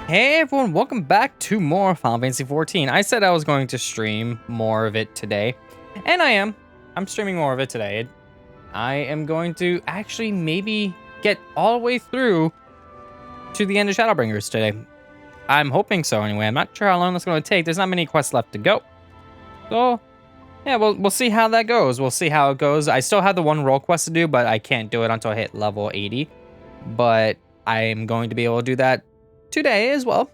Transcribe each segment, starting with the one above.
Hey everyone, welcome back to more Final Fantasy XIV. I said I was going to stream more of it today, and I am. I'm streaming more of it today. I am going to actually maybe get all the way through to the end of Shadowbringers today. I'm hoping so anyway. I'm not sure how long that's going to take. There's not many quests left to go. So, yeah, we'll see how that goes. We'll see how it goes. I still have the one role quest to do, but I can't do it until I hit level 80. But I am going to be able to do that today as well.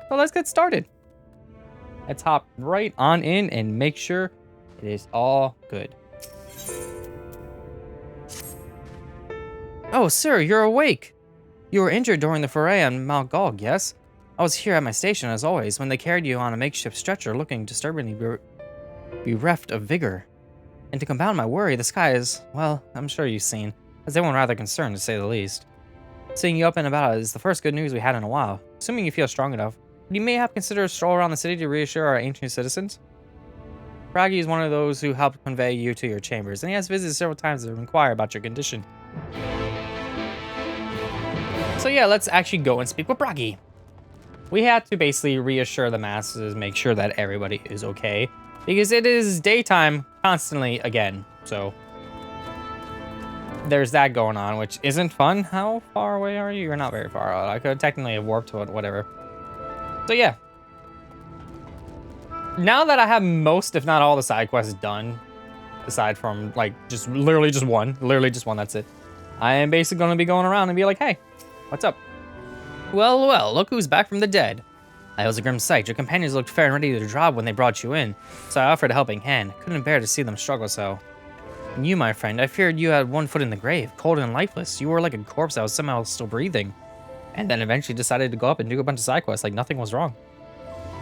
So let's get started. Let's hop right on in and make sure it is all good. Oh, sir, you're awake. You were injured during the foray on Mount Gog, yes? I was here at my station, as always, when they carried you on a makeshift stretcher looking disturbingly bereft of vigor. And to compound my worry, the sky is, well, I'm sure you've seen, as everyone rather concerned, to say the least. Seeing you up and about is the first good news we had in a while. Assuming you feel strong enough, you may have considered a stroll around the city to reassure our ancient citizens. Bragi is one of those who helped convey you to your chambers, and he has visited several times to inquire about your condition. So yeah, let's actually go and speak with Bragi. We had to basically reassure the masses, make sure that everybody is okay, because it is daytime constantly again, so there's that going on, which isn't fun. How far away are you? You're not very far out. I could technically have warped to it, whatever. So yeah. Now that I have most, if not all, the side quests done, aside from like literally just one, that's it. I am basically going to be going around and be like, hey, what's up? Well, look who's back from the dead. I was a grim sight. Your companions looked fair and ready to drop when they brought you in, so I offered a helping hand. Couldn't bear to see them struggle so. And you, my friend, I feared you had one foot in the grave, cold and lifeless. You were like a corpse that was somehow still breathing. And then eventually decided to go up and do a bunch of side quests like nothing was wrong.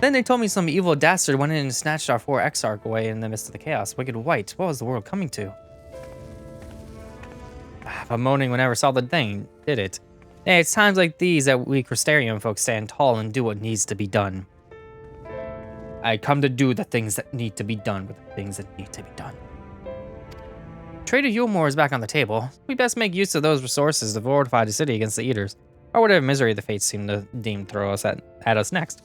Then they told me some evil dastard went in and snatched our 4 Exarch away in the midst of the chaos. Wicked White, what was the world coming to? But moaning never saw the thing, did it? Hey, it's times like these that we Crystarium folks stand tall and do what needs to be done. I come to do the things that need to be done with the things that need to be done. Trade of Yulmore is back on the table. We best make use of those resources to fortify the city against the Eaters, or whatever misery the fates seem to deem throw us at us next.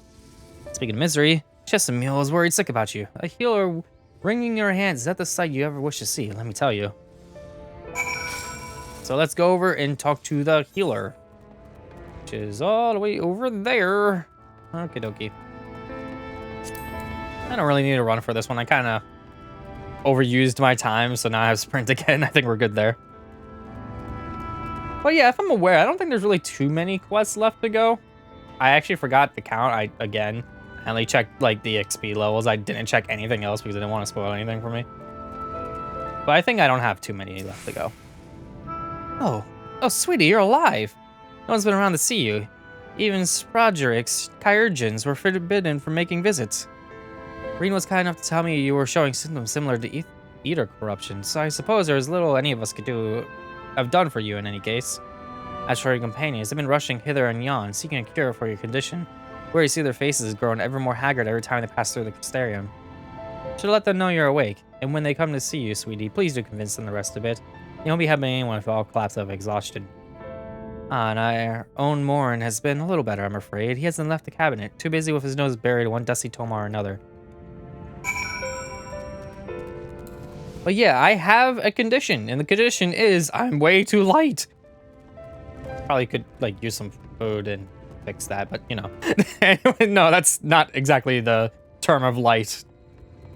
Speaking of misery, Chesamil is worried sick about you. A healer wringing your hands is not the sight you ever wish to see, let me tell you. So let's go over and talk to the healer, which is all the way over there. Okie dokie. I don't really need to run for this one. I kind of overused my time, so now I have sprint again. I think we're good there. But yeah, if I'm aware, I don't think there's really too many quests left to go. I actually forgot to count. I only checked like the XP levels. I didn't check anything else because I didn't want to spoil anything for me. But I think I don't have too many left to go. Oh, sweetie, you're alive. No one's been around to see you. Even Sprodgeric's Kyurgens were forbidden from making visits. Reen was kind enough to tell me you were showing symptoms similar to Eater corruption, so I suppose there's little any of us could have done for you in any case. As for your companions, they've been rushing hither and yon, seeking a cure for your condition. Where you see their faces growing ever more haggard every time they pass through the Crystarium. Should let them know you're awake, and when they come to see you, sweetie, please do convince them to rest a bit. You won't be helping anyone if all collapse of exhaustion. And our own Morin has been a little better, I'm afraid. He hasn't left the cabinet, too busy with his nose buried in one dusty tome or another. But yeah, I have a condition, and the condition is I'm way too light. Probably could like use some food and fix that, but you know. No, that's not exactly the term of light.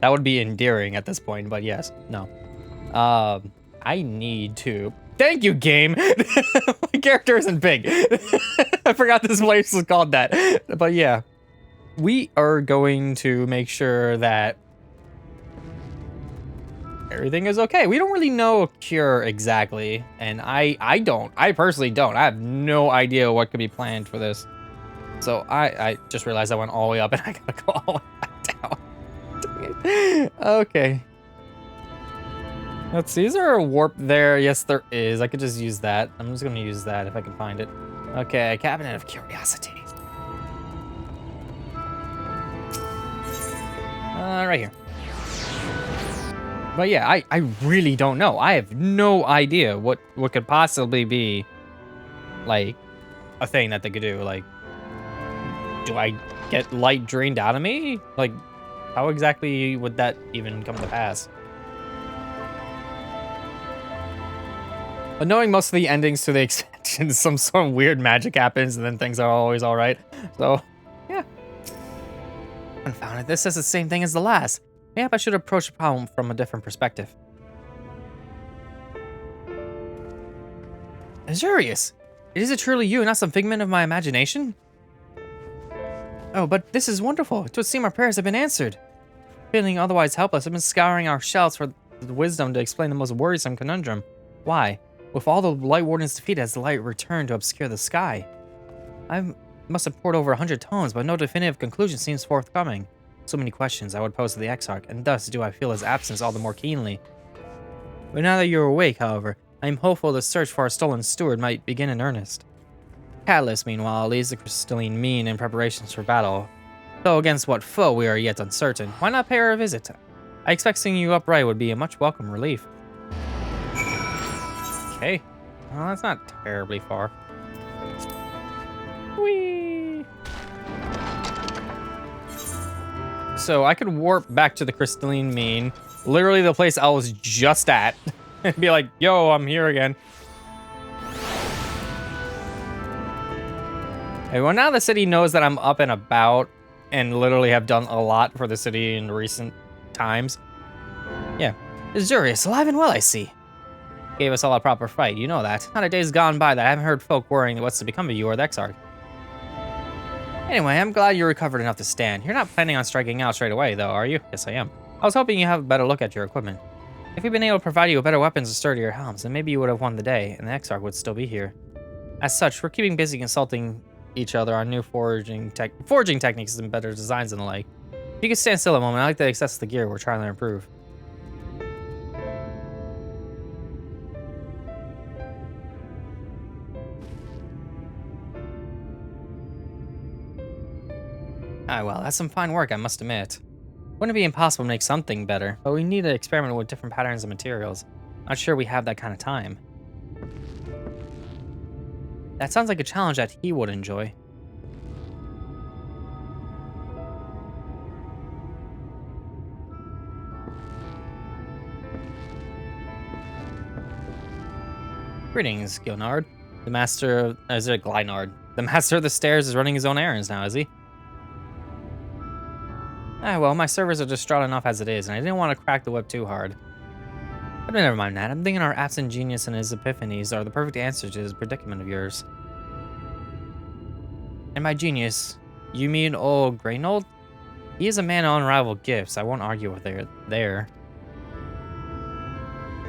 That would be endearing at this point, but yes, no. I need to. Thank you, game. My character isn't big. I forgot this place was called that. But yeah, we are going to make sure that everything is okay. We don't really know a cure exactly, and I personally don't. I have no idea what could be planned for this. So I just realized I went all the way up and I gotta go all the way back down. Dang it. Okay. Let's see, is there a warp there? Yes, there is. I could just use that. I'm just gonna use that if I can find it. Okay, Cabinet of Curiosity. Right here. But yeah, I really don't know. I have no idea what could possibly be like a thing that they could do. Like do I get light drained out of me? Like, how exactly would that even come to pass? But knowing most of the endings to the extensions, some sort of weird magic happens and then things are always alright. So, yeah. Confounded, this is the same thing as the last. Maybe I should approach the problem from a different perspective. Azurius! Is it truly you, not some figment of my imagination? Oh, but this is wonderful. It would seem our prayers have been answered. Feeling otherwise helpless, I've been scouring our shelves for the wisdom to explain the most worrisome conundrum. Why? With all the Light Wardens defeated, has the light returned to obscure the sky? I must have poured over 100 tomes, but no definitive conclusion seems forthcoming. So many questions I would pose to the Exarch, and thus do I feel his absence all the more keenly. But now that you're awake, however, I am hopeful the search for our stolen steward might begin in earnest. Catalyst, meanwhile, leads the crystalline mean in preparations for battle. Though against what foe we are yet uncertain, why not pay her a visit? I expect seeing you upright would be a much welcome relief. Okay. Well, that's not terribly far. Whee! So I could warp back to the crystalline mean, literally the place I was just at, and be like, yo, I'm here again. Okay, well, now the city knows that I'm up and about and literally have done a lot for the city in recent times. Yeah. Azurius, alive and well, I see. Gave us all a proper fight, you know that. Not a day's gone by that I haven't heard folk worrying what's to become of you or the Exarch. Anyway, I'm glad you recovered enough to stand. You're not planning on striking out straight away, though, are you? Yes, I am. I was hoping you have a better look at your equipment. If we'd been able to provide you with better weapons and sturdier helms, then maybe you would have won the day, and the Exarch would still be here. As such, we're keeping busy consulting each other on new forging techniques and better designs and the like. If you could stand still a moment, I'd like to assess the gear we're trying to improve. Ah, well, that's some fine work, I must admit. Wouldn't it be impossible to make something better, but we need to experiment with different patterns and materials. Not sure we have that kind of time. That sounds like a challenge that he would enjoy. Greetings, Gilnard. The master of... is it Glynard? The master of the stairs is running his own errands now, is he? Ah, well, my servers are distraught enough as it is, and I didn't want to crack the whip too hard. But never mind that. I'm thinking our absent genius and his epiphanies are the perfect answer to this predicament of yours. And by genius, you mean old Greynold? He is a man of unrivaled gifts. I won't argue with it there.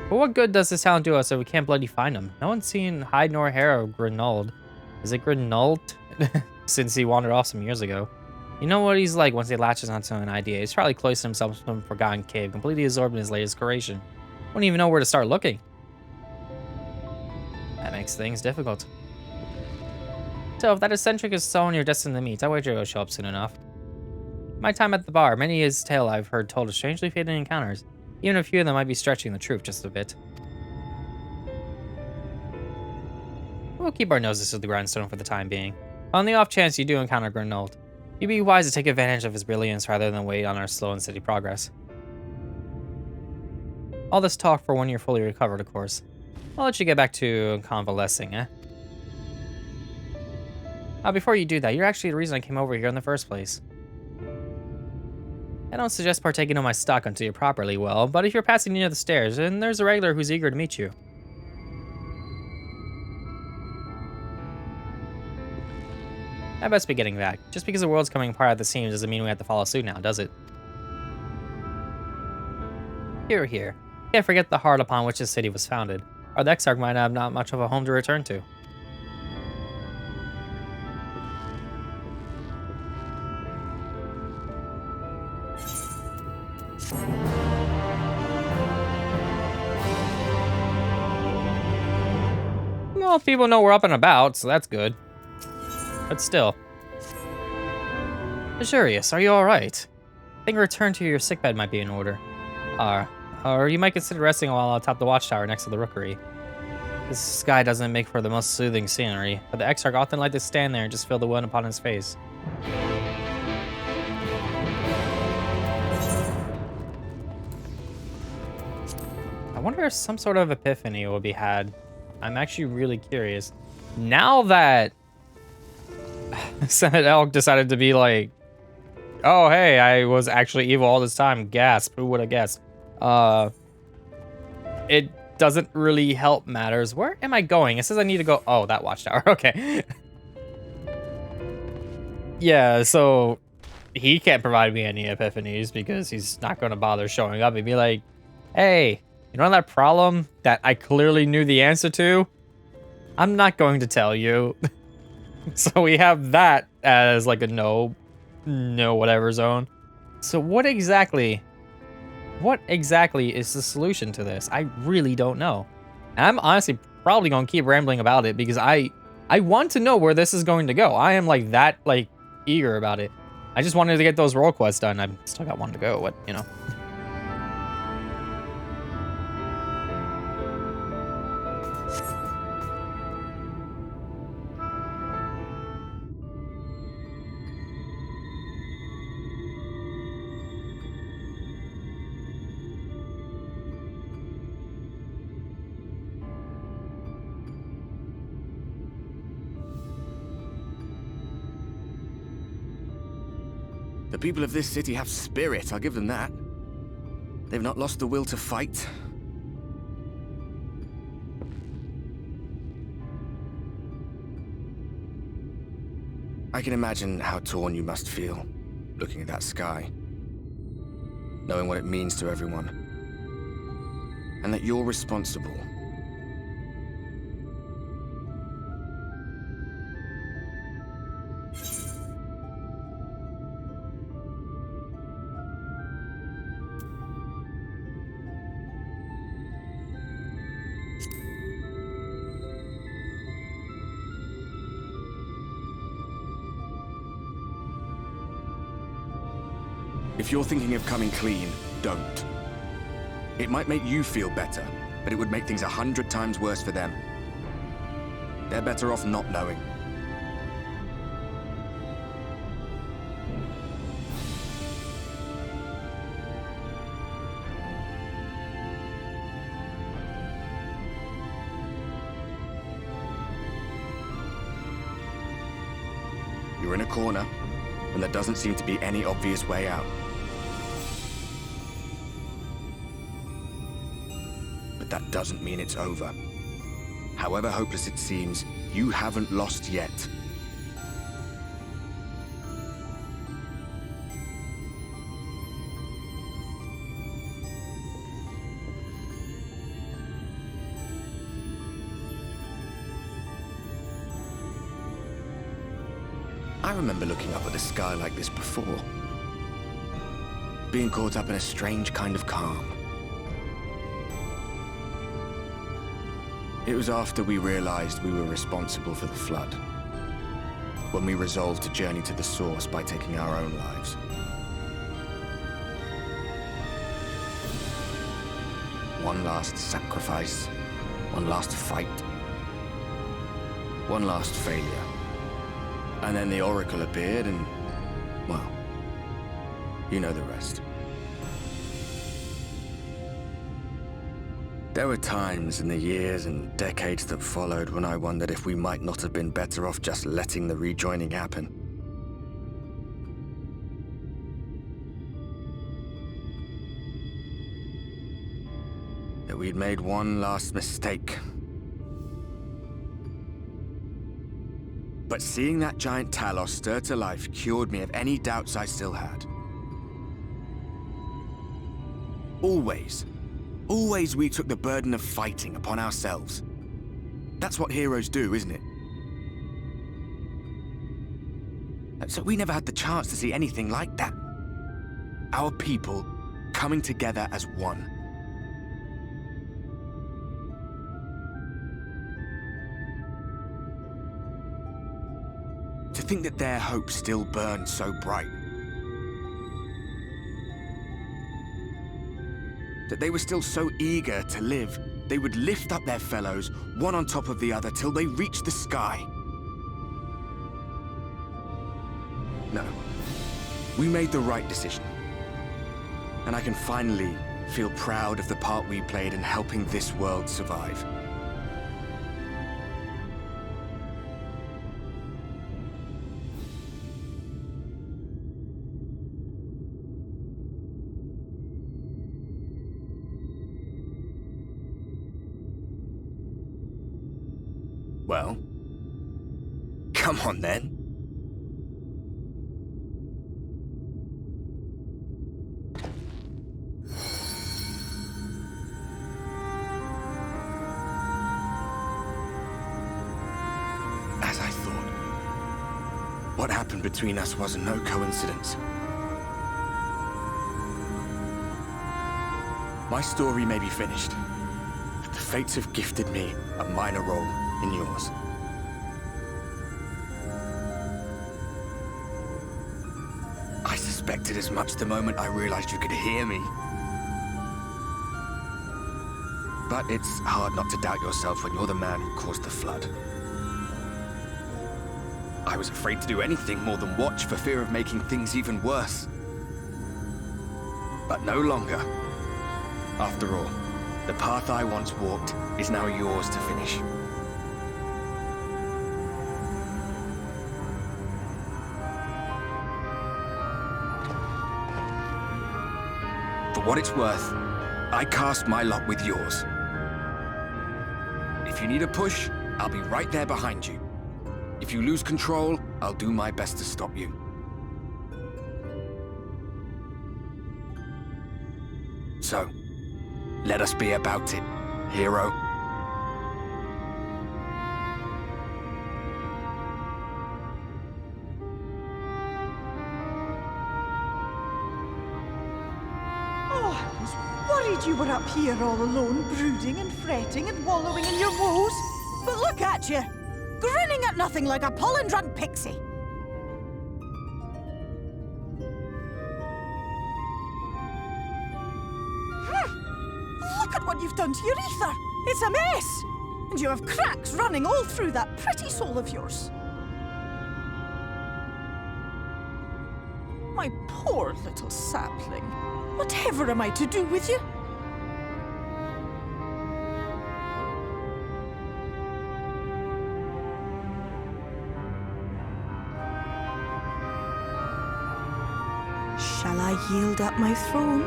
But what good does this talent do us if we can't bloody find him? No one's seen hide nor hair of Greynold. Is it Greynold? Since he wandered off some years ago. You know what he's like once he latches onto an idea. He's probably cloistered himself in some forgotten cave, completely absorbed in his latest creation. Wouldn't even know where to start looking. That makes things difficult. So if that eccentric is someone you're destined to meet, I wager he'll show up soon enough. My time at the bar, many is his tale I've heard told of strangely fading encounters. Even a few of them might be stretching the truth just a bit. We'll keep our noses to the grindstone for the time being. On the off chance you do encounter Grenold, you'd be wise to take advantage of his brilliance rather than wait on our slow and steady progress. All this talk for when you're fully recovered, of course. I'll let you get back to convalescing, eh? Before you do that, you're actually the reason I came over here in the first place. I don't suggest partaking of my stock until you're properly well, but if you're passing near the stairs, then there's a regular who's eager to meet you. I best be getting back. Just because the world's coming apart at the seams doesn't mean we have to follow suit now, does it? Here, here. Can't forget the heart upon which this city was founded. Our Exarch might have not much of a home to return to. Well, people know we're up and about, so that's good. But still. Azurius, are you alright? I think a return to your sickbed might be in order. Or you might consider resting a while atop the watchtower next to the rookery. This sky doesn't make for the most soothing scenery, but the Exarch often like to stand there and just feel the wind upon his face. I wonder if some sort of epiphany will be had. I'm actually really curious. Now that Senate Elk decided to be like, oh, hey, I was actually evil all this time. Gasp. Who would have guessed? It doesn't really help matters. Where am I going? It says I need to go. Oh, that watchtower. Okay. Yeah, so he can't provide me any epiphanies because he's not going to bother showing up and be like, hey, you know that problem that I clearly knew the answer to? I'm not going to tell you. So we have that as like a no whatever zone. So what exactly is the solution to this? I really don't know. And I'm honestly probably going to keep rambling about it because I want to know where this is going to go. I am like that like eager about it. I just wanted to get those role quests done. I've still got one to go. What, you know. The people of this city have spirit, I'll give them that. They've not lost the will to fight. I can imagine how torn you must feel, looking at that sky, knowing what it means to everyone, and that you're responsible. If you're thinking of coming clean, don't. It might make you feel better, but it would make things 100 times worse for them. They're better off not knowing. You're in a corner, and there doesn't seem to be any obvious way out. That doesn't mean it's over. However hopeless it seems, you haven't lost yet. I remember looking up at the sky like this before. Being caught up in a strange kind of calm. It was after we realized we were responsible for the flood. When we resolved to journey to the source by taking our own lives. One last sacrifice, one last fight, one last failure. And then the Oracle appeared and, well, you know the rest. There were times in the years and decades that followed when I wondered if we might not have been better off just letting the rejoining happen. That we'd made one last mistake. But seeing that giant Talos stir to life cured me of any doubts I still had. Always we took the burden of fighting upon ourselves. That's what heroes do, isn't it? So we never had the chance to see anything like that. Our people coming together as one. To think that their hope still burned so bright. That they were still so eager to live, they would lift up their fellows, one on top of the other, till they reached the sky. No. We made the right decision. And I can finally feel proud of the part we played in helping this world survive. Well, come on then. As I thought. What happened between us was no coincidence. My story may be finished, but the fates have gifted me a minor role in yours. I suspected as much the moment I realized you could hear me. But it's hard not to doubt yourself when you're the man who caused the flood. I was afraid to do anything more than watch for fear of making things even worse. But no longer. After all, the path I once walked is now yours to finish. For what it's worth, I cast my lot with yours. If you need a push, I'll be right there behind you. If you lose control, I'll do my best to stop you. So, let us be about it, hero. Oh, I was worried you were up here all alone, brooding and fretting and wallowing in your woes. But look at you, grinning at nothing like a pollen-drunk pixie. Look at what you've done to your ether. It's a mess. And you have cracks running all through that pretty soul of yours. My poor little sapling. Whatever am I to do with you? Shall I yield up my throne?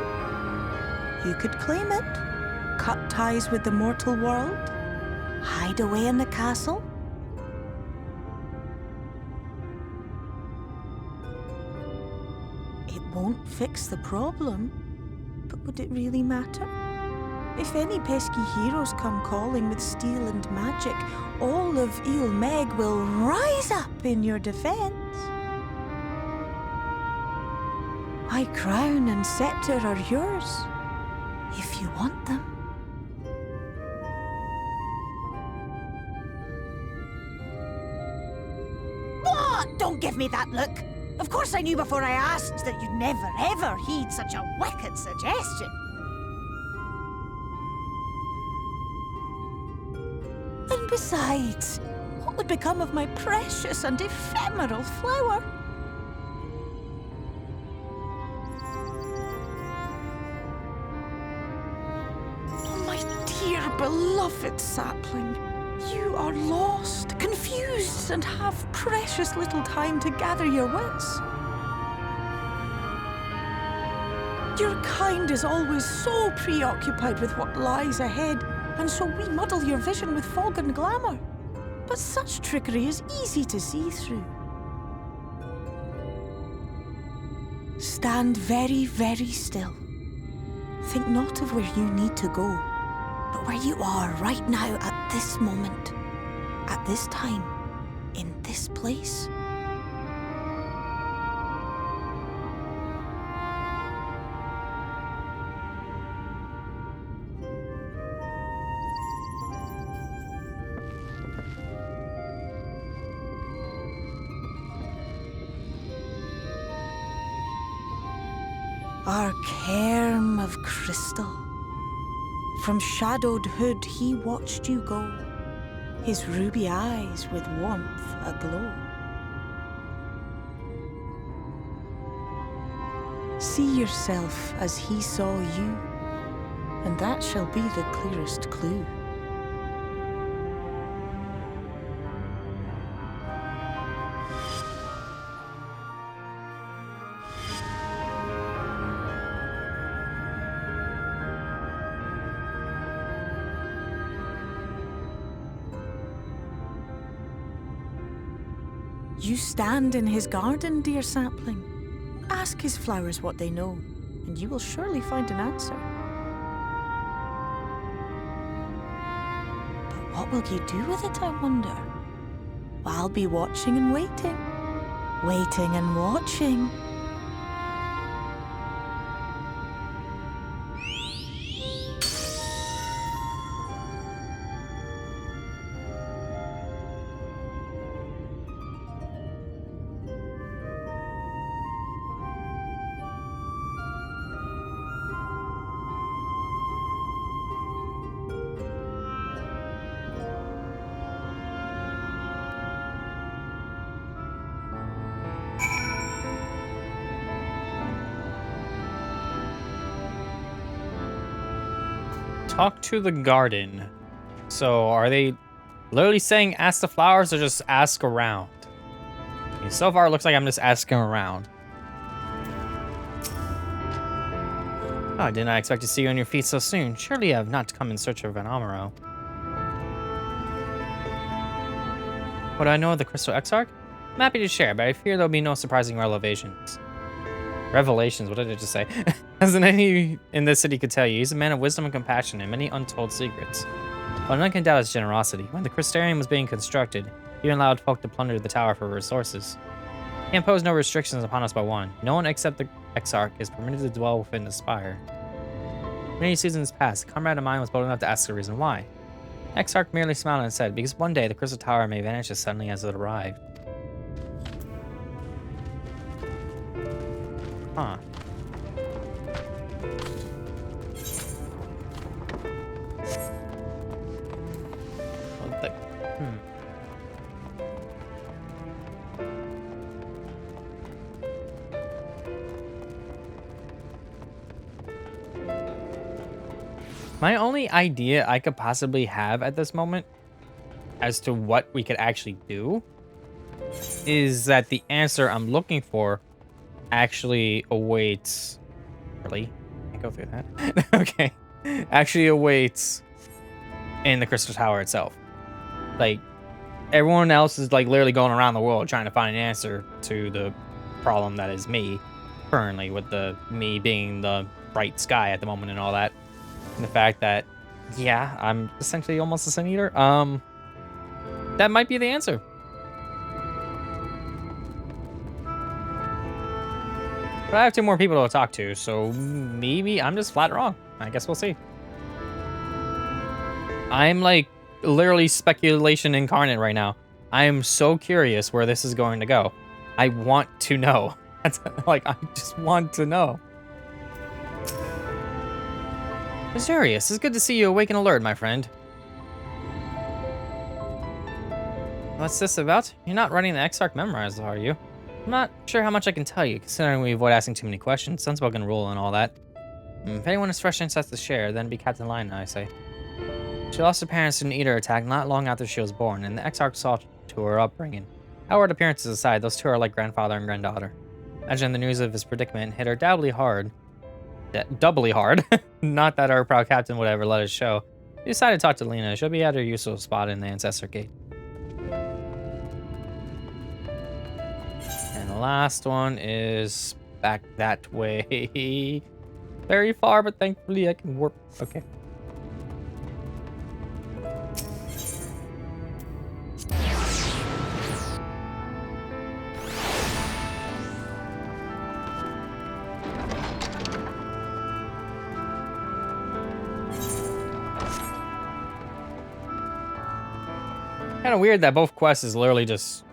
You could claim it, cut ties with the mortal world, hide away in the castle. It won't fix the problem, but would it really matter? If any pesky heroes come calling with steel and magic, all of Il Meg will rise up in your defense. My crown and scepter are yours, if you want them. What? Don't give me that look. Of course I knew before I asked that you'd never ever heed such a wicked suggestion. And besides, what would become of my precious and ephemeral flower? Dear beloved sapling, you are lost, confused, and have precious little time to gather your wits. Your kind is always so preoccupied with what lies ahead, and so we muddle your vision with fog and glamour. But such trickery is easy to see through. Stand very, very still. Think not of where you need to go, but where you are right now at this moment, at this time, in this place. Our cairn of crystal. From shadowed hood he watched you go, his ruby eyes with warmth aglow. See yourself as he saw you, and that shall be the clearest clue. You stand in his garden, dear sapling. Ask his flowers what they know, and you will surely find an answer. But what will you do with it, I wonder? I'll be watching and waiting. Waiting and watching. Talk to the garden. So are they literally saying ask the flowers or just ask around? I mean, so far it looks like I'm just asking around. Oh, I did not expect to see you on your feet so soon. Surely you have not come in search of an Amaro. What do I know of the Crystal Exarch? I'm happy to share, but I fear there'll be no surprising revelations. Revelations, what did I just say? As any in this city could tell you, he's a man of wisdom and compassion and many untold secrets. But none can doubt his generosity. When the Crystarium was being constructed, he allowed folk to plunder the tower for resources. He imposed no restrictions upon us but one. No one except the Exarch is permitted to dwell within the spire. Many seasons passed, a comrade of mine was bold enough to ask the reason why. Exarch merely smiled and said, because one day the Crystal Tower may vanish as suddenly as it arrived. Huh. What the? My only idea I could possibly have at this moment as to what we could actually do is that the answer I'm looking for actually awaits. Really? Can't go through that. Okay. Actually awaits in the Crystal Tower itself. Like, everyone else is like literally going around the world trying to find an answer to the problem that is me currently, with the me being the bright sky at the moment and all that. And the fact that, yeah, I'm essentially almost a Sin Eater. That might be the answer. But I have 2 more people to talk to, so maybe I'm just flat wrong. I guess we'll see. I'm like literally speculation incarnate right now. I am so curious where this is going to go. I want to know. That's like, I just want to know. Azurius, it's good to see you awake and alert, my friend. What's this about? You're not running the Exarch memorized, are you? I'm not sure how much I can tell you, considering we avoid asking too many questions, unspoken rule and all that. If anyone has fresh insights to share, then be Captain Lina, I say. She lost her parents to an Eater attack not long after she was born, and the Exarch saw to her upbringing. Outward appearances aside, those two are like grandfather and granddaughter. Imagine the news of his predicament hit her doubly hard. Doubly hard. Not that our proud captain would ever let us show. We decided to talk to Lina. She'll be at her usual spot in the Ancestor Gate. And the last one is back that way. Very far, but thankfully I can warp. Okay. Kind of weird that both quests is literally just...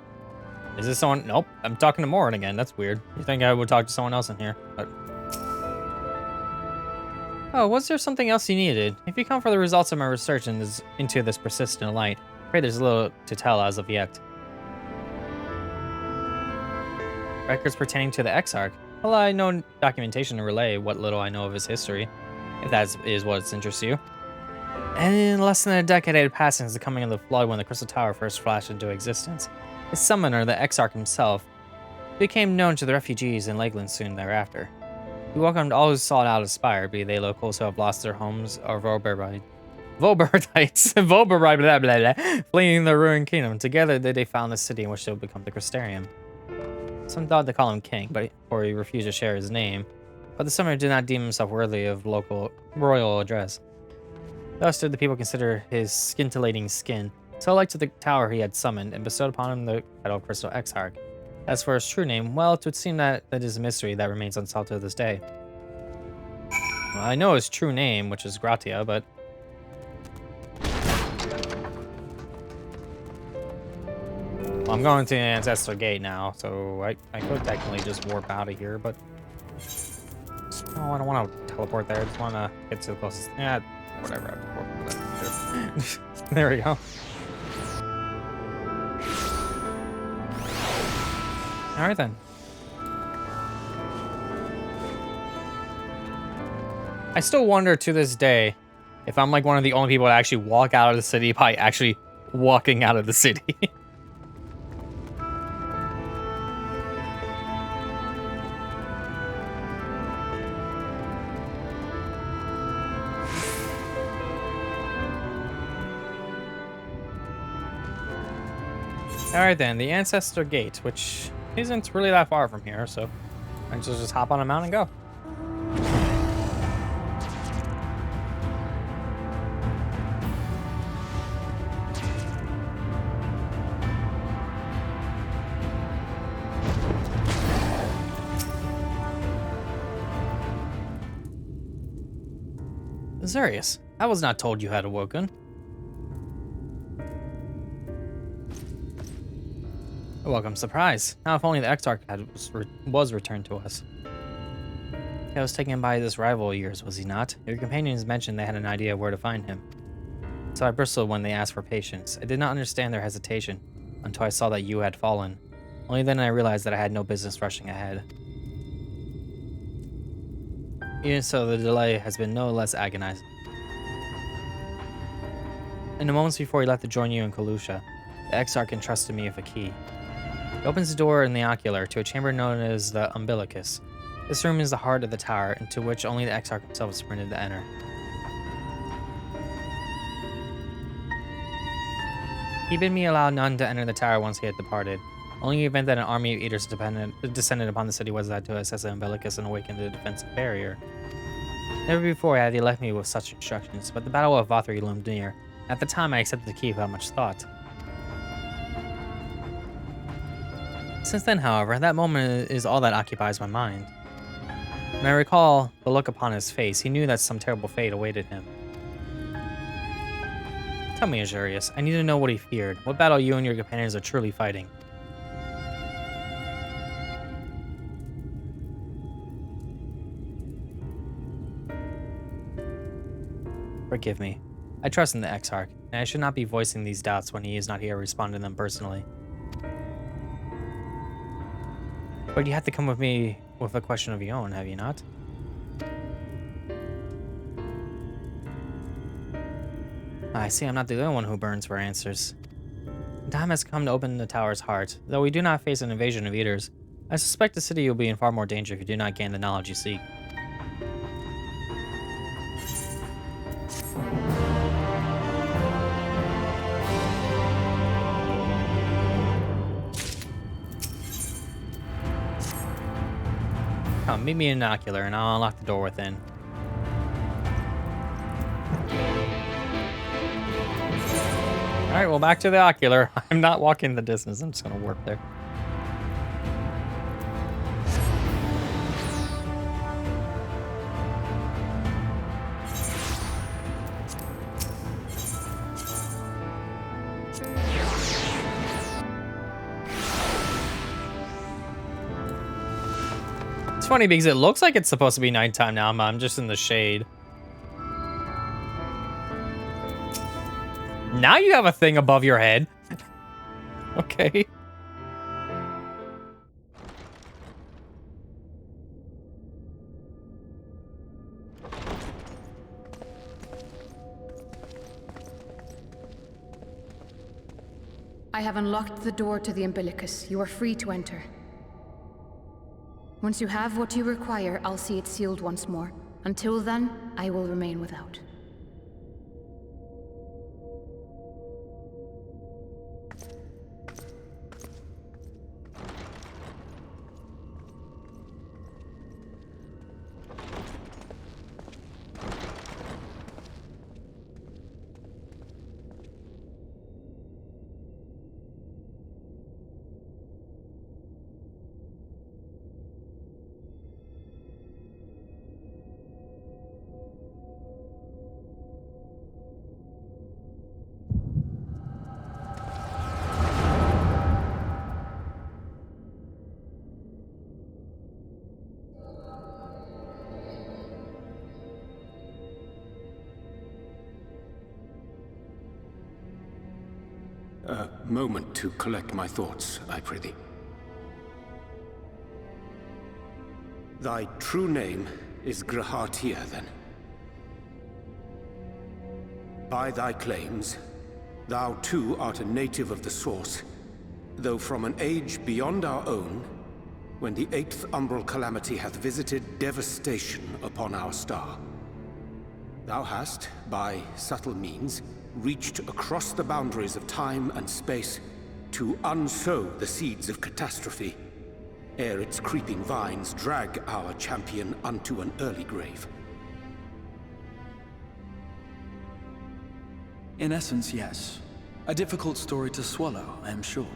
Is this someone? Nope. I'm talking to Morin again. That's weird. You think I would talk to someone else in here, but... Oh, was there something else you needed? If you come for the results of my research into this persistent light, I'm afraid there's little to tell as of yet. Records pertaining to the Exarch. Well, I know documentation to relay what little I know of his history, if that is what interests you. And in less than a decade had passed since the coming of the Flood when the Crystal Tower first flashed into existence. His summoner, the Exarch himself, became known to the refugees in Lakeland soon thereafter. He welcomed all who sought out Aspire, be they locals who have lost their homes or Volberbites, blah, blah, blah, fleeing the ruined kingdom. Together they found the city in which they would become the Crystarium. Some thought to call him king, or he refused to share his name, but the summoner did not deem himself worthy of local royal address. Thus did the people consider his scintillating skin so like to the tower he had summoned, and bestowed upon him the title of Crystal Exarch. As for his true name, well, it would seem that is a mystery that remains unsolved to this day. Well, I know his true name, which is Gratia, but... Well, I'm going to the Ancestor Gate now, so I could technically just warp out of here, but... No, I don't want to teleport there. I just want to get to the closest... Yeah, whatever. I have to warp that. There we go. Alright then. I still wonder to this day if I'm like one of the only people to actually walk out of the city by actually walking out of the city. Alright then, the Ancestor Gate, which isn't really that far from here, so I just hop on a mount and go. Azurius, I was not told you had awoken. A welcome surprise. Now if only the Exarch was returned to us. I was taken by this rival of yours, was he not? Your companions mentioned they had an idea of where to find him. So I bristled when they asked for patience. I did not understand their hesitation until I saw that you had fallen. Only then I realized that I had no business rushing ahead. Even so, the delay has been no less agonizing. In the moments before he left to join you in Kalusha, the Exarch entrusted me with a key. It opens the door in the ocular to a chamber known as the Umbilicus. This room is the heart of the tower, into which only the Exarch himself is permitted to enter. He bid me allow none to enter the tower once he had departed. Only in the event that an army of eaters descended upon the city was that to assess the Umbilicus and awaken the defensive barrier. Never before had he left me with such instructions, but the Battle of Vothri loomed near. At the time, I accepted the key without much thought. Since then, however, that moment is all that occupies my mind. When I recall the look upon his face, he knew that some terrible fate awaited him. Tell me, Azurius, I need to know what he feared, what battle you and your companions are truly fighting. Forgive me. I trust in the Exarch, and I should not be voicing these doubts when he is not here to respond to them personally. But you have to come with me with a question of your own, have you not? I see I'm not the only one who burns for answers. The time has come to open the tower's heart. Though we do not face an invasion of eaters, I suspect the city will be in far more danger if you do not gain the knowledge you seek. Come, meet me in the ocular, and I'll unlock the door within. Alright, well, back to the ocular. I'm not walking the distance, I'm just gonna warp there. It's funny because it looks like it's supposed to be nighttime now, but I'm just in the shade. Now you have a thing above your head. Okay. I have unlocked the door to the umbilicus. You are free to enter. Once you have what you require, I'll see it sealed once more. Until then, I will remain without. A moment to collect my thoughts, I prithee. Thy true name is Grahatia, then. By thy claims, thou too art a native of the Source, though from an age beyond our own, when the 8th umbral calamity hath visited devastation upon our star. Thou hast, by subtle means, reached across the boundaries of time and space to unsow the seeds of catastrophe, ere its creeping vines drag our champion unto an early grave. In essence, yes. A difficult story to swallow, I am sure.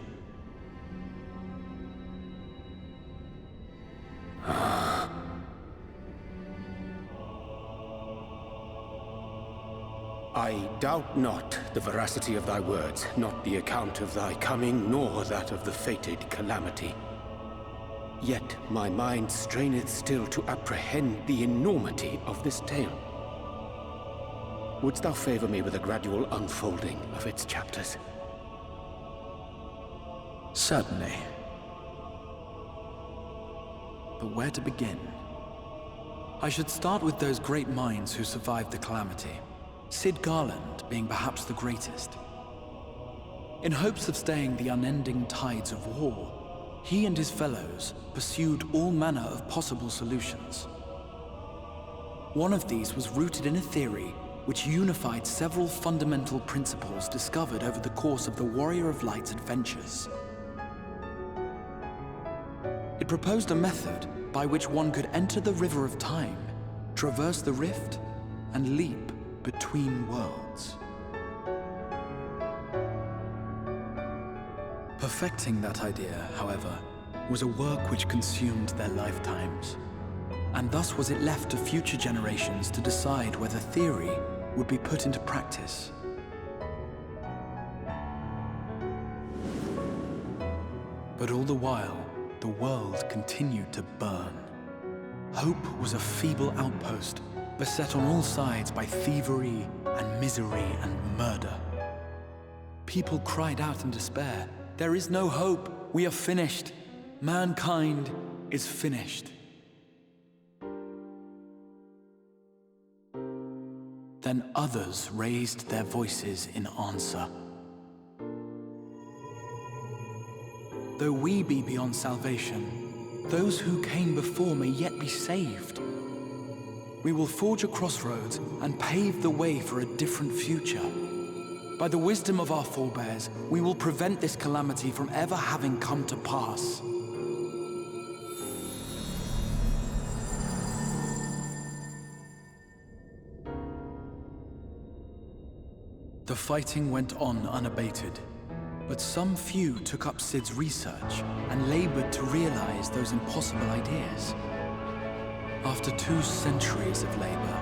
I doubt not the veracity of thy words, not the account of thy coming, nor that of the fated calamity. Yet my mind straineth still to apprehend the enormity of this tale. Wouldst thou favor me with a gradual unfolding of its chapters? Certainly. But where to begin? I should start with those great minds who survived the calamity. Sid Garland being perhaps the greatest. In hopes of staying the unending tides of war, he and his fellows pursued all manner of possible solutions. One of these was rooted in a theory which unified several fundamental principles discovered over the course of the Warrior of Light's adventures. It proposed a method by which one could enter the River of Time, traverse the rift, and leap between worlds. Perfecting that idea, however, was a work which consumed their lifetimes, and thus was it left to future generations to decide whether theory would be put into practice. But all the while, the world continued to burn. Hope was a feeble outpost, beset on all sides by thievery and misery and murder. People cried out in despair, "There is no hope, we are finished. Mankind is finished." Then others raised their voices in answer. Though we be beyond salvation, those who came before may yet be saved. We will forge a crossroads and pave the way for a different future. By the wisdom of our forebears, we will prevent this calamity from ever having come to pass. The fighting went on unabated, but some few took up Sid's research and labored to realize those impossible ideas. After 2 centuries of labor,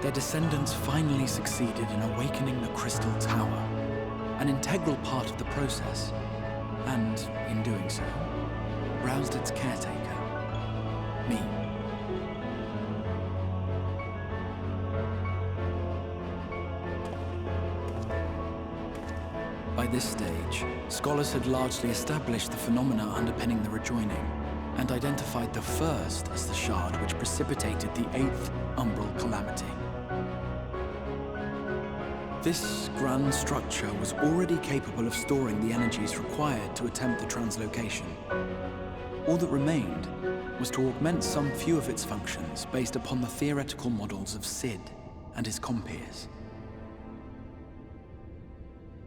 their descendants finally succeeded in awakening the Crystal Tower, an integral part of the process, and, in doing so, roused its caretaker, me. By this stage, scholars had largely established the phenomena underpinning the rejoining, and identified the first as the shard which precipitated the 8th umbral calamity. This grand structure was already capable of storing the energies required to attempt the translocation. All that remained was to augment some few of its functions based upon the theoretical models of Sid and his compeers.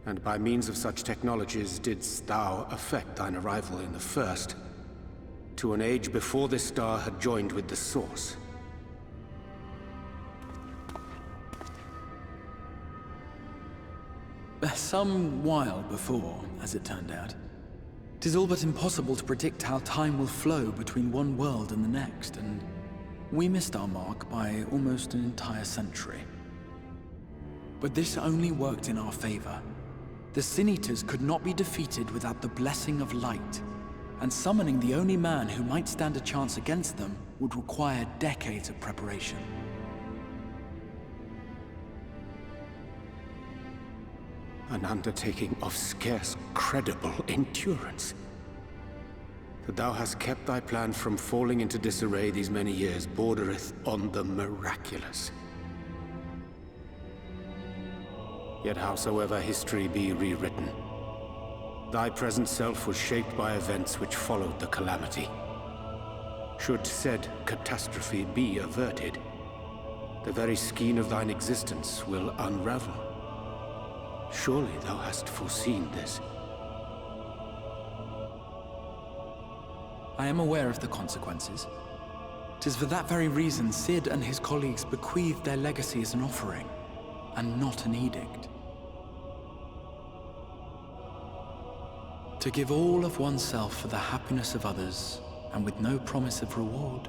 And by means of such technologies didst thou effect thine arrival in the First, to an age before this star had joined with the Source. Some while before, as it turned out. 'Tis all but impossible to predict how time will flow between one world and the next, and we missed our mark by almost an entire century. But this only worked in our favor. The Sin Eaters could not be defeated without the blessing of light, and summoning the only man who might stand a chance against them would require decades of preparation. An undertaking of scarce credible endurance. That thou hast kept thy plan from falling into disarray these many years bordereth on the miraculous. Yet howsoever history be rewritten, thy present self was shaped by events which followed the calamity. Should said catastrophe be averted, the very skein of thine existence will unravel. Surely thou hast foreseen this. I am aware of the consequences. 'Tis for that very reason Sid and his colleagues bequeathed their legacy as an offering, and not an edict. To give all of oneself for the happiness of others, and with no promise of reward.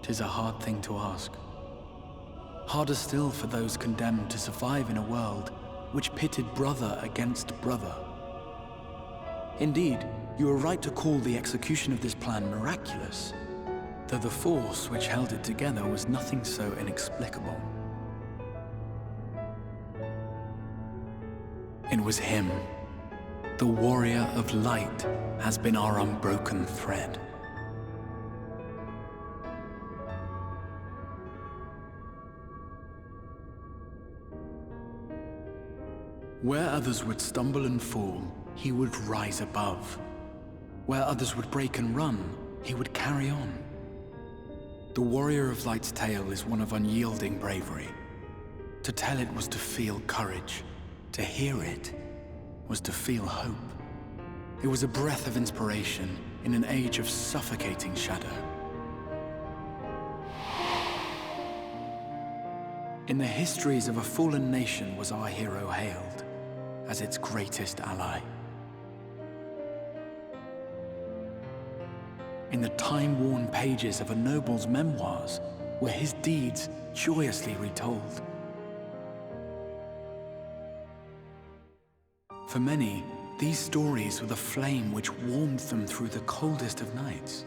'Tis a hard thing to ask. Harder still for those condemned to survive in a world which pitted brother against brother. Indeed, you are right to call the execution of this plan miraculous, though the force which held it together was nothing so inexplicable. It was him. The warrior of light has been our unbroken thread. Where others would stumble and fall, he would rise above. Where others would break and run, he would carry on. The warrior of light's tale is one of unyielding bravery. To tell it was to feel courage. To hear it was to feel hope. It was a breath of inspiration in an age of suffocating shadow. In the histories of a fallen nation was our hero hailed as its greatest ally. In the time-worn pages of a noble's memoirs were his deeds joyously retold. For many, these stories were the flame which warmed them through the coldest of nights.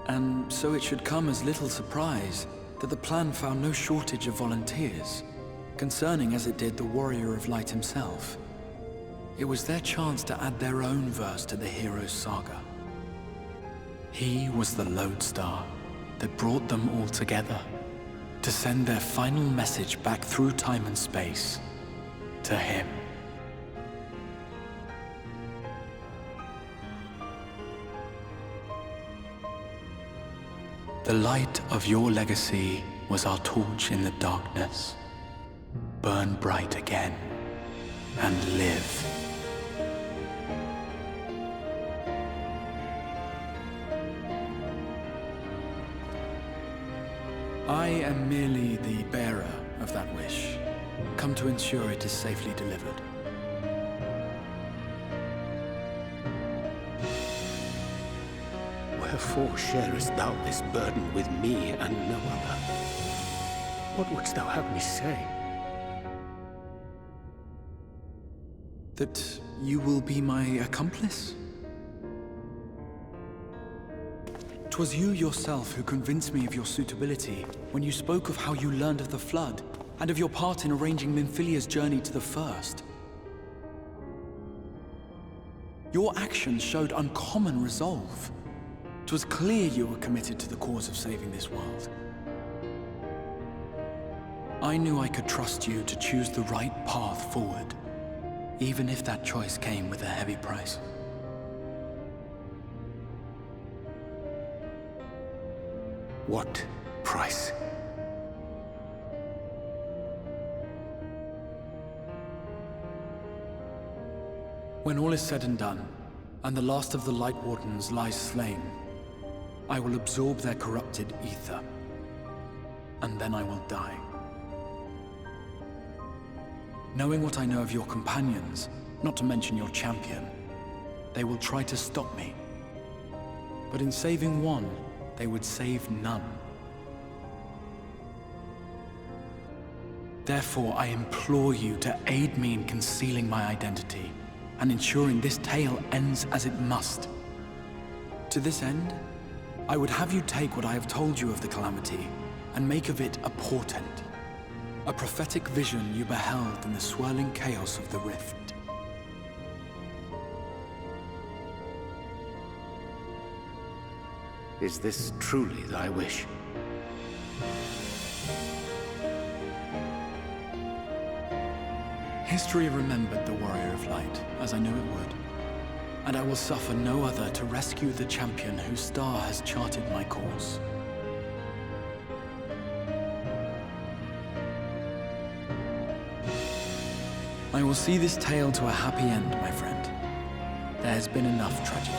And so it should come as little surprise that the plan found no shortage of volunteers, concerning as it did the warrior of light himself. It was their chance to add their own verse to the hero's saga. He was the lodestar that brought them all together, to send their final message back through time and space to him. The light of your legacy was our torch in the darkness. Burn bright again and live. I am merely the bearer of that wish, come to ensure it is safely delivered. Wherefore sharest thou this burden with me and no other? What wouldst thou have me say? That you will be my accomplice? 'Twas you yourself who convinced me of your suitability when you spoke of how you learned of the Flood and of your part in arranging Minfilia's journey to the First. Your actions showed uncommon resolve. It was clear you were committed to the cause of saving this world. I knew I could trust you to choose the right path forward, even if that choice came with a heavy price. What price? When all is said and done, and the last of the Light Wardens lies slain, I will absorb their corrupted ether, and then I will die. Knowing what I know of your companions, not to mention your champion, they will try to stop me. But in saving one, they would save none. Therefore, I implore you to aid me in concealing my identity, and ensuring this tale ends as it must. To this end, I would have you take what I have told you of the Calamity, and make of it a portent. A prophetic vision you beheld in the swirling chaos of the Rift. Is this truly thy wish? History remembered the Warrior of Light, as I knew it would. And I will suffer no other to rescue the champion whose star has charted my course. I will see this tale to a happy end, my friend. There has been enough tragedy.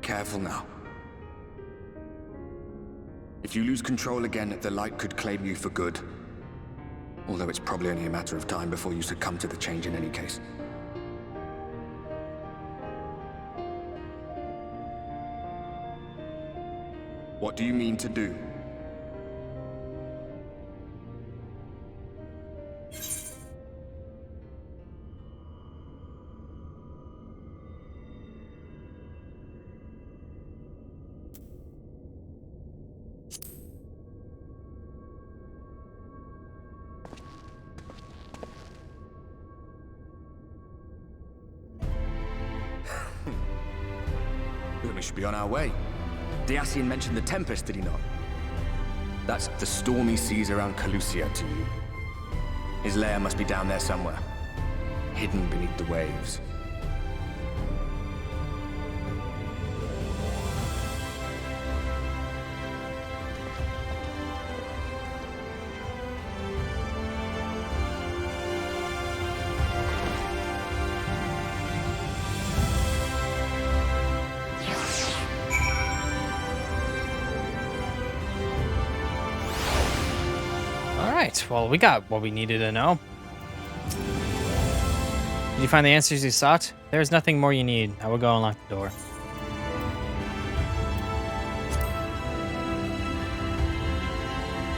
Careful now. If you lose control again, the light could claim you for good. Although it's probably only a matter of time before you succumb to the change in any case. What do you mean to do? We should be on our way. Diassian mentioned the Tempest, did he not? That's the stormy seas around Calusia to you. His lair must be down there somewhere, hidden beneath the waves. Well, we got what we needed to know. Did you find the answers you sought? There is nothing more you need. I will go unlock the door.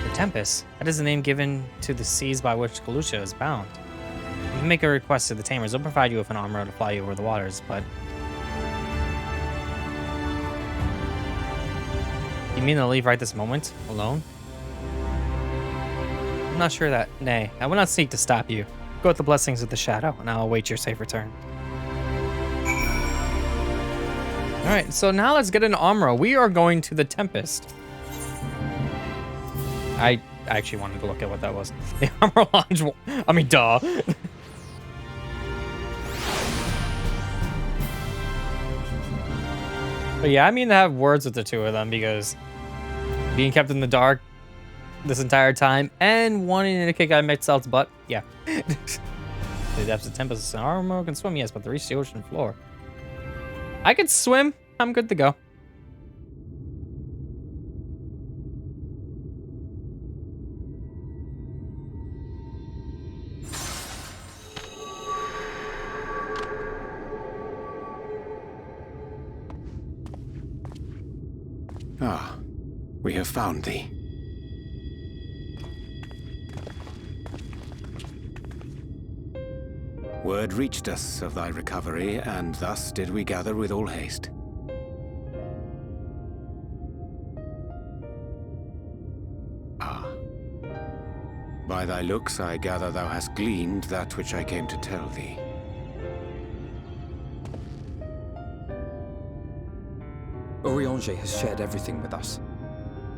The Tempest. That is the name given to the seas by which Calusia is bound. You can make a request to the Tamers. They'll provide you with an armor to fly you over the waters, but... You mean they'll leave right this moment? Alone? I'm not sure that. Nay, I will not seek to stop you. Go with the blessings of the Shadow, and I'll await your safe return. Alright, so now let's get an armor. We are going to the Tempest. I actually wanted to look at what that was. The armor lounge. I mean, duh. But yeah, I mean to have words with the two of them because being kept in the dark this entire time and wanting to kick out Mixel's butt. Yeah. The depths of Tempest and armor can swim, yes, but to reach the ocean floor. I could swim. I'm good to go. Ah, we have found thee. Word reached us of thy recovery, and thus did we gather with all haste. Ah. By thy looks, I gather thou hast gleaned that which I came to tell thee. Urianger has shared everything with us.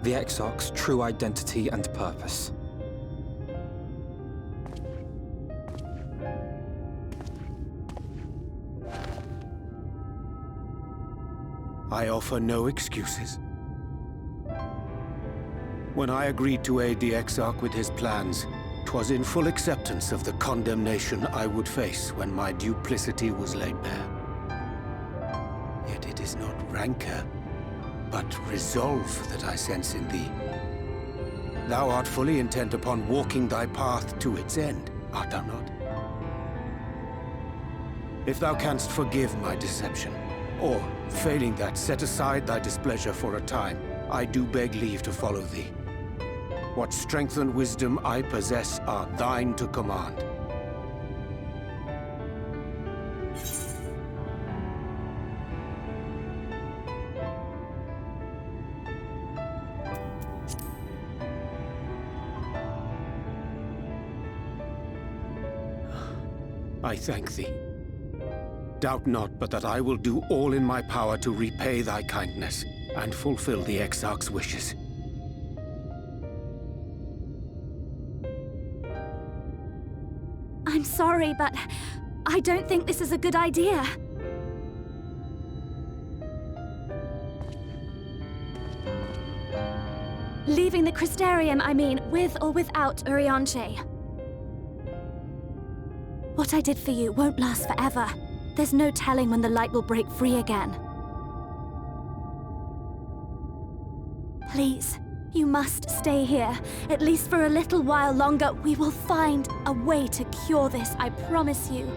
The Exarch's true identity and purpose. I offer no excuses. When I agreed to aid the Exarch with his plans, 'twas in full acceptance of the condemnation I would face when my duplicity was laid bare. Yet it is not rancor, but resolve that I sense in thee. Thou art fully intent upon walking thy path to its end, art thou not? If thou canst forgive my deception, or, failing that, set aside thy displeasure for a time, I do beg leave to follow thee. What strength and wisdom I possess are thine to command. I thank thee. Doubt not but that I will do all in my power to repay thy kindness and fulfill the Exarch's wishes. I'm sorry, but I don't think this is a good idea. Leaving the Crystarium, I mean, with or without Urianger. What I did for you won't last forever. There's no telling when the light will break free again. Please, you must stay here. At least for a little while longer. We will find a way to cure this, I promise you.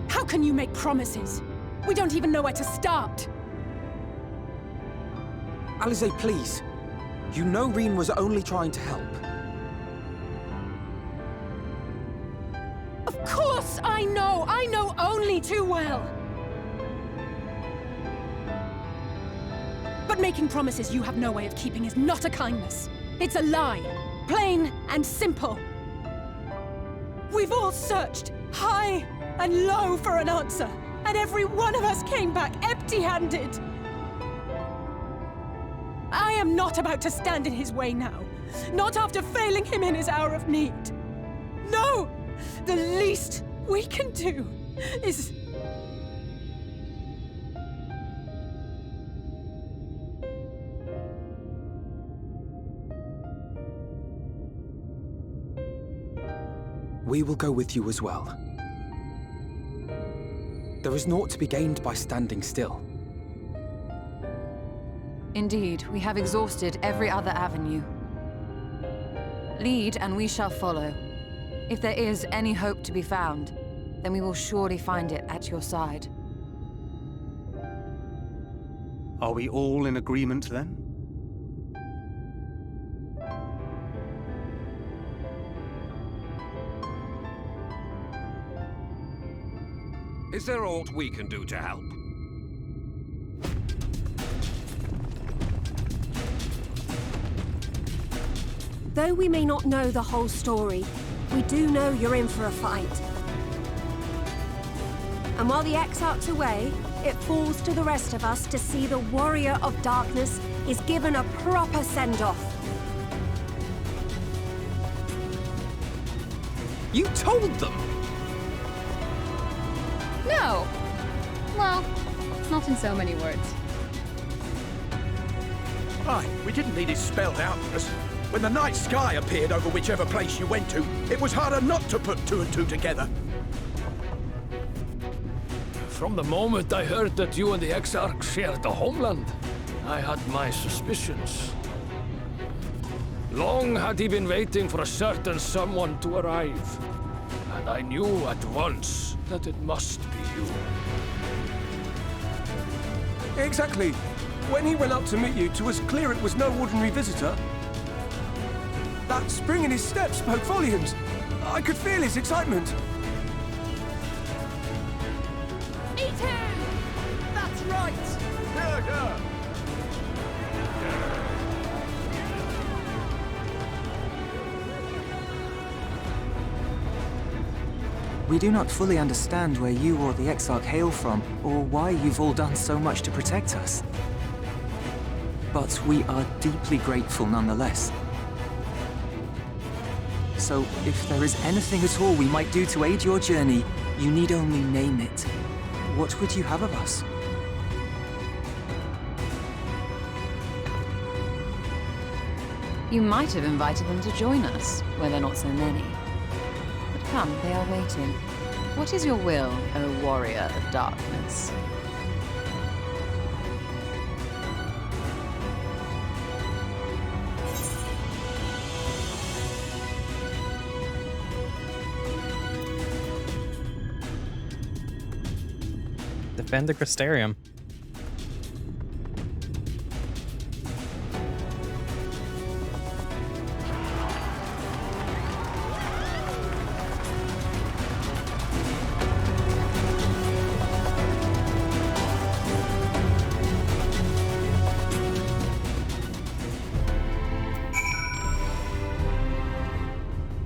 How can you make promises? We don't even know where to start. Alize, please. You know Reen was only trying to help. Of course I know! I know only too well! But making promises you have no way of keeping is not a kindness. It's a lie. Plain and simple. We've all searched high and low for an answer, and every one of us came back empty-handed. I am not about to stand in his way now. Not after failing him in his hour of need. No! The least we can do is... We will go with you as well. There is naught to be gained by standing still. Indeed, we have exhausted every other avenue. Lead, and we shall follow. If there is any hope to be found, then we will surely find it at your side. Are we all in agreement, then? Is there aught we can do to help? Though we may not know the whole story, we do know you're in for a fight. And while the Exarch's away, it falls to the rest of us to see the Warrior of Darkness is given a proper send-off. You told them! No! Well, not in so many words. Aye, we didn't need it spelled out for us. When the night sky appeared over whichever place you went to, it was harder not to put two and two together. From the moment I heard that you and the Exarch shared the homeland, I had my suspicions. Long had he been waiting for a certain someone to arrive, and I knew at once that it must be you. Exactly. When he went up to meet you, 'twas clear it was no ordinary visitor. That spring in his step spoke volumes. I could feel his excitement. We do not fully understand where you or the Exarch hail from, or why you've all done so much to protect us. But we are deeply grateful nonetheless. So, if there is anything at all we might do to aid your journey, you need only name it. What would you have of us? You might have invited them to join us, where they're not so many. But come, they are waiting. What is your will, O warrior of darkness? Defend the Crystarium.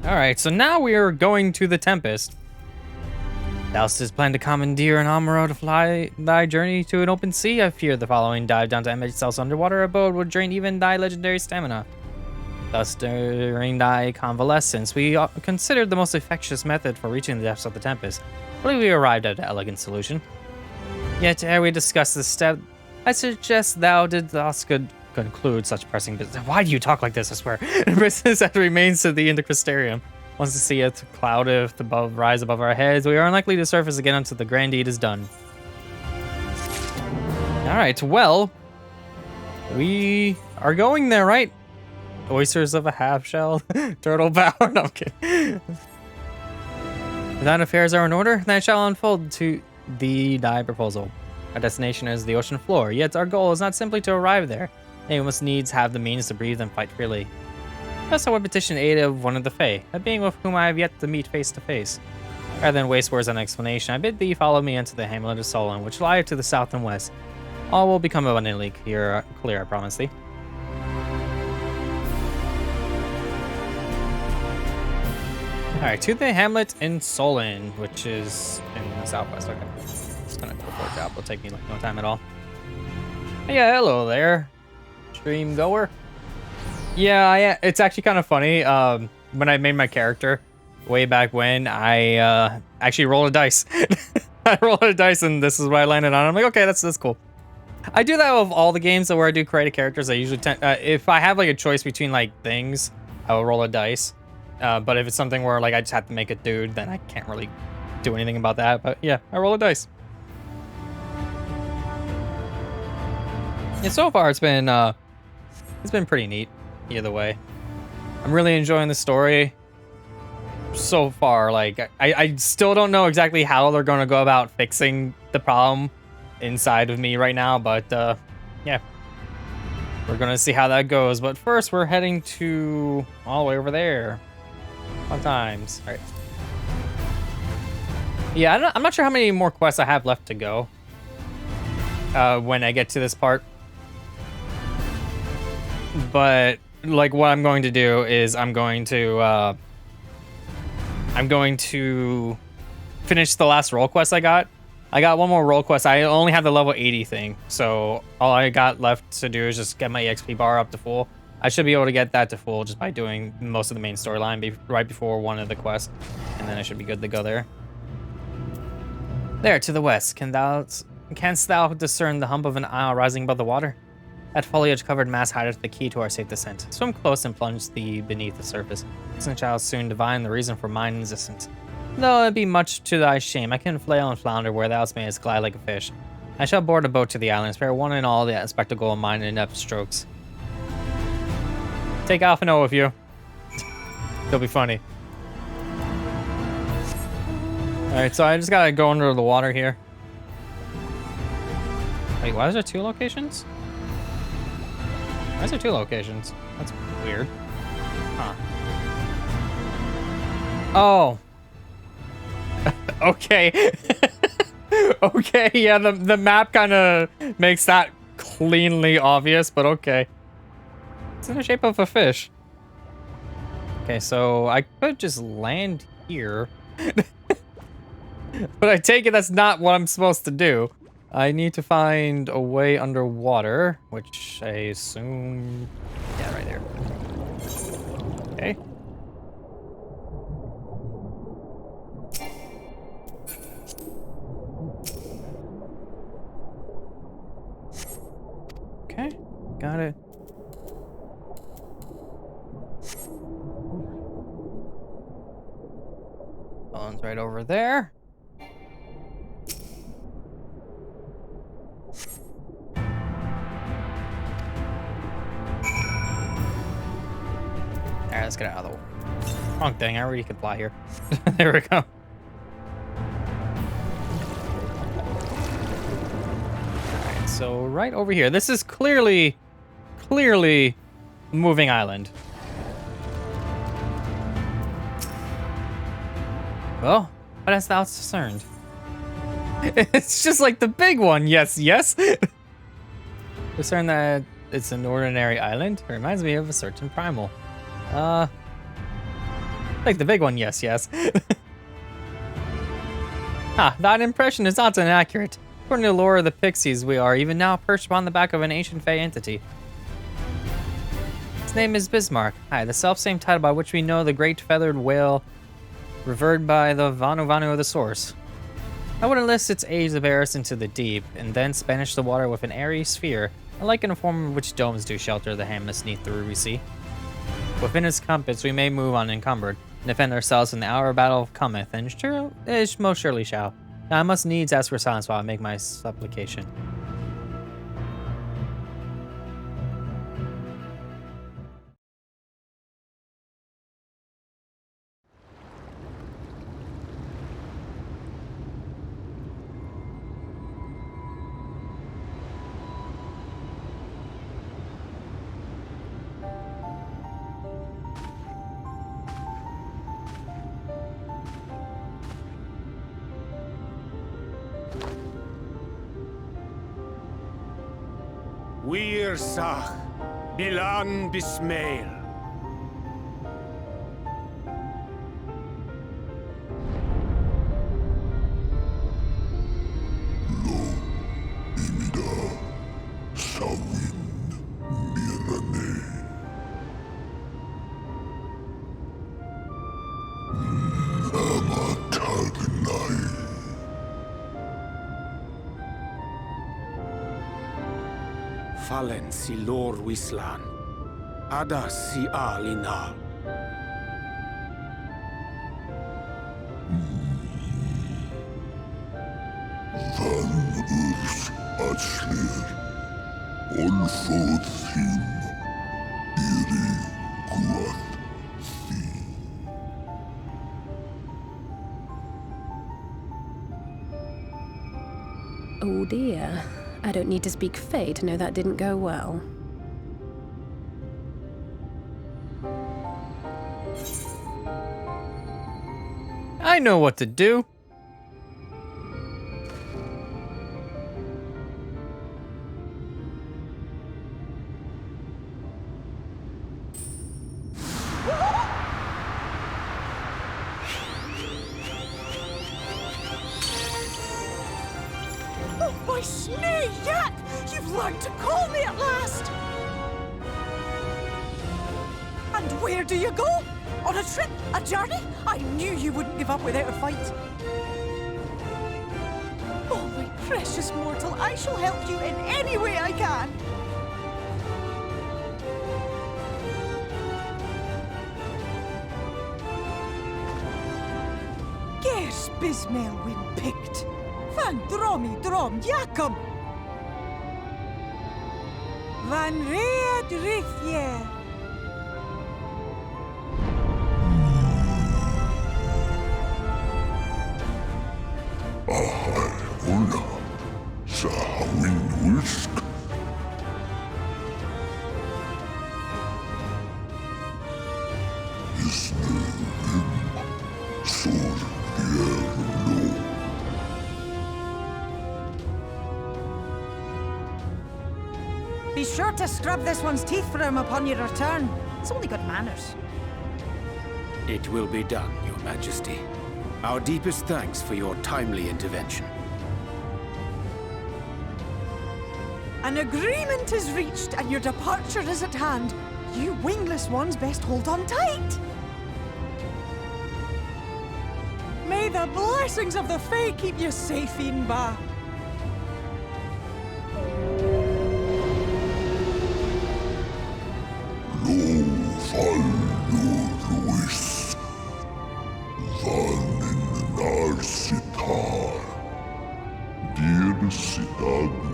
Alright, so now we are going to the Tempest. Thou didst plan to commandeer an armorer to fly thy journey to an open sea. I fear the following dive down to Emmet's underwater abode would drain even thy legendary stamina. Thus, during thy convalescence, we considered the most effectuous method for reaching the depths of the Tempest. I believe we arrived at an elegant solution. Yet, ere we discuss this step, I suggest thou did thus conclude such pressing business. Why do you talk like this, I swear? Business that remains to thee in the Crystarium. Once the sea hath cloudeth rise above our heads, we are unlikely to surface again until the grand deed is done. Alright, well, we are going there, right? Oysters of a half-shell, turtle power. No, I'm kidding. Thine affairs are in order, then I shall unfold to thee thy proposal. Our destination is the ocean floor, yet our goal is not simply to arrive there. They must needs have the means to breathe and fight freely. Thus I would petition aid of one of the Fae, a being with whom I have yet to meet face to face. Rather than waste words on explanation, I bid thee follow me into the hamlet of Solon, which lieth to the south and west. All will become abundantly clear, I promise thee. Alright, to the hamlet in Solon, which is in the southwest. Okay. Just gonna go for a job. It'll take me like no time at all. Yeah, hello there, stream goer. Yeah, it's actually kind of funny. When I made my character way back when, I actually rolled a dice. I rolled a dice, and this is what I landed on. I'm like, okay, that's cool. I do that with all the games where I do create characters. I usually tend, if I have like a choice between like things, I will roll a dice. But if it's something where like I just have to make a dude, then I can't really do anything about that. But yeah, I roll a dice. Yeah, so far it's been pretty neat. Either way, I'm really enjoying the story so far. Like, I still don't know exactly how they're going to go about fixing the problem inside of me right now, but yeah, we're going to see how that goes. But first, we're heading to all the way over there. Fun times. All right. Yeah, I'm not sure how many more quests I have left to go when I get to this part, but like what I'm going to do is I'm going to finish the last role quest I got. I got one more role quest. I only have the level 80 thing, so all I got left to do is just get my EXP bar up to full. I should be able to get that to full just by doing most of the main storyline right before one of the quests, and then I should be good to go there. There, to the west, canst thou discern the hump of an isle rising above the water? That foliage-covered mass hideth the key to our safe descent. Swim close and plunge thee beneath the surface, since shalt soon divine the reason for mine existence. Though it be much to thy shame, I can flail and flounder where thou mayest glide like a fish. I shall board a boat to the island, spare one and all the spectacle of mine inept strokes. Take Alpha Noah with you. It'll be funny. Alright, so I just gotta go under the water here. Wait, why is there 2 locations? Why is there 2 locations? That's weird. Huh. Oh. Okay. Okay, yeah, the map kind of makes that cleanly obvious, but okay. It's in the shape of a fish. Okay, so I could just land here. But I take it that's not what I'm supposed to do. I need to find a way underwater, which I assume... Yeah, right there. Okay. Okay, got it. Phone's right over there. Alright, let's get out of the way. Wrong thing, I already could fly here. There we go. Alright, so right over here. This is clearly moving island. Well, but as thou concerned. It's just like the big one, yes. Concerned that it's an ordinary island? It reminds me of a certain primal. Like the big one, yes. That impression is not inaccurate. According to the lore of the Pixies, we are even now perched upon the back of an ancient Fey entity. Its name is Bismarck. Aye, the self-same title by which we know the great feathered whale revered by the Vanu of the source. I would enlist its age of Eris into the deep, and then Spanish the water with an airy sphere, alike in a form in which domes do shelter the hamlets neath the ruby sea. Within its compass we may move unencumbered, and defend ourselves in the hour of battle cometh, and most surely shall. Now I must needs ask for silence while I make my supplication. Wir Sach, Bilan Bismail. Fallen si lor wislan, ada si alinal. Van urs atslir, onfod thim, iri guath thi. Oh dear. I don't need to speak Fey to know that didn't go well. I know what to do. My snee yak! You've learned to call me at last! And where do you go? On a trip? A journey? I knew you wouldn't give up without a fight. Oh, my precious mortal, I shall help you in any way I can. Gers Bismail win picked. Van dromi drom jakom. Van reed rithje. Ahai una, sahawin wisk. Isnerim, sur yerlo. Be sure to scrub this one's teeth for him upon your return. It's only good manners. It will be done, Your Majesty. Our deepest thanks for your timely intervention. An agreement is reached and your departure is at hand. You wingless ones best hold on tight. May the blessings of the Fae keep you safe, Inba. Luis, van in Narsitar, dir Sidagnai.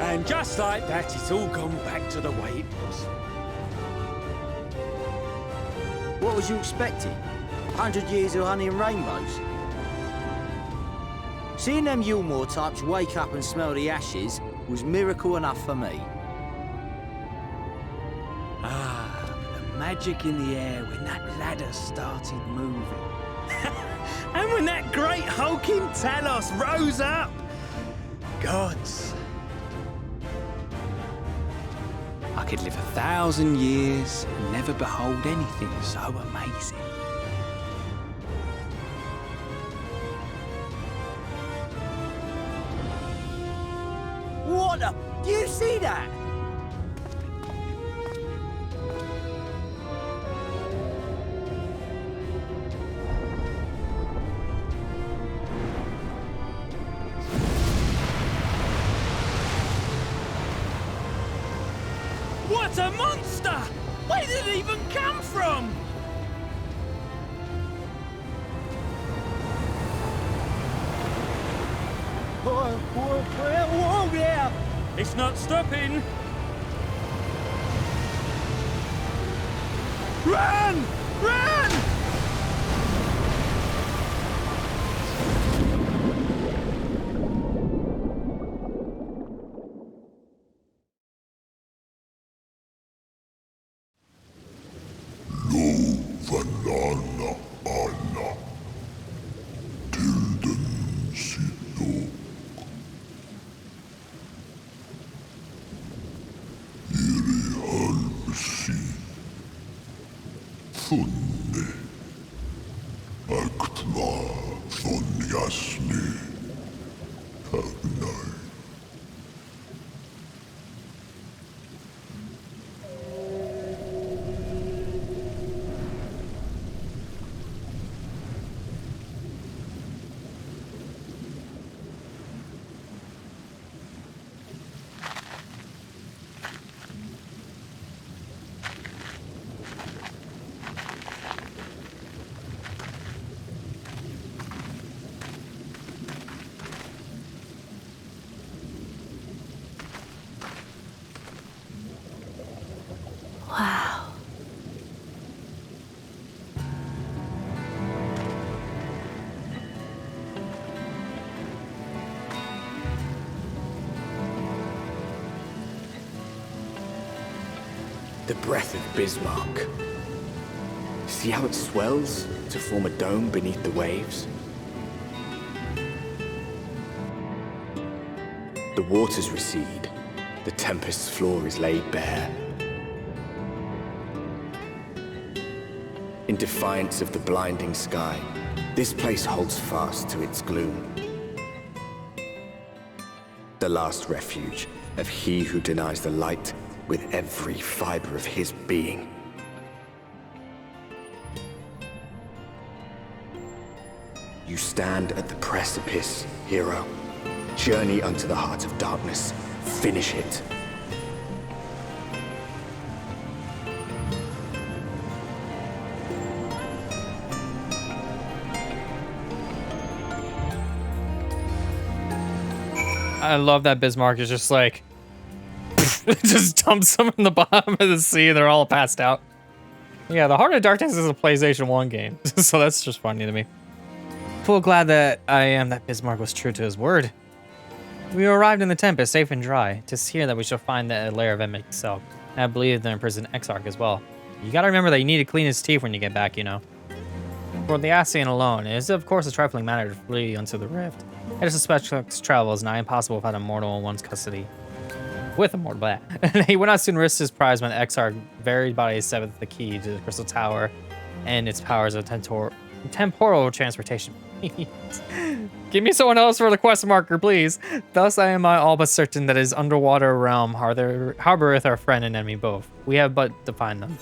And just like that, it's all gone back to the way it was. What was you expecting? 100 years of honey and rainbows? Seeing them Yulmore types wake up and smell the ashes was miracle enough for me. Ah, the magic in the air when that ladder started moving. And when that great hulking Talos rose up. Gods. I could live 1,000 years and never behold anything so amazing. What the? Do you see that? What a monster! Where did it even come from? Whoa there! It's not stopping! Run! Run! Vanana Anna, Tilden Sidok, Iri Halmsi, Funne, Aktva von Jasni, Tagnai. Wow. The breath of Bismarck. See how it swells to form a dome beneath the waves? The waters recede. The tempest's floor is laid bare. In defiance of the blinding sky, this place holds fast to its gloom. The last refuge of he who denies the light with every fiber of his being. You stand at the precipice, hero. Journey unto the heart of darkness. Finish it. I love that Bismarck is just like, just dumps them in the bottom of the sea. They're all passed out. Yeah, the Heart of Darkness is a PlayStation 1 game, so that's just funny to me. Full glad that I am that Bismarck was true to his word. We arrived in the Tempest, safe and dry. 'Tis here that we shall find the lair of Emmett itself. And I believe the imprisoned Exarch as well. You gotta remember that you need to clean his teeth when you get back, you know. For the Ascian alone, it is of course a trifling matter to flee unto the rift. It is suspect travel is nigh impossible without a mortal in one's custody. With a mortal bat. And he would not soon risk his prize when the Exarch varied by his seventh the key to the Crystal Tower and its powers of temporal transportation. Give me someone else for the quest marker, please. Thus I am all but certain that his underwater realm harboreth our friend and enemy both. We have but to find them.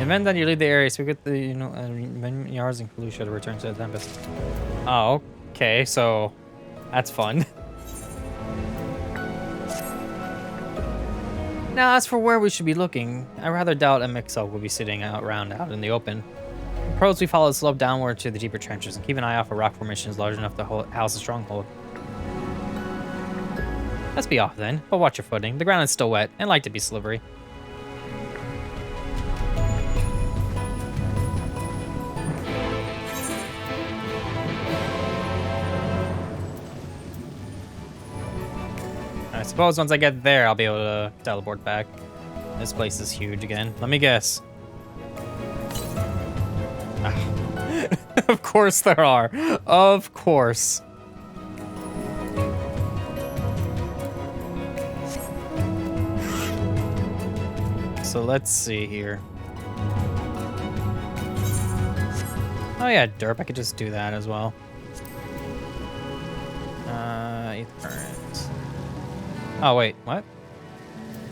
And then that you leave the area, so we get the, Yars and Kalusha to return to the Tempest. Oh, okay, so that's fun. Now, as for where we should be looking, I rather doubt a mix-up will be sitting around out in the open. Pros we follow the slope downward to the deeper trenches and keep an eye out for rock formations large enough to house a stronghold. Let's be off then, but watch your footing. The ground is still wet and like to be slippery. I suppose once I get there, I'll be able to teleport back. This place is huge again. Let me guess. Of course there are. Of course. So let's see here. Oh yeah, derp. I could just do that as well. Current. Oh wait, what?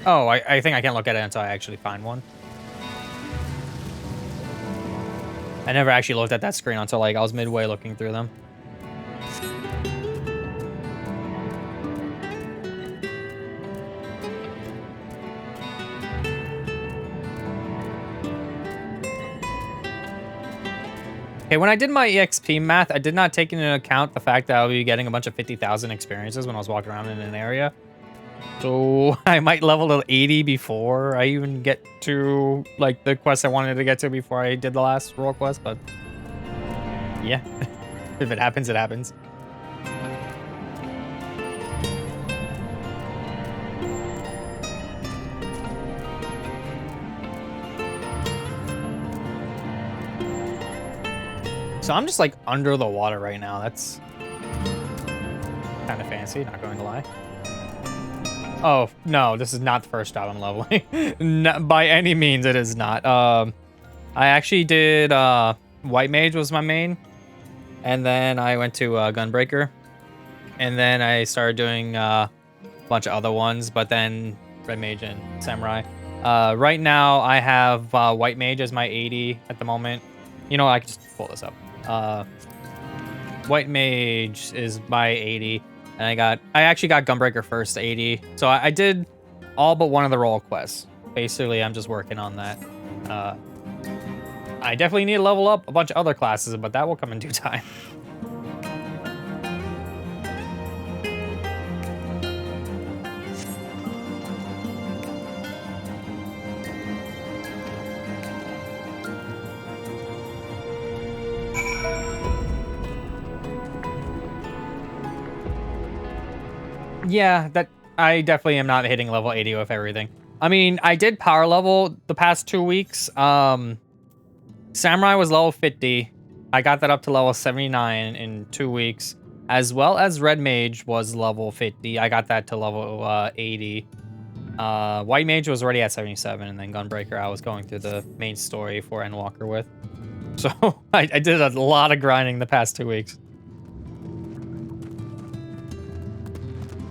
Oh, I think I can't look at it until I actually find one. I never actually looked at that screen until like I was midway looking through them. Okay, when I did my EXP math, I did not take into account the fact that I'll be getting a bunch of 50,000 experiences when I was walking around in an area. So I might level to 80 before I even get to like the quest I wanted to get to before I did the last role quest, but yeah, if it happens, it happens. So I'm just like under the water right now. That's kind of fancy, not going to lie. Oh, no, this is not the first job I'm leveling. Not, by any means, it is not. I actually did, White Mage was my main. And then I went to Gunbreaker. And then I started doing a bunch of other ones, but then Red Mage and Samurai. Right now, I have White Mage as my 80 at the moment. You know, I can just pull this up. White Mage is my 80. And I actually got Gunbreaker first, 80. So I did all but one of the role quests. Basically, I'm just working on that. I definitely need to level up a bunch of other classes, but that will come in due time. Yeah, that I definitely am not hitting level 80 with everything. I mean, I did power level the past 2 weeks. Samurai was level 50. I got that up to level 79 in 2 weeks. As well as Red Mage was level 50. I got that to level 80. White Mage was already at 77. And then Gunbreaker, I was going through the main story for Endwalker with. So I did a lot of grinding the past 2 weeks.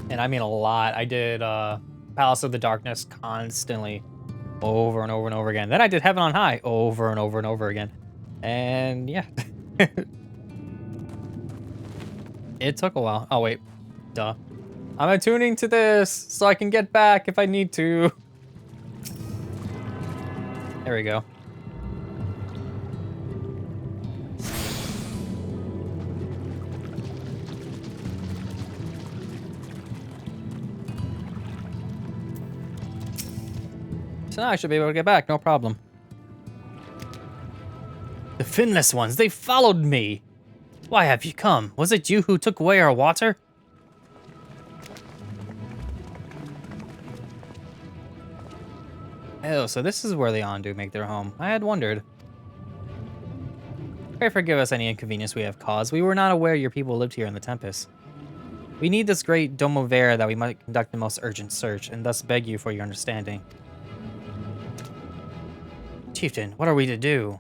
And I mean a lot. I did Palace of the Darkness constantly. over and over and over again. Then I did Heaven on High over and over and over again. And yeah. It took a while. Oh, wait. Duh. I'm attuning to this so I can get back if I need to. There we go. So now I should be able to get back, no problem. The finless ones, they followed me. Why have you come? Was it you who took away our water? Oh, so this is where the Ondu make their home. I had wondered. Pray forgive us any inconvenience we have caused. We were not aware your people lived here in the Tempest. We need this great Domovera that we might conduct the most urgent search, and thus beg you for your understanding. Chieftain, what are we to do?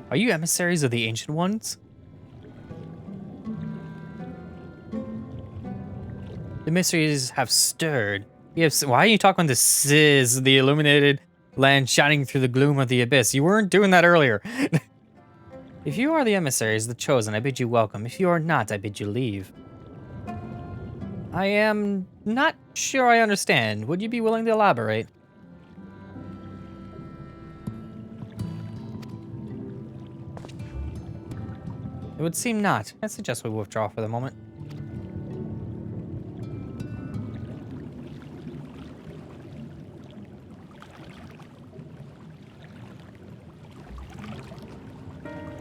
Are you emissaries of the Ancient Ones? The mysteries have stirred. Why are you talking to Sizz, the illuminated land shining through the gloom of the abyss? You weren't doing that earlier. If you are the emissaries, the chosen, I bid you welcome. If you are not, I bid you leave. I am not sure I understand. Would you be willing to elaborate? It would seem not. I suggest we withdraw for the moment.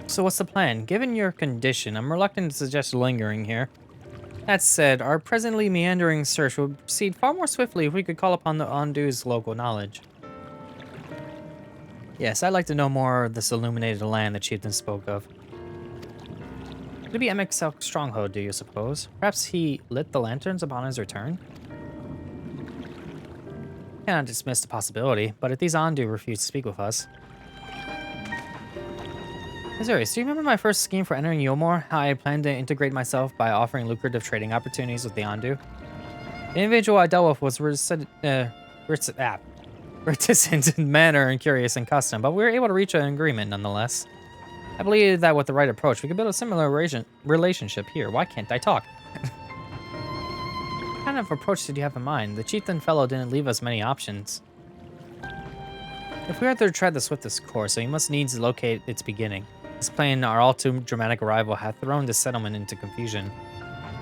So what's the plan? Given your condition, I'm reluctant to suggest lingering here. That said, our presently meandering search would proceed far more swiftly if we could call upon the Ondu's local knowledge. Yes, I'd like to know more of this illuminated land the chieftain spoke of. Could it be Emek's stronghold, do you suppose? Perhaps he lit the lanterns upon his return? Cannot dismiss the possibility, but if these Ondu refuse to speak with us... Azure, do you remember my first scheme for entering Yomor? How I planned to integrate myself by offering lucrative trading opportunities with the Ondu? The individual I dealt with was reticent in manner and curious in custom, but we were able to reach an agreement nonetheless. I believe that with the right approach, we could build a similar relationship here. Why can't I talk? What kind of approach did you have in mind? The chieftain fellow didn't leave us many options. If we are to tread the swiftest course, so we must needs locate its beginning. This plan, our all too dramatic arrival, hath thrown this settlement into confusion.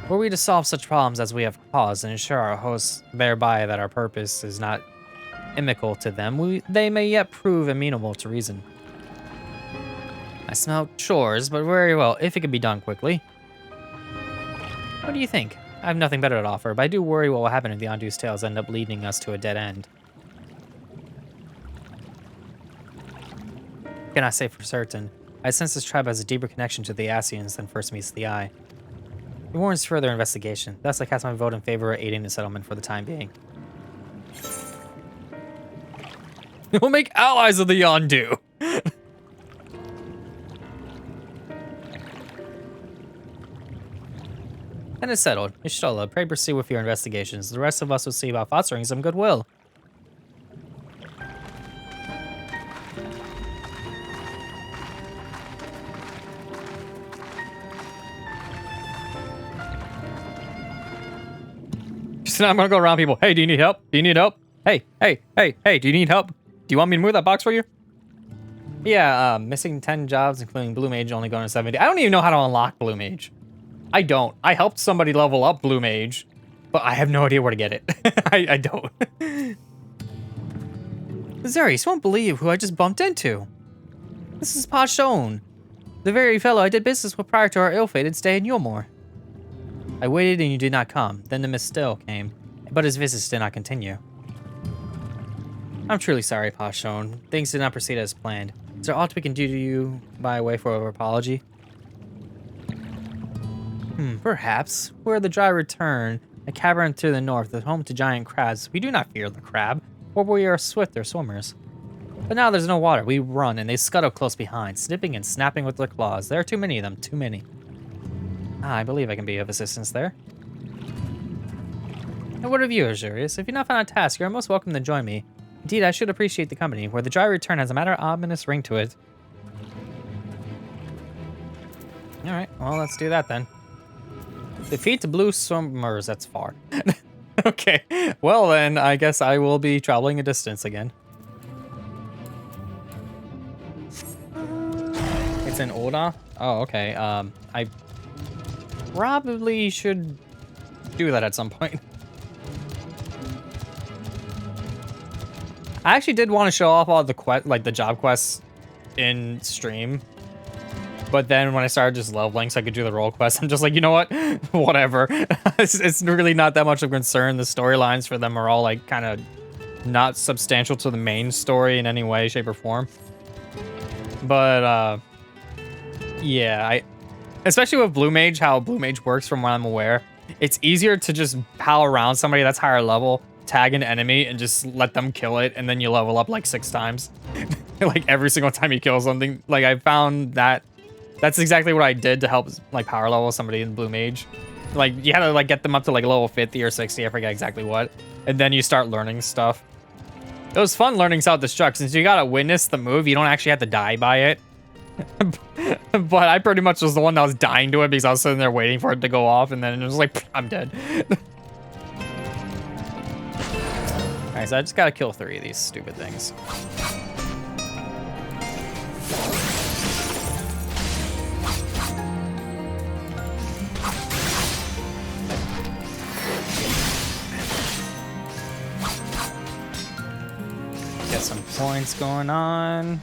Were we to solve such problems as we have caused and ensure our hosts thereby that our purpose is not inimical to them, they may yet prove amenable to reason. I smell chores, but very well, if it can be done quickly. What do you think? I have nothing better to offer, but I do worry what will happen if the Ondu's tales end up leading us to a dead end. I cannot say for certain. I sense this tribe has a deeper connection to the Ascians than first meets the eye. It warrants further investigation, thus I cast my vote in favor of aiding the settlement for the time being. We'll make allies of the Yondu! And it's settled. Ishtola, pray proceed with your investigations. The rest of us will see about fostering some goodwill. So now I'm gonna go around people. Hey, do you need help? Do you need help? Hey, hey, hey, hey, do you need help? Do you want me to move that box for you? Yeah, missing 10 jobs, including Blue Mage, only going to 70. I don't even know how to unlock Blue Mage. I don't. I helped somebody level up Blue Mage, but I have no idea where to get it. I don't. Zerius, you won't believe who I just bumped into. This is Pashon, the very fellow I did business with prior to our ill-fated stay in Yomor. I waited and you did not come. Then the Mistil came, but his visits did not continue. I'm truly sorry, Pashon. Things did not proceed as planned. Is there aught we can do to you by way for an apology? Perhaps. Where the dry return, a cavern to the north is home to giant crabs. We do not fear the crab, for we are swifter swimmers. But now there's no water. We run, and they scuttle close behind, snipping and snapping with their claws. There are too many of them, too many. I believe I can be of assistance there. And what of you, Azurius? If you're not found a task, you're most welcome to join me. Indeed, I should appreciate the company, where the dry return has a matter of ominous ring to it. Alright, well, let's do that then. Defeat the blue swimmers, that's far. Okay, well then, I guess I will be traveling a distance again. It's in Oda? Oh, okay, I probably should do that at some point. I actually did want to show off all the the job quests in stream. But then when I started just leveling so I could do the role quest, I'm just like, you know what? Whatever. It's really not that much of a concern. The storylines for them are all like kind of not substantial to the main story in any way, shape, or form. But yeah, especially with Blue Mage, how Blue Mage works from what I'm aware, it's easier to just pal around somebody that's higher level, tag an enemy, and just let them kill it, and then you level up like 6 times. Like every single time you kill something. Like I found that that's exactly what I did to help like power level somebody in Blue Mage. Like you had to like get them up to like level 50 or 60, I forget exactly what. And then you start learning stuff. It was fun learning self-destruct. Since you gotta witness the move, you don't actually have to die by it. But I pretty much was the one that was dying to it because I was sitting there waiting for it to go off, and then it was like, I'm dead. Alright, so I just gotta kill 3 of these stupid things. Get some points going on.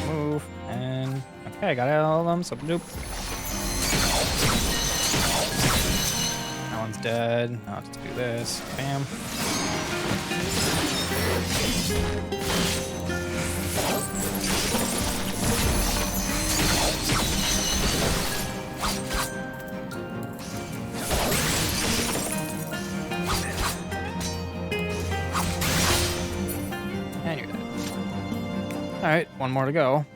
Move, and okay, I got all of them, so nope. That one's dead. Now let's do this. Bam. And you're dead. Alright, one more to go.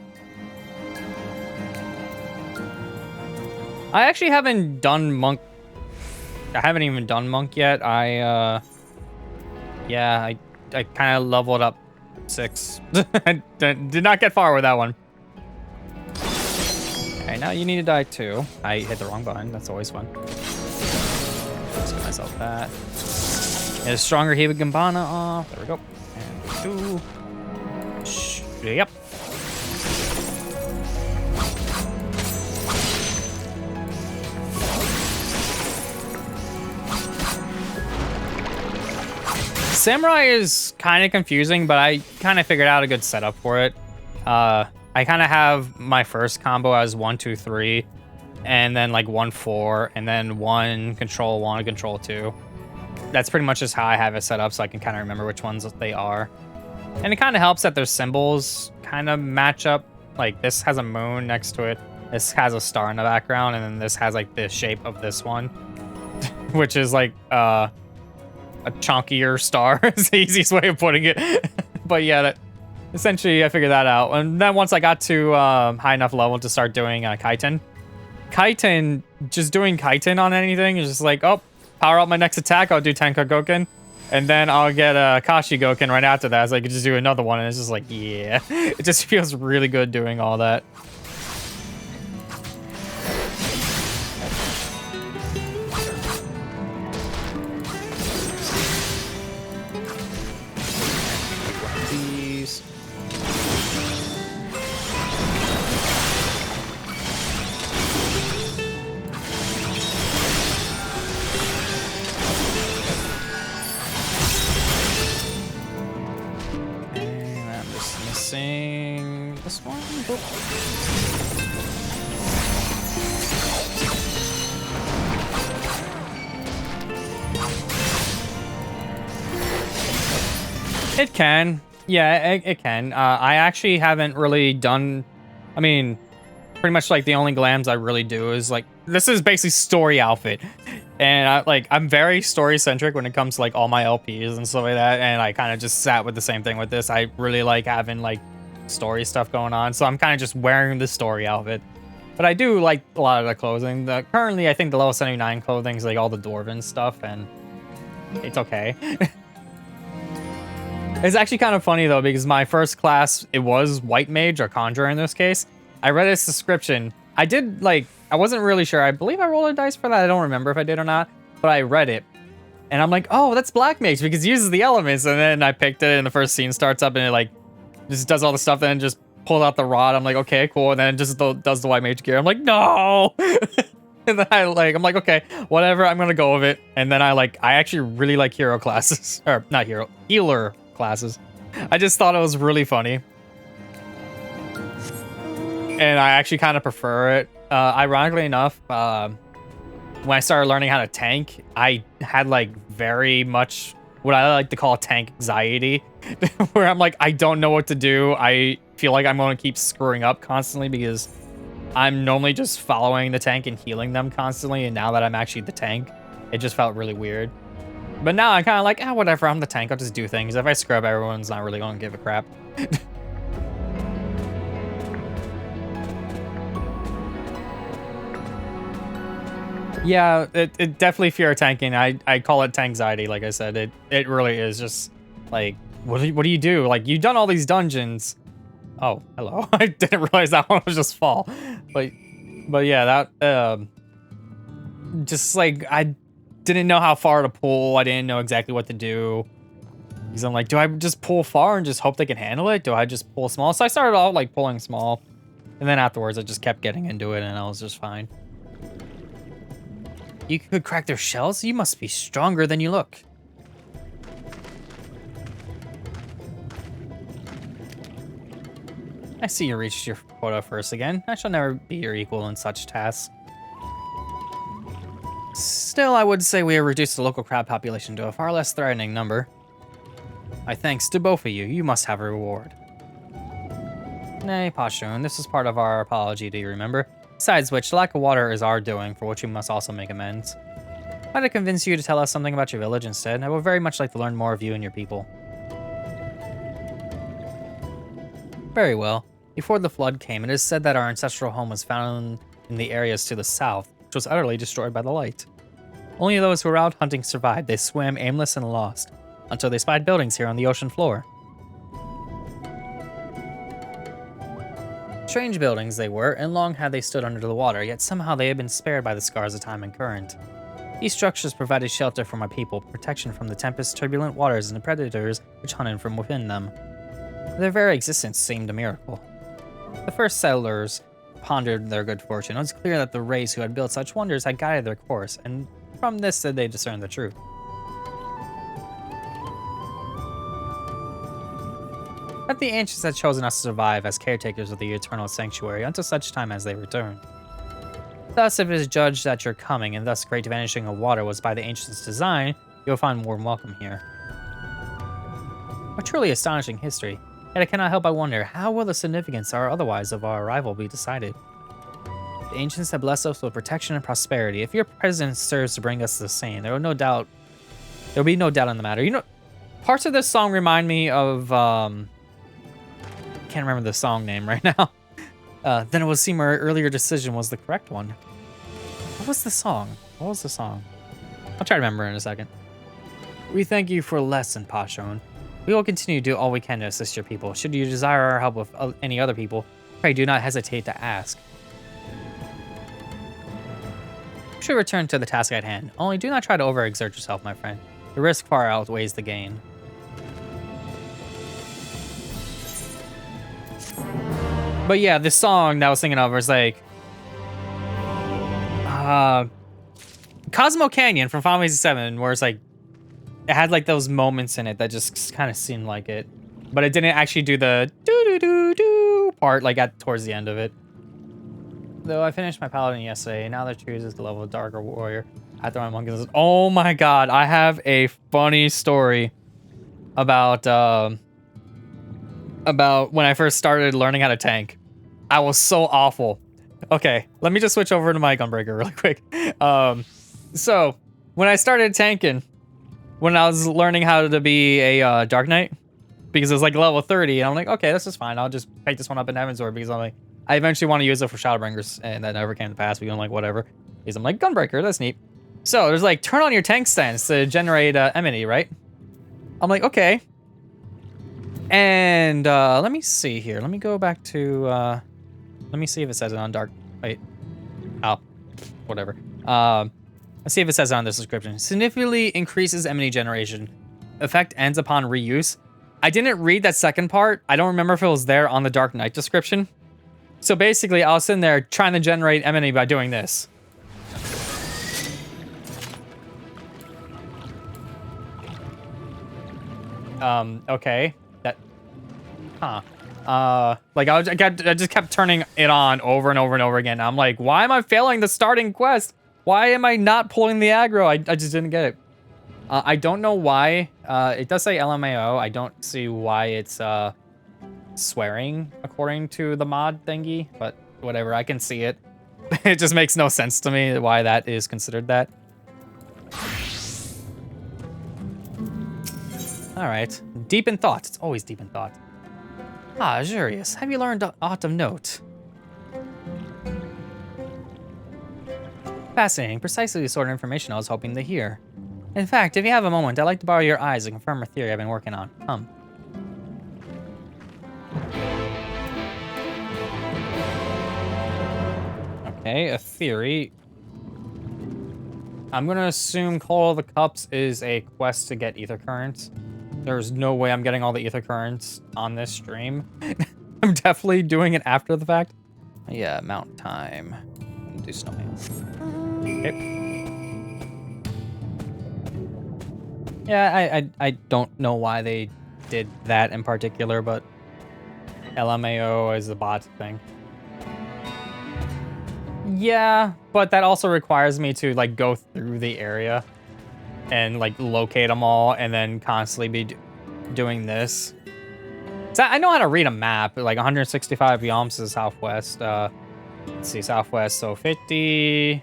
I actually haven't done Monk. I haven't even done Monk yet. Yeah, I kind of leveled up 6. I did not get far with that one. Okay, now you need to die too. I hit the wrong button. That's always fun. Let's give myself that. Get a stronger Hiba Gambana off. There we go. And 2. Yep. Samurai is kind of confusing, but I kind of figured out a good setup for it. I kind of have my first combo as 1, 2, 3, and then like 1, 4, and then 1, control 1, control 2. That's pretty much just how I have it set up, so I can kind of remember which ones they are. And it kind of helps that their symbols kind of match up. Like this has a moon next to it, this has a star in the background, and then this has like the shape of this one, which is like a chunkier star is the easiest way of putting it. But yeah, essentially I figured that out. And then once I got to high enough level to start doing Kaiten, just doing Kaiten on anything is just like, oh, power up my next attack, I'll do Tenka Goken, and then I'll get Kashi Goken right after that, so I could just do another one, and it's just like, yeah. It just feels really good doing all that. This one? Oh. It can. Yeah, it can. I actually haven't really done... I mean, pretty much like the only glams I really do is like... This is basically story outfit. And I'm very story-centric when it comes to like all my LPs and stuff like that. And I kind of just sat with the same thing with this. I really like having like story stuff going on, so I'm kind of just wearing the story outfit. But I do like a lot of the clothing. Currently, I think the level 79 clothing is like all the Dwarven stuff, and it's okay. It's actually kind of funny though, because my first class, it was White Mage or Conjurer in this case. I read its description. I did like, I wasn't really sure. I believe I rolled a dice for that. I don't remember if I did or not, but I read it. And I'm like, oh, that's Black Mage because it uses the elements. And then I picked it and the first scene starts up and it like just does all the stuff and then just pulls out the rod. I'm like, okay, cool. And then it just does the White Mage gear. I'm like, no. And then I'm like, okay, whatever. I'm going to go with it. And then I actually really like hero classes or not hero, healer classes. I just thought it was really funny. And I actually kind of prefer it. Ironically enough, when I started learning how to tank, I had like very much what I like to call tank anxiety, where I'm like, I don't know what to do. I feel like I'm going to keep screwing up constantly because I'm normally just following the tank and healing them constantly. And now that I'm actually the tank, it just felt really weird. But now I'm kind of like, whatever, I'm the tank. I'll just do things. If I scrub, everyone's not really going to give a crap. Yeah, it definitely fear tanking. I call it tank anxiety. Like I said, it really is just like, what do you do? Like, you've done all these dungeons. Oh, hello. I didn't realize that one was just fall. But yeah, that just like I didn't know how far to pull. I didn't know exactly what to do. Because I'm like, do I just pull far and just hope they can handle it? Do I just pull small? So I started off like pulling small, and then afterwards I just kept getting into it, and I was just fine. You could crack their shells? You must be stronger than you look. I see you reached your quota first again. I shall never be your equal in such tasks. Still, I would say we have reduced the local crab population to a far less threatening number. My thanks to both of you. You must have a reward. Nay, Pashun, this is part of our apology, do you remember? Besides which, the lack of water is our doing, for which we must also make amends. Try to convince you to tell us something about your village instead. I would very much like to learn more of you and your people. Very well. Before the flood came, it is said that our ancestral home was found in the areas to the south, which was utterly destroyed by the light. Only those who were out hunting survived. They swam aimless and lost, until they spied buildings here on the ocean floor. Strange buildings they were, and long had they stood under the water, yet somehow they had been spared by the scars of time and current. These structures provided shelter for my people, protection from the tempest, turbulent waters, and the predators which hunted from within them. Their very existence seemed a miracle. The first settlers pondered their good fortune. It was clear that the race who had built such wonders had guided their course, and from this did they discern the truth. That the ancients had chosen us to survive as caretakers of the eternal sanctuary until such time as they return. Thus, if it is judged that your coming and thus great vanishing of water was by the ancients' design, you will find warm welcome here. A truly astonishing history, yet I cannot help but wonder, how will the significance or otherwise of our arrival be decided? The ancients have blessed us with protection and prosperity. If your presence serves to bring us the same, there will be no doubt on the matter. You know, parts of this song remind me of, can't remember the song name right now. Then it will seem our earlier decision was the correct one. What was the song? What was the song? I'll try to remember in a second. We thank you for a lesson, Pashon. We will continue to do all we can to assist your people. Should you desire our help with any other people, pray do not hesitate to ask. You should return to the task at hand. Only do not try to overexert yourself, my friend. The risk far outweighs the gain. But yeah, this song that I was thinking of was like Cosmo Canyon from Final Fantasy VII, where it's like it had like those moments in it that just kind of seemed like it, but it didn't actually do the do part like towards the end of it. Though I finished my paladin yesterday, now that chooses the level of darker warrior after my monk is. Oh my god, I have a funny story about when I first started learning how to tank. I was so awful. Okay, let me just switch over to my Gunbreaker really quick. So when I started tanking, when I was learning how to be a Dark Knight, because it was like level 30, and I'm like, okay, this is fine. I'll just pick this one up in Heaven's Door because I'm like, I eventually want to use it for Shadowbringers, and that never came to pass. But I'm like, whatever. Because I'm like, Gunbreaker, that's neat. So there's like, turn on your tank stance to generate enmity, right? I'm like, okay. And let me see here. Let me go back to, let me see if it says it on Dark. Wait. Oh, whatever. Let's see if it says it on this description. Significantly increases enmity generation. Effect ends upon reuse. I didn't read that second part. I don't remember if it was there on the Dark Knight description. So basically, I was sitting there trying to generate enmity by doing this. Okay. That, huh. Like, I just kept turning it on over and over and over again. I'm like, why am I failing the starting quest? Why am I not pulling the aggro? I just didn't get it. I don't know why. It does say LMAO. I don't see why it's, swearing according to the mod thingy, but whatever, I can see it. It just makes no sense to me why that is considered that. Alright. Deep in thought. It's always deep in thought. Ah, Azurius, have you learned aught of note? Fascinating. Precisely the sort of information I was hoping to hear. In fact, if you have a moment, I'd like to borrow your eyes to confirm a theory I've been working on. Okay, a theory. I'm gonna assume Call of the Cups is a quest to get ether currents. There's no way I'm getting all the ether currents on this stream. I'm definitely doing it after the fact. Yeah, mount time. Do snowman. Okay. Yeah, I don't know why they did that in particular, but LMAO is the bot thing. Yeah, but that also requires me to like go through the area and like locate them all and then constantly be doing this. So I know how to read a map, like 165 biomes is southwest. Let's see, southwest, so 50,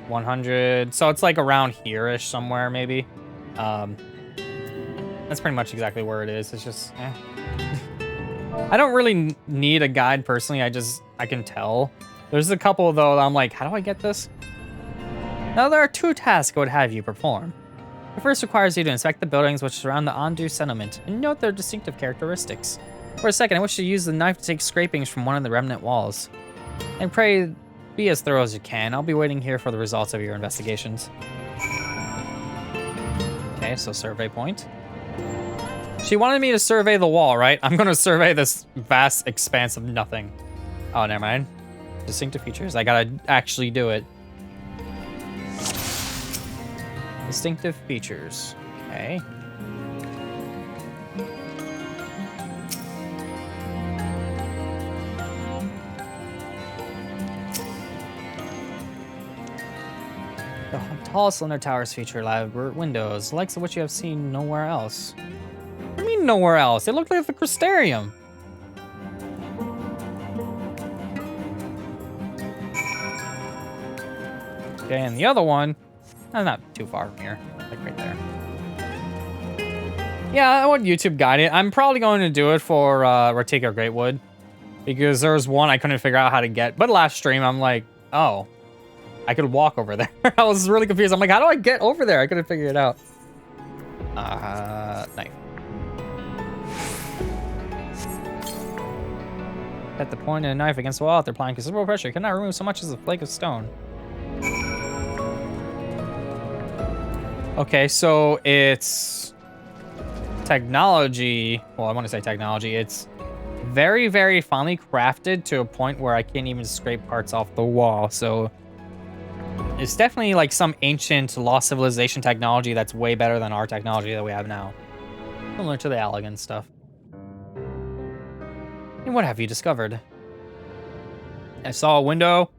100. So it's like around here-ish somewhere, maybe. That's pretty much exactly where it is. It's just, I don't really need a guide personally. I can tell. There's a couple, though, that I'm like, how do I get this? Now, there are two tasks I would have you perform. The first requires you to inspect the buildings which surround the Andu settlement and note their distinctive characteristics. For a second, I wish to use the knife to take scrapings from one of the remnant walls. And pray, be as thorough as you can. I'll be waiting here for the results of your investigations. Okay, so survey point. She wanted me to survey the wall, right? I'm gonna survey this vast expanse of nothing. Oh, never mind. Distinctive features. I gotta actually do it. Distinctive features. Okay. The tall cylinder towers feature elaborate windows, the likes of which you have seen nowhere else. What do you mean nowhere else? They look like the Crystarium. Okay, and the other one, not too far from here, like right there. Yeah, I would YouTube guide it. I'm probably going to do it for Ratika Greatwood, because there was one I couldn't figure out how to get. But last stream, I'm like, oh, I could walk over there. I was really confused. I'm like, how do I get over there? I couldn't figure it out. Knife. At the point of a knife against the wall, they're applying considerable pressure. You cannot remove so much as a flake of stone. Okay, so it's technology. Well, I want to say technology. It's very, very finely crafted to a point where I can't even scrape parts off the wall. So it's definitely like some ancient lost civilization technology that's way better than our technology that we have now. Similar to the Allegan stuff. And what have you discovered? I saw a window.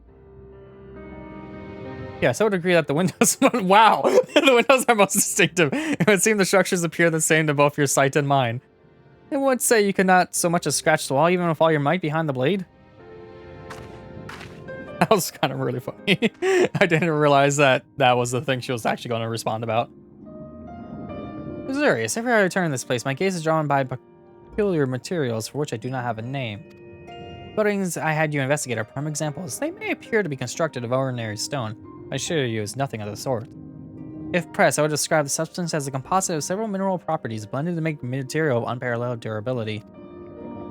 Yes, I would agree that the windows... Wow! The windows are most distinctive. It would seem the structures appear the same to both your sight and mine. It would say you could not so much as scratch the wall, even with all your might behind the blade. That was kind of really funny. I didn't realize that that was the thing she was actually going to respond about. Azurius, every time I return to this place, my gaze is drawn by peculiar materials for which I do not have a name. buildings I had you investigate are prime examples. They may appear to be constructed of ordinary stone, but I assure you it's nothing of the sort. If pressed, I would describe the substance as a composite of several mineral properties blended to make material of unparalleled durability.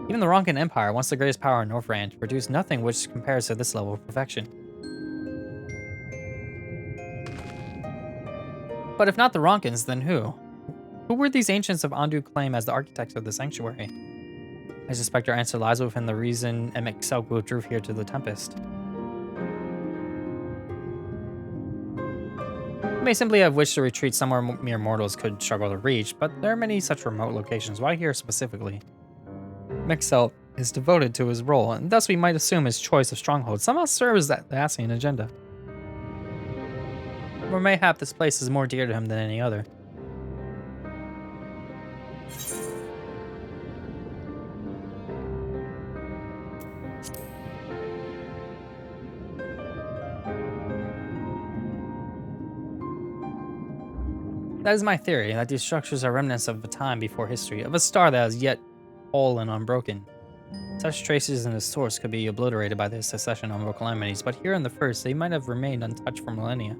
Even the Ronkan Empire, once the greatest power in Northrend, produced nothing which compares to this level of perfection. But if not the Ronkans, then who? Who were these ancients of Andu claim as the architects of the sanctuary? I suspect our answer lies within the reason Emek Selk withdrew here to the Tempest. He may simply have wished to retreat somewhere mere mortals could struggle to reach, but there are many such remote locations. Why here specifically? Mixel is devoted to his role, and thus we might assume his choice of stronghold somehow serves that Dacian agenda. Or mayhap this place is more dear to him than any other. That is my theory, that these structures are remnants of a time before history, of a star that is yet whole and unbroken. Such traces in the source could be obliterated by the succession of calamities, but here in the first, they might have remained untouched for millennia.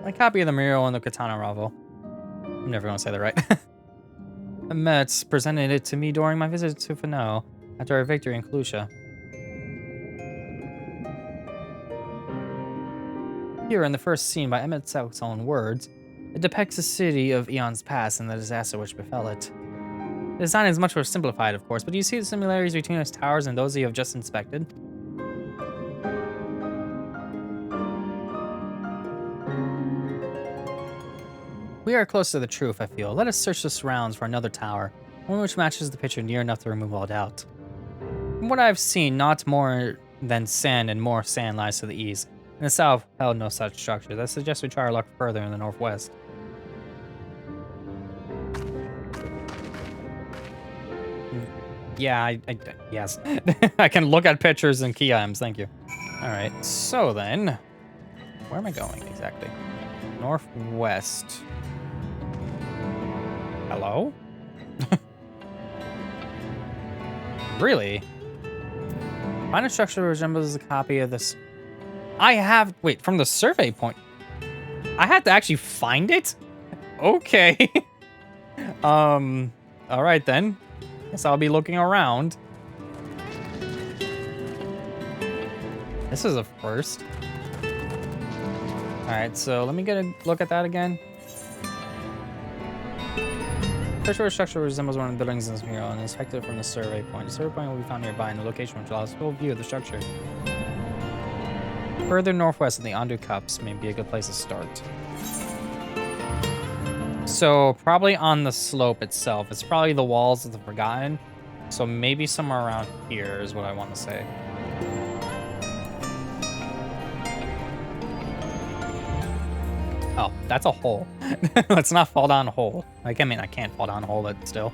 A copy of the mural in the Katana Ravel. I'm never gonna say that right. Metz presented it to me during my visit to Fano after our victory in Kalusha. Here, in the first scene, by Emmett Selk's own words, it depicts the city of eons past and the disaster which befell it. The design is much more simplified, of course, but do you see the similarities between its towers and those you have just inspected? We are close to the truth, I feel. Let us search the surrounds for another tower, one which matches the picture near enough to remove all doubt. From what I have seen, not more than sand and more sand lies to the east. In the south, held no such structure. That suggests we try our luck further in the northwest. Yeah, yes. I can look at pictures and key items, thank you. Alright, so then, where am I going exactly? Northwest. Hello? Really? Find a structure that resembles a copy of this. I have, wait, from the survey point. I had to actually find it? Okay. All right then. Guess I'll be looking around. This is a first. All right, so let me get a look at that again. Search structure resembles one of the buildings in this mural and inspected from the survey point. The survey point will be found nearby in the location which allows a full view of the structure. Further northwest of the Andu Cups may be a good place to start. So probably on the slope itself. It's probably the walls of the Forgotten. So maybe somewhere around here is what I want to say. Oh, that's a hole. Let's not fall down a hole. Like, I mean, I can't fall down a hole, but still.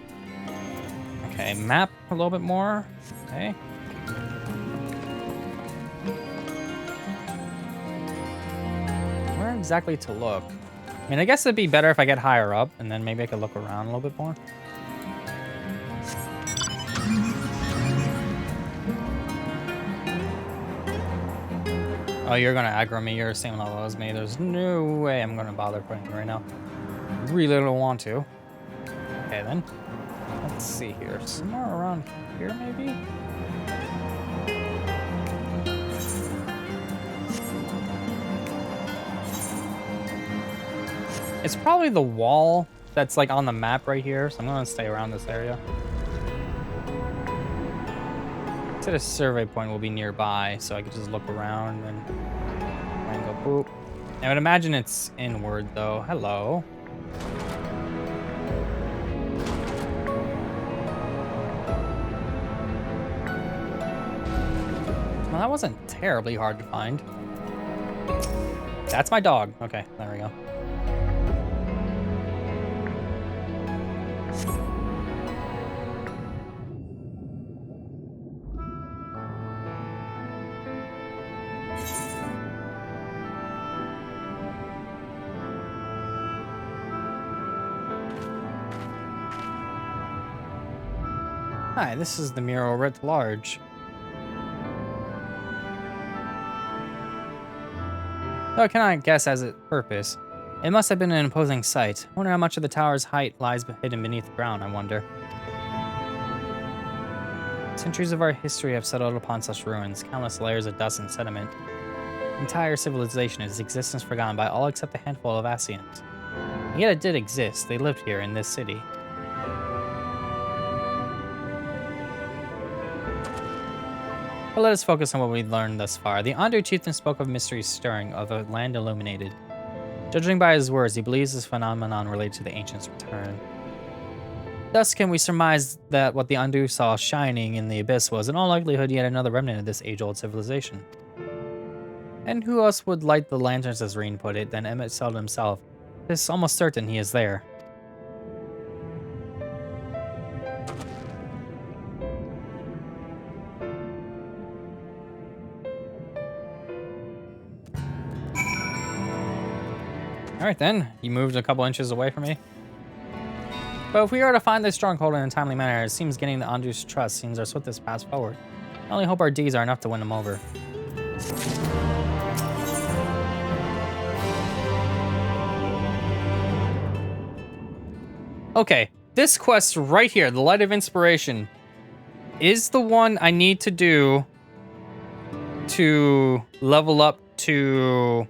Okay, map a little bit more. Okay. Where exactly to look? I mean, I guess it'd be better if I get higher up, and then maybe I could look around a little bit more. Oh, you're gonna aggro me. You're the same level as me. There's no way I'm gonna bother putting it right now. Really don't want to. Okay, then. Let's see here. Somewhere around here, maybe? It's probably the wall that's like on the map right here, so I'm gonna stay around this area. To the survey point will be nearby, so I could just look around and go boop. I would imagine it's inward though. Hello. Well, that wasn't terribly hard to find. That's my dog. Okay, there we go. Hi, this is the mural writ large. Though I cannot guess as its purpose. It must have been an imposing sight. I wonder how much of the tower's height lies hidden beneath the ground, I wonder. Centuries of our history have settled upon such ruins, countless layers of dust and sediment. Entire civilization is existence forgotten by all except a handful of Asians. And yet it did exist. They lived here in this city. But let us focus on what we've learned thus far. The Andu chieftain spoke of mysteries stirring, of a land illuminated. Judging by his words, he believes this phenomenon related to the Ancients' return. Thus can we surmise that what the Andu saw shining in the abyss was in all likelihood yet another remnant of this age-old civilization. And who else would light the lanterns, as Reen put it, than Emmett Selden himself? It's almost certain he is there. Alright then, you moved a couple inches away from me. But if we are to find this stronghold in a timely manner, it seems getting the Andu's trust seems our swiftest path forward. I only hope our deeds are enough to win them over. Okay, this quest right here, the Light of Inspiration, is the one I need to do to level up to...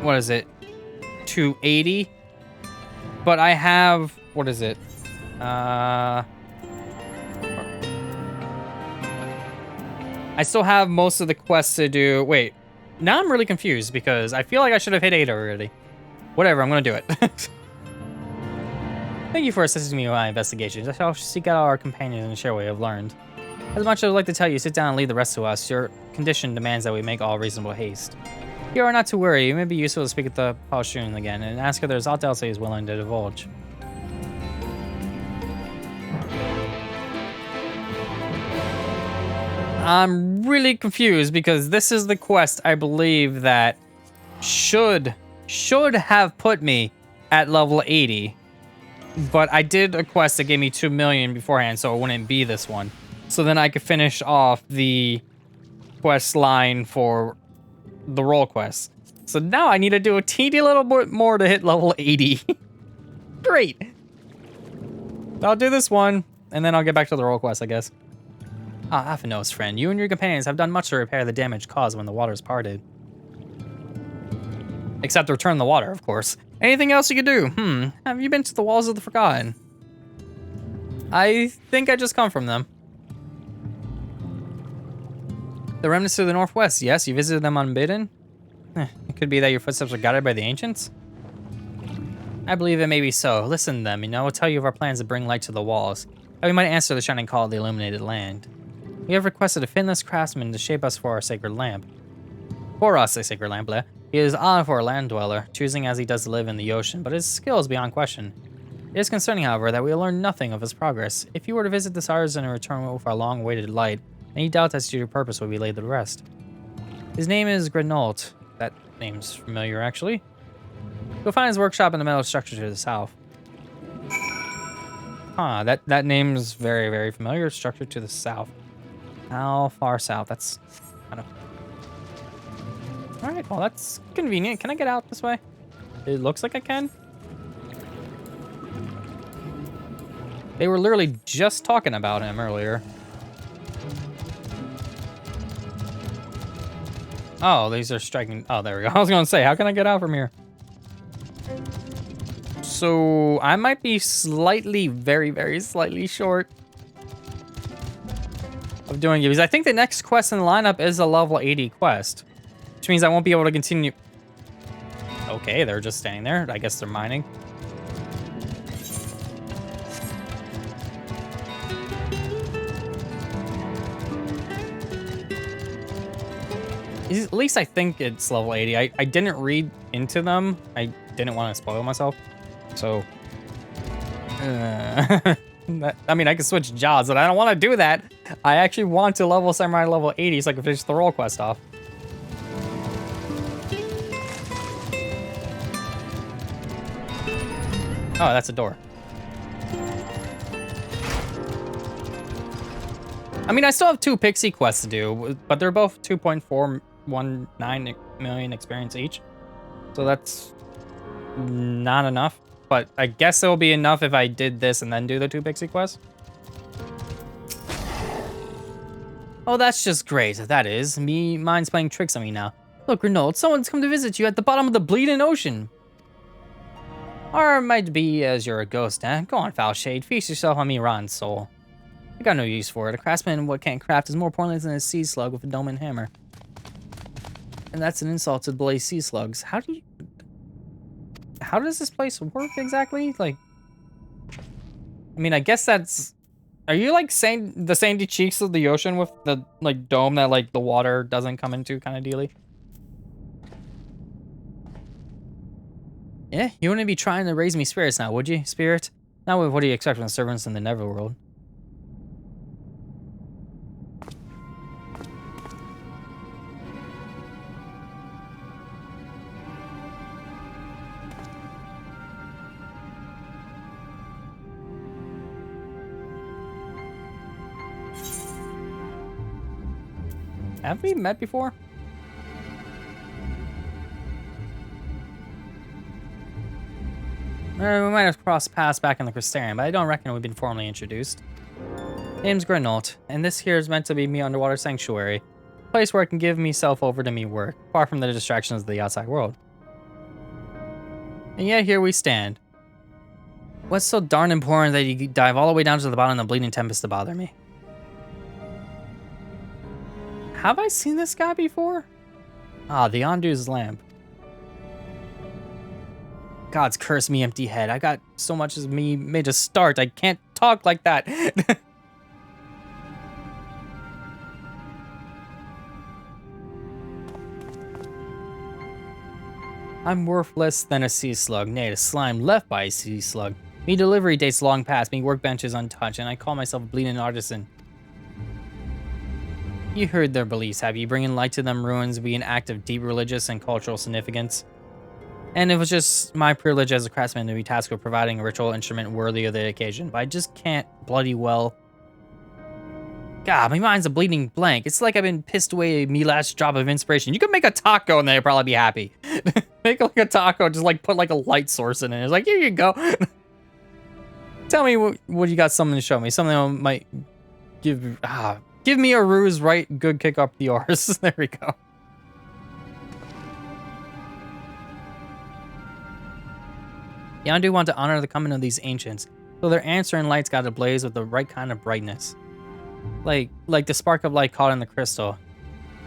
what is it? To 80. But I have... what is it? I still have most of the quests to do. Wait. Now I'm really confused because I feel like I should have hit 8 already. Whatever, I'm gonna do it. Thank you for assisting me with my investigations. I shall seek out our companions and share what we have learned. As much as I'd like to tell you, sit down and leave the rest to us. Your condition demands that we make all reasonable haste. You are not to worry. It may be useful to speak with the Palshun again and ask if there's aught else he is willing to divulge. I'm really confused because this is the quest I believe that should have put me at level 80. But I did a quest that gave me 2 million beforehand, so it wouldn't be this one. So then I could finish off the quest line for the role quest. So now I need to do a teeny little bit more to hit level 80. Great. I'll do this one, and then I'll get back to the role quest, I guess. Ah, Aphanos, friend. You and your companions have done much to repair the damage caused when the waters parted. Except return the water, of course. Anything else you could do? Have you been to the Walls of the Forgotten? I think I just come from them. The remnants to the northwest, yes, you visited them unbidden? It could be that your footsteps were guided by the ancients? I believe it may be so. Listen to them, and I will tell you of our plans to bring light to the walls. How we might answer the shining call of the illuminated land. We have requested a finless craftsman to shape us for our sacred lamp. For us, a sacred lamp, he is honored for a land dweller, choosing as he does to live in the ocean, but his skill is beyond question. It is concerning, however, that we will learn nothing of his progress. If you were to visit this artisan and return with our long-awaited light, any doubt as to your purpose will be laid to rest. His name is Grenolt. That name's familiar, actually. You'll find his workshop in the metal structure to the south. Huh, that name's very, very familiar. Structure to the south. How far south? That's kind of... Alright, well, that's convenient. Can I get out this way? It looks like I can. They were literally just talking about him earlier. Oh, these are striking. Oh, there we go. I was going to say, how can I get out from here? So I might be slightly, very, very slightly short of doing it, because I think the next quest in the lineup is a level 80 quest, which means I won't be able to continue. Okay, they're just standing there. I guess they're mining. At least I think it's level 80. I didn't read into them. I didn't want to spoil myself. So, I mean, I can switch jobs, but I don't want to do that. I actually want to level Samurai level 80 so I can finish the role quest off. Oh, that's a door. I mean, I still have 2 pixie quests to do, but they're both 2.419 million experience each. So that's not enough. But I guess it'll be enough if I did this and then do the 2 pixie quests. Oh, that's just great. That is. Mine's playing tricks on me now. Look, Renault, someone's come to visit you at the bottom of the bleeding ocean. Or it might be as you're a ghost, eh? Go on, foul shade. Feast yourself on me, rotten soul. I got no use for it. A craftsman what can't craft is more pointless than a sea slug with a dome and hammer. And that's an insult to blaze sea slugs. How does this place work exactly? Like, I mean, I guess that's... Are you like saying the sandy cheeks of the ocean with the like dome that like the water doesn't come into kind of dealy? Yeah, you wouldn't be trying to raise me spirits now, would you, spirit? Now what do you expect from the servants in the Neverworld? Have we met before? We might have crossed paths back in the Crystarium, but I don't reckon we've been formally introduced. Name's Grinault, and this here is meant to be me underwater sanctuary. A place where I can give myself over to me work, far from the distractions of the outside world. And yet here we stand. What's so darn important that you dive all the way down to the bottom of the Bleeding Tempest to bother me? Have I seen this guy before? Ah, the Ondu's lamp. God's curse me, empty head. I got so much as me made to start. I can't talk like that. I'm worthless than a sea slug, nay, a slime left by a sea slug. Me delivery dates long past, me workbenches untouched, and I call myself a bleeding artisan. You heard their beliefs, have you? Bringing light to them ruins be an act of deep religious and cultural significance. And it was just my privilege as a craftsman to be tasked with providing a ritual instrument worthy of the occasion, but I just can't bloody well. God, my mind's a bleeding blank. It's like I've been pissed away me last drop of inspiration. You could make a taco and they'd probably be happy. Make like a taco, just like put like a light source in it. It's like, here you go. Tell me what you got something to show me. Something that might give me a ruse, right? Good, kick up the arse. There we go. The Undu want to honor the coming of these ancients, so their answering light's got to blaze with the right kind of brightness. Like the spark of light caught in the crystal.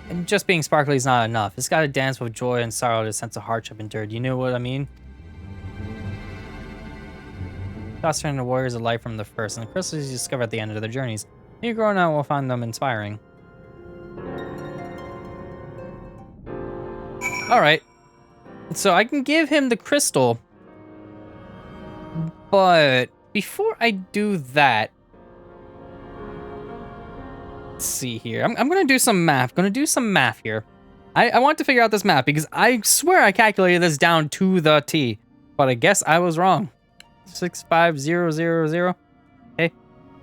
And just being sparkly is not enough. It's got to dance with joy and sorrow to sense of hardship endured. You know what I mean? Gods turn the warriors of light from the first, and the crystals you discover at the end of their journeys. You growing up will find them inspiring. Alright. So I can give him the crystal. But before I do that, let's see here. I'm going to do some math. Here. I want to figure out this math because I swear I calculated this down to the T. But I guess I was wrong. 65000. Okay.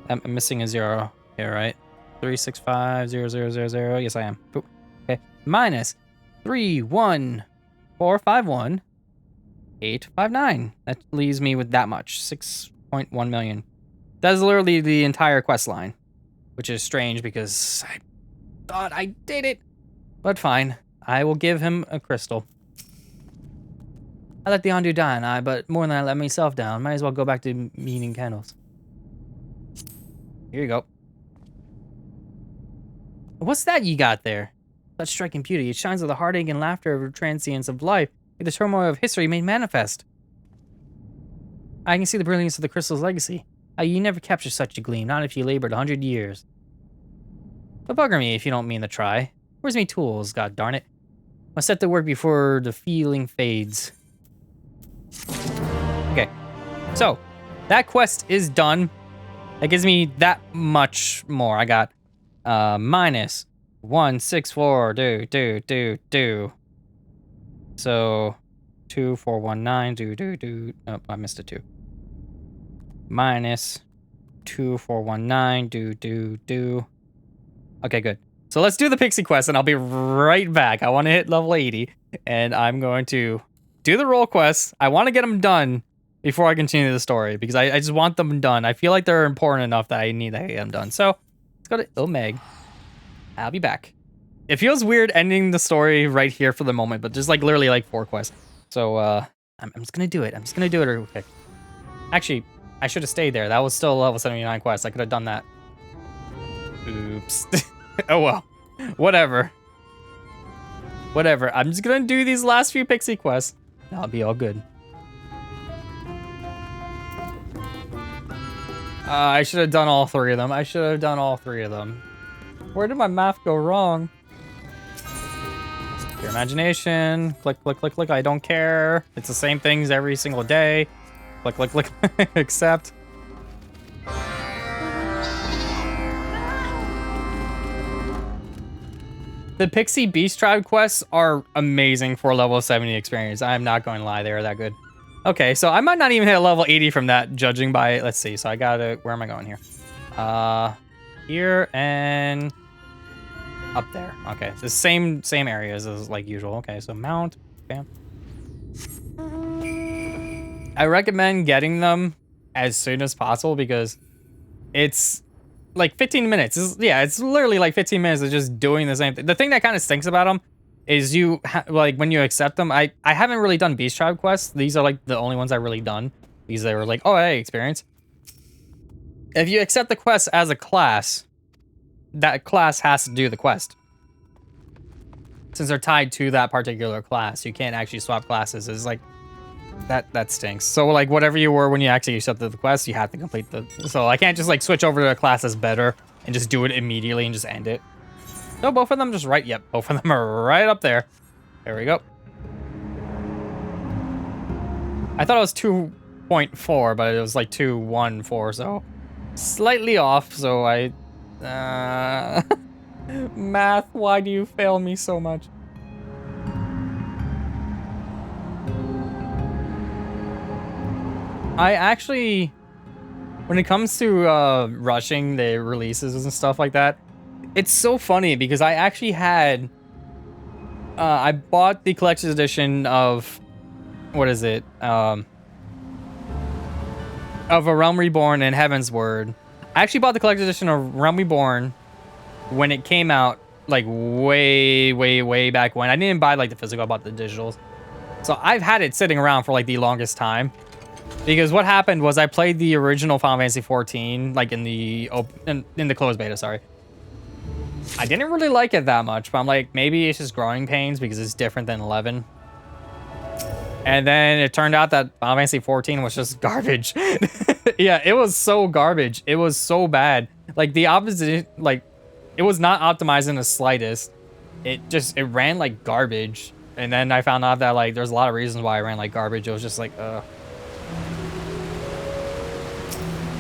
I'm missing a 0 here, right? 3650000. Yes, I am. Okay. Minus 31451. 859. That leaves me with that much. 6.1 million. That's literally the entire quest line. Which is strange because I thought I did it. But fine. I will give him a crystal. I let the Ondu die and but more than I let myself down. Might as well go back to meaning candles. Here you go. What's that you got there? Such striking beauty. It shines with the heartache and laughter of the transience of life. Like the turmoil of history made manifest. I can see the brilliance of the crystal's legacy. How you never capture such a gleam, not if you labored 100 years. But bugger me if you don't mean to try. Where's me tools, god darn it? I'll set to work before the feeling fades. Okay, so that quest is done. That gives me that much more. I got minus 164. Do. So 2419. Do. Nope, I missed a 2. minus 2419. Do. Okay, good. So let's do the pixie quest, and I'll be right back. I want to hit level 80, and I'm going to do the role quests. I want to get them done before I continue the story, because I just want them done. I feel like they're important enough that I need to get them done. So let's go to Ilmeg. I'll be back. It feels weird ending the story right here for the moment, but there's like literally like 4 quests. So I'm just gonna do it. I'm just gonna do it real quick. Actually, I should have stayed there. That was still a level 79 quest. I could have done that. Oops. Oh well. Whatever. Whatever. I'm just gonna do these last few pixie quests. That'll be all good. I should have done all 3 of them. I should have done all 3 of them. Where did my math go wrong? Your imagination. Click, click, click, click. I don't care. It's the same things every single day. Click, click, click. Accept. The Pixie Beast Tribe quests are amazing for level 70 experience. I'm not going to lie, they are that good. Okay, so I might not even hit level 80 from that, judging by, let's see. So I gotta, where am I going here? Here and up there. Okay, the same areas as like usual. Okay, so mount, bam. I recommend getting them as soon as possible because it's like 15 minutes. It's literally like 15 minutes of just doing the same thing. The thing that kind of stinks about them is like when you accept them, I haven't really done Beast Tribe quests. These are like the only ones I've really done. These that were like, oh, hey, experience. If you accept the quest as a class, that class has to do the quest. Since they're tied to that particular class, you can't actually swap classes. It's like, that stinks. So like whatever you were when you actually accepted the quest, you have to complete the, so I can't just like switch over to a class that's better and just do it immediately and just end it. No, both of them just right, yep, both of them are right up there. There we go. I thought it was 2.4, but it was like 2.14, so slightly off, so I, math, why do you fail me so much? I actually, when it comes to rushing the releases and stuff like that, it's so funny because I actually had, I bought the collector's edition of, what is it? Of A Realm Reborn and Heaven's Word. I actually bought the collector's edition of Realm Reborn when it came out, like way back when. I didn't buy like the physical, I bought the digitals. So I've had it sitting around for like the longest time. Because what happened was I played the original Final Fantasy 14, like in the closed beta, sorry. I didn't really like it that much, but I'm like, maybe it's just growing pains because it's different than 11. And then it turned out that Final Fantasy 14 was just garbage. Yeah, it was so garbage. It was so bad. Like the opposite, like it was not optimized in the slightest. It ran like garbage. And then I found out that like there's a lot of reasons why it ran like garbage. It was just like,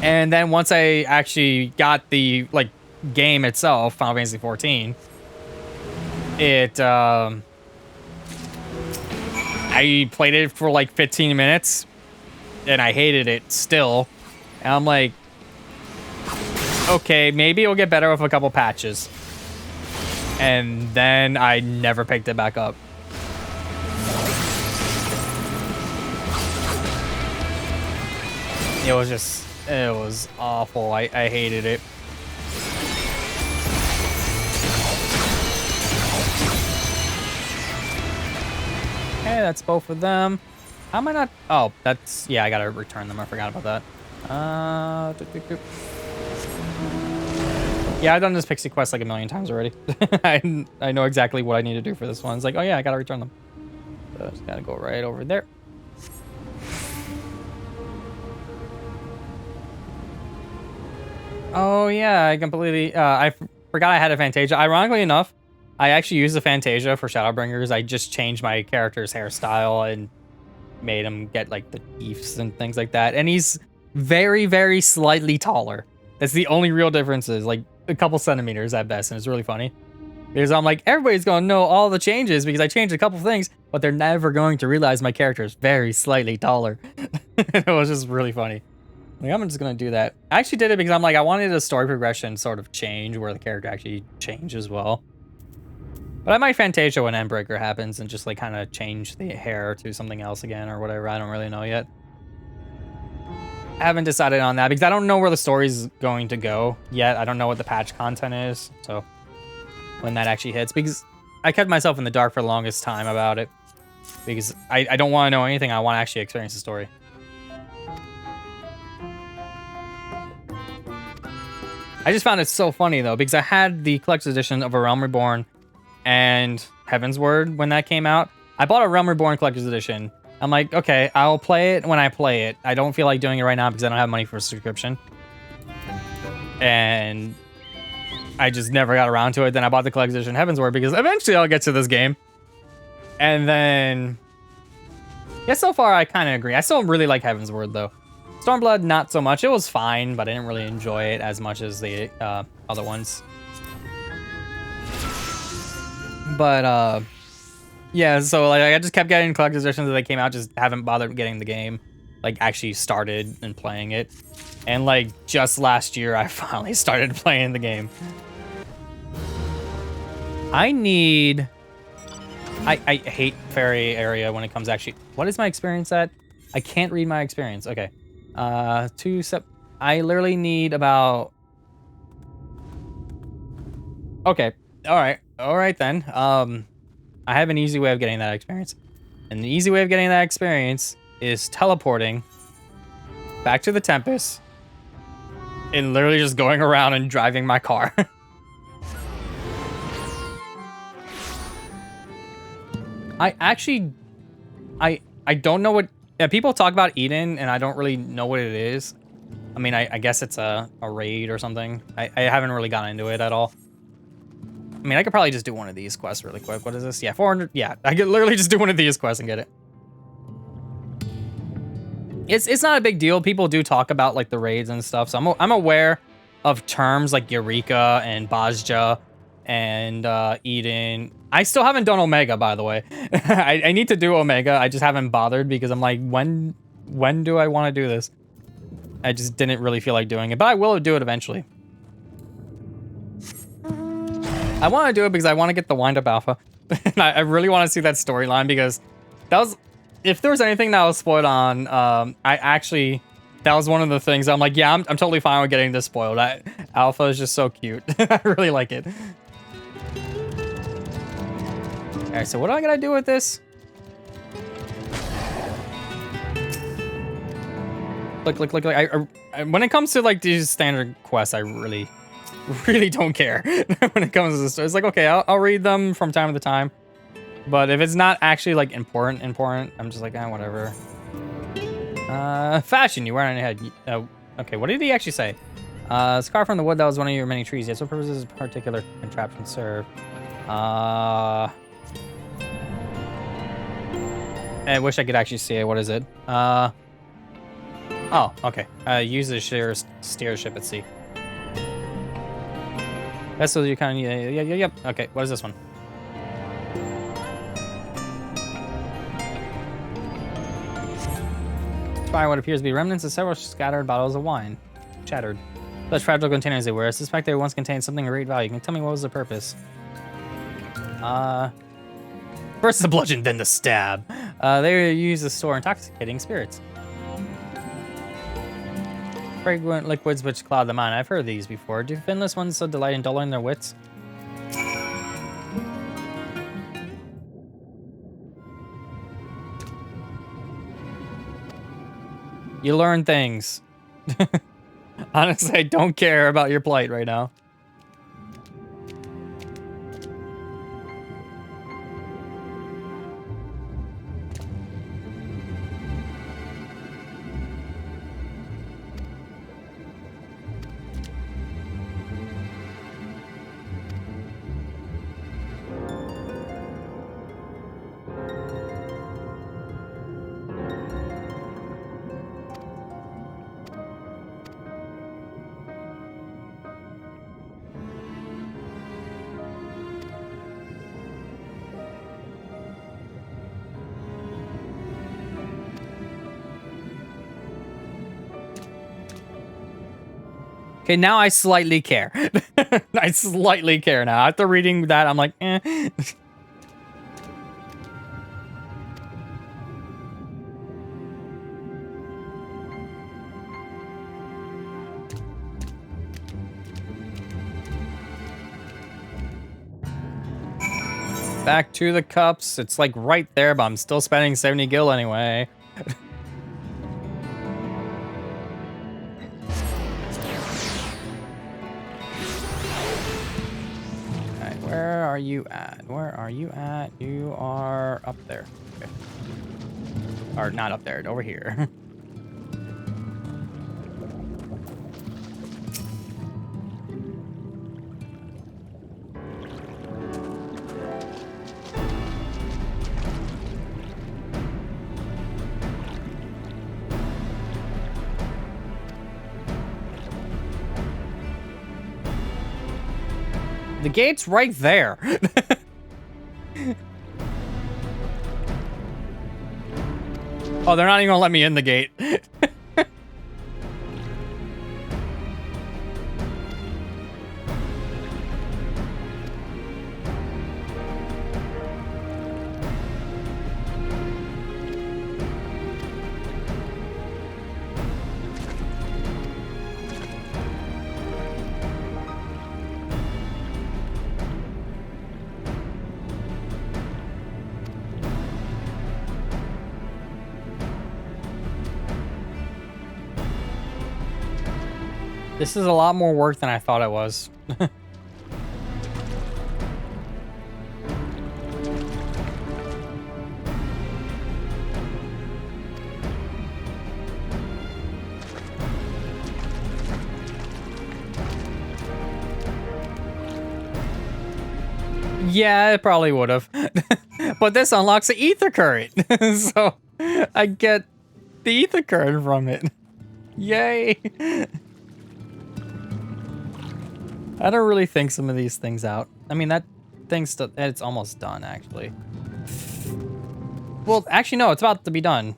And then once I actually got the like game itself, Final Fantasy 14, I played it for like 15 minutes and I hated it still. And I'm like, okay, maybe it'll get better with a couple patches. And then I never picked it back up. It was awful. I hated it. Okay, that's both of them. How am I not? Oh, that's, yeah, I gotta return them. I forgot about that. Yeah, I've done this pixie quest like a million times already. I know exactly what I need to do for this one. It's like, oh yeah, I gotta return them. So I just gotta go right over there. Oh yeah, I completely, I forgot I had a Fantasia. Ironically enough, I actually used the Fantasia for Shadowbringers. I just changed my character's hairstyle and made him get like the teeths and things like that. And he's very slightly taller. That's the only real difference, is like a couple centimeters at best. And it's really funny because I'm like, everybody's gonna know all the changes because I changed a couple things, but they're never going to realize my character is very slightly taller. It was just really funny. Like, I'm just gonna do that. I actually did it because I'm like, I wanted a story progression sort of change where the character actually changed as well. But I might Fantasia when Endbreaker happens and just like kind of change the hair to something else again or whatever. I don't really know yet. I haven't decided on that because I don't know where the story's going to go yet. I don't know what the patch content is. So when that actually hits, because I kept myself in the dark for the longest time about it because I don't want to know anything. I want to actually experience the story. I just found it so funny though, because I had the collector's edition of A Realm Reborn and Heaven's Word when that came out. I bought a Realm Reborn collector's edition. I'm like, okay, I'll play it when I play it. I don't feel like doing it right now because I don't have money for a subscription. And I just never got around to it. Then I bought the collector's edition Heaven's Word because eventually I'll get to this game. And then, yeah, so far I kind of agree. I still really like Heaven's Word though. Stormblood, not so much. It was fine, but I didn't really enjoy it as much as the other ones. But, yeah, so like I just kept getting collector's editions as they came out, just haven't bothered getting the game, like actually started and playing it. And like just last year, I finally started playing the game. I hate Fairy area when it comes actually. What is my experience at? I can't read my experience. Okay. I literally need about. Okay. All right then. I have an easy way of getting that experience. And the easy way of getting that experience is teleporting back to the Tempest and literally just going around and driving my car. I don't know what... Yeah, people talk about Eden, and I don't really know what it is. I mean, I guess it's a raid or something. I haven't really gotten into it at all. I mean, I could probably just do one of these quests really quick. What is this? Yeah, 400. Yeah, I could literally just do one of these quests and get it. It's not a big deal. People do talk about like the raids and stuff, so I'm aware of terms like Eureka and Bozja and Eden. I still haven't done Omega, by the way. I need to do Omega. I just haven't bothered because I'm like, when do I want to do this? I just didn't really feel like doing it, but I will do it eventually. I want to do it because I want to get the wind-up alpha. And I really want to see that storyline because that was... If there was anything that was spoiled on, that was one of the things I'm like, yeah, I'm totally fine with getting this spoiled. Alpha is just so cute. I really like it. Alright, so what do I gotta do with this? Look. When it comes to like these standard quests, I really don't care when it comes to this. It's like, okay, I'll read them from time to time. But if it's not actually like important, I'm just like, whatever. Fashion, you wear on your head. Okay, what did he actually say? Scar from the wood, that was one of your many trees. Yes, what purpose does this particular contraption serve? I wish I could actually see it. What is it? Oh, okay. Use the steer ship at sea. That's so you kind of, yep. Okay, what is this one? Fire what appears to be remnants of several scattered bottles of wine. Shattered. Such fragile containers they were. I suspect they once contained something of great value. Can you tell me what was the purpose? First the bludgeon, then the stab. They were used to store intoxicating spirits. Fragrant liquids which cloud the mind. I've heard of these before. Do finless ones so delight in dulling their wits? You learn things. Honestly, I don't care about your plight right now. Okay, now I slightly care. I slightly care now. After reading that, I'm like, eh. Back to the cups. It's like right there, but I'm still spending 70 gil anyway. Alright, where are you at? Where are you at? You are up there. Okay. Or not up there, over here. The gate's right there. Oh, they're not even gonna let me in the gate. This is a lot more work than I thought it was. Yeah, it probably would have. But this unlocks the ether current. So I get the ether current from it. Yay. I don't really think some of these things out. I mean, that thing's still, it's almost done, actually. Well, actually, no, it's about to be done.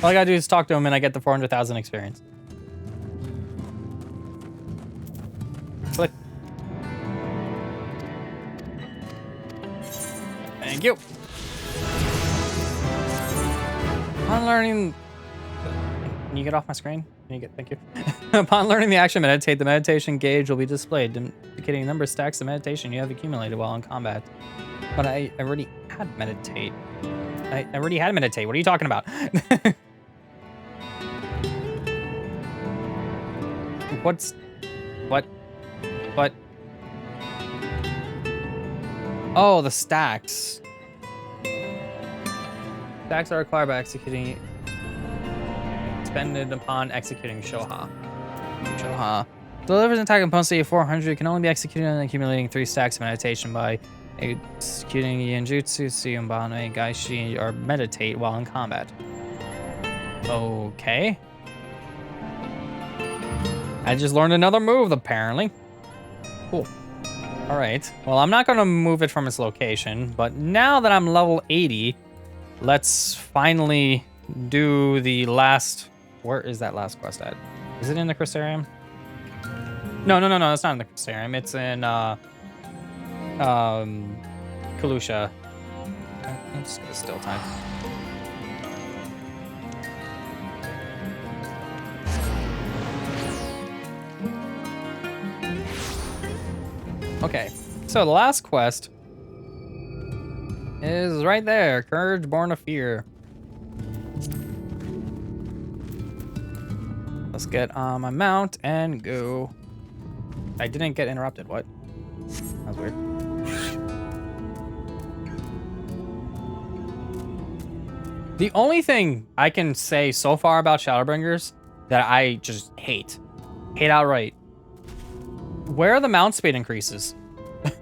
All I gotta do is talk to him and I get the 400,000 experience. Click. Thank you. Upon learning... Can you get off my screen? Can you get... Thank you. Upon learning the action meditate, the meditation gauge will be displayed, indicating number of stacks of meditation you have accumulated while in combat. But I already had meditate. I already had meditate. What are you talking about? What's... What? What? Oh, the stacks. Stacks are acquired by executing... Expended upon executing Shoha. Shoha. Delivers an attack component state of 400. Can only be executed on accumulating 3 stacks of meditation by executing Yanjutsu, Suyumbane, Gaishi, or meditate while in combat. Okay. I just learned another move, apparently. Cool. Alright. Well, I'm not going to move it from its location, but now that I'm level 80, let's finally do the last... Where is that last quest at? Is it in the Crystarium? No, it's not in the Crystarium. It's in, Kalusha. It's still time. Okay, so the last quest is right there. Courage Born of Fear. Let's get on my mount and go. I didn't get interrupted. What? That was weird. The only thing I can say so far about Shadowbringers that I just hate outright. Where are the mount speed increases?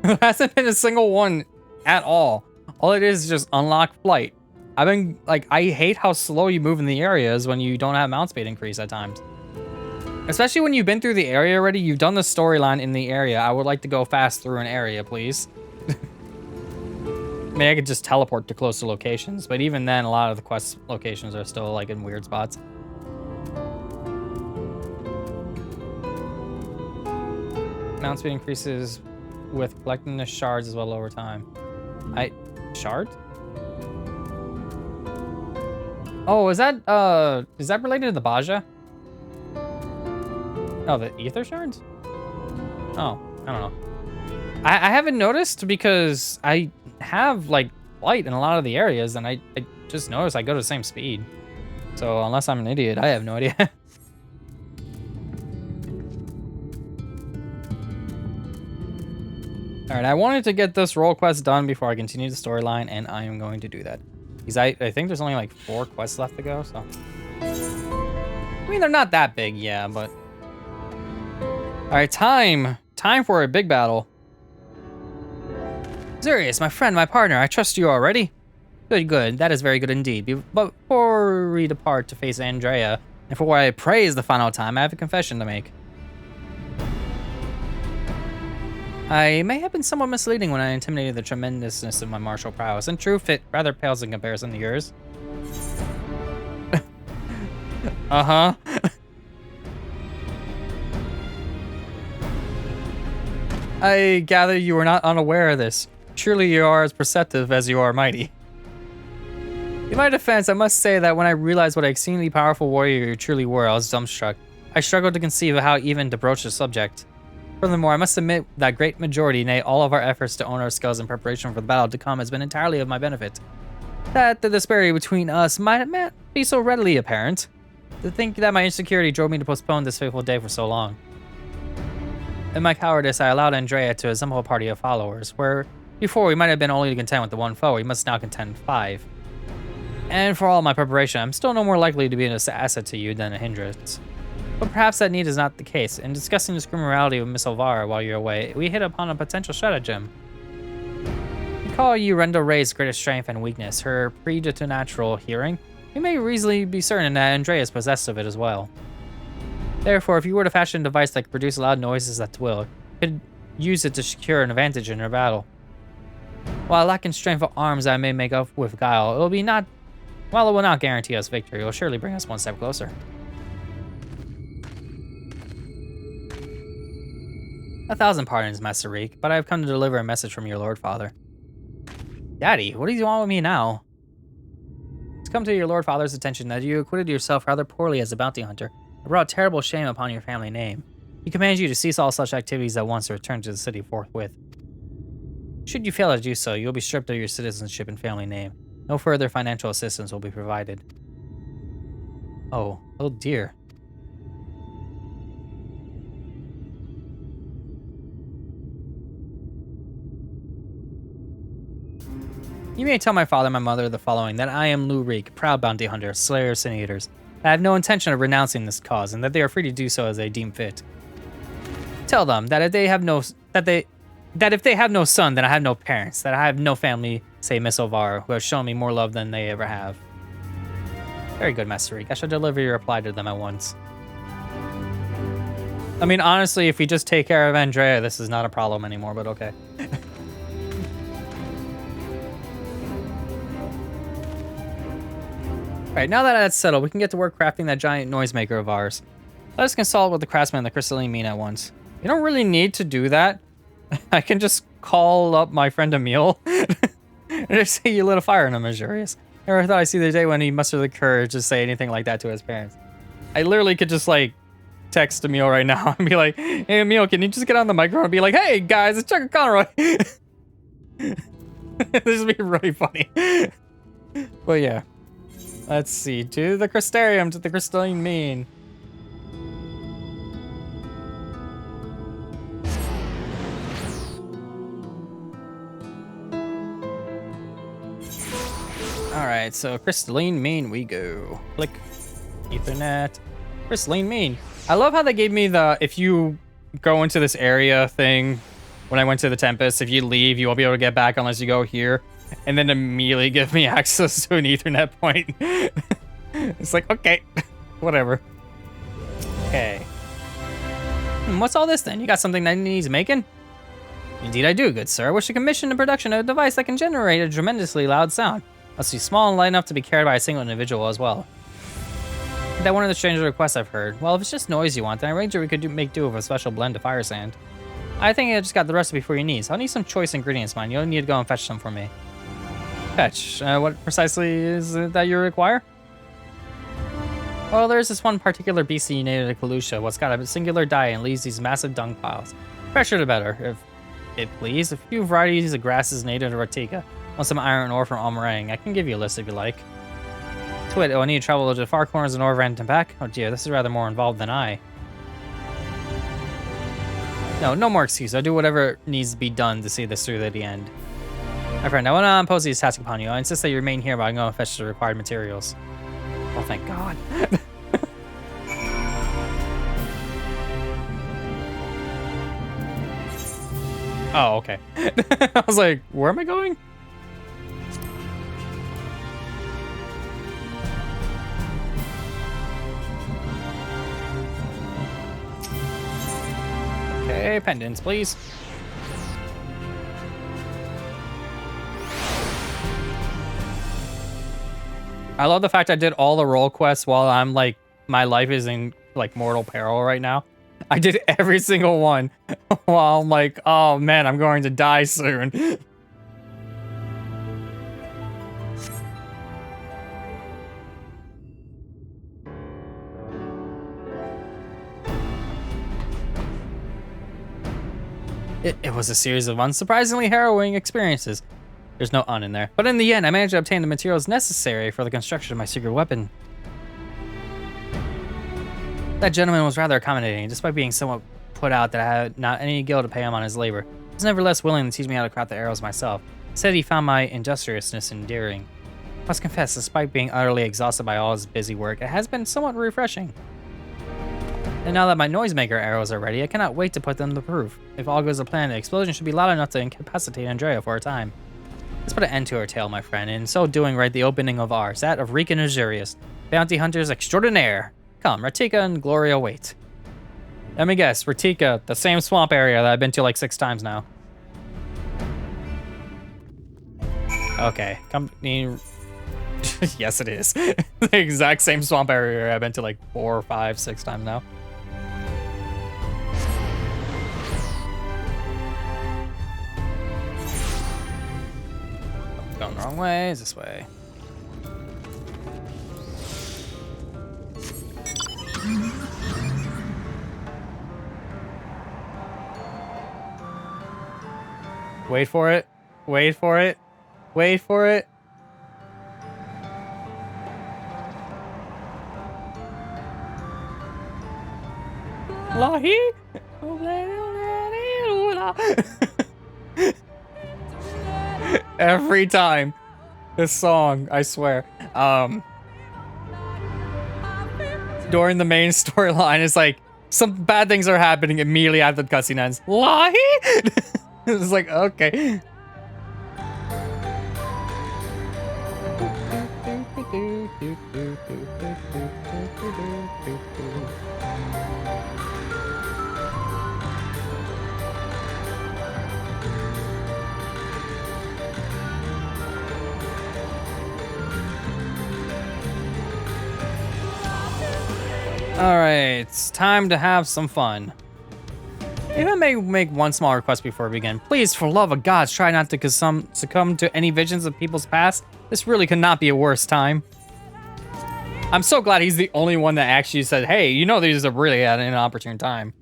There hasn't been a single one at all. All it is just unlock flight. I've been like, I hate how slow you move in the areas when you don't have mount speed increase at times. Especially when you've been through the area already, you've done the storyline in the area. I would like to go fast through an area, please. mean, I could just teleport to closer locations, but even then, a lot of the quest locations are still like in weird spots. Mount speed increases with collecting the shards as well over time. Shards? Oh, is that related to the Baja? Oh, the ether shards? Oh, I don't know. I haven't noticed because I have like light in a lot of the areas, and I just noticed I go to the same speed. So unless I'm an idiot, I have no idea. Alright, I wanted to get this role quest done before I continue the storyline, and I am going to do that. Because I think there's only like 4 quests left to go, so... I mean, they're not that big, yeah, but... Alright, time for a big battle. Zurius, my friend, my partner, I trust you already. Good, that is very good indeed. But before we depart to face Andrea, and for what I pray is the final time, I have a confession to make. I may have been somewhat misleading when I intimidated the tremendousness of my martial prowess. In truth, it rather pales in comparison to yours. Uh-huh. I gather you are not unaware of this. Surely you are as perceptive as you are mighty. In my defense, I must say that when I realized what an exceedingly powerful warrior you truly were, I was dumbstruck. I struggled to conceive of how even to broach the subject. Furthermore, I must admit that great majority, nay, all of our efforts to own our skills in preparation for the battle to come has been entirely of my benefit. That the disparity between us might not be so readily apparent. To think that my insecurity drove me to postpone this fateful day for so long. In my cowardice, I allowed Andrea to assemble a party of followers, where before we might have been only content with the 1 foe, we must now contend 5. And for all my preparation, I'm still no more likely to be an asset to you than a hindrance. But perhaps that need is not the case. In discussing the criminality of Miss Elvira while you're away, we hit upon a potential stratagem. We call you Renda Ray's greatest strength and weakness, her preternatural hearing. We may reasonably be certain that Andrea is possessed of it as well. Therefore, if you were to fashion a device that could produce loud noises at will, you could use it to secure an advantage in your battle. While lacking strength of arms I may make up with guile, while it will not guarantee us victory, it will surely bring us one step closer. 1,000 pardons, Master Reek, but I have come to deliver a message from your Lord Father. Daddy, what do you want with me now? It's come to your Lord Father's attention that you acquitted yourself rather poorly as a bounty hunter, and brought terrible shame upon your family name. He commands you to cease all such activities at once and return to the city forthwith. Should you fail to do so, you will be stripped of your citizenship and family name. No further financial assistance will be provided. Oh dear. You may tell my father and my mother the following, that I am Lou Reek, proud bounty hunter, slayer of sin eaters. I have no intention of renouncing this cause, and that they are free to do so as they deem fit. Tell them that if they have no son, then I have no parents, that I have no family, say Miss Elvira, who has shown me more love than they ever have. Very good, Master Reek. I shall deliver your reply to them at once. I mean, honestly, if we just take care of Andrea, this is not a problem anymore, but okay. Alright, now that that's settled, we can get to work crafting that giant noisemaker of ours. Let us consult with the craftsman and the crystalline mean at once. You don't really need to do that. I can just call up my friend Emil and just say you lit a fire in him, Azurius. Never thought I'd see the day when he mustered the courage to say anything like that to his parents. I literally could just like text Emil right now and be like, hey Emil, can you just get on the microphone and be like, hey guys, it's Chuck Conroy. This would be really funny. But yeah. Let's see. To the Crystarium, to the crystalline mean. Alright, so crystalline mean we go. Click. Ethernet. Crystalline mean. I love how they gave me the, if you go into this area thing, when I went to the Tempest, if you leave, you won't be able to get back unless you go here. And then immediately give me access to an Ethernet point. It's like, okay, whatever. Okay. What's all this then? You got something that needs making? Indeed I do, good sir. I wish to commission the production of a device that can generate a tremendously loud sound. Must be small and light enough to be carried by a single individual as well. Is that one of the stranger requests I've heard? Well, if it's just noise you want, then I arrange we could make do with a special blend of fire sand. I think I just got the recipe for your needs. I'll need some choice ingredients, man. You'll need to go and fetch some for me. Fetch? What precisely is it that you require? Well, there's this one particular beastie native to Calusia. What's got a singular diet and leaves these massive dung piles. Fresher the better, if it please. A few varieties of grasses native to Ratika. Want some iron ore from Almarang. I can give you a list if you like. Twit, I need to travel to the far corners of Norvrend and back? Oh dear, this is rather more involved than I. No more excuse. I'll do whatever needs to be done to see this through to the end. My friend, I want to impose these tasks upon you. I insist that you remain here while I go and fetch the required materials. Oh, thank God. Oh, okay. I was like, where am I going? Okay, pendants, please. I love the fact I did all the role quests while I'm like, my life is in like mortal peril right now. I did every single one while I'm like, oh man, I'm going to die soon. It was a series of unsurprisingly harrowing experiences. There's no "un" in there. But in the end, I managed to obtain the materials necessary for the construction of my secret weapon. That gentleman was rather accommodating, despite being somewhat put out that I had not any gil to pay him on his labor. He was nevertheless willing to teach me how to craft the arrows myself. He said he found my industriousness endearing. I must confess, despite being utterly exhausted by all his busy work, it has been somewhat refreshing. And now that my noisemaker arrows are ready, I cannot wait to put them to proof. If all goes to plan, the explosion should be loud enough to incapacitate Andrea for a time. Let's put an end to our tale, my friend, and in so doing write the opening of ours, that of Reek and Azurius, bounty hunters extraordinaire. Come, Ratika and Gloria wait. Let me guess, Ratika, the same swamp area that I've been to like 6 times now. Okay, company... Yes, it is. The exact same swamp area I've been to like 4, 5, 6 times now. Going the wrong way, is this way. Wait for it. Wait for it. Wait for it. Lahi. Every time. This song, I swear. During the main storyline, it's like some bad things are happening immediately after the cutscene ends. Lahi? It's like, okay. Alright, it's time to have some fun. If I may make one small request before we begin, please, for love of gods, try not to succumb to any visions of people's past. This really could not be a worse time. I'm so glad he's the only one that actually said, hey, you know, this is a really an inopportune time.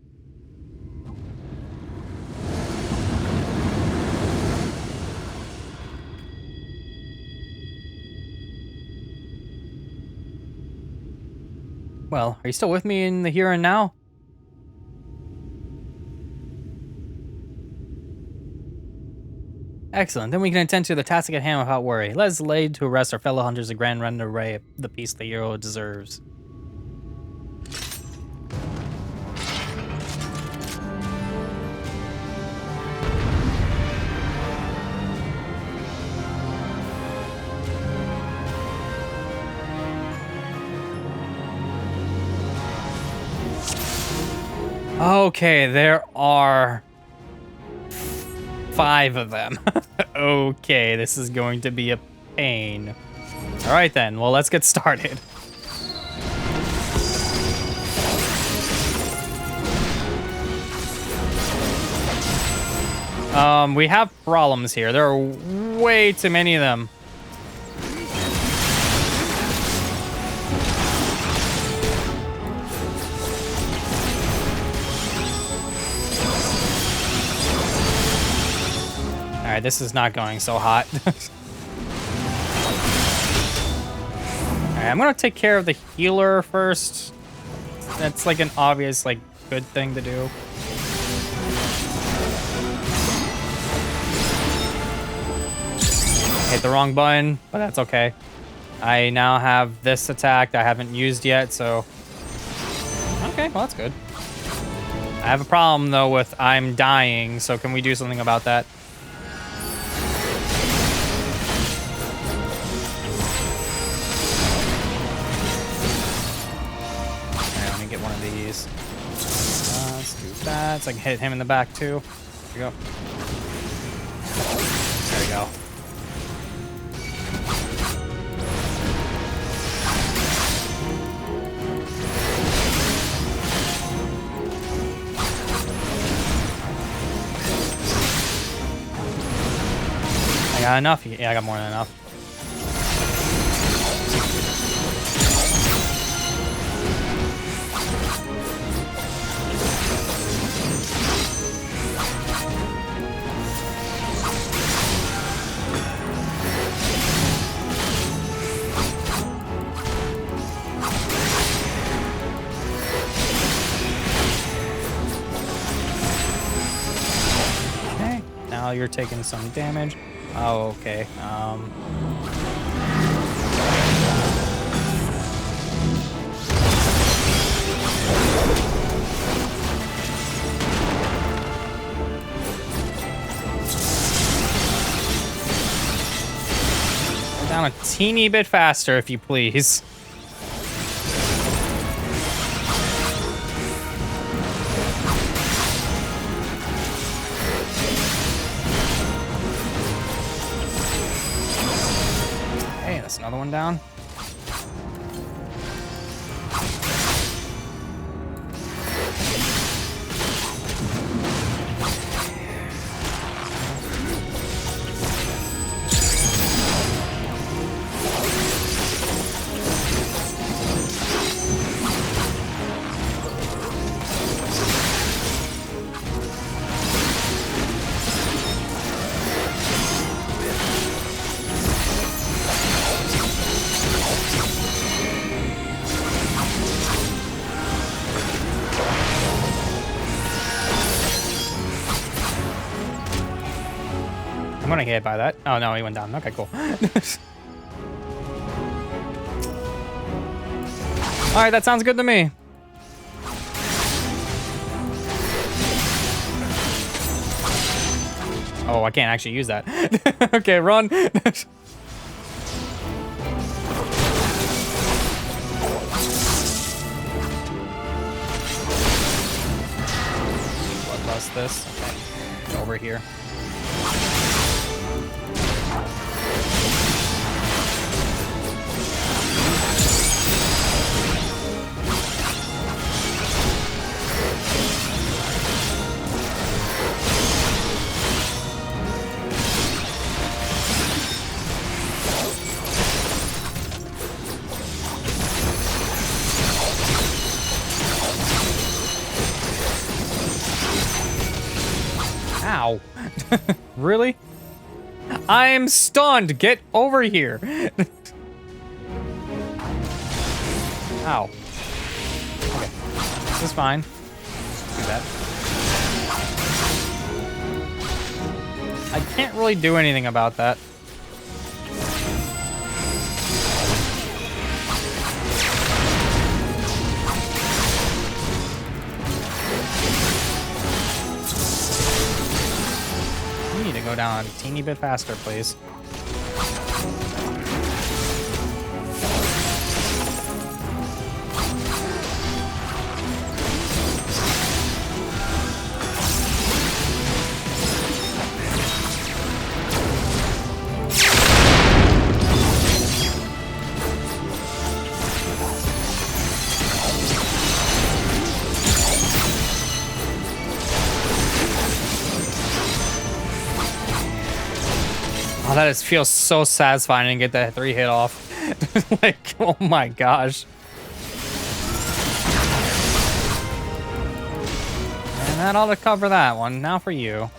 Well, are you still with me in the here and now? Excellent, then we can attend to the task at hand without worry. Let us lay to rest our fellow hunters a grand run array of the peace the hero deserves. Okay, there are 5 of them. Okay, this is going to be a pain. All right then, well, let's get started. We have problems here. There are way too many of them. All right, this is not going so hot. All right, I'm gonna take care of the healer first. That's like an obvious, like, good thing to do. Hit the wrong button, but that's okay. I now have this attack that I haven't used yet, so... Okay, well, that's good. I have a problem, though, with I'm dying, so can we do something about that? Okay, let me get one of these. Let's do that, so I can hit him in the back, too. There we go. There we go. I got enough? Yeah, I got more than enough. Okay, now you're taking some damage. Oh, okay. Down a teeny bit faster, if you please. Another one down. I'm gonna get hit by that. Oh no, he went down. Okay, cool. Alright, that sounds good to me. Oh, I can't actually use that. Okay, run. Bloodlust this. Okay. Get over here. Ow. Really? I'm stunned. Get over here. Ow. Okay. This is fine. Do that. I can't really do anything about that. You need to go down a teeny bit faster, please. that feels so satisfying to get that 3 hit off. Like, oh my gosh. And that ought to cover that one. Now for you.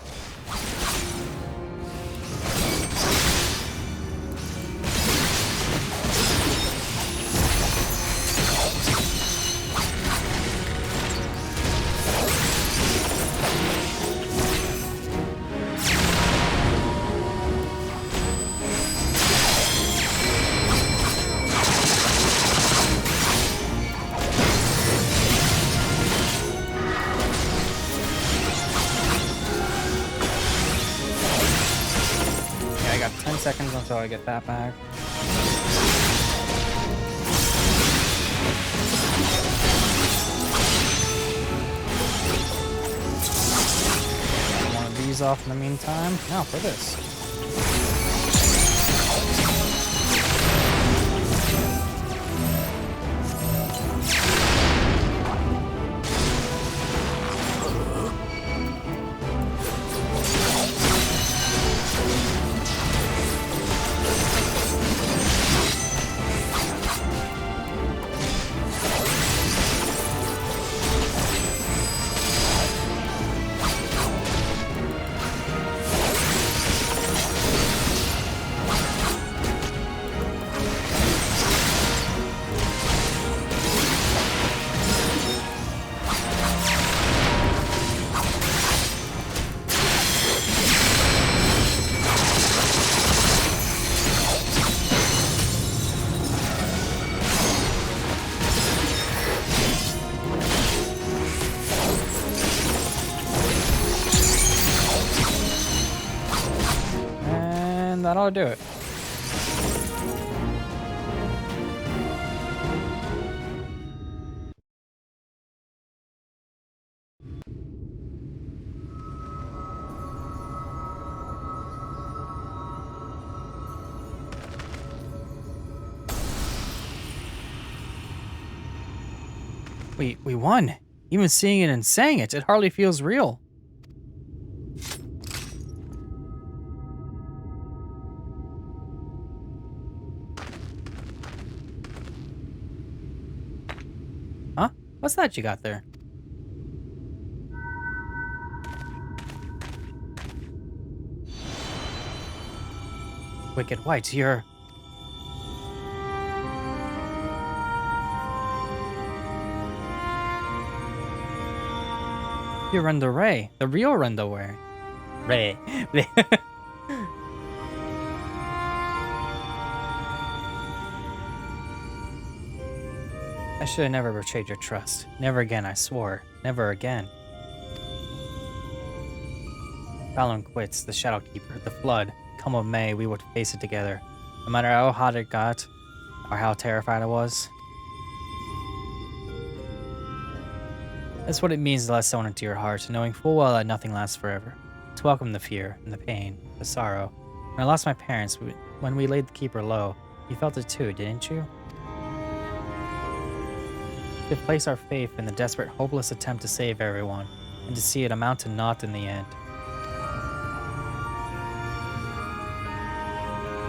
Seconds until I get that back. One of these off in the meantime. Now for this. That ought to do it. We won. Even seeing it and saying it, it hardly feels real. Huh? What's that you got there? Wicked White, you're... You're Renda Ray, the real Renda Ray. I should have never betrayed your trust. Never again, I swore. Never again. Fallon quits, the Shadowkeeper, the Flood. Come what may, we would face it together. No matter how hot it got, or how terrified I was. That's what it means to let someone into your heart, knowing full well that nothing lasts forever. To welcome the fear, and the pain, the sorrow. When I lost my parents, when we laid the Keeper low, you felt it too, didn't you? To place our faith in the desperate, hopeless attempt to save everyone, and to see it amount to naught in the end.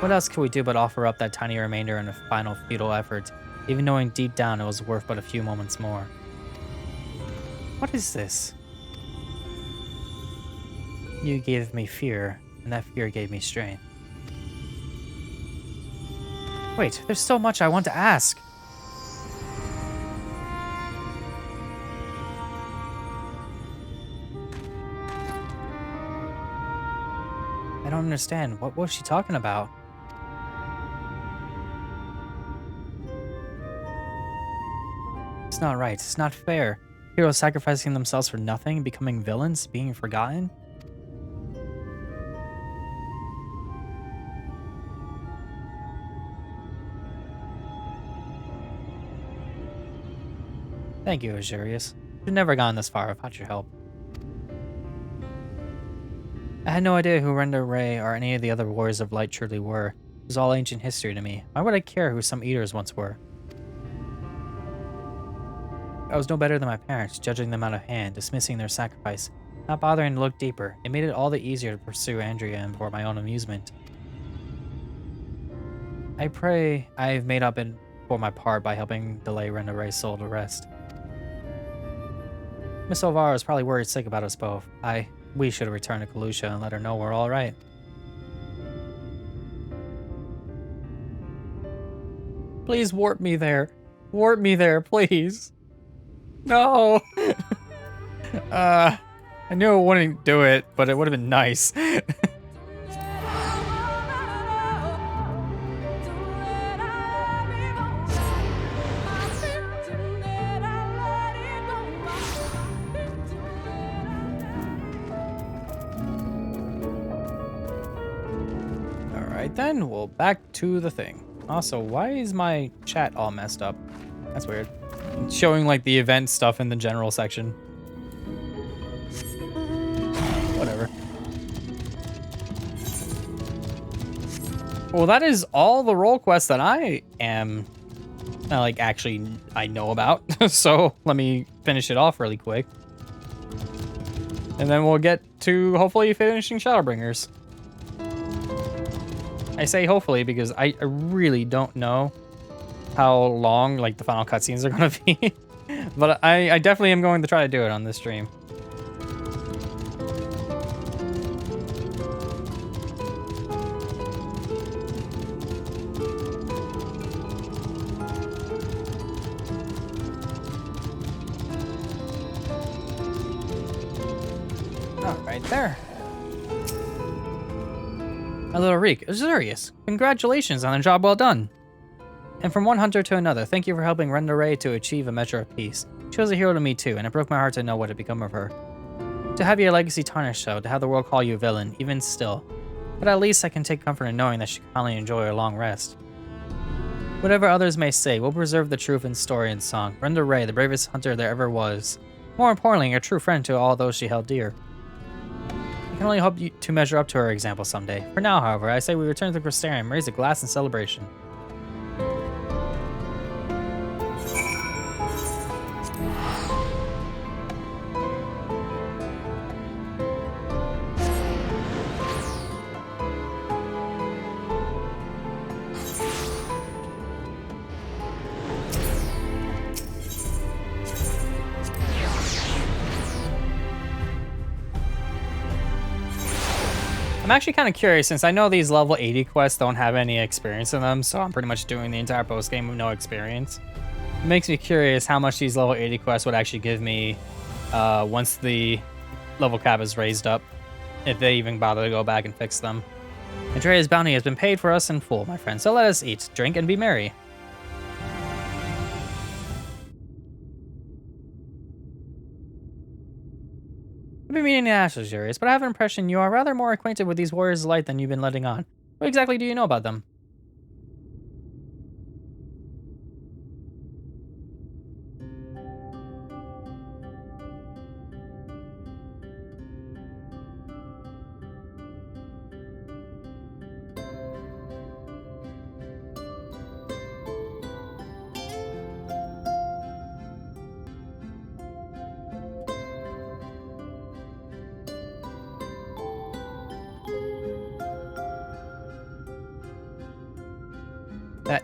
What else could we do but offer up that tiny remainder in a final futile effort, even knowing deep down it was worth but a few moments more? What is this? You gave me fear, and that fear gave me strength. Wait, there's so much I want to ask. I don't understand. What was she talking about? It's not right. It's not fair. Heroes sacrificing themselves for nothing, becoming villains, being forgotten? Thank you, Azurius. You've never gotten this far without your help. I had no idea who Renda Ray or any of the other Warriors of Light truly were. It was all ancient history to me. Why would I care who some eaters once were? I was no better than my parents, judging them out of hand, dismissing their sacrifice, not bothering to look deeper. It made it all the easier to pursue Andrea and for my own amusement. I pray I've made up for my part by helping delay Renda Ray's soul to rest. Miss Olvara is probably worried sick about us both. We should return to Calusia and let her know we're all right. Please warp me there. Warp me there, please. No. I knew I wouldn't do it, but it would have been nice. Alright then, we'll back to the thing. Also, why is my chat all messed up? That's weird. It's showing like the event stuff in the general section. Whatever. Well, that is all the role quests that I am I know about. So let me finish it off really quick. And then we'll get to hopefully finishing Shadowbringers. I say hopefully because I really don't know how long like the final cutscenes are going to be. But I definitely am going to try to do it on this stream. Right there. My little Reek, Azurius, congratulations on a job well done. And from one hunter to another, thank you for helping Renda Ray to achieve a measure of peace. She was a hero to me too, and it broke my heart to know what had become of her. To have your legacy tarnished so, to have the world call you a villain, even still. But at least I can take comfort in knowing that she can finally enjoy a long rest. Whatever others may say, we'll preserve the truth in story and song. Renda Ray, the bravest hunter there ever was. More importantly, a true friend to all those she held dear. I can only hope to measure up to her example someday. For now, however, I say we return to Crystarium and raise a glass in celebration. I'm actually kind of curious, since I know these level 80 quests don't have any experience in them, so I'm pretty much doing the entire post-game with no experience. It makes me curious how much these level 80 quests would actually give me once the level cap is raised up, if they even bother to go back and fix them. Andrea's bounty has been paid for us in full, my friend, so let us eat, drink, and be merry. I've been meaning to ask you, Azurius, but I have an impression you are rather more acquainted with these warriors of light than you've been letting on. What exactly do you know about them?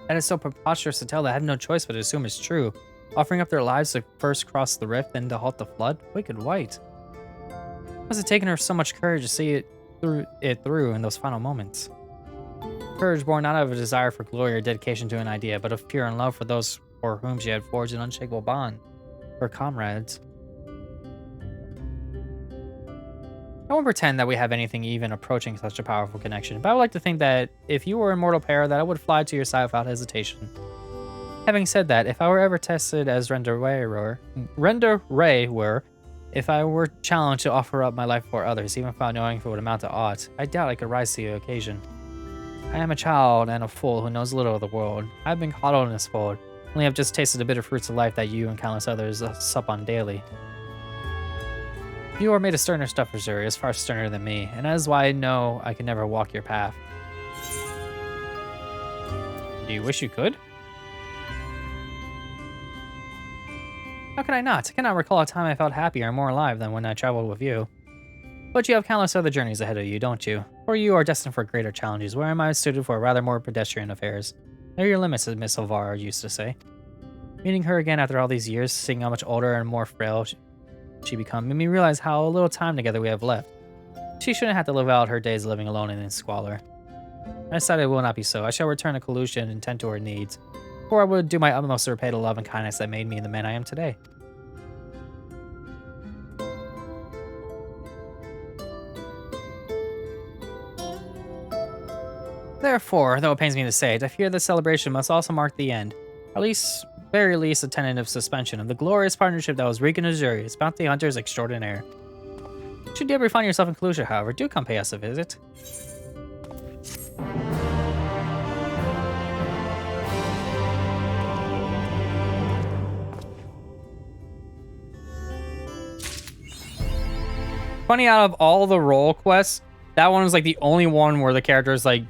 That is so preposterous to tell that I have no choice but to assume it's true. Offering up their lives to first cross the rift, then to halt the flood? Wicked white. Why has it taken her so much courage to see it through in those final moments? Courage born not of a desire for glory or dedication to an idea, but of pure love for those for whom she had forged an unshakable bond. Her comrades. I won't pretend that we have anything even approaching such a powerful connection, but I would like to think that if you were a mortal pair, that I would fly to your side without hesitation. Having said that, if I were ever tested as Renda Ray were, if I were challenged to offer up my life for others, even without knowing if it would amount to aught, I doubt I could rise to the occasion. I am a child and a fool who knows little of the world. I've been coddled in this fold, only have just tasted the bitter fruits of life that you and countless others sup on daily. You are made of sterner stuff, Azurius, far sterner than me, and that is why I know I can never walk your path. Do you wish you could? How could I not? I cannot recall a time I felt happier and more alive than when I traveled with you. But you have countless other journeys ahead of you, don't you? Or you are destined for greater challenges, where am I suited for rather more pedestrian affairs? Know your limits, as Miss Alvara used to say. Meeting her again after all these years, seeing how much older and more frail she become, made me realize how little time together we have left. She shouldn't have to live out her days living alone in squalor. I decided it will not be so. I shall return to Calusia and attend to her needs, for I would do my utmost to repay the love and kindness that made me the man I am today. Therefore, though it pains me to say it, I fear the celebration must also mark the end, at least, very least, a tentative suspension of the glorious partnership that was Regan Azure, its bounty hunters extraordinaire. Should you ever find yourself in Calusia, however, do come pay us a visit. Funny, out of all the role quests, that one was like the only one where the character is like,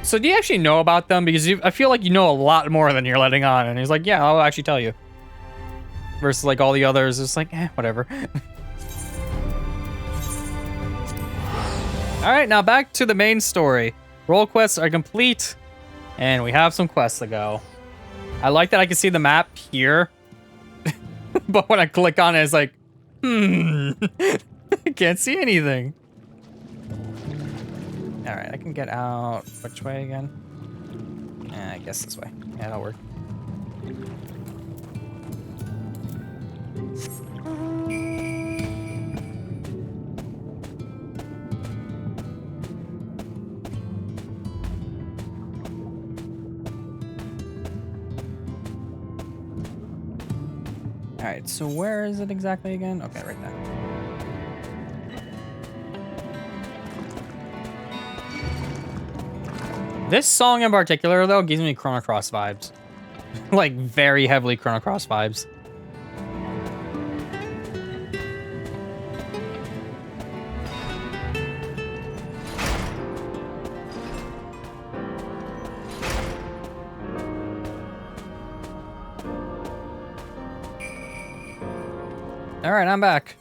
so do you actually know about them? Because I feel like you know a lot more than you're letting on. And he's like, yeah, I'll actually tell you. Versus like all the others, it's like, whatever. All right, now back to the main story. Role quests are complete, and we have some quests to go. I like that I can see the map here, but when I click on it, it's like, I can't see anything. All right, I can get out. Which way again? I guess this way. Yeah, that'll work. All right, so where is it exactly again? Okay, right there. This song in particular, though, gives me Chrono Cross vibes. Like, very heavily Chrono Cross vibes. Alright, I'm back.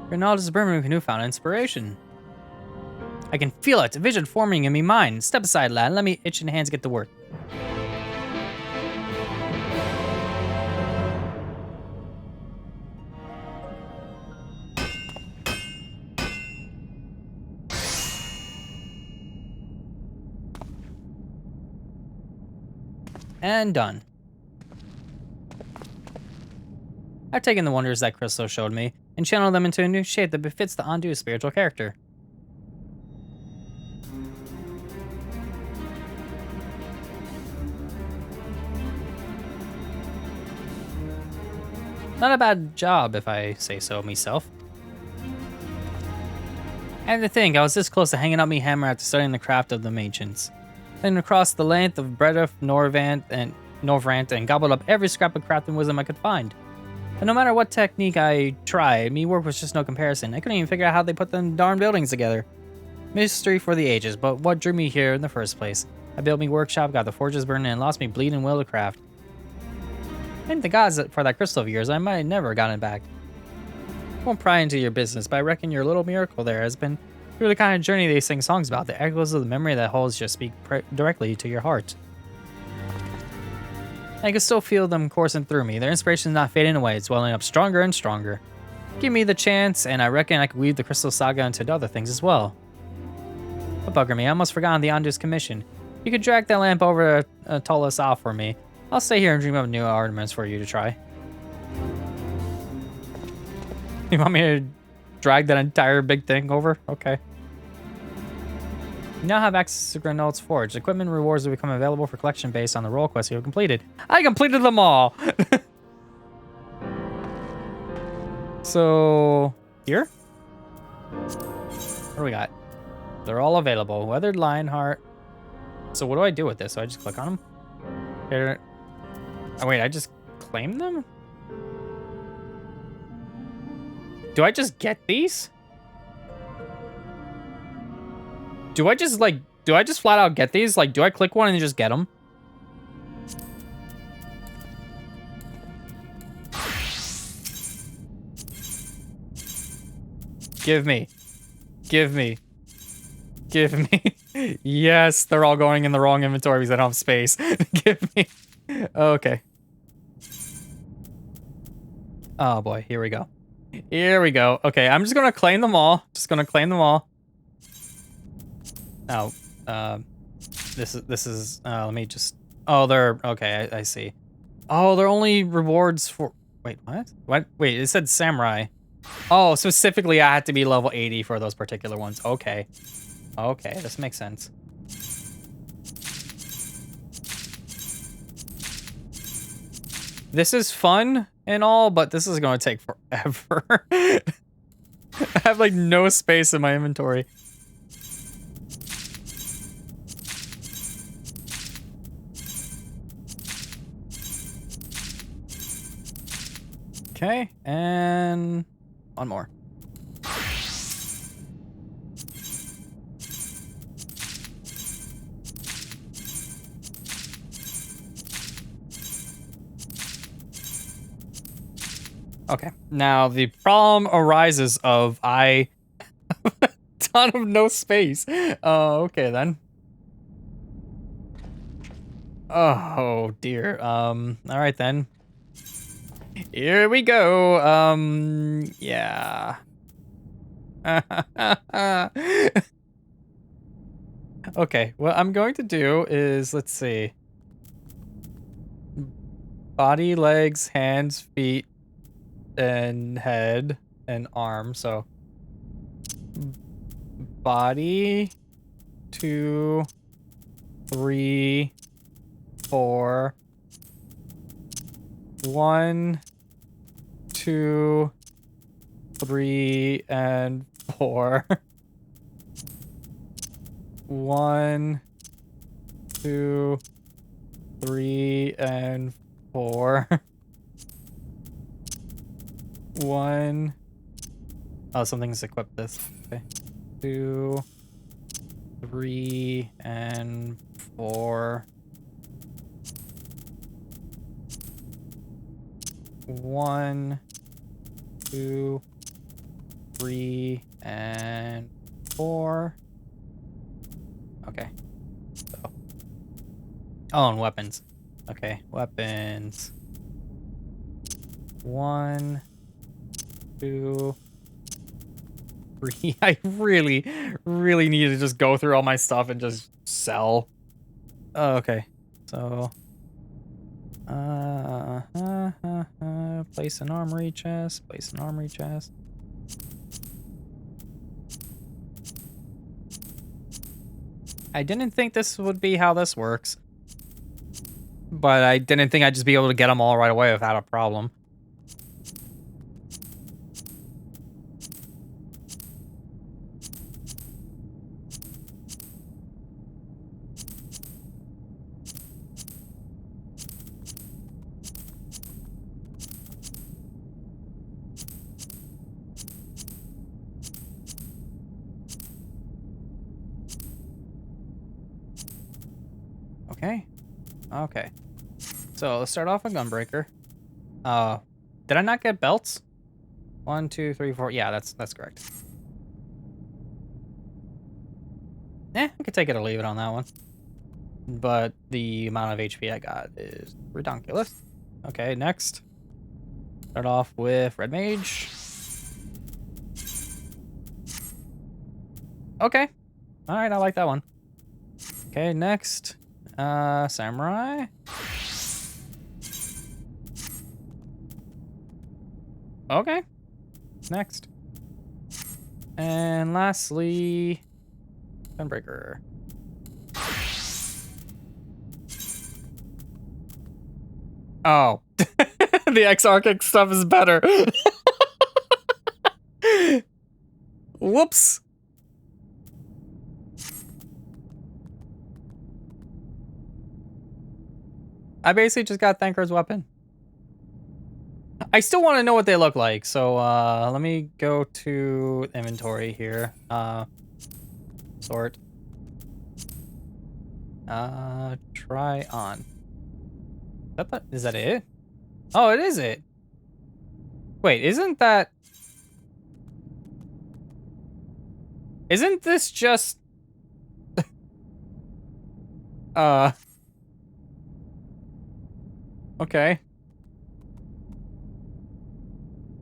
Ronaldo's Birmingham canoe found inspiration. I can feel it, a vision forming in me mind. Step aside, lad, let me itching hands get to work. And done. I've taken the wonders that Crystal showed me and channeled them into a new shape that befits the Ondu's spiritual character. Not a bad job, if I say so myself. And to think, I was this close to hanging up me hammer after studying the craft of the ancients. Then across the length of Breda, Norvrant, and gobbled up every scrap of craft and wisdom I could find. And no matter what technique I tried, me work was just no comparison. I couldn't even figure out how they put them darn buildings together. Mystery for the ages, but what drew me here in the first place? I built me workshop, got the forges burning, and lost me bleeding will to craft. Thank the gods for that crystal of yours, I might have never gotten it back. I won't pry into your business, but I reckon your little miracle there has been through the kind of journey they sing songs about. The echoes of the memory that holds just speak directly to your heart. I can still feel them coursing through me. Their inspiration is not fading away, it's welling up stronger and stronger. Give me the chance, and I reckon I could weave the Crystal Saga into other things as well. But bugger me, I almost forgotten the Ondu's commission. You could drag that lamp over to Tullus off for me. I'll stay here and dream up new ornaments for you to try. You want me to drag that entire big thing over? Okay. You now have access to Grenald's Forge. Equipment rewards will become available for collection based on the role quests you have completed. I completed them all! So, here? What do we got? They're all available. Weathered Lionheart. So what do I do with this? So I just click on them? Here. Oh wait, I just claim them? Do I just get these? Do I just flat out get these? Like, do I click one and just get them? Give me. Give me. Give me. Yes, they're all going in the wrong inventory because I don't have space. Give me. Okay. Oh boy, here we go. Here we go. Okay, I'm just gonna claim them all. Just gonna claim them all. Oh, this is, let me just, oh, they're, okay, I see. Oh, they're only rewards for, wait, what? What? Wait, it said samurai. Oh, specifically I had to be level 80 for those particular ones. Okay. Okay, this makes sense. This is fun and all, but this is gonna take forever. I have like no space in my inventory. Okay, and one more. Okay, now the problem arises of I have a ton of no space. Okay then. Oh dear. All right then. Here we go. Yeah. Okay, what I'm going to do is, let's see. Body, legs, hands, feet, and head, and arm. So, body, 2, 3, 4. 1, 2, 3, and 4. 1, 2, 3, and 4. 1. Oh, something's equipped this. Okay. 2, 3, and 4. 1, 2, 3, and 4. Okay. So. Oh, and weapons. Okay, weapons. 1, 2, 3. I really, really need to just go through all my stuff and just sell. Oh, okay. So. Place an armory chest. Place an armory chest. I didn't think this would be how this works. But I didn't think I'd just be able to get them all right away without a problem. Okay. Okay. So let's start off with Gunbreaker. Did I not get belts? 1, 2, 3, 4. Yeah, that's correct. I could take it or leave it on that one. But the amount of HP I got is redonkulous. Okay, next. Start off with Red Mage. Okay. Alright, I like that one. Okay, next. Samurai. Okay. Next. And lastly, Gunbreaker. Oh. The Exarchic stuff is better. Whoops. I basically just got Thanker's weapon. I still want to know what they look like, so let me go to inventory here. Sort. Try on. Is that it? Oh, it is it. Wait, isn't that... Isn't this just... Okay.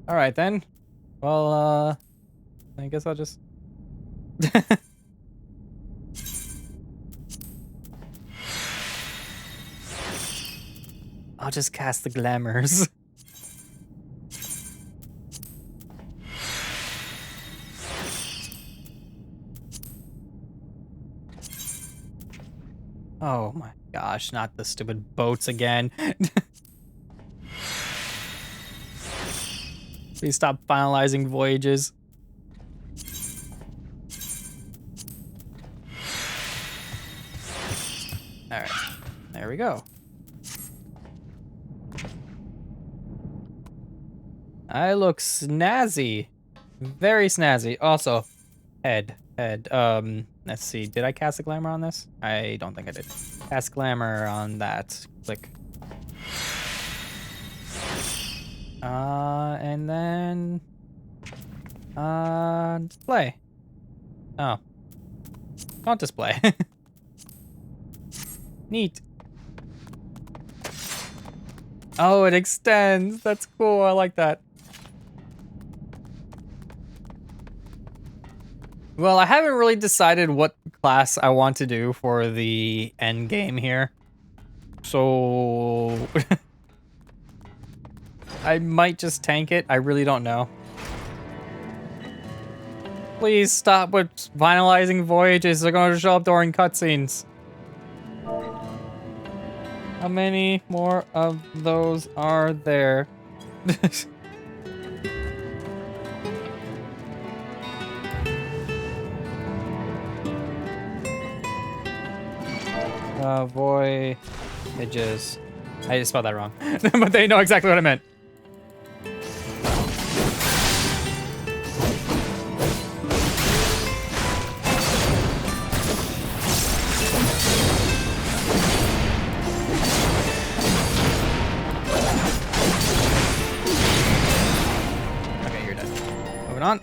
Alright then. Well, I guess I'll just... I'll just cast the glamours. Oh my gosh, not the stupid boats again. Please stop finalizing voyages. Alright, there we go. I look snazzy. Very snazzy. Also, head. Let's see. Did I cast a glamour on this? I don't think I did. Cast glamour on that. Click. And then... display. Oh. Don't display. Neat. Oh, it extends. That's cool. I like that. Well, I haven't really decided what class I want to do for the end game here. So... I might just tank it. I really don't know. Please stop with finalizing voyages. They're going to show up during cutscenes. How many more of those are there? Voyages. I just spelled that wrong. But they know exactly what I meant. Okay, you're done. Moving on.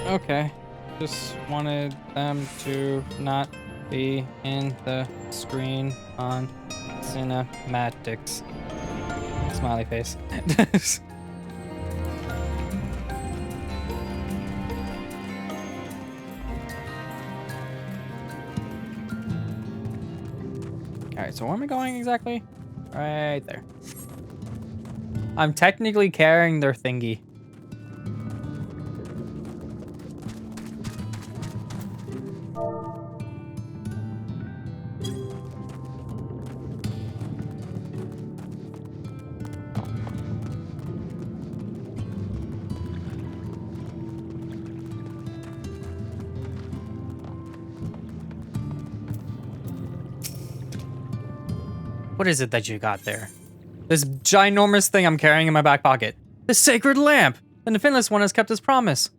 Okay, just wanted them to not be in the screen on cinematics. Smiley face. Alright, so where am I going exactly? Right there. I'm technically carrying their thingy. What is it that you got there? This ginormous thing I'm carrying in my back pocket. The sacred lamp! The Finless one has kept his promise.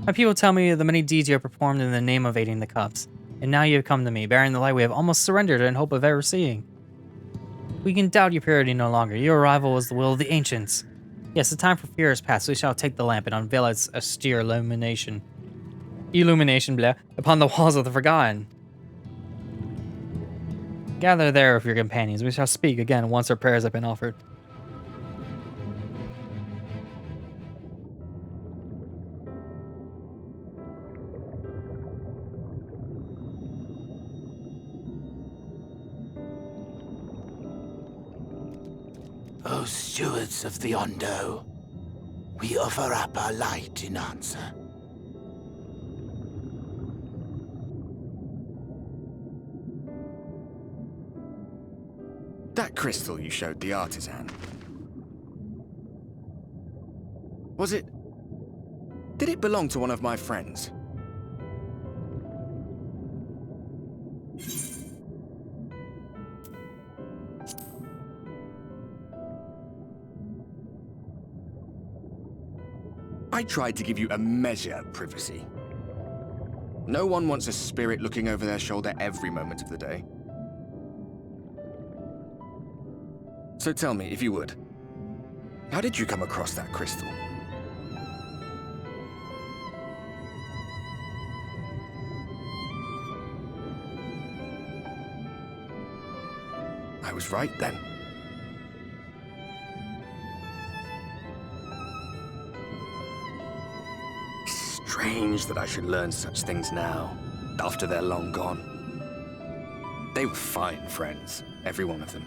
My people tell me of the many deeds you have performed in the name of aiding the Cubs. And now you have come to me, bearing the light we have almost surrendered in hope of ever seeing. We can doubt your purity no longer. Your arrival was the will of the ancients. Yes, the time for fear is past. We shall take the lamp and unveil its austere illumination. Upon the walls of the Forgotten. Gather there with your companions. We shall speak again once our prayers have been offered. O stewards of the Ondo, we offer up our light in answer. That crystal you showed the artisan. Was it... Did it belong to one of my friends? I tried to give you a measure of privacy. No one wants a spirit looking over their shoulder every moment of the day. So tell me, if you would, How did you come across that crystal? I was right then. Strange that I should learn such things now, after they're long gone. They were fine friends, every one of them.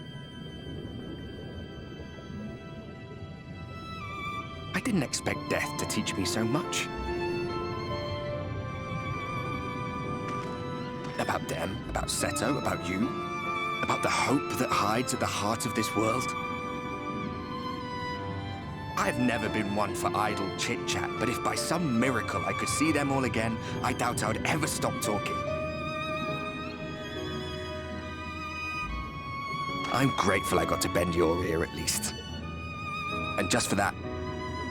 I didn't expect death to teach me so much. About them, about Seto, about you, about the hope that hides at the heart of this world. I've never been one for idle chit-chat, but if by some miracle I could see them all again, I doubt I would ever stop talking. I'm grateful I got to bend your ear at least. And just for that,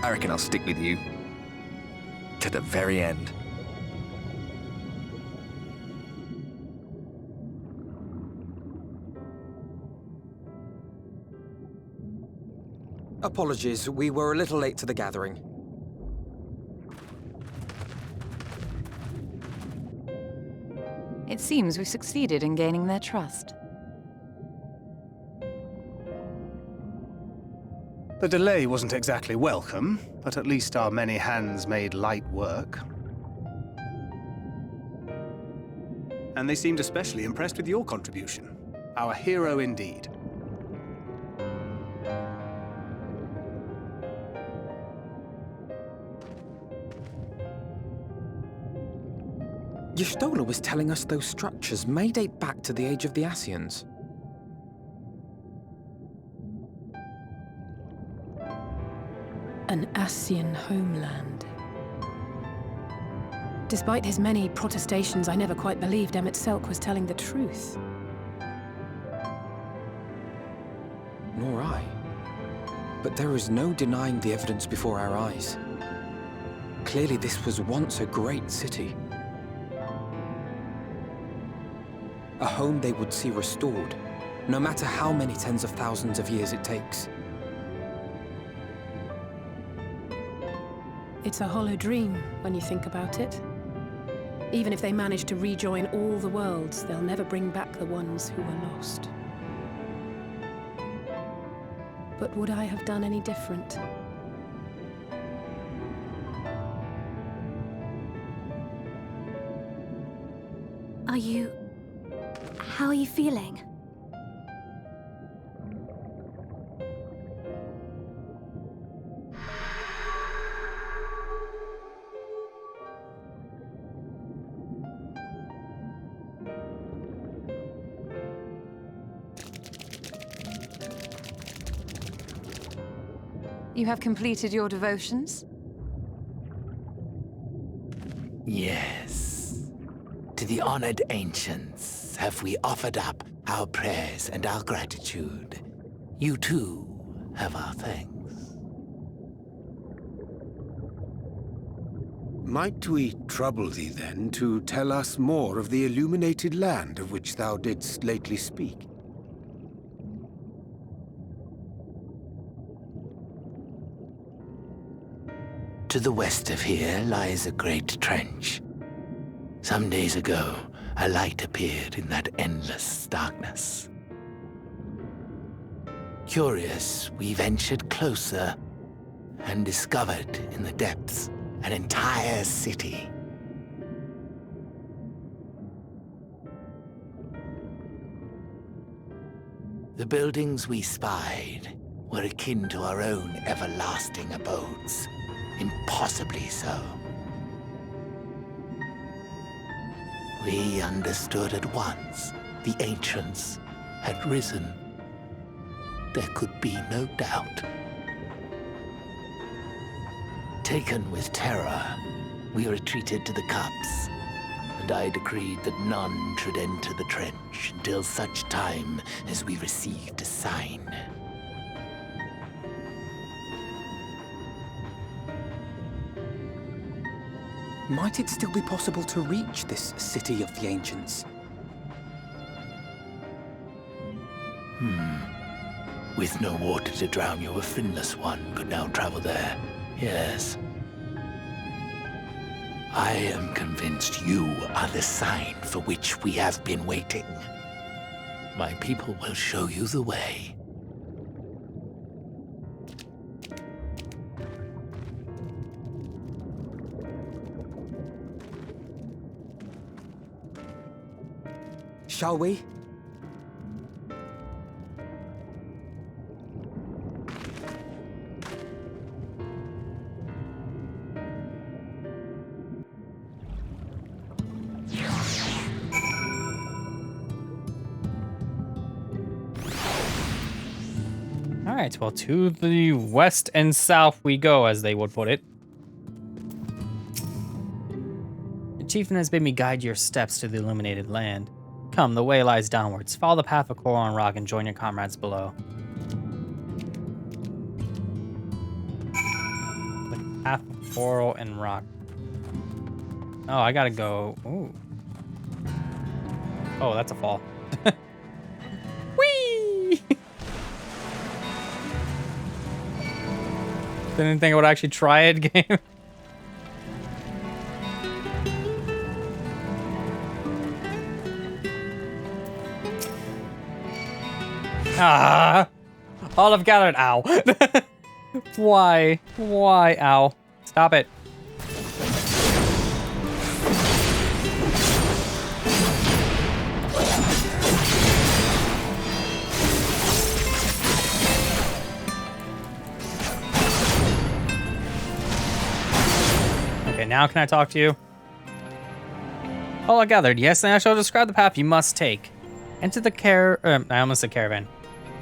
I reckon I'll stick with you to the very end. Apologies, we were a little late to the gathering. It seems we succeeded in gaining their trust. The delay wasn't exactly welcome, but at least our many hands made light work. And they seemed especially impressed with your contribution. Our hero indeed. Y'shtola was telling us those structures may date back to the age of the Ascians. An Ascian homeland. Despite his many protestations, I never quite believed Emmett Selk was telling the truth. Nor I. But there is no denying the evidence before our eyes. Clearly this was once a great city. A home they would see restored, no matter how many tens of thousands of years it takes. It's a hollow dream when you think about it. Even if they manage to rejoin all the worlds, they'll never bring back the ones who were lost. But would I have done any different? How are you feeling? You have completed your devotions? Yes. To the honored ancients have we offered up our prayers and our gratitude. You too have our thanks. Might we trouble thee then to tell us more of the illuminated land of which thou didst lately speak? To the west of here lies a great trench. Some days ago, a light appeared in that endless darkness. Curious, we ventured closer and discovered in the depths an entire city. The buildings we spied were akin to our own everlasting abodes. Impossibly so. We understood at once the ancients had risen. There could be no doubt. Taken with terror, we retreated to the cups, and I decreed that none should enter the trench until such time as we received a sign. Might it still be possible to reach this city of the ancients? With no water to drown you, a friendless one could now travel there. Yes. I am convinced you are the sign for which we have been waiting. My people will show you the way. Shall we? Alright, well, to the west and south we go, as they would put it. The chieftain has bid me guide your steps to the illuminated land. Come, the way lies downwards. Follow the path of coral and rock and join your comrades below. The path of coral and rock. Oh, I gotta go. Ooh. Oh, that's a fall. Whee! Didn't think I would actually try it, game. Ah! All I've gathered. Ow. Why? Why? Ow. Stop it. Okay, now can I talk to you? All I gathered. Yes, and I shall describe the path you must take. Enter the I almost said caravan.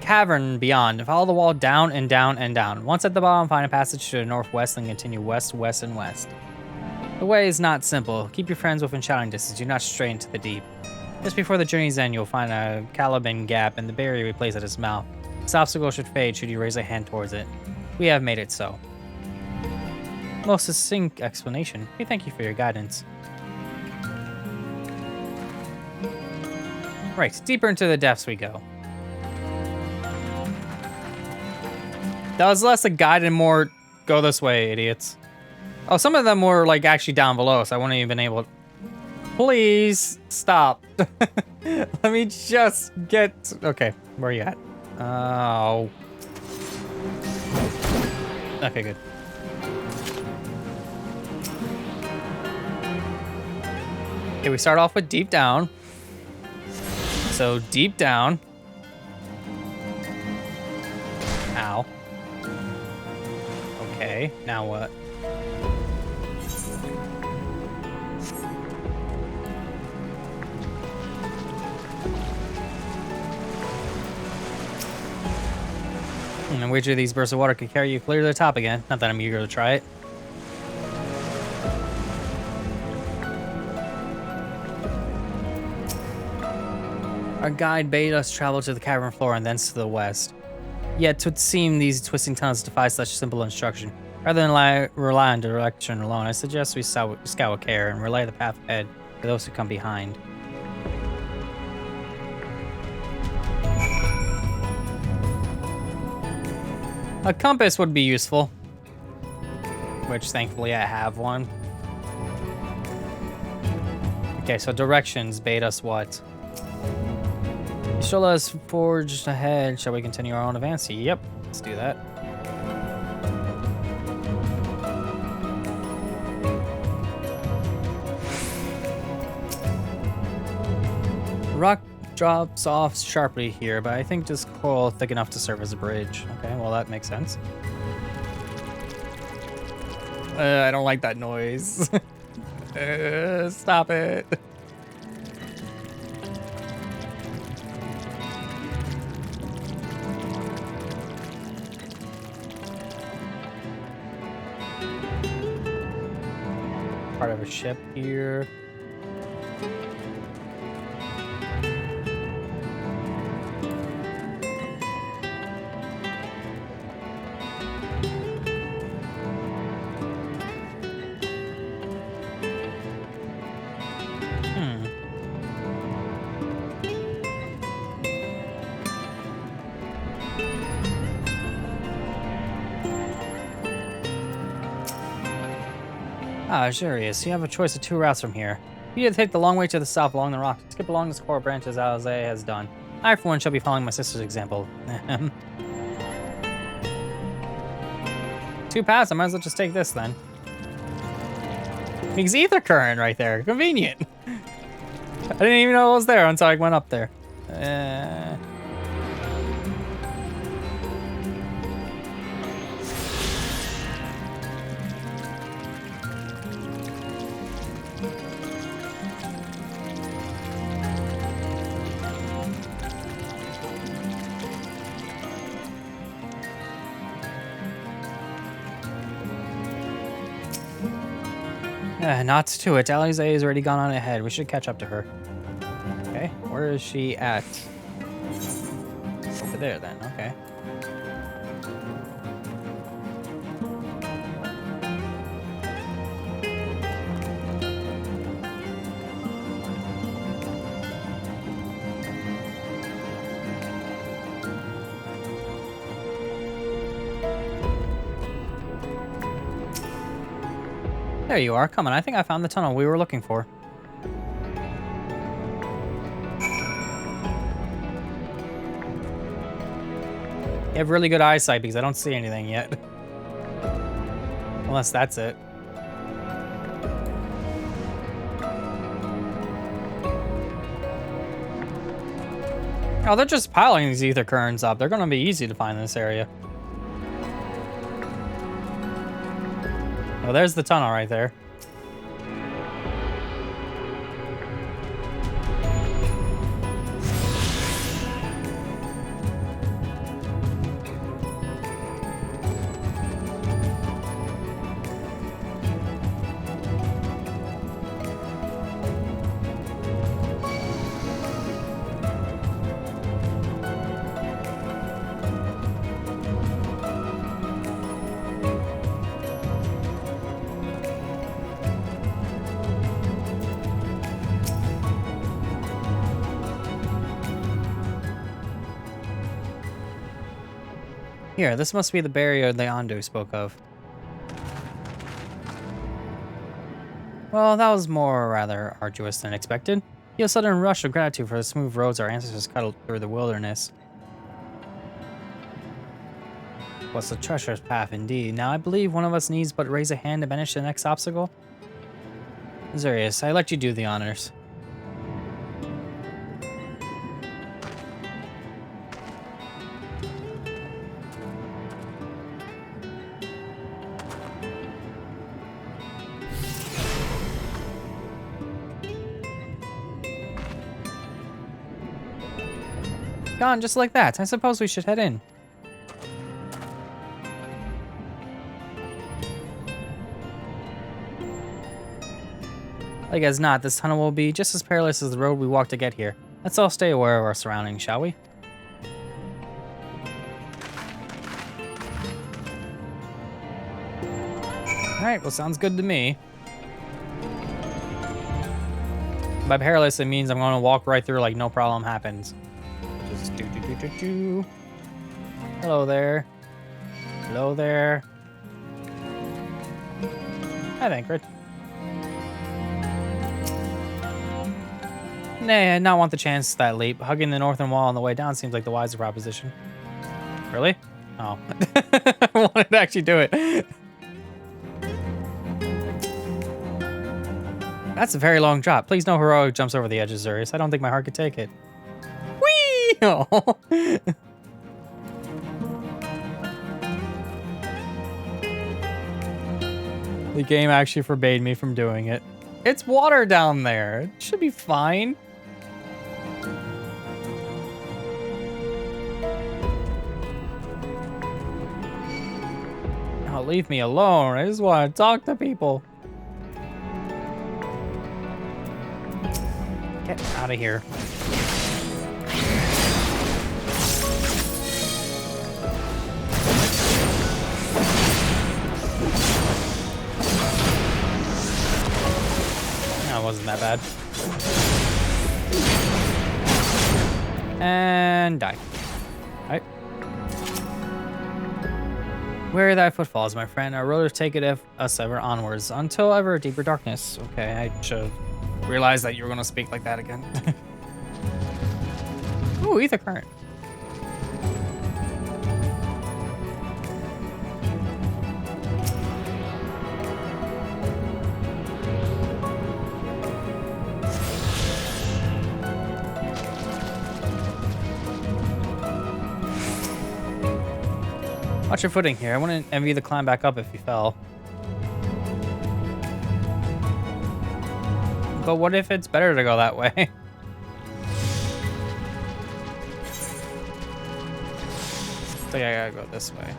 Cavern beyond. Follow the wall down and down and down. Once at the bottom, find a passage to the northwest and continue west, west, and west. The way is not simple. Keep your friends within shouting distance. Do not stray into the deep. Just before the journey's end, you'll find a Caliban gap and the barrier we place at its mouth. This obstacle should fade should you raise a hand towards it. We have made it so. Most succinct explanation. We thank you for your guidance. Right, deeper into the depths we go. That was less a guide and more go this way, idiots. Oh, some of them were like actually down below, so I wouldn't even able to... Please stop. Let me just get... Okay, where are you at? Oh. Okay, good. Okay, we start off with deep down. So deep down. Ow. Okay, now what? And which of these bursts of water could carry you clear to the top again? Not that I'm eager to try it. Our guide bade us travel to the cavern floor and thence to the west. Yet, 'twould seem these twisting tunnels defy such simple instruction. Rather than rely on direction alone, I suggest we scout with care and relay the path ahead to those who come behind. A compass would be useful, which thankfully I have one. Okay, so directions bade us what? Shall let us forge ahead. Shall we continue our own advance? Yep, let's do that. Rock drops off sharply here, but I think just coral thick enough to serve as a bridge. Okay, well that makes sense. I don't like that noise. Stop it. Part of a ship here. Ah, Azurius, you have a choice of 2 routes from here. You either take the long way to the south along the rocks, skip along the coral branches as Alzay has done. I, for one, shall be following my sister's example. 2 paths, I might as well just take this then. Because ether current right there, convenient. I didn't even know it was there until I went up there. Not to it. Alize has already gone on ahead. We should catch up to her. Okay, where is she at? Over there then, okay. There you are. Come on, I think I found the tunnel we were looking for. You have really good eyesight because I don't see anything yet. Unless that's it. Oh, they're just piling these ether currents up. They're gonna be easy to find in this area. Oh, there's the tunnel right there. Here, this must be the barrier Leandro spoke of. Well, that was more rather arduous than expected. You have a sudden rush of gratitude for the smooth roads our ancestors cut through the wilderness. What's the treacherous path indeed? Now I believe one of us needs but raise a hand to banish the next obstacle. Azurius, I let you do the honors. Gone just like that. I suppose we should head in. Like as not, this tunnel will be just as perilous as the road we walked to get here. Let's all stay aware of our surroundings, shall we? Alright, well sounds good to me. By perilous, it means I'm going to walk right through like no problem happens. Just do. Hello there. Hello there. Hi, Thancred. Nah, I not want the chance to that leap. Hugging the northern wall on the way down seems like the wiser proposition. Really? Oh. I wanted to actually do it. That's a very long drop. Please no heroic jumps over the edge of Azurius. I don't think my heart could take it. Whee! Oh. The game actually forbade me from doing it. It's water down there. It should be fine. Oh, leave me alone. I just want to talk to people. Get out of here. That wasn't that bad. And die. Alright. Where thy footfalls, my friend. Our road take it us ever onwards, until ever deeper darkness. Okay, I should have realized that you were going to speak like that again. Ooh, ether current. Watch your footing here. I wouldn't envy the climb back up if you fell. But what if it's better to go that way? I think I gotta go this way.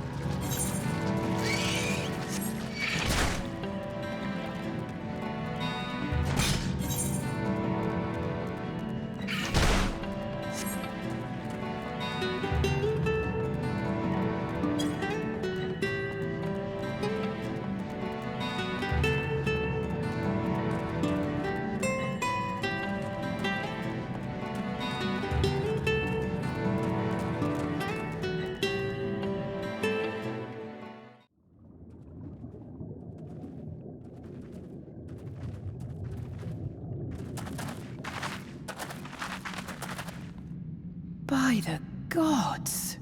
By the gods!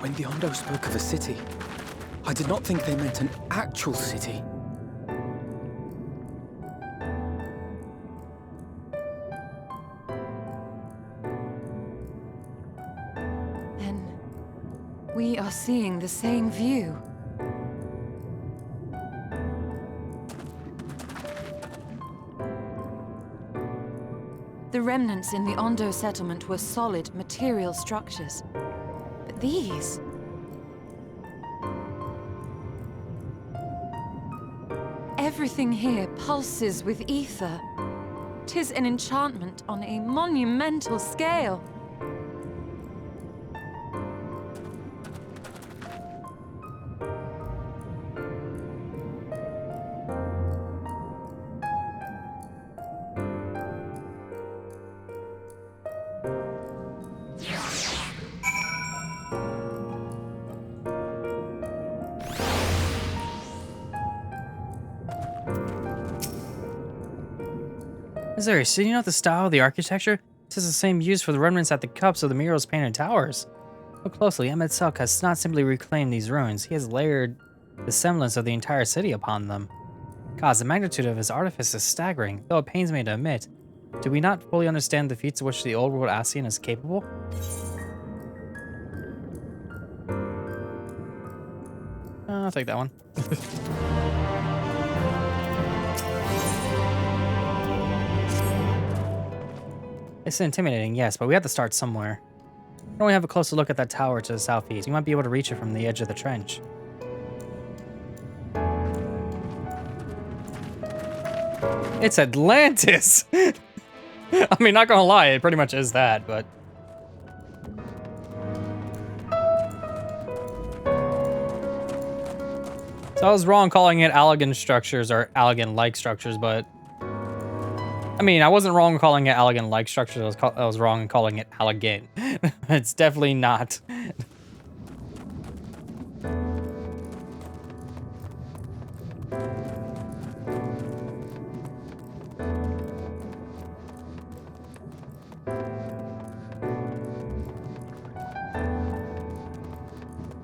When the Ondo spoke of a city, I did not think they meant an actual city. Then we are seeing the same view. The remnants in the Ondo settlement were solid material structures. But these... everything here pulses with ether. 'Tis an enchantment on a monumental scale. Is there a city note the style of the architecture? This is the same use for the remnants at the cups of the murals painted towers. Look closely, Emmet Selk has not simply reclaimed these ruins, he has layered the semblance of the entire city upon them. Gods, the magnitude of his artifice is staggering, though it pains me to admit. Do we not fully understand the feats of which the old world Ascian is capable? I'll take that one. It's intimidating, yes, but we have to start somewhere. Why don't we have a closer look at that tower to the southeast? You might be able to reach it from the edge of the trench. It's Atlantis! I mean, not gonna lie, it pretty much is that, but... So I was wrong calling it Allegan structures or Allegan-like structures, but... I mean, I wasn't wrong calling it Allegan-like structures, I was wrong in calling it Allegan. It's definitely not.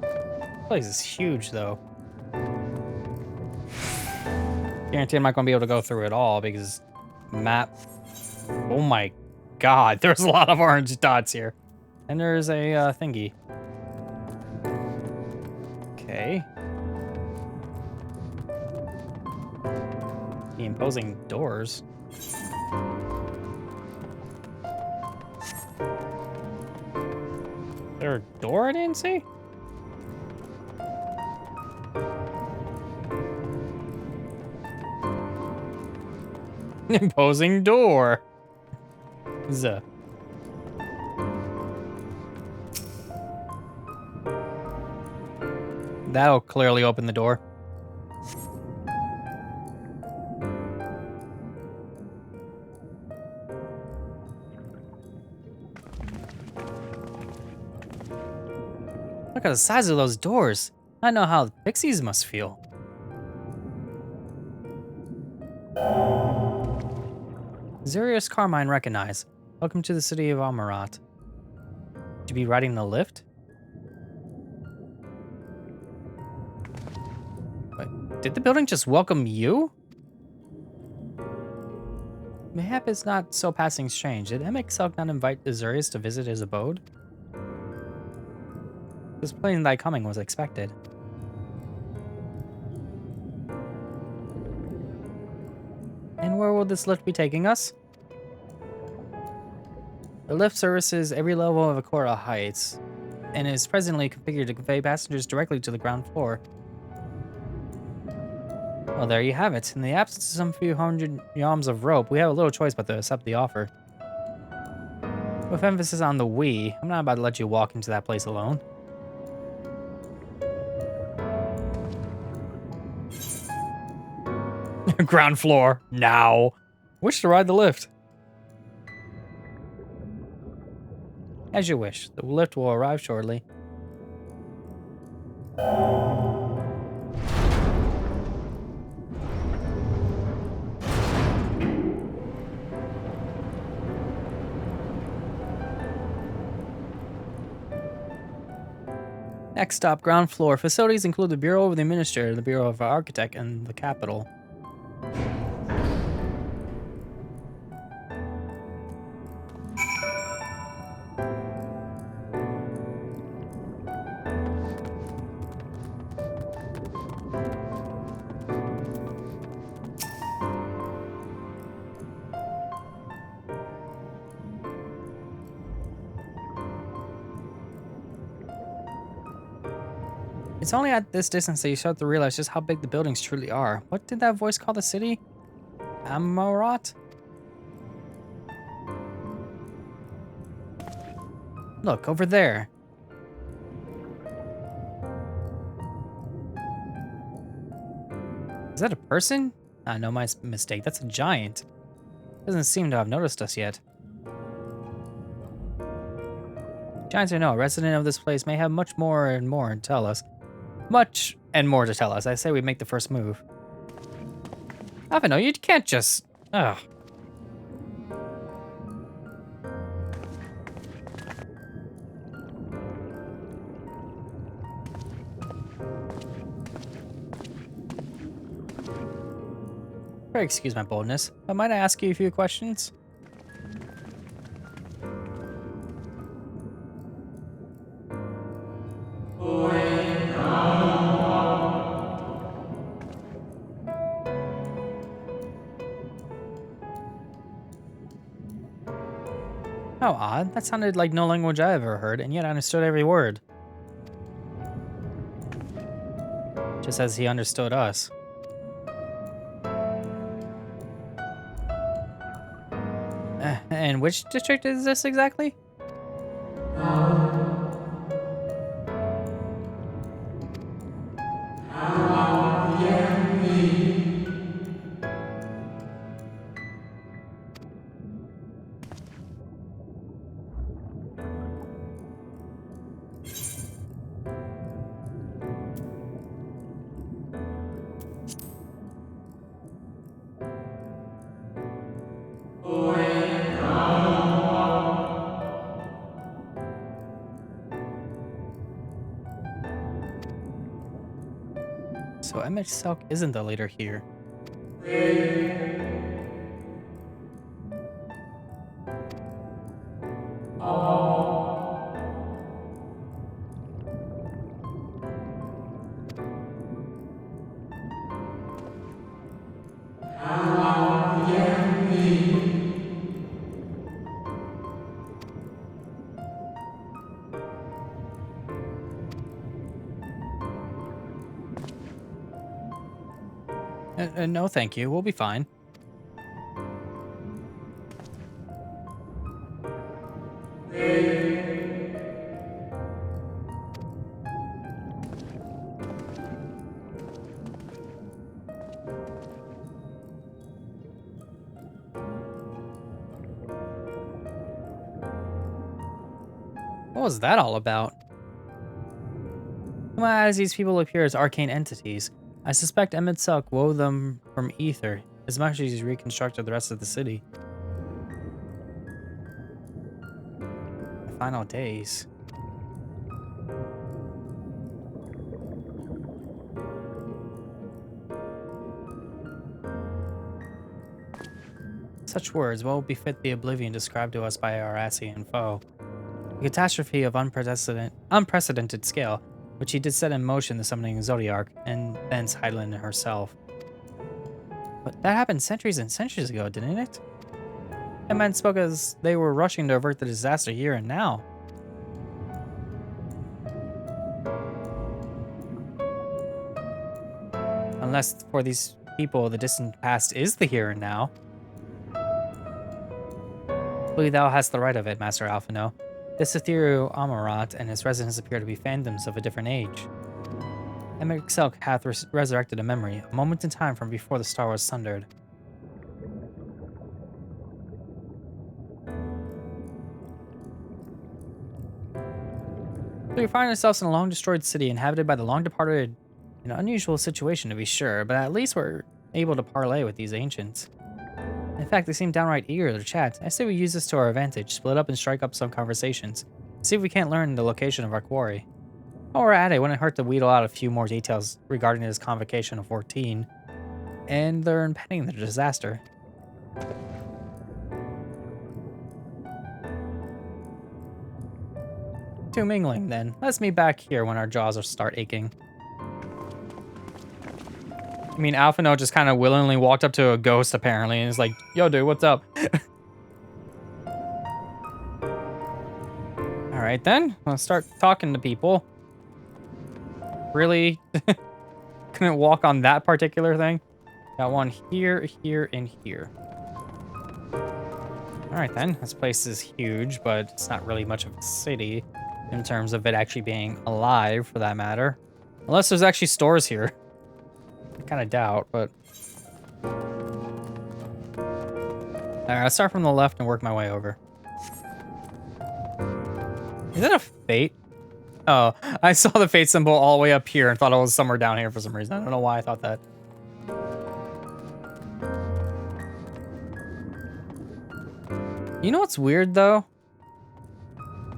This place is huge, though. Guarantee I'm not going to be able to go through it all because map. Oh my god, there's a lot of orange dots here. And there's a thingy. Okay. The imposing doors. Is there a door I didn't see? Imposing door. Zuh. That'll clearly open the door. Look at the size of those doors. I know how the pixies must feel. Zurius Carmine recognize. Welcome to the city of Amarat. Should you be riding the lift? Wait, did the building just welcome you? Mayhap it's not so passing strange. Did Emexelk not invite Azurius to visit his abode? This plain thy coming was expected. And where will this lift be taking us? The lift services every level of Akora Heights, and is presently configured to convey passengers directly to the ground floor. Well, there you have it. In the absence of some few hundred yalms of rope, we have a little choice but to accept the offer. With emphasis on the we, I'm not about to let you walk into that place alone. Ground floor, now. Wish to ride the lift. As you wish. The lift will arrive shortly. Next stop, ground floor. Facilities include the Bureau of the Administrator, the Bureau of the Architect, and the Capital. It's only at this distance that you start to realize just how big the buildings truly are. What did that voice call the city? Amarat? Look, over there. Is that a person? Ah, no, my mistake. That's a giant. Doesn't seem to have noticed us yet. Giants or no, a resident of this place may have much more and more to tell us. Much and more to tell us. I say we make the first move. I don't know, you can't just... Ugh. Pray excuse my boldness, but might I ask you a few questions? How odd. That sounded like no language I ever heard, and yet I understood every word. Just as he understood us. And which district is this exactly? So Emexelk isn't the leader here. No, thank you. We'll be fine. What was that all about? As these people appear as arcane entities, I suspect Emmett Silk wove them from ether, as much as he's reconstructed the rest of the city. The final days. Such words well befit the oblivion described to us by our Asian foe. A catastrophe of unprecedented scale, which he did set in motion the summoning Zodiark, and thence Hydaelyn herself. But that happened centuries and centuries ago, didn't it? The men spoke as they were rushing to avert the disaster here and now. Unless for these people, the distant past is the here and now. Believe thou hast the right of it, Master Alphino. This ethereal Amarat and his residents appear to be phantoms of a different age. Emmett Silk hath resurrected a memory, a moment in time from before the star was sundered. So we find ourselves in a long-destroyed city inhabited by the long-departed, an unusual situation to be sure, but at least we're able to parley with these ancients. In fact, they seem downright eager to chat. I say we use this to our advantage, split up and strike up some conversations. See if we can't learn the location of our quarry. While we're at it, it wouldn't hurt to wheedle out a few more details regarding this convocation of 14 and their impending disaster. To mingling, then. Let's meet back here when our jaws start aching. I mean, Alphino just kind of willingly walked up to a ghost, apparently, and is like, yo, dude, what's up? Alright, then. Let's start talking to people. Really? Couldn't walk on that particular thing? Got one here, here, and here. Alright, then. This place is huge, but it's not really much of a city in terms of it actually being alive, for that matter. Unless there's actually stores here. I kind of doubt, but... Alright, I'll start from the left and work my way over. Is that a fate? Oh, I saw the fate symbol all the way up here and thought it was somewhere down here for some reason. I don't know why I thought that. You know what's weird, though?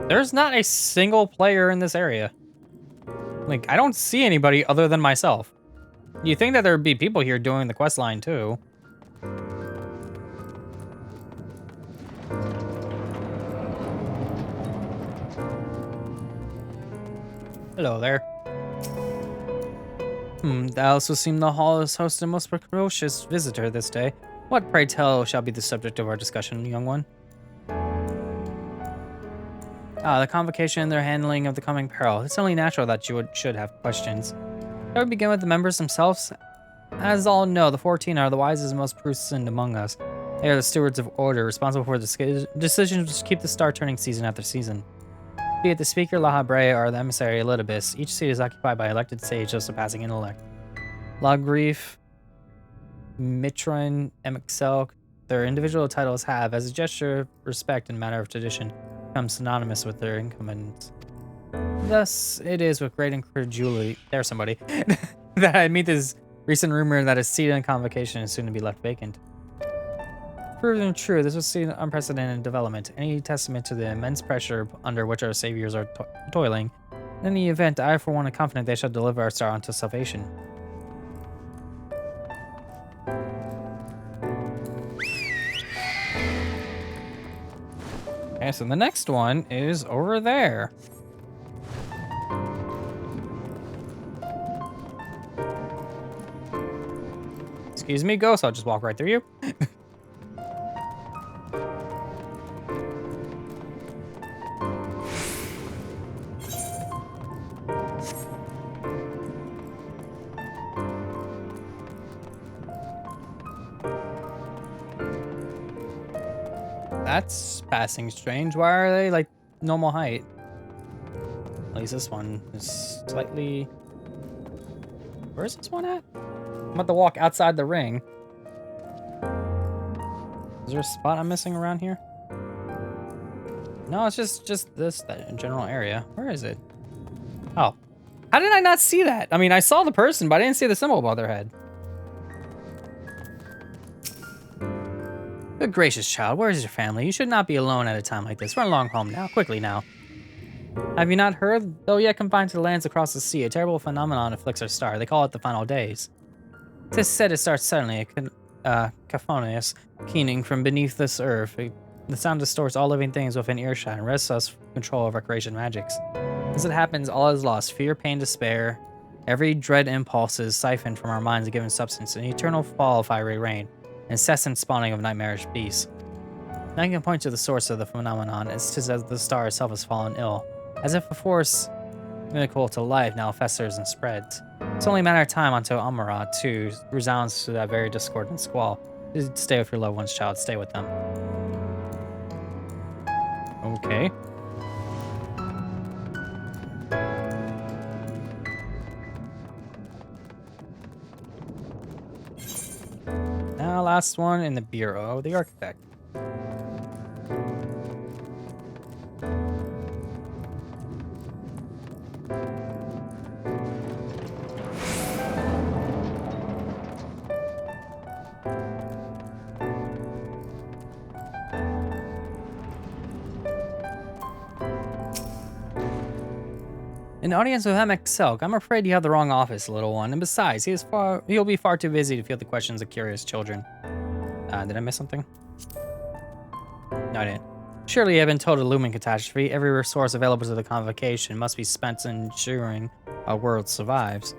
There's not a single player in this area. Like, I don't see anybody other than myself. You think that there'd be people here doing the quest line too. Hello there. Thou also seem the hall has hosted a most precocious visitor this day. What, pray tell, shall be the subject of our discussion, young one? The convocation and their handling of the coming peril. It's only natural that you should have questions. Shall we begin with the members themselves? As all know, the 14 are the wisest and most prudent among us. They are the stewards of order, responsible for the decisions which keep the star turning season after season. Be it the speaker, La Habre, or the emissary, Elidibus, each seat is occupied by elected sage of surpassing intellect. La Grief, Mitron, Emixelk, their individual titles have, as a gesture of respect and matter of tradition, become synonymous with their incumbents. Thus, it is with great incredulity, there's somebody, that I meet this recent rumor that a seat in convocation is soon to be left vacant. Proven true, this was an unprecedented development, any testament to the immense pressure under which our saviors are toiling. In any event, I for one am confident they shall deliver our star unto salvation. Okay, so the next one is over there. Excuse me, ghost, I'll just walk right through you. That's passing strange. Why are they like normal height? At least this one is slightly... Where's this one at? I'm about to walk outside the ring. Is there a spot I'm missing around here? No, it's just that general area. Where is it? Oh. How did I not see that? I mean, I saw the person, but I didn't see the symbol above their head. Good gracious, child. Where is your family? You should not be alone at a time like this. Run along home now. Quickly now. Have you not heard? Though yet confined to the lands across the sea, a terrible phenomenon afflicts our star. They call it the final days. Tis said it starts suddenly, a cacophonous keening from beneath this earth. The sound distorts all living things within earshot and wrests us from control of our creation magics. As it happens, all is lost. Fear, pain, despair. Every dread impulse is siphoned from our minds and given substance. An eternal fall of fiery rain. Incessant spawning of nightmarish beasts. None can point to the source of the phenomenon. It's just as the star itself has fallen ill. As if a force inimical to life now festers and spreads. It's only a matter of time until Amarat, too, resounds to that very discordant squall. Just stay with your loved ones, child. Stay with them. Okay. Now, last one in the Bureau of the Architect. An audience with Emek Selk. I'm afraid you have the wrong office, little one. And besides, he'll be far too busy to field the questions of curious children. Did I miss something? No, I didn't. Surely you have been told a looming catastrophe. Every resource available to the convocation must be spent ensuring our world survives.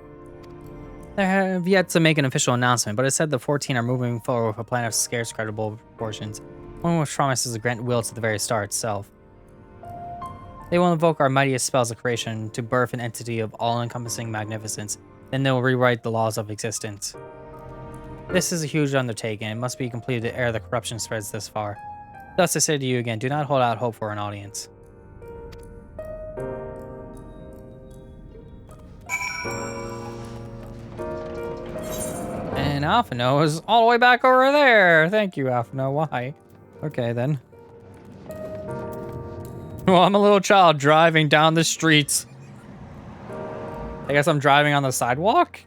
They have yet to make an official announcement, but it said the 14 are moving forward with a plan of scarce credible proportions. One which promises to grant will to the very star itself. They will invoke our mightiest spells of creation to birth an entity of all-encompassing magnificence. Then they will rewrite the laws of existence. This is a huge undertaking. It must be completed ere the corruption spreads this far. Thus I say to you again, do not hold out hope for an audience. And Alphino is all the way back over there. Thank you, Alphino. Why? Okay, then. Well, I'm a little child driving down the streets. I guess I'm driving on the sidewalk?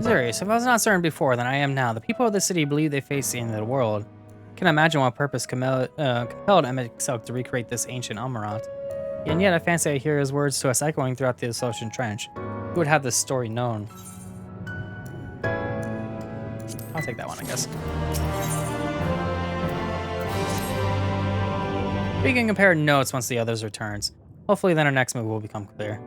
Serious. If I was not certain before than I am now, the people of the city believe they face the end of the world. Can imagine what purpose compelled Emek Selk to recreate this ancient Amarat. And yet I fancy I hear his words to us echoing throughout the Asocian Trench. Who would have this story known? I'll take that one, I guess. We can compare notes once the others returns. Hopefully then our next move will become clear.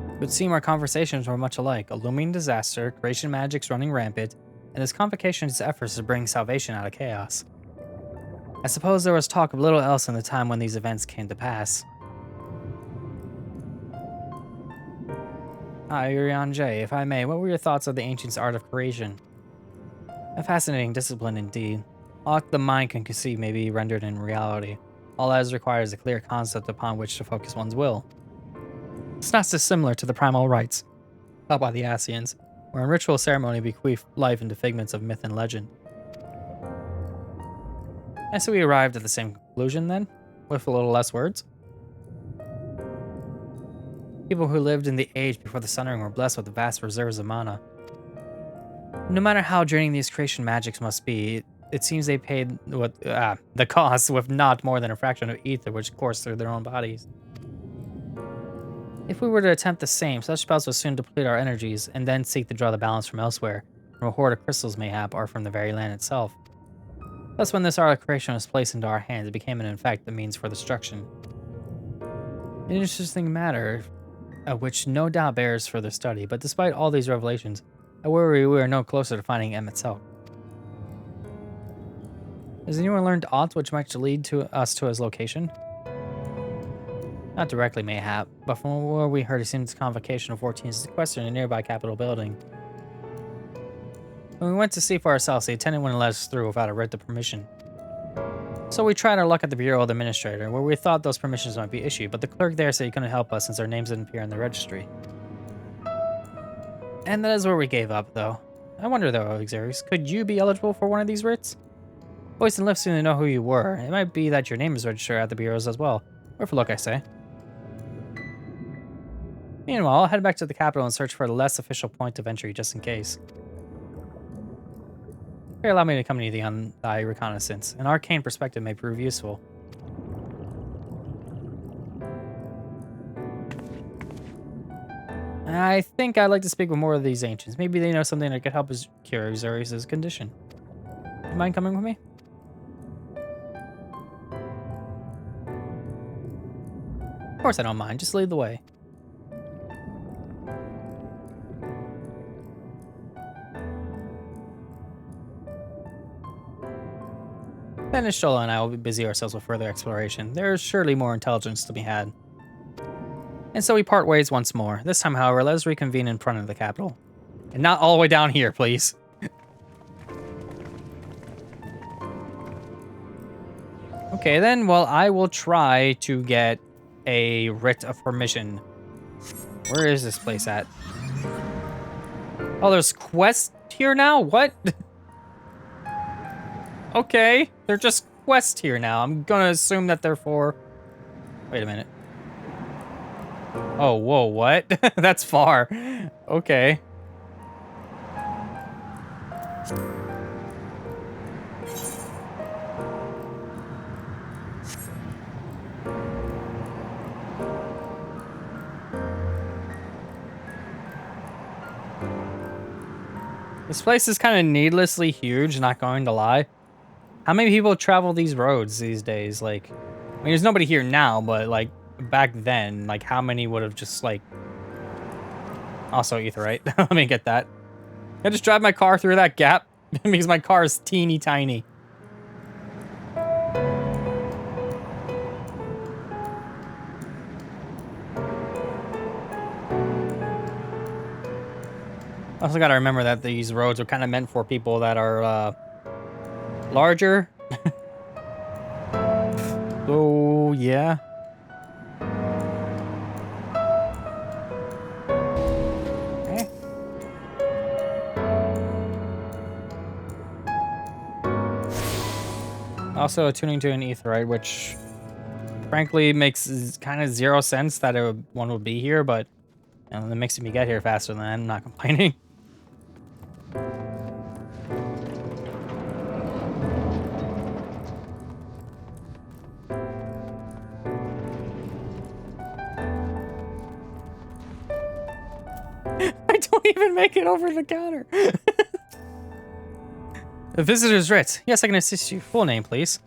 It would seem our conversations were much alike. A looming disaster, creation magics running rampant, and this convocation's efforts to bring salvation out of chaos. I suppose there was talk of little else in the time when these events came to pass. Urian J, if I may, what were your thoughts of the ancients' art of creation? A fascinating discipline indeed. All the mind can conceive may be rendered in reality. All that is required is a clear concept upon which to focus one's will. It's not dissimilar to the primal rites taught by the Asians, where in ritual ceremony bequeath life into figments of myth and legend. And so we arrived at the same conclusion then, with a little less words. People who lived in the age before the Sun Ring were blessed with vast reserves of mana. No matter how draining these creation magics must be, it seems they paid the cost with not more than a fraction of ether which coursed through their own bodies. If we were to attempt the same, such spells would soon deplete our energies, and then seek to draw the balance from elsewhere, from a hoard of crystals mayhap, or from the very land itself. Thus, when this art of creation was placed into our hands, it became in effect the means for destruction. An interesting matter, which no doubt bears further study, but despite all these revelations, I worry we are no closer to finding M itself. Has anyone learned aught which might lead to us to his location? Not directly, mayhap, but from what we heard, it seems the convocation of 14 is sequestered in a nearby Capitol building. When we went to see for ourselves, the attendant wouldn't let us through without a writ of permission. So we tried our luck at the Bureau of the Administrator, where we thought those permissions might be issued, but the clerk there said he couldn't help us since our names didn't appear in the registry. And that is where we gave up, though. I wonder, though, Xeris, could you be eligible for one of these writs? Voice and lips seem to know who you were. It might be that your name is registered at the bureaus as well. Worth a look, I say. Meanwhile, I'll head back to the capital and search for a less official point of entry, just in case. Here, allow me to accompany thee on thy reconnaissance. An arcane perspective may prove useful. I think I'd like to speak with more of these ancients. Maybe they know something that could help us cure Xeris' condition. You mind coming with me? Of course I don't mind. Just lead the way. Then Shola and I will be busy ourselves with further exploration. There is surely more intelligence to be had. And so we part ways once more. This time, however, let us reconvene in front of the capital. And not all the way down here, please. Okay, then, well, I will try to get a writ of permission. Where is this place at? Oh, there's quests here now? What? Okay, they're just quests here now. I'm gonna assume that they're for... Wait a minute. Oh, whoa, what? That's far. Okay. This place is kind of needlessly huge, not going to lie. How many people travel these roads these days? Like, I mean, there's nobody here now, but like back then, like how many would have just like... Also Aetheryte. Let me get that. Can I just drive my car through that gap? Because my car is teeny tiny. Also gotta remember that these roads are kind of meant for people that are larger. So yeah. Okay. Also tuning to an Aetheryte, which frankly makes kind of zero sense that one would be here, but you know, it makes me get here faster than I'm not complaining. I don't even make it over the counter. The visitor's writ. Yes, I can assist you. Full name, please.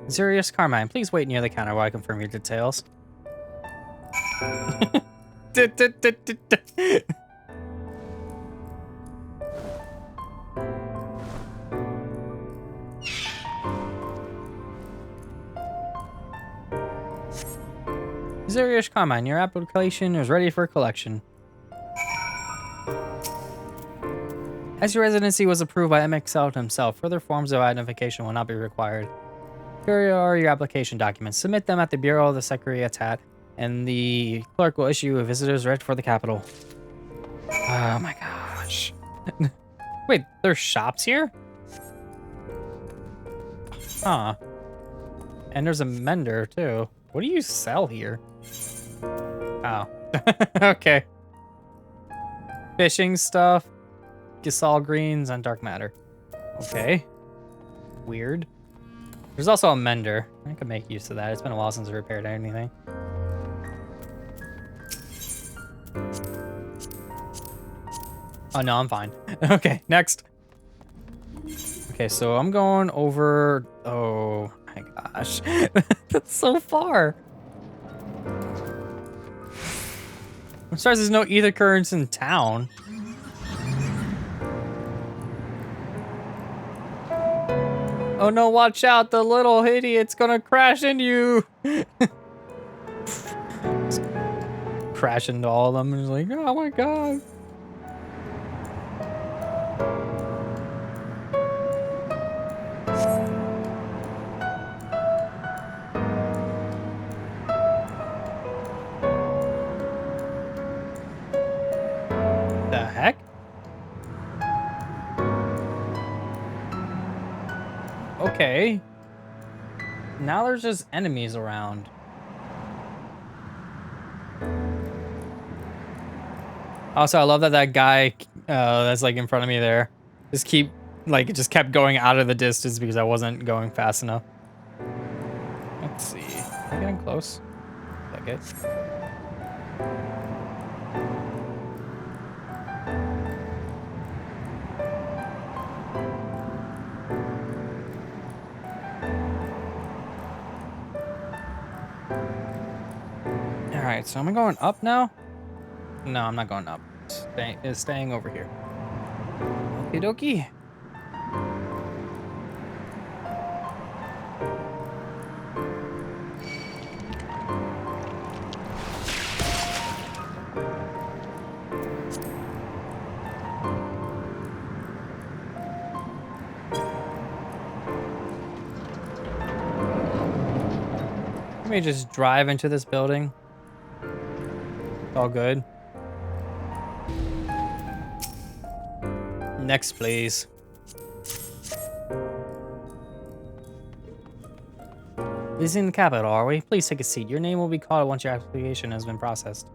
Xurius Carmine. Please wait near the counter while I confirm your details. Xurius Carmine, your application is ready for collection. As your residency was approved by MXL himself, further forms of identification will not be required. Here are your application documents. Submit them at the Bureau of the Secretariat, and the clerk will issue a visitor's writ for the capital. Oh my gosh. Wait, there's shops here? Huh. And there's a mender, too. What do you sell here? Oh. Okay. Fishing stuff. Gisal greens and dark matter. Okay. Weird. There's also a mender. I could make use of that. It's been a while since I repaired anything. Oh, no, I'm fine. Okay, next. Okay, so I'm going over... Oh, my gosh. That's so far. I'm sorry, there's no ether currents in town. Oh no, watch out, the little idiot's gonna crash into you. Crash into all of them and it's like, oh my god. The heck? Okay. Now there's just enemies around. Also, I love that that guy that's like in front of me there just kept going out of the distance because I wasn't going fast enough. Let's see. Am I getting close? Is that good? Alright, so am I going up now? No, I'm not going up. Staying over here. Okie dokie. Let me just drive into this building. It's all good. Next, please. Visiting the capital, are we? Please take a seat. Your name will be called once your application has been processed.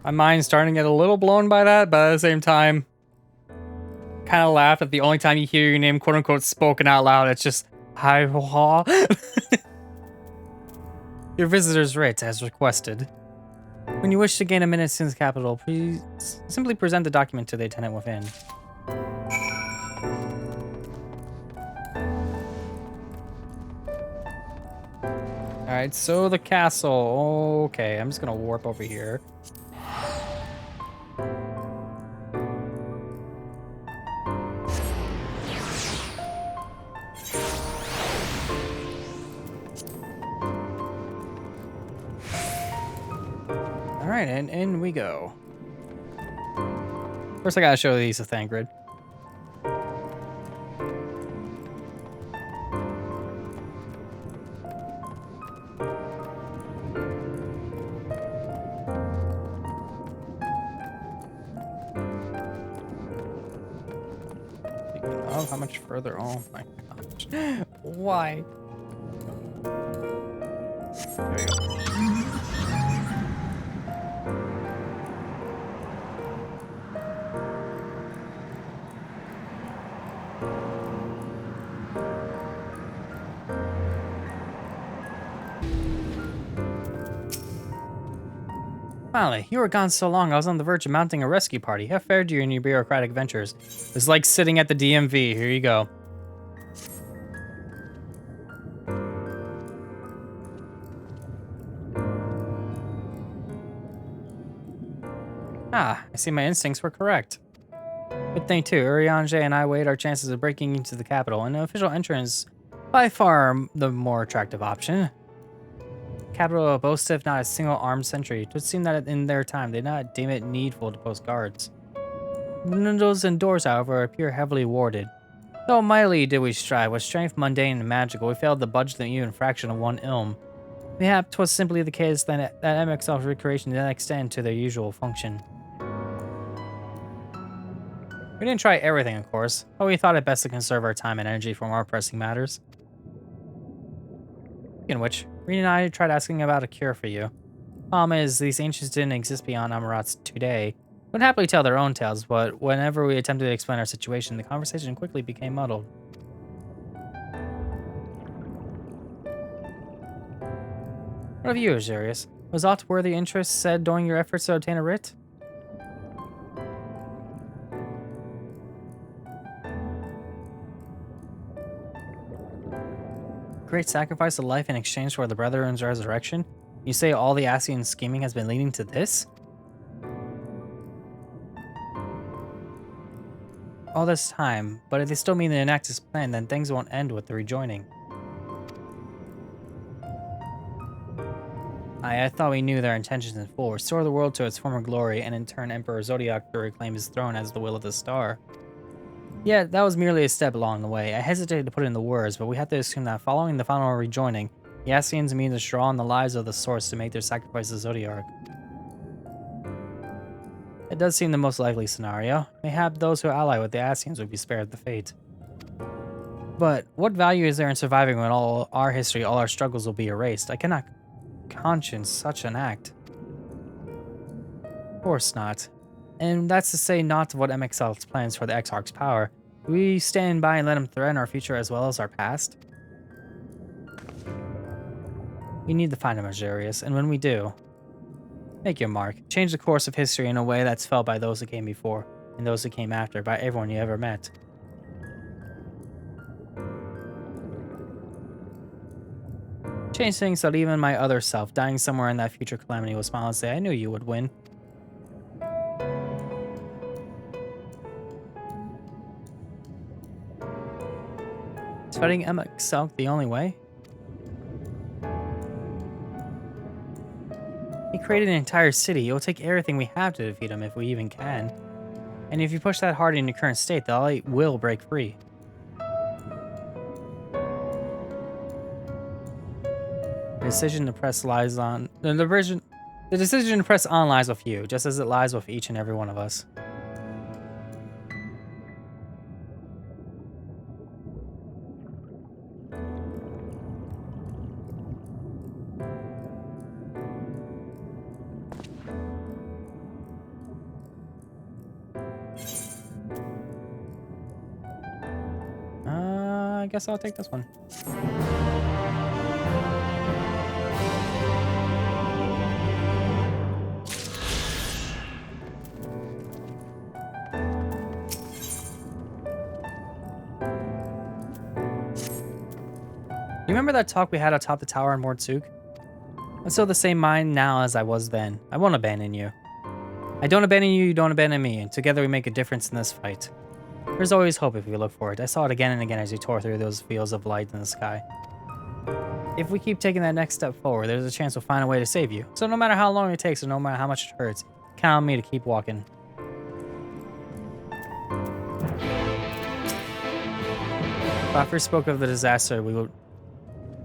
My mind's starting to get a little blown by that, but at the same time, kind of laugh at the only time you hear your name, quote unquote, spoken out loud. It's just, hi, ha. Your visitor's writ, as requested. When you wish to gain a minute since capital, please simply present the document to the attendant within. Alright, so the castle. Okay, I'm just gonna warp over here. Alright, and in we go. First I gotta show these to Thancred. Oh, how much further? Oh my gosh. Why? There we go. Finally, you were gone so long, I was on the verge of mounting a rescue party. How fared you in your bureaucratic ventures? It's like sitting at the DMV. Here you go. Ah, I see my instincts were correct. Good thing too, Urianger and I weighed our chances of breaking into the capital, and the official entrance by far the more attractive option. Capital boasteth not a single armed sentry. It would seem that in their time they did not deem it needful to post guards. Windows and doors, however, appear heavily warded. Though mightily did we strive, with strength mundane and magical, we failed to budge the even fraction of one ilm. Mayhap 'twas simply the case that MXL's recreation did not extend to their usual function. We didn't try everything, of course, but we thought it best to conserve our time and energy for more pressing matters. Speaking of which, Reen and I tried asking about a cure for you. Problem is, these ancients didn't exist beyond Amarats today. Would happily tell their own tales, but whenever we attempted to explain our situation, the conversation quickly became muddled. What of you, Azurius? Was aught worthy interest said during your efforts to obtain a writ? Great sacrifice of life in exchange for the Brethren's resurrection? You say all the Ascian scheming has been leading to this? All this time, but if they still mean to enact this plan, then things won't end with the rejoining. I thought we knew their intentions in full. Restore the world to its former glory, and in turn Emperor Zodiac to reclaim his throne as the will of the star. Yeah, that was merely a step along the way. I hesitated to put it into words, but we have to assume that following the final rejoining, the Ascians mean to draw on the lives of the source to make their sacrifice to Zodiac. It does seem the most likely scenario. Mayhap those who ally with the Ascians would be spared the fate. But what value is there in surviving when all our history, all our struggles will be erased? I cannot conscience such an act. Of course not. And that's to say not what MXL's plans for the Exarch's power. Do we stand by and let him threaten our future as well as our past? We need to find him, Azurius, and when we do, make your mark. Change the course of history in a way that's felt by those who came before, and those who came after, by everyone you ever met. Change things so that even my other self, dying somewhere in that future calamity, will smile and say, I knew you would win. Is fighting MXL the only way? He created an entire city. It will take everything we have to defeat him if we even can. And if you push that hard in your current state, the light will break free. The decision to press lies on the decision to press on lies with you, just as it lies with each and every one of us. guess I'll take this one. You remember that talk we had atop the tower in Mordsuk? I'm still the same mind now as I was then. I won't abandon you. I don't abandon you, you don't abandon me, and together we make a difference in this fight. There's always hope if we look for it. I saw it again and again as you tore through those fields of light in the sky. If we keep taking that next step forward, there's a chance we'll find a way to save you. So no matter how long it takes, and no matter how much it hurts, count on me to keep walking. When I first spoke of the disaster we would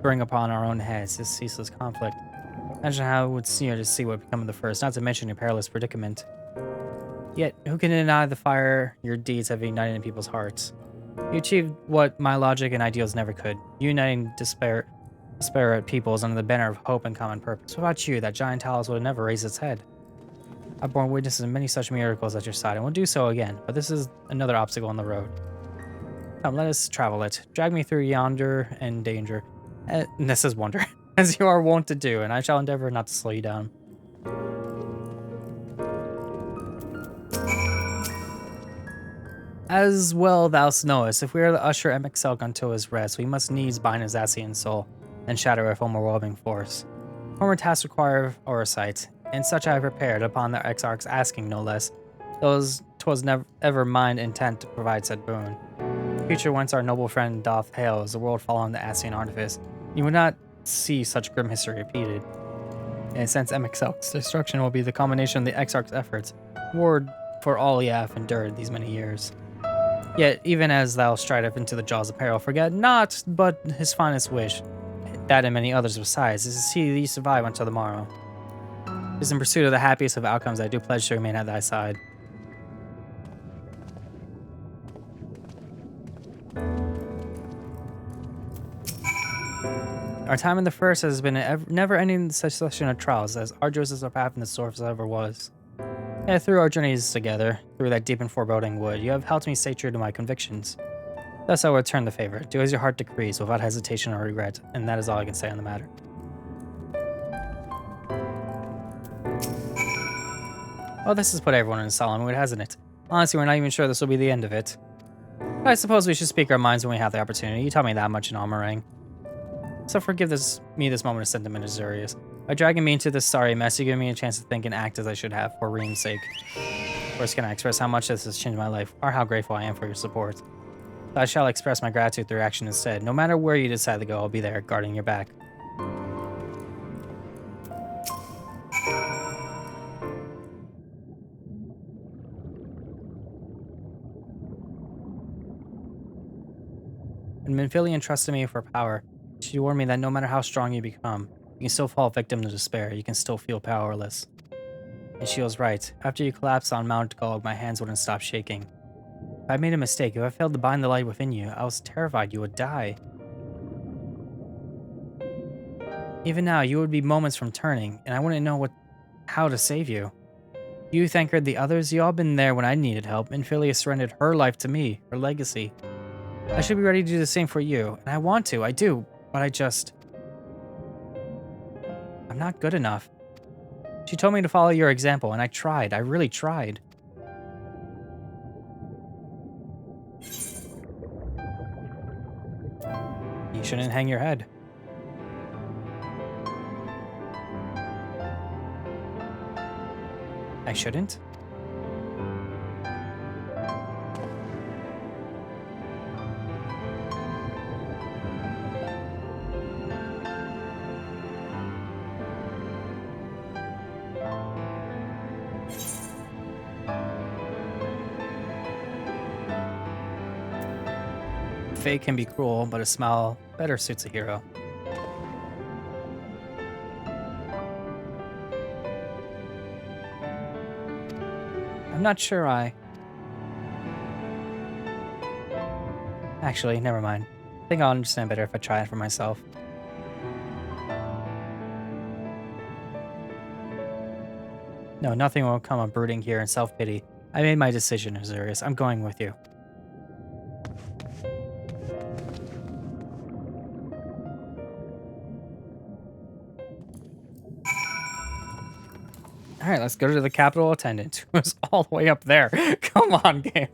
bring upon our own heads, this ceaseless conflict. Imagine how it would seem to see what become of the first, not to mention your perilous predicament. Yet, who can deny the fire your deeds have ignited in people's hearts? You achieved what my logic and ideals never could, uniting disparate peoples under the banner of hope and common purpose. Without you, that giant talus would have never raised its head. I've borne witness to many such miracles at your side, and will do so again, but this is another obstacle on the road. Come, let us travel it. Drag me through yonder and danger. And this is wonder, as you are wont to do, and I shall endeavor not to slow you down. As well thou knowest, if we are to usher Emexelk unto his rest, we must needs bind his Asian soul, and shatter if overwhelming force. Former tasks require oversight, and such I have prepared upon the Exarch's asking no less, though 'twas never ever mine intent to provide said boon. The future whence our noble friend doth hail is the world following the Asian artifice. You would not see such grim history repeated. In a sense, Emexelk's destruction will be the culmination of the Exarch's efforts, reward for all he hath endured these many years. Yet, even as thou stridest into the jaws of peril, forget not but his finest wish, that and many others besides, is to see thee survive until the morrow. It is in pursuit of the happiest of outcomes I do pledge to remain at thy side. Our time in the First has been a never-ending succession of trials, as arduous as our path in the source ever was. Yet through our journeys together, through that deep and foreboding wood, you have helped me stay true to my convictions. Thus I will return the favor. Do as your heart decrees, without hesitation or regret, and that is all I can say on the matter. Well, this has put everyone in a solemn mood, hasn't it? Honestly, we're not even sure this will be the end of it. But I suppose we should speak our minds when we have the opportunity. You taught me that much in Almarang. So forgive me this moment of sentiment, Azurius. By dragging me into this sorry mess, you give me a chance to think and act as I should have, for Reem's sake. First, can I express how much this has changed my life, or how grateful I am for your support. But I shall express my gratitude through action instead. No matter where you decide to go, I'll be there, guarding your back. When Minfilia entrusted me for power, she warned me that no matter how strong you become, you can still fall victim to despair, you can still feel powerless. And she was right. After you collapsed on Mount Gog, my hands wouldn't stop shaking. If I made a mistake, if I failed to bind the light within you, I was terrified you would die. Even now, you would be moments from turning, and I wouldn't know how to save you. You thankered the others, you all been there when I needed help, and Minfilia surrendered her life to me, her legacy. I should be ready to do the same for you, and I want to, I do, but I'm not good enough. She told me to follow your example, and I tried. I really tried. You shouldn't hang your head. I shouldn't? Fate can be cruel, but a smile better suits a hero. I'm not sure Actually, never mind. I think I'll understand better if I try it for myself. No, nothing will come of brooding here in self-pity. I made my decision, Azurius. I'm going with you. All right, let's go to the Capitol attendant, who was all the way up there. Come on, game.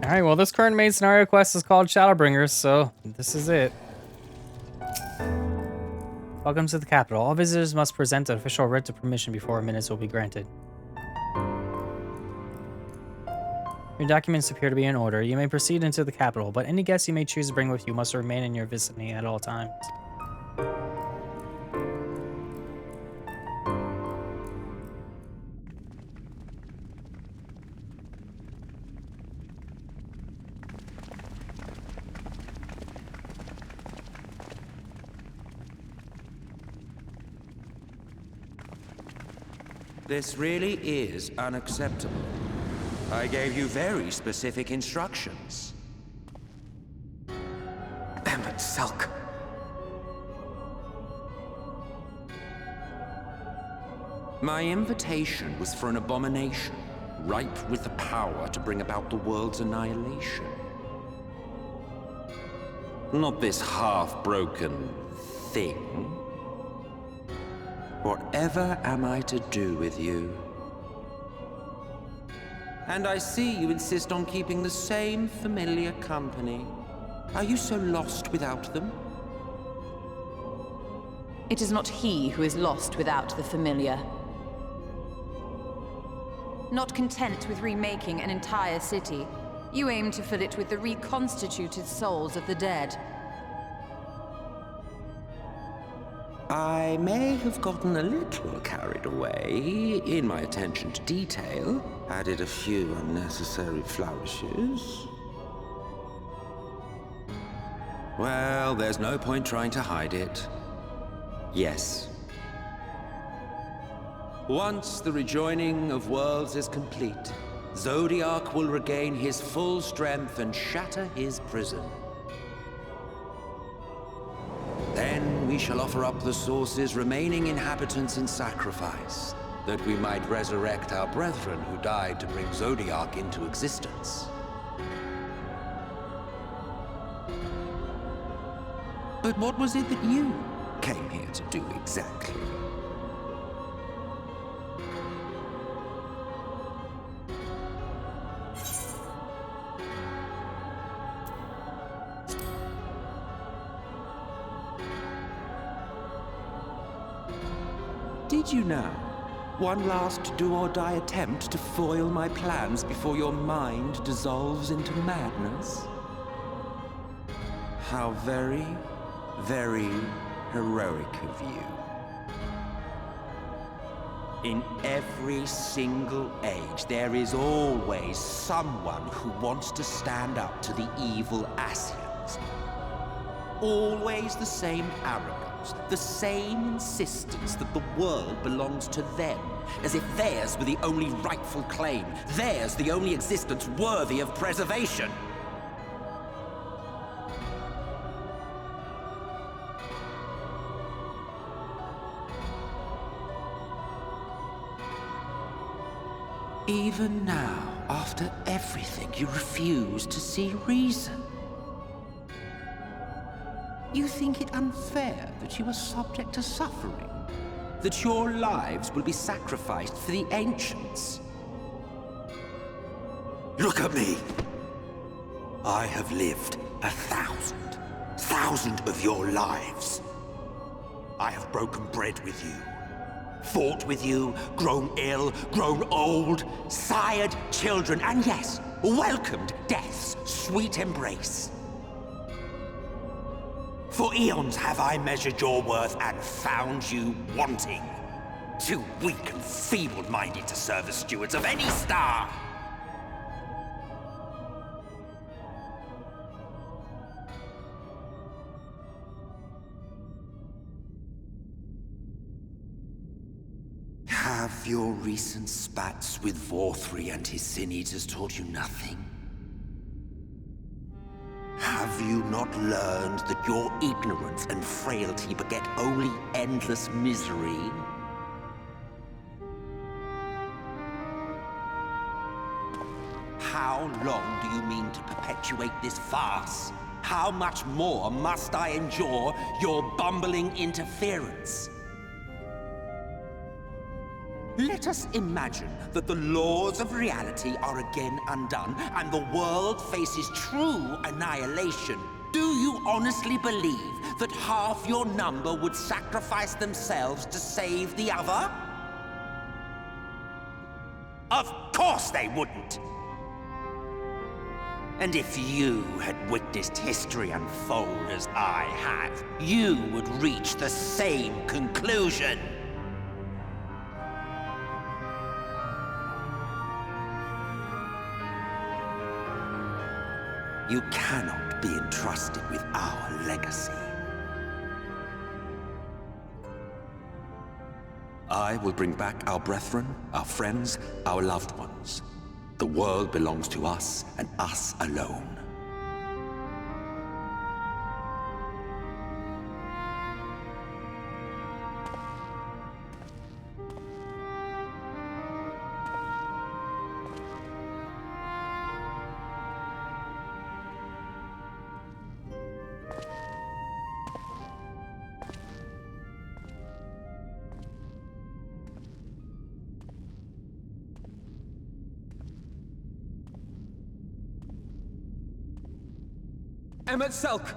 Alright, well, this current main scenario quest is called Shadowbringers, so this is it. Welcome to the capital. All visitors must present an official writ of permission before minutes will be granted. Your documents appear to be in order. You may proceed into the capital, but any guests you may choose to bring with you must remain in your vicinity at all times. This really is unacceptable. I gave you very specific instructions. Emmet Selk. My invitation was for an abomination, ripe with the power to bring about the world's annihilation. Not this half-broken thing. Whatever am I to do with you? And I see you insist on keeping the same familiar company. Are you so lost without them? It is not he who is lost without the familiar. Not content with remaking an entire city, you aim to fill it with the reconstituted souls of the dead. I may have gotten a little carried away in my attention to detail, added a few unnecessary flourishes. Well, there's no point trying to hide it. Yes. Once the rejoining of worlds is complete, Zodiac will regain his full strength and shatter his prison. Then we shall offer up the Source's remaining inhabitants in sacrifice, that we might resurrect our brethren who died to bring Zodiac into existence. But what was it that you came here to do exactly? Did you now? One last do-or-die attempt to foil my plans before your mind dissolves into madness? How very, very heroic of you. In every single age, there is always someone who wants to stand up to the evil Asians. Always the same arrogance, the same insistence that the world belongs to them, as if theirs were the only rightful claim, theirs the only existence worthy of preservation. Even now, after everything, you refuse to see reason. You think it unfair that you are subject to suffering? That your lives will be sacrificed for the ancients? Look at me! I have lived 1,000 of your lives. I have broken bread with you, fought with you, grown ill, grown old, sired children, and yes, welcomed death's sweet embrace. For eons have I measured your worth and found you wanting. Too weak and feeble-minded to serve as stewards of any star. Have your recent spats with Vorthri and his sin-eaters taught you nothing? Have you not learned that your ignorance and frailty beget only endless misery? How long do you mean to perpetuate this farce? How much more must I endure your bumbling interference? Let us imagine that the laws of reality are again undone and the world faces true annihilation. Do you honestly believe that half your number would sacrifice themselves to save the other? Of course they wouldn't! And if you had witnessed history unfold as I have, you would reach the same conclusion. You cannot be entrusted with our legacy. I will bring back our brethren, our friends, our loved ones. The world belongs to us, and us alone. Emmett Selk!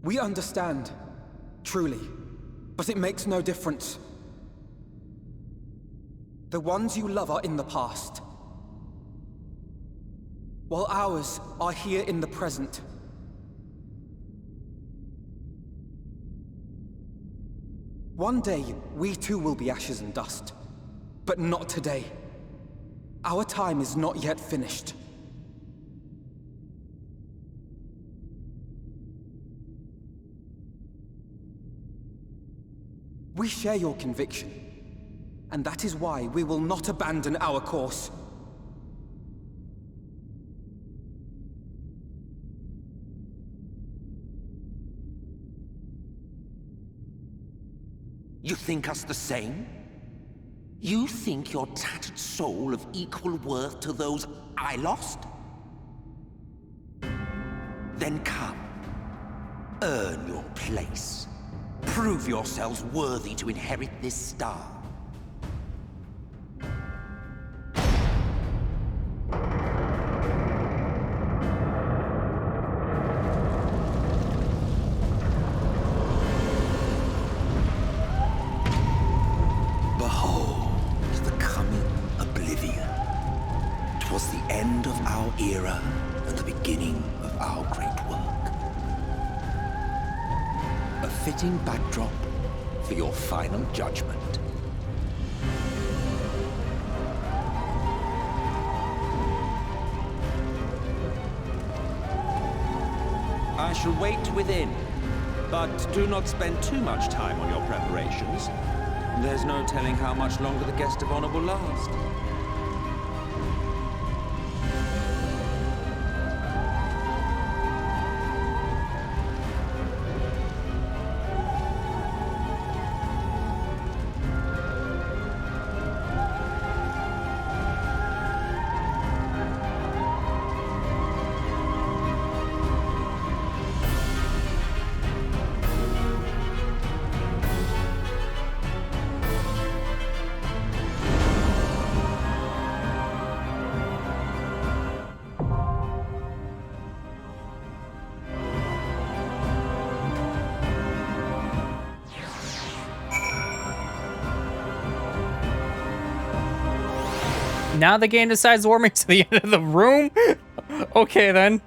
We understand, truly, but it makes no difference. The ones you love are in the past, while ours are here in the present. One day, we too will be ashes and dust, but not today. Our time is not yet finished. We share your conviction, and that is why we will not abandon our course. You think us the same? You think your tattered soul of equal worth to those I lost? Then come. Earn your place. Prove yourselves worthy to inherit this star. Era and the beginning of our great work. A fitting backdrop for your final judgment. I shall wait within, but do not spend too much time on your preparations. There's no telling how much longer the guest of honor will last. Now the game decides to warp me to the end of the room? Okay, then.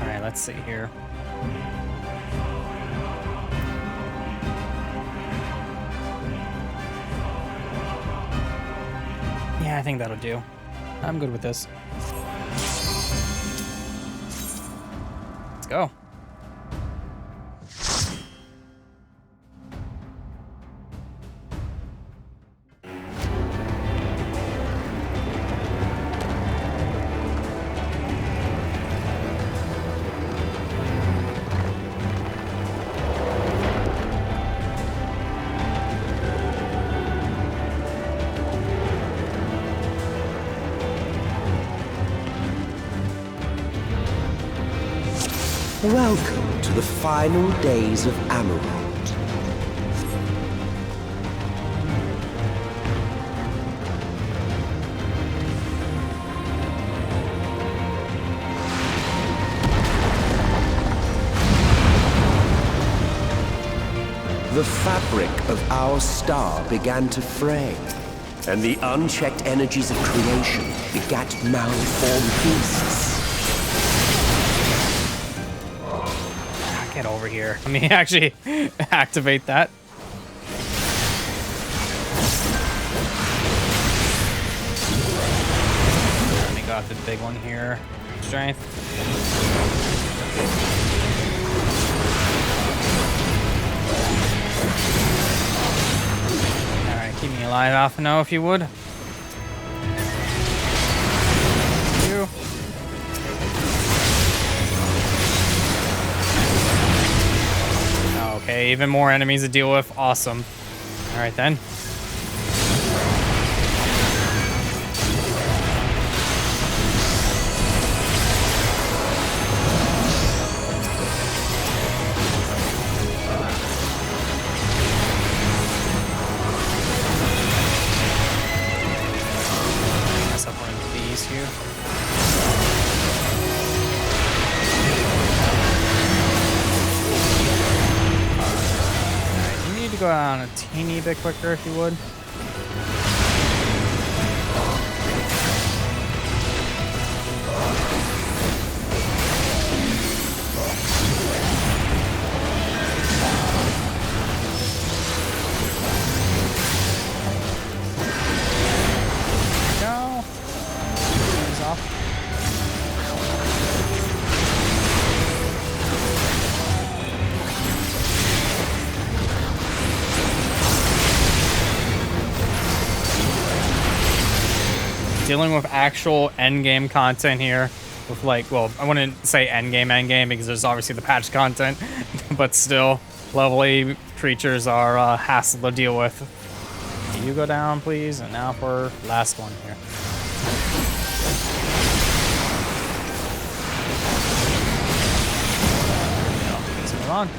Alright, let's see here. Yeah, I think that'll do. I'm good with this. Let's go. Welcome to the final days of Amarant. The fabric of our star began to fray, and the unchecked energies of creation begat malformed beasts. Get over here. Let me actually activate that. Let me go after the big one here. Strength. Alright, keep me alive, Alphino, if you would. You. Okay, even more enemies to deal with. Awesome. Alright then. Mess up one of these here. To go on a teeny bit quicker if you would. Go. He's off. Dealing with actual endgame content here with like, well, I wouldn't say endgame because there's obviously the patch content, but still, level 8 creatures are a hassle to deal with. Can you go down, please? And now for last one here. Let's move on.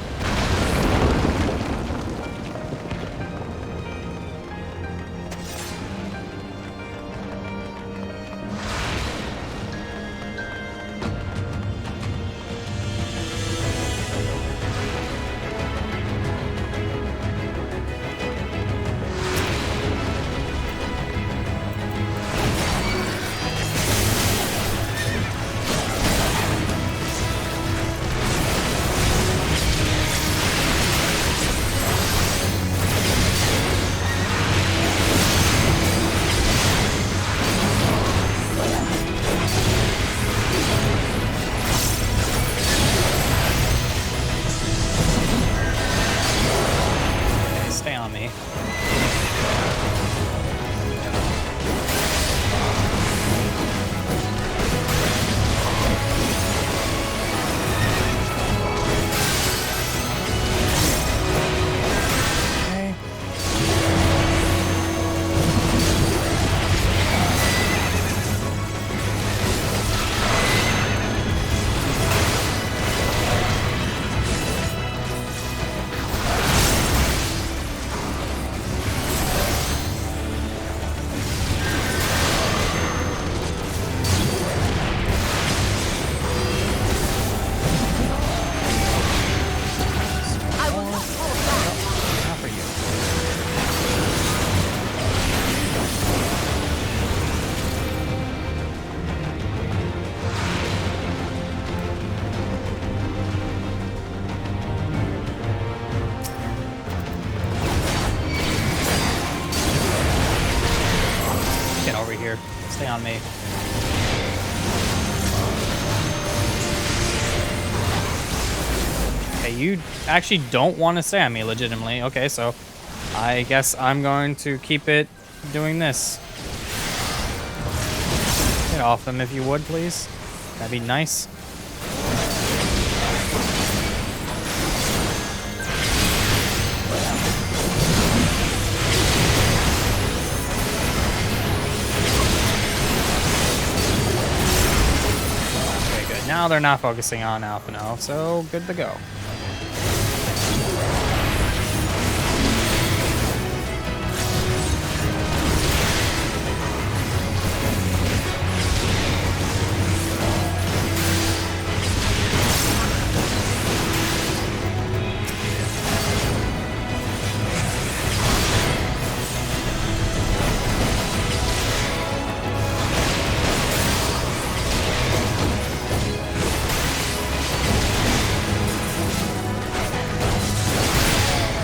Stay on me. Okay, you actually don't want to stay on me legitimately. Okay, so I guess I'm going to keep it doing this. Get off them if you would, please. That'd be nice. Now now they're not focusing on Alphino, so good to go.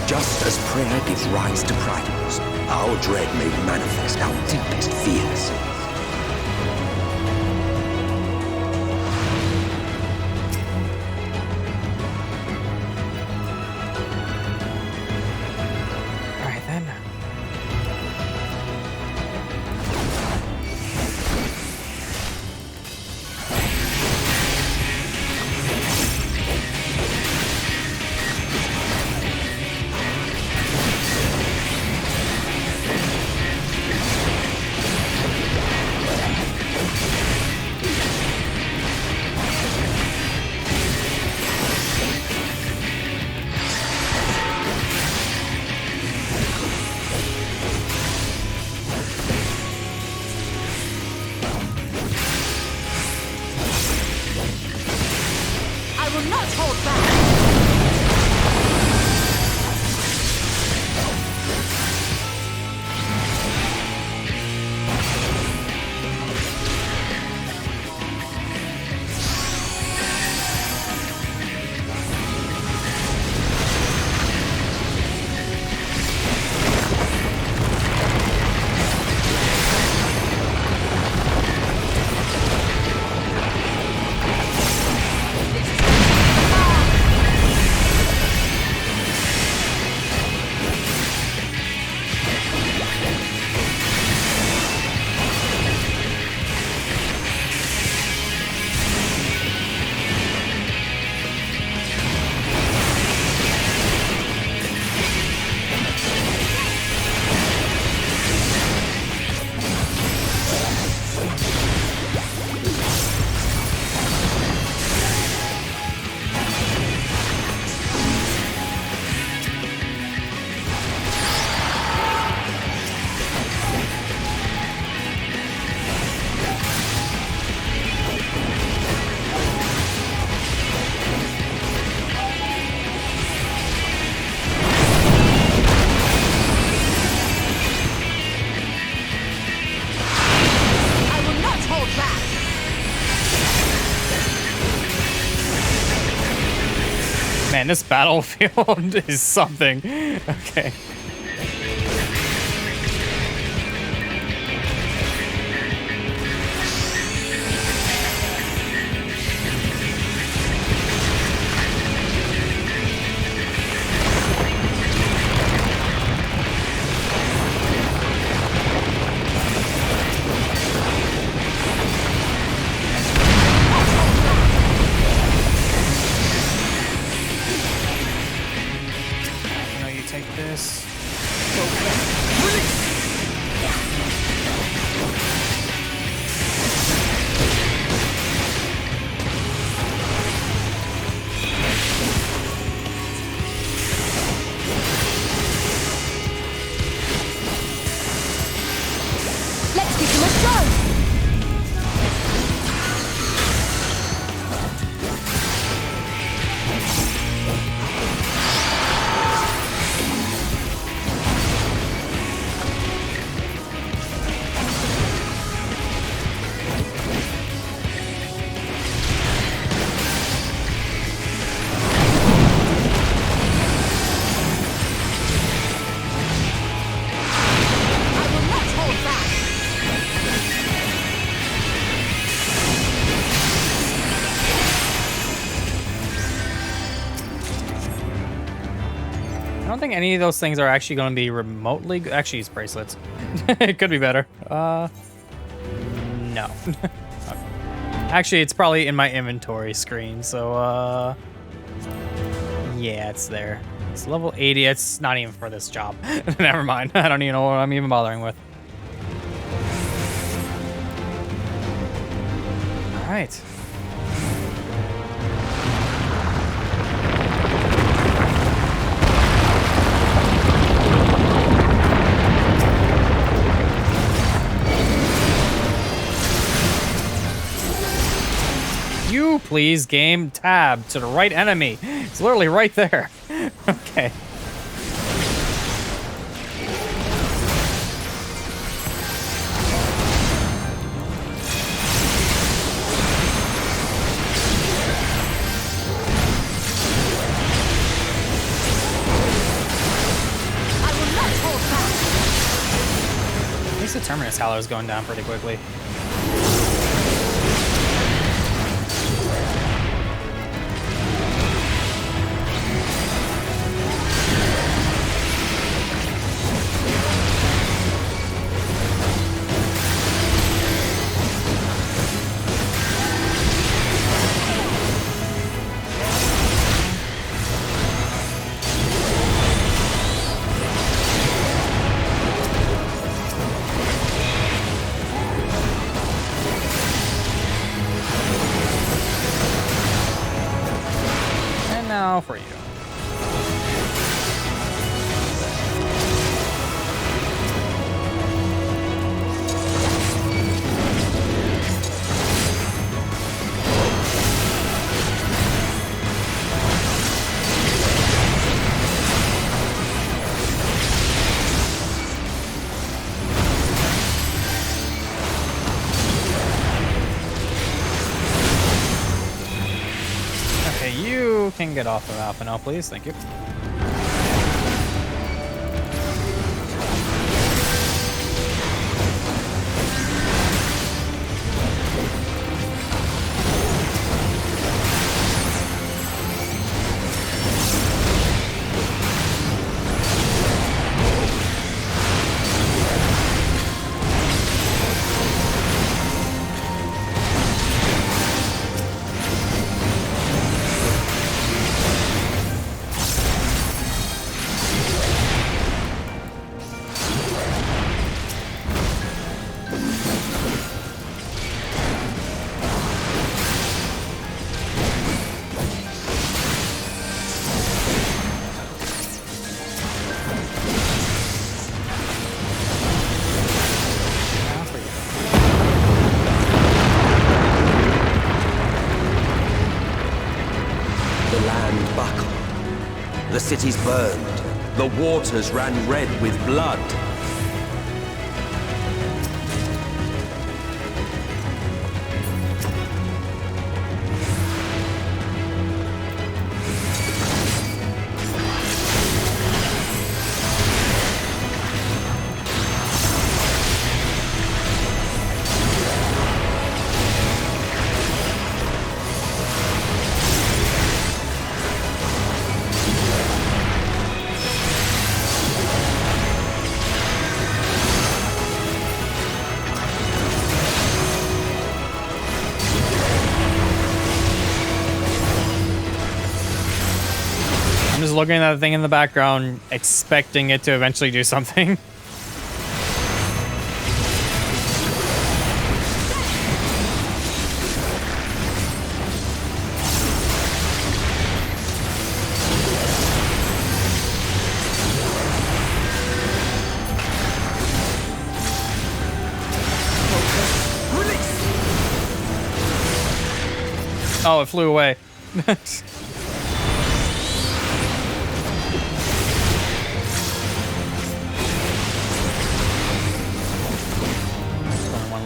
Just as prayer gives rise to primaries, our dread made manifest our deepest fears. Alright then. I will not hold back! Man, this battlefield is something. Okay. I don't think any of those things are actually going to be remotely good. Actually, use bracelets. It could be better. No. Okay. Actually, it's probably in my inventory screen, so, yeah, it's there. It's level 80. It's not even for this job. Never mind. I don't even know what I'm even bothering with. All right. please, game. Tab to the right enemy. It's literally right there. Okay. At least the Terminus Howler is going down pretty quickly. For you. You can get off of Alpha now, please. Thank you. The cities burned. The waters ran red with blood. Just looking at that thing in the background, expecting it to eventually do something. Oh, it flew away.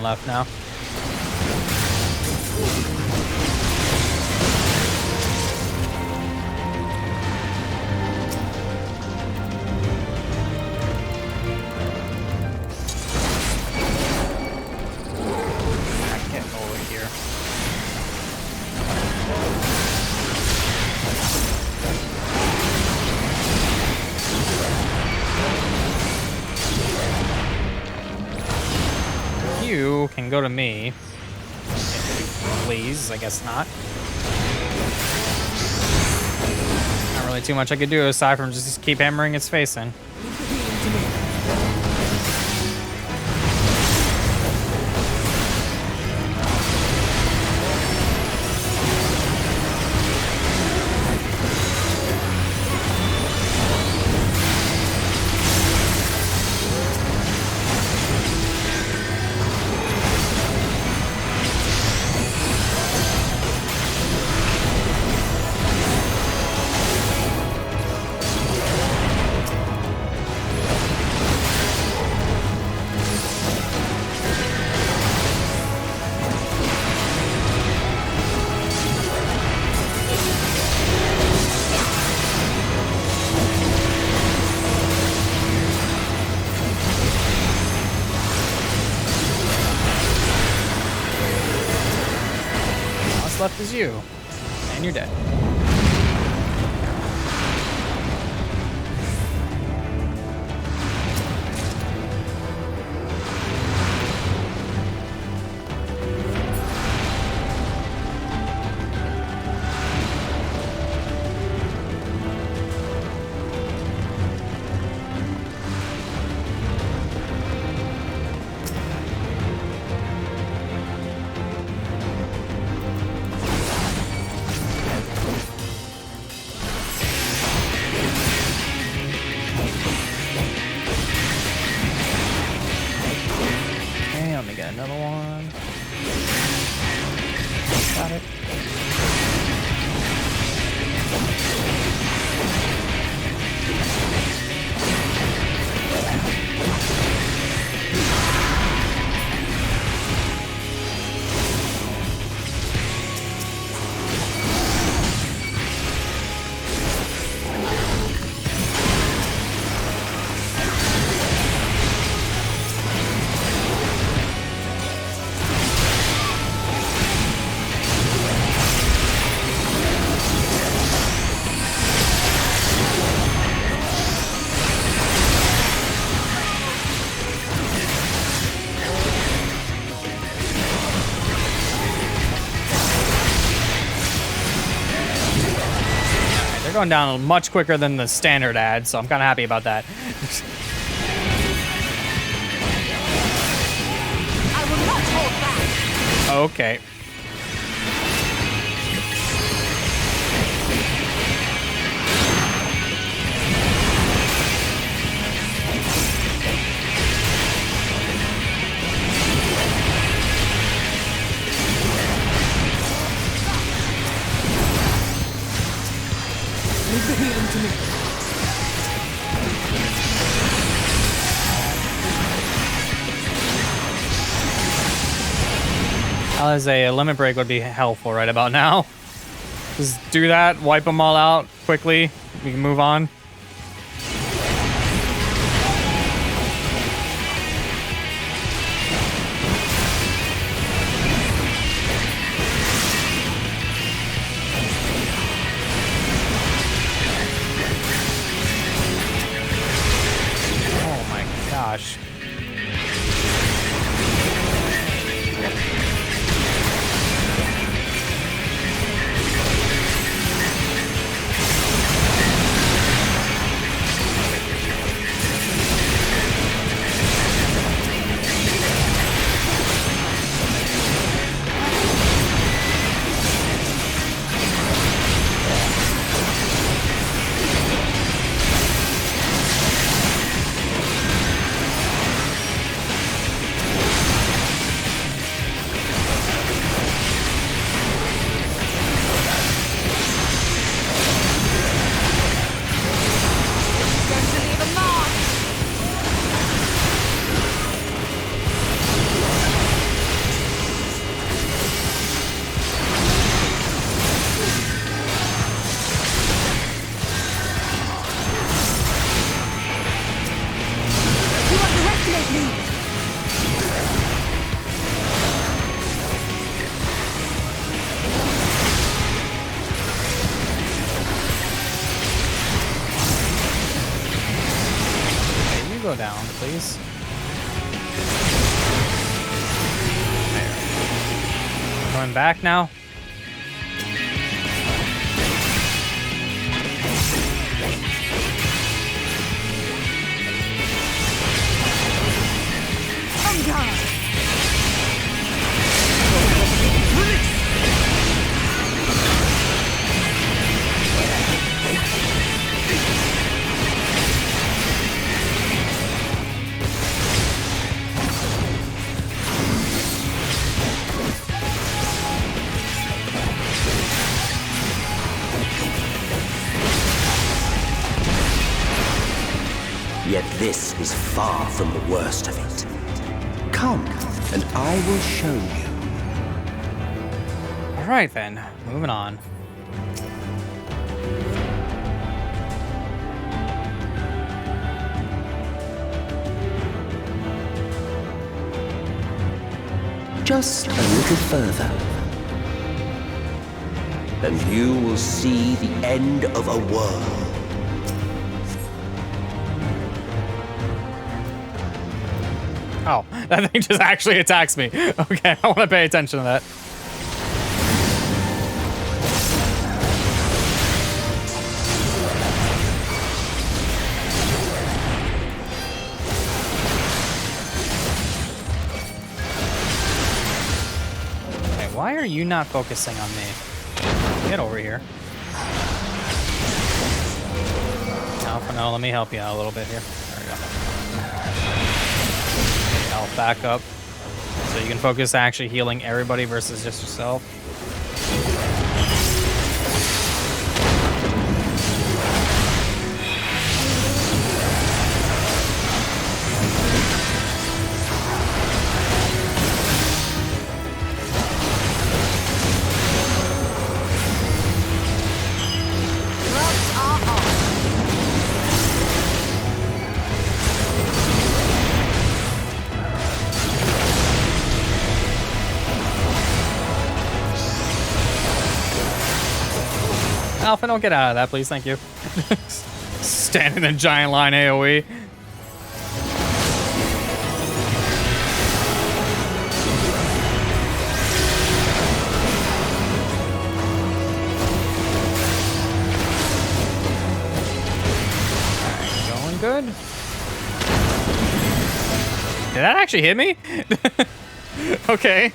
Left now. Get over here. You can go to me. Please, I guess not. Not really too much I could do aside from just keep hammering its face in. left is you. And you're dead. Another one. Got it. Going down much quicker than the standard ad, so I'm kind of happy about that. I will not hold back. Okay. Leave the healing to me. A limit break would be helpful right about now. Just do that, wipe them all out quickly. We can move on. Gosh. Go down, please. There. Going back now. Yet this is far from the worst of it. Come, and I will show you. All right, then. Moving on. Just a little further. and you will see the end of a world. Oh, that thing just actually attacks me. Okay, I want to pay attention to that. Okay, why are you not focusing on me? Get over here. Alpha, no, let me help you out a little bit here. There we go. I'll back up so you can focus actually healing everybody versus just yourself. Alpha, don't get out of that, please. Thank you. Stand in a giant line AoE. Alright, going good. Did that actually hit me? Okay.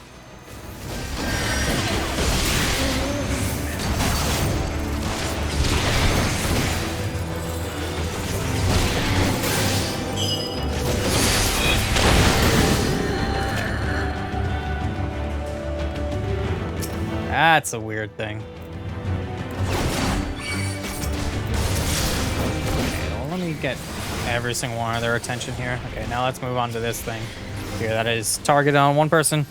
That's a weird thing. Okay, well, let me get every single one of their attention here. Okay, now let's move on to this thing. Here, that is targeted on one person.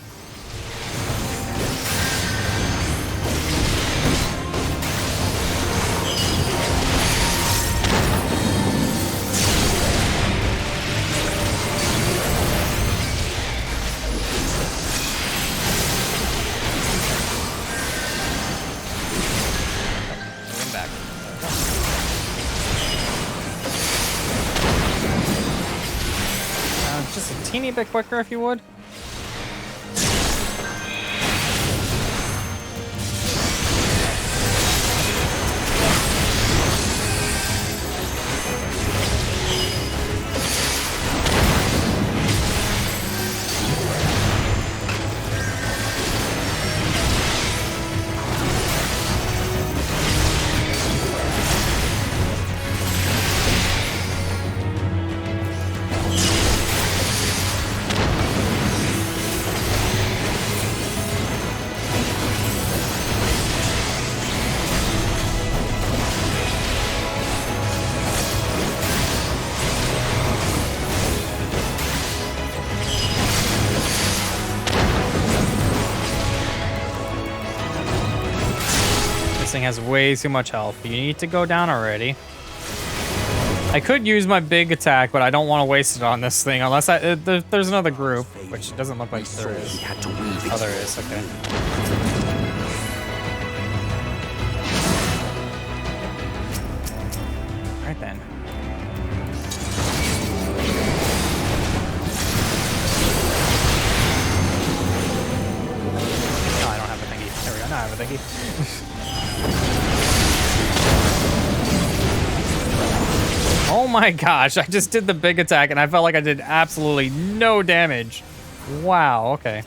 Teeny bit quicker if you would. Thing has way too much health. You need to go down already. I could use my big attack, but I don't want to waste it on this thing unless there's another group, which doesn't look like there is. Oh, there is. Okay. Right then. No, I don't have a thingy. There we go. Now I have a thingy. Oh my gosh, I just did the big attack and I felt like I did absolutely no damage. Wow, okay.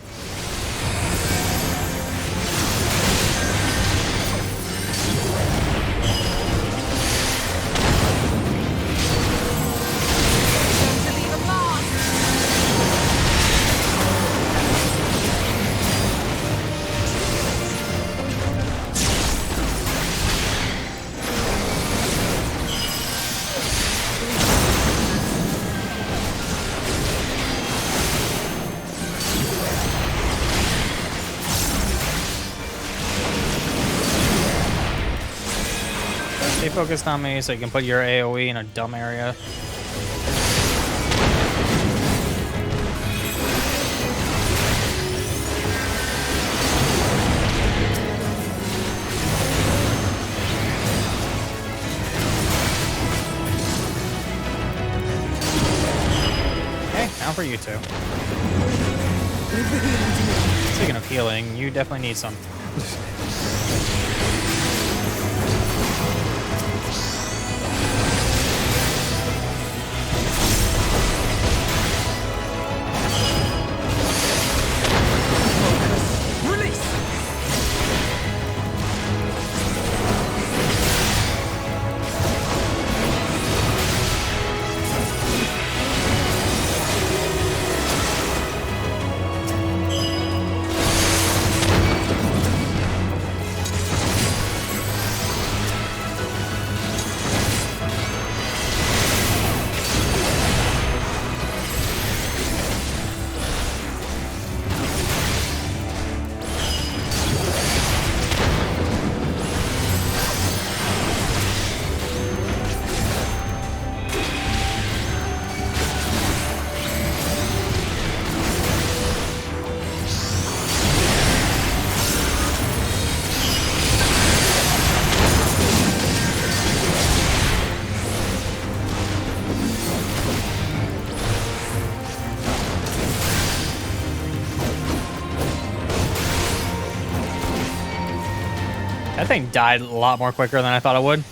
Stay focused on me so you can put your AoE in a dumb area. Down for you too. Speaking of healing, you definitely need some. That thing died a lot more quicker than I thought it would.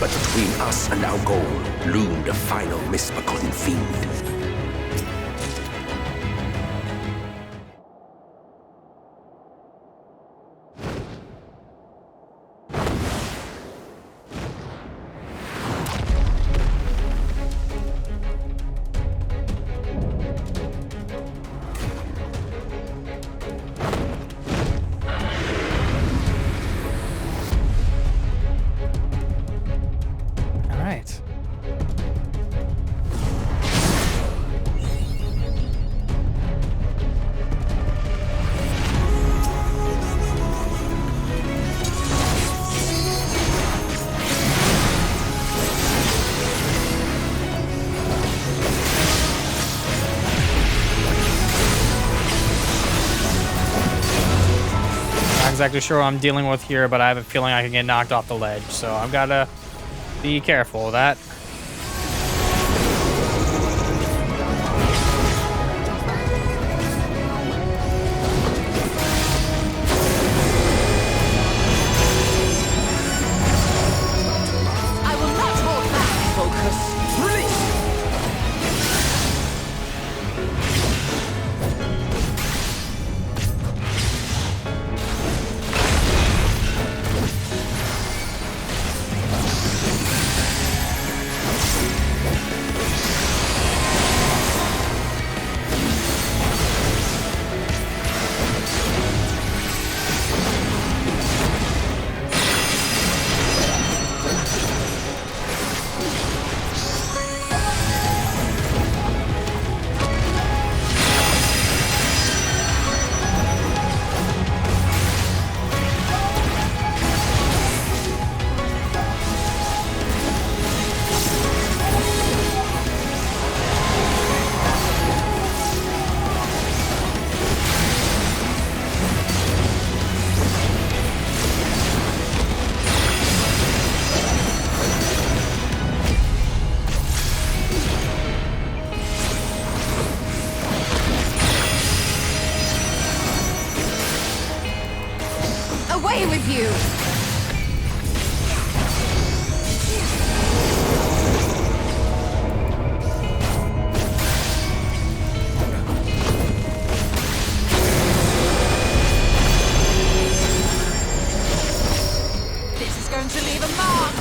But between us and our goal loomed a final misbegotten fiend. Exactly sure what I'm dealing with here, but I have a feeling I can get knocked off the ledge, so I've got to be careful of that. I will not hold back. Focus. Release. Away with you! This is going to leave a mark!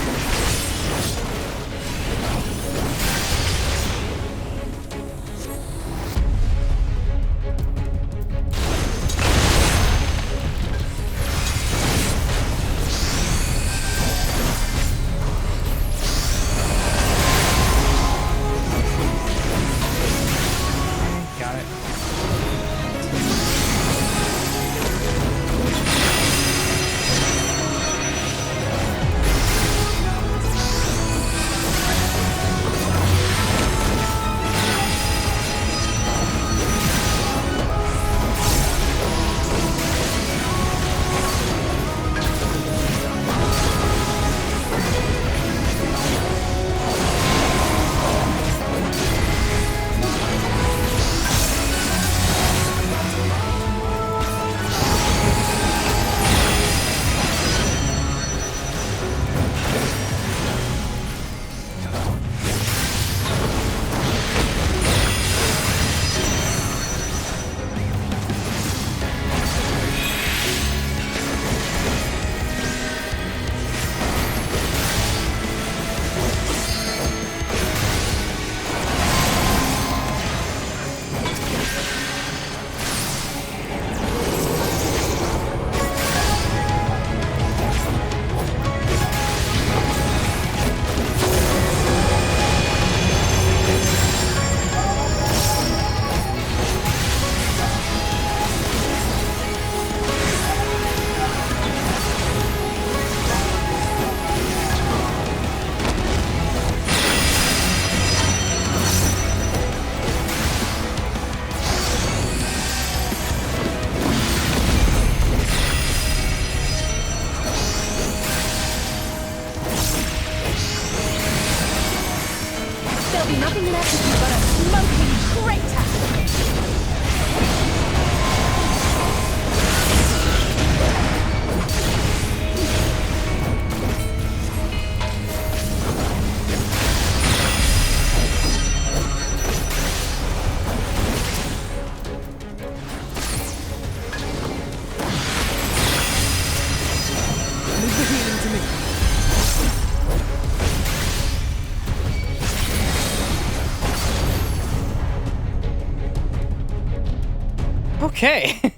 Okay.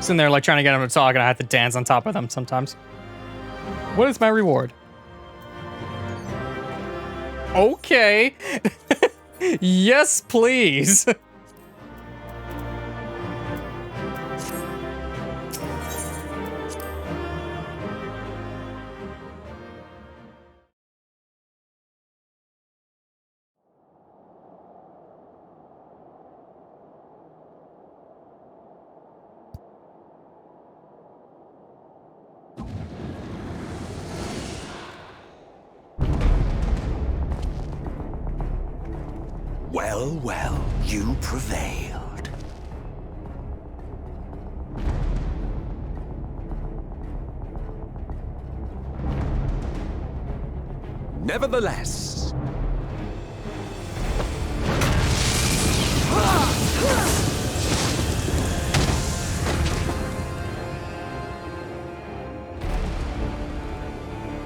In there like trying to get them to talk, and I have to dance on top of them sometimes. What is my reward? Okay. Yes, please. Well, well, you prevailed. Nevertheless,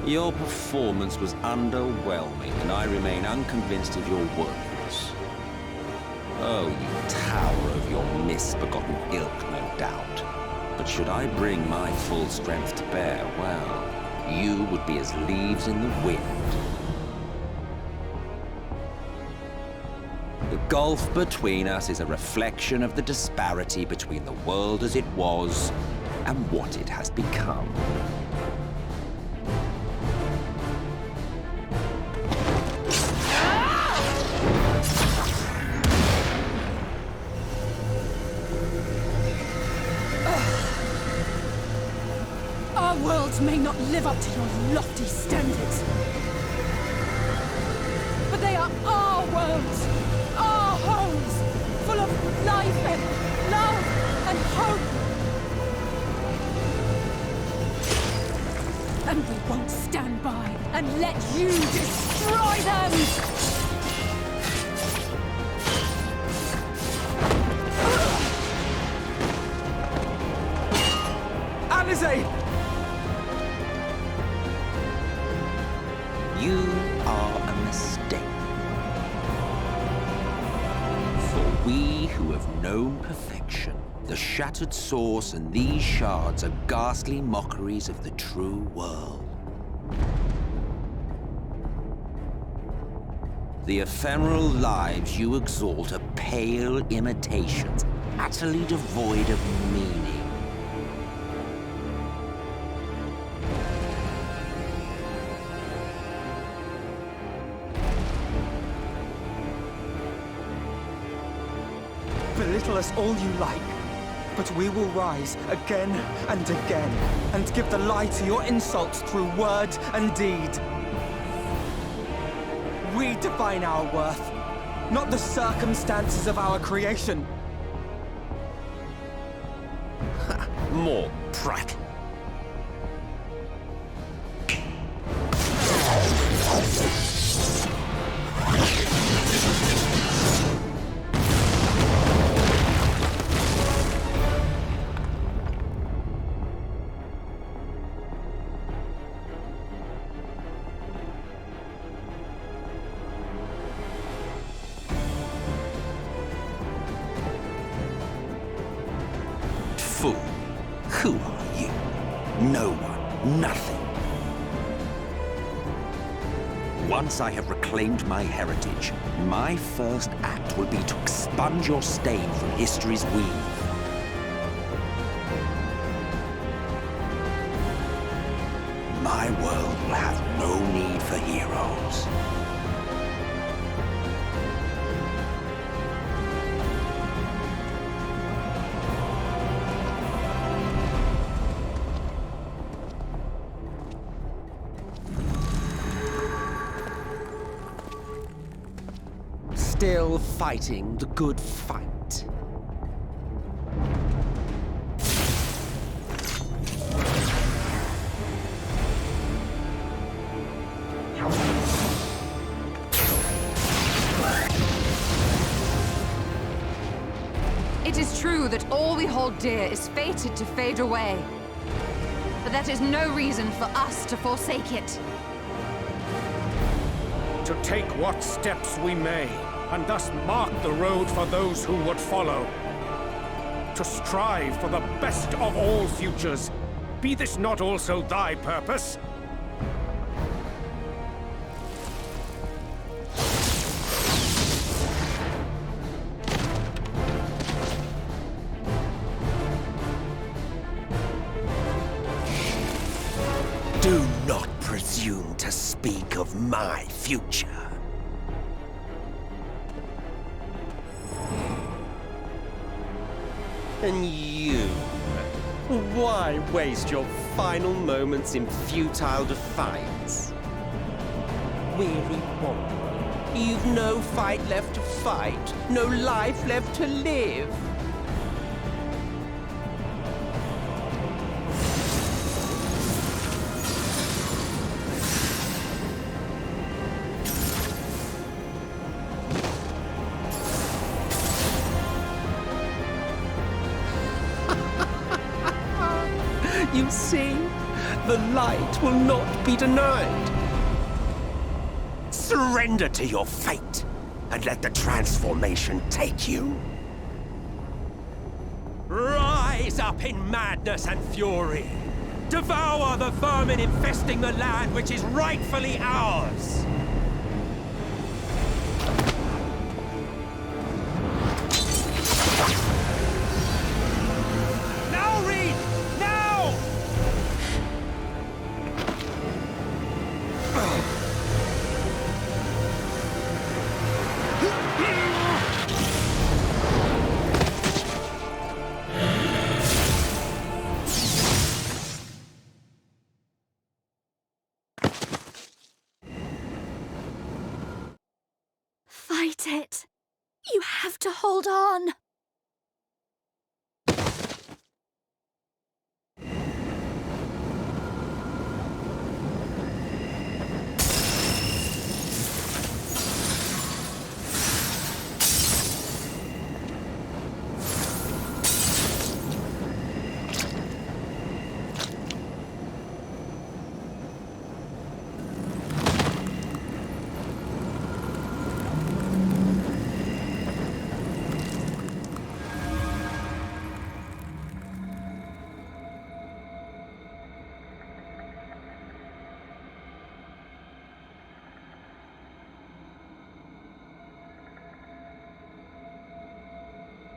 your performance was underwhelming, and I remain unconvinced of your worthiness. Oh, you tower of your misbegotten ilk, no doubt. But should I bring my full strength to bear, well, you would be as leaves in the wind. The gulf between us is a reflection of the disparity between the world as it was and what it has become. Our worlds may not live up to your lofty standards, but they are our worlds, our homes, full of life and love and hope. And we won't stand by and let you destroy them! Alizé! You are a mistake. For we who have known perfection, the shattered source and these shards are ghastly mockeries of the true world. The ephemeral lives you exalt are pale imitations, utterly devoid of meaning. Belittle us all you like, but we will rise again and again, and give the lie to your insults through word and deed. We define our worth, not the circumstances of our creation. More prattle. Fool, who are you? No one, nothing. Once I have reclaimed my heritage, my first act will be to expunge your stain from history's weave. My world will have no need for heroes. still fighting the good fight. It is true that all we hold dear is fated to fade away. But that is no reason for us to forsake it. To take what steps we may, and thus mark the road for those who would follow. To strive for the best of all futures. Be this not also thy purpose? Do not presume to speak of my future. And you? Why waste your final moments in futile defiance? Weary wanderer, you've no fight left to fight, no life left to live. You see, the light will not be denied. Surrender to your fate, and let the transformation take you. Rise up in madness and fury. Devour the vermin infesting the land which is rightfully ours. Now, Reed! Now! Fight it. You have to hold on.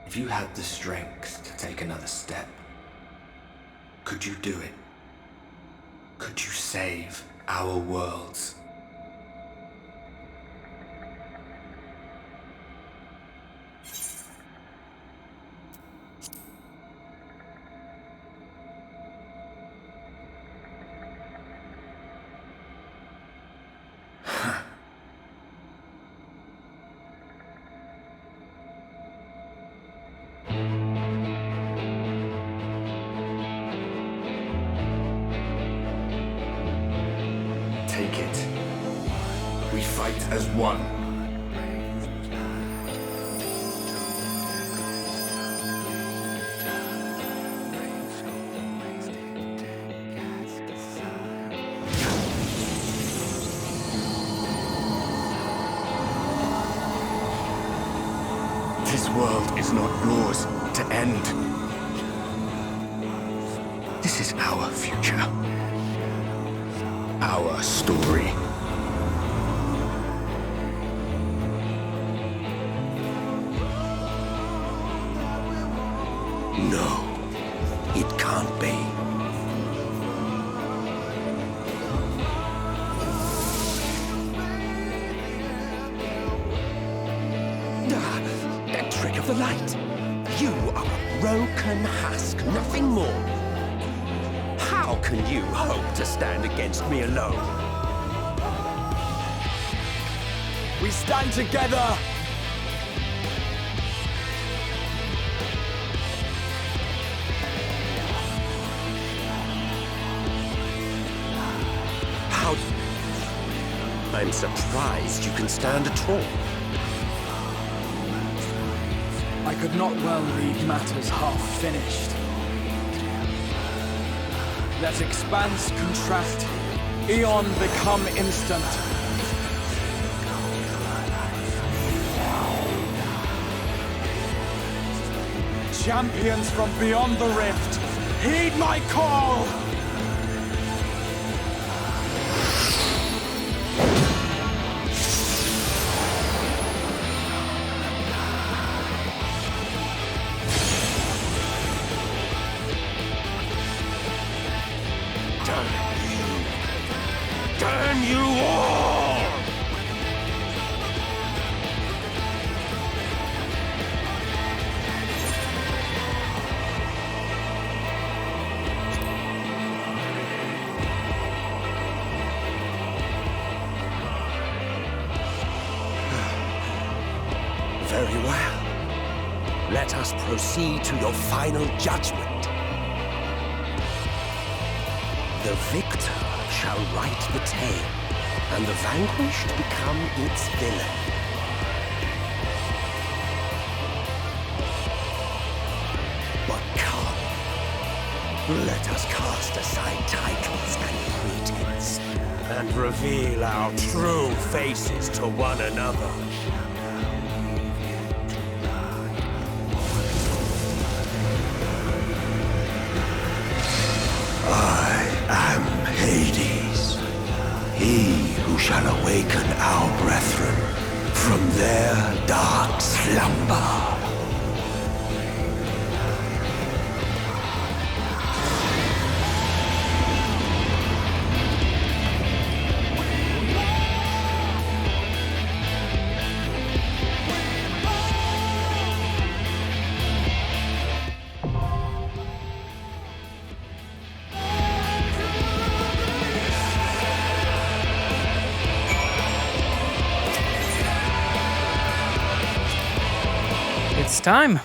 If you had the strength to take another step, could you do it? Could you save our worlds? Take it. We fight as one. This world is not yours to end. This is our future. Our story. No, it can't be. That trick of the light. You are a broken husk, nothing more. How can you hope to stand against me alone? We stand together I'm surprised you can stand at all. I could not well leave matters half-finished. Let expanse contract, eon become instant. Champions from beyond the rift, heed my call! Damn you all! Very well. Let us proceed to your final judgment. The victor shall write the tale, and the vanquished become its villain. But come, let us cast aside titles and pretense, and reveal our true faces to one another. Hades, he who shall awaken our brethren from their dark slumber. It's time.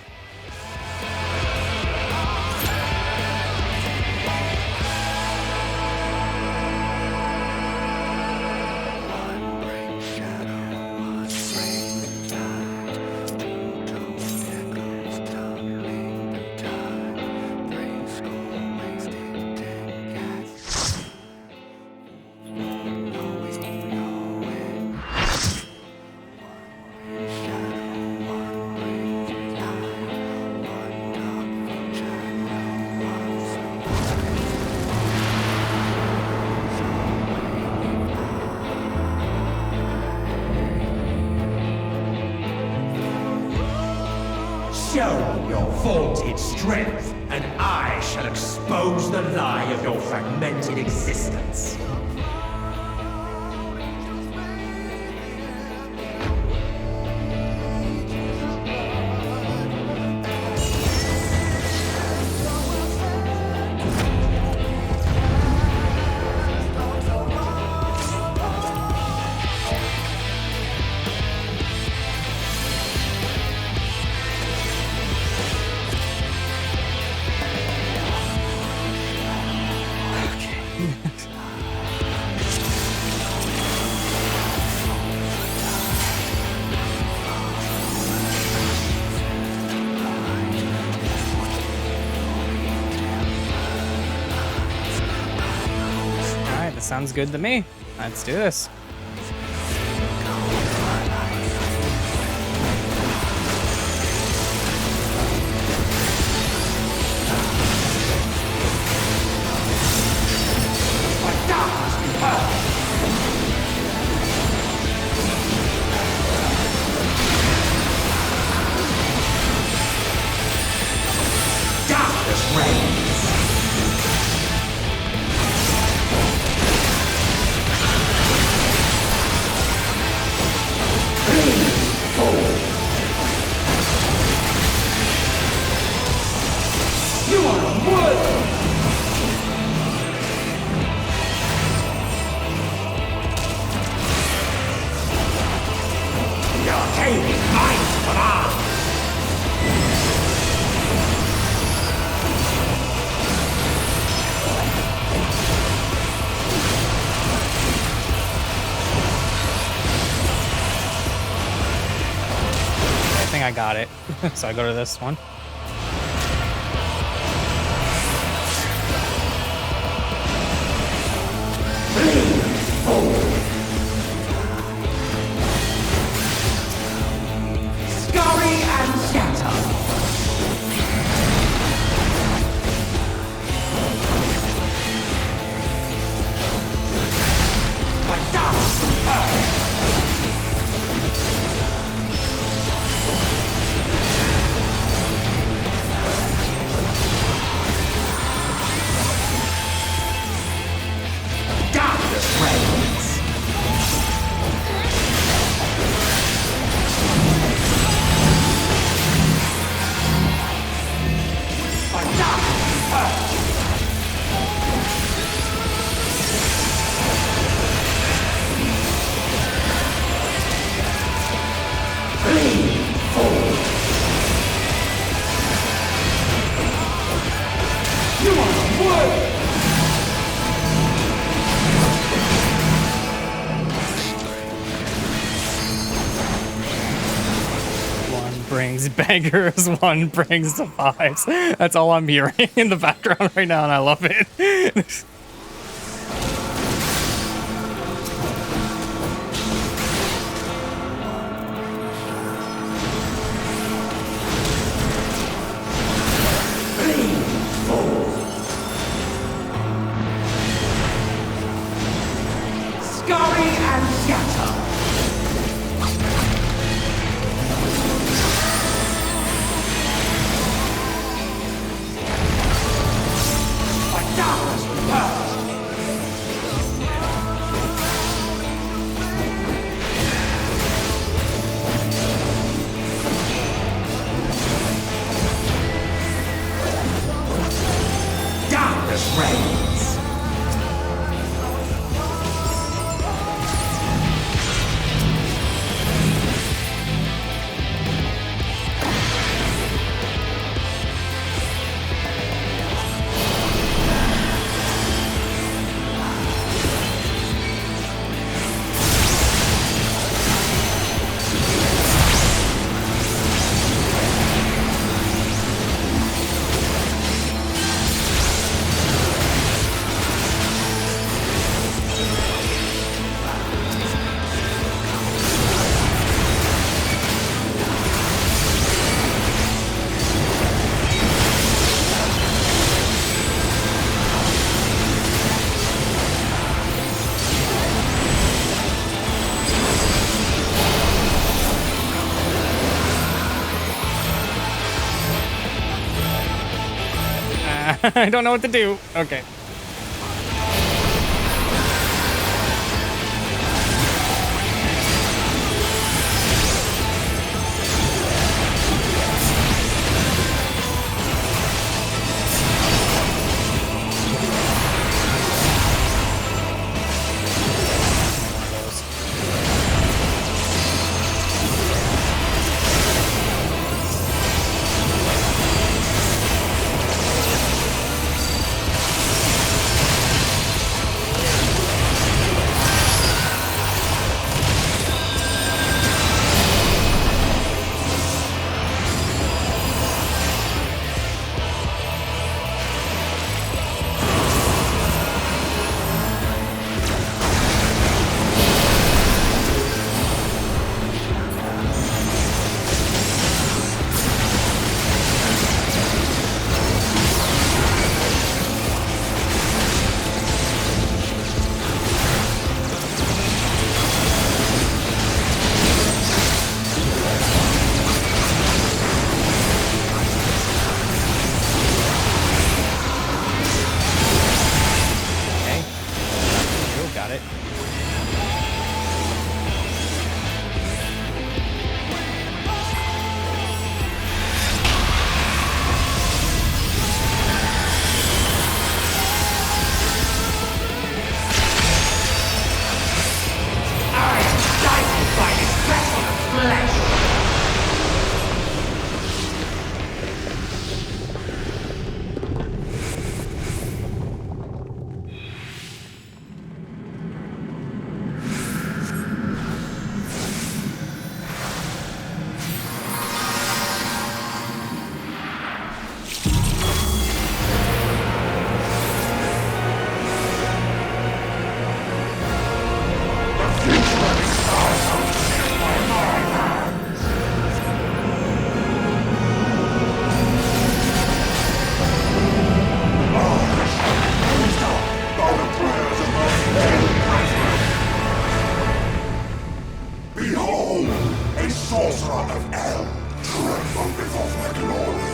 Show your vaunted strength, and I shall expose the lie of your fragmented existence. Sounds good to me. Let's do this. Darkness reigns. saying I got it. So I go to this one. Scurry and scatter. Darkness reigns. One brings beggars, one brings the vibes. That's all I'm hearing in the background right now, and I love it. Scurry and scatter. By darkness purged. Darkness reigns. I don't know what to do. Okay. sorcerer of El, tremble before their glory.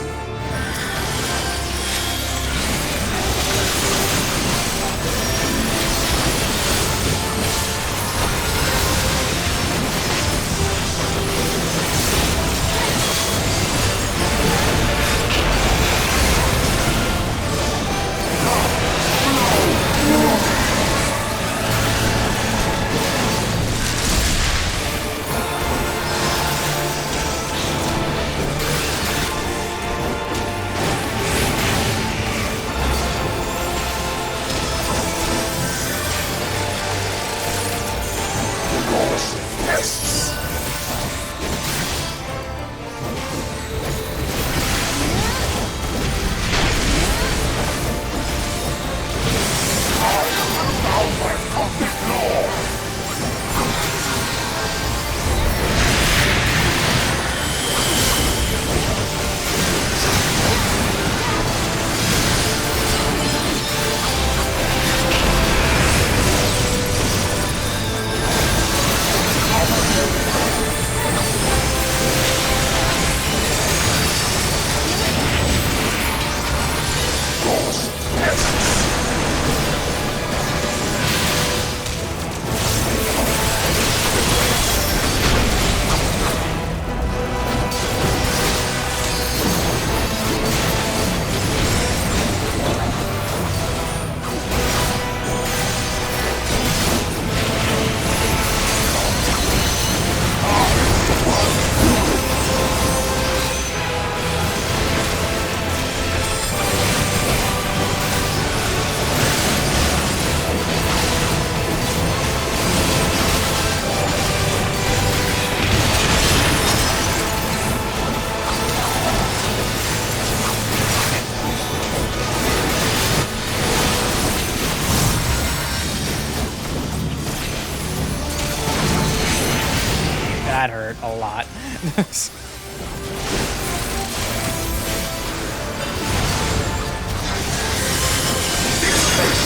That hurt a lot. This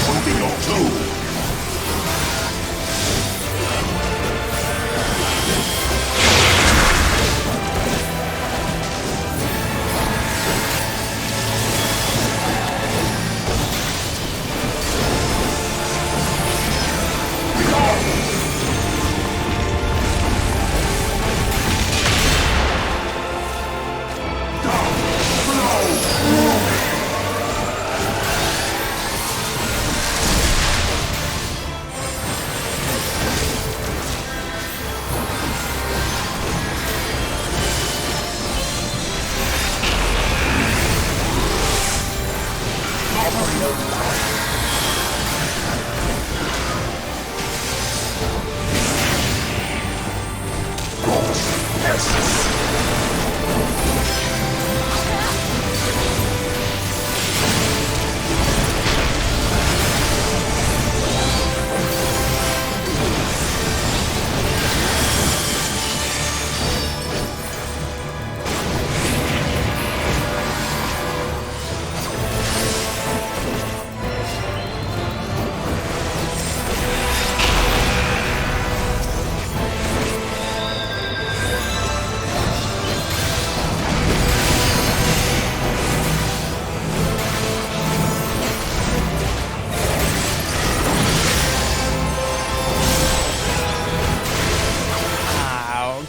will be your doom.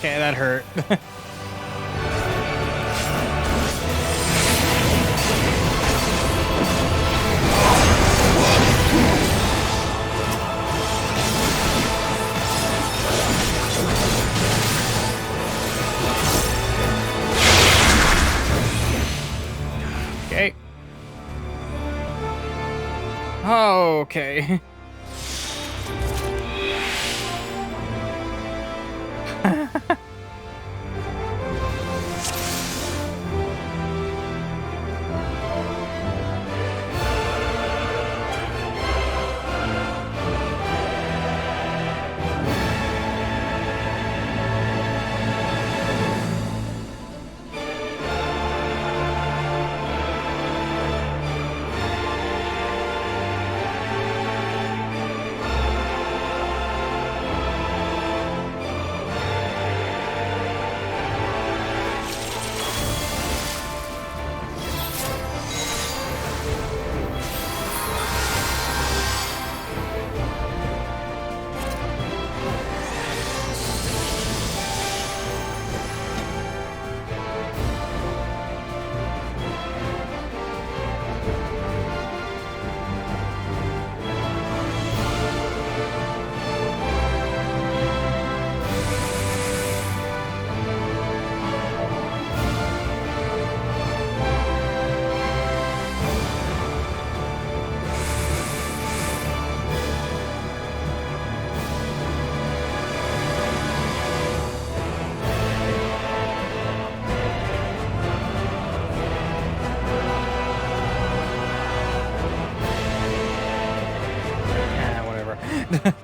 Okay, that hurt. Okay. Okay.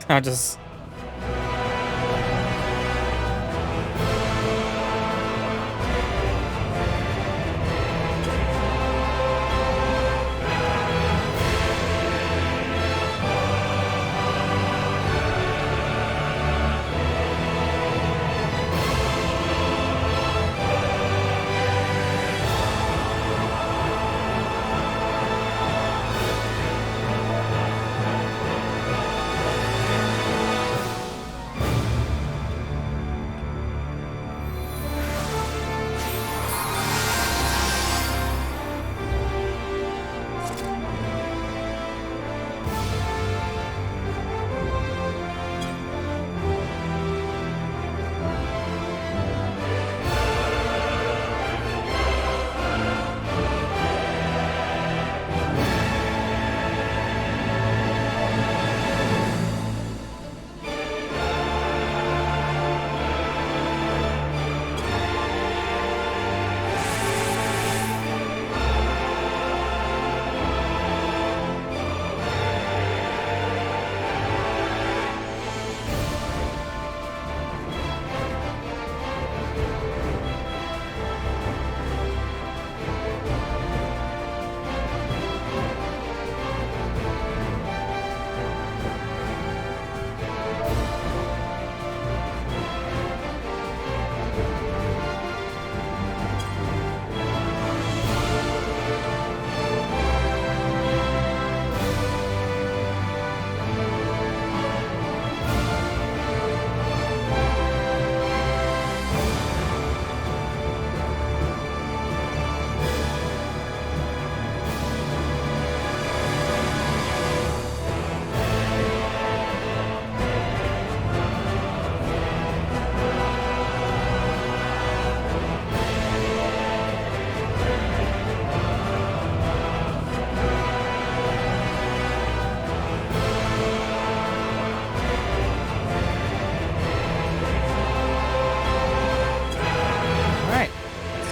I'll just...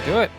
Do it.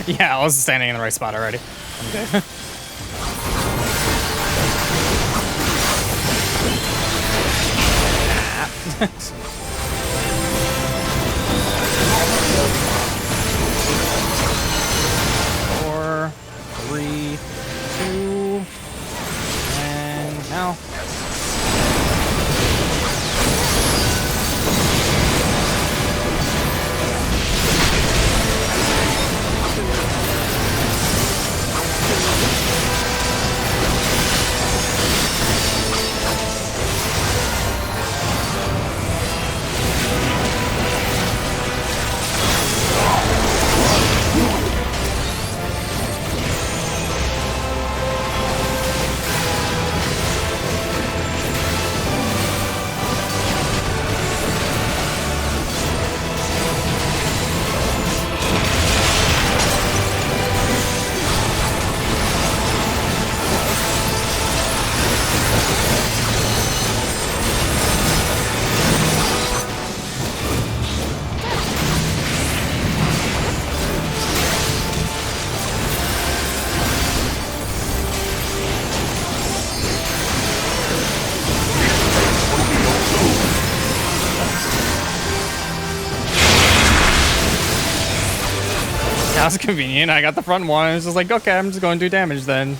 Yeah, I was standing in the right spot already. I'm good. Four, three, two, and now. That was convenient. I got the front one. And it's just like, okay, I'm just going to do damage then.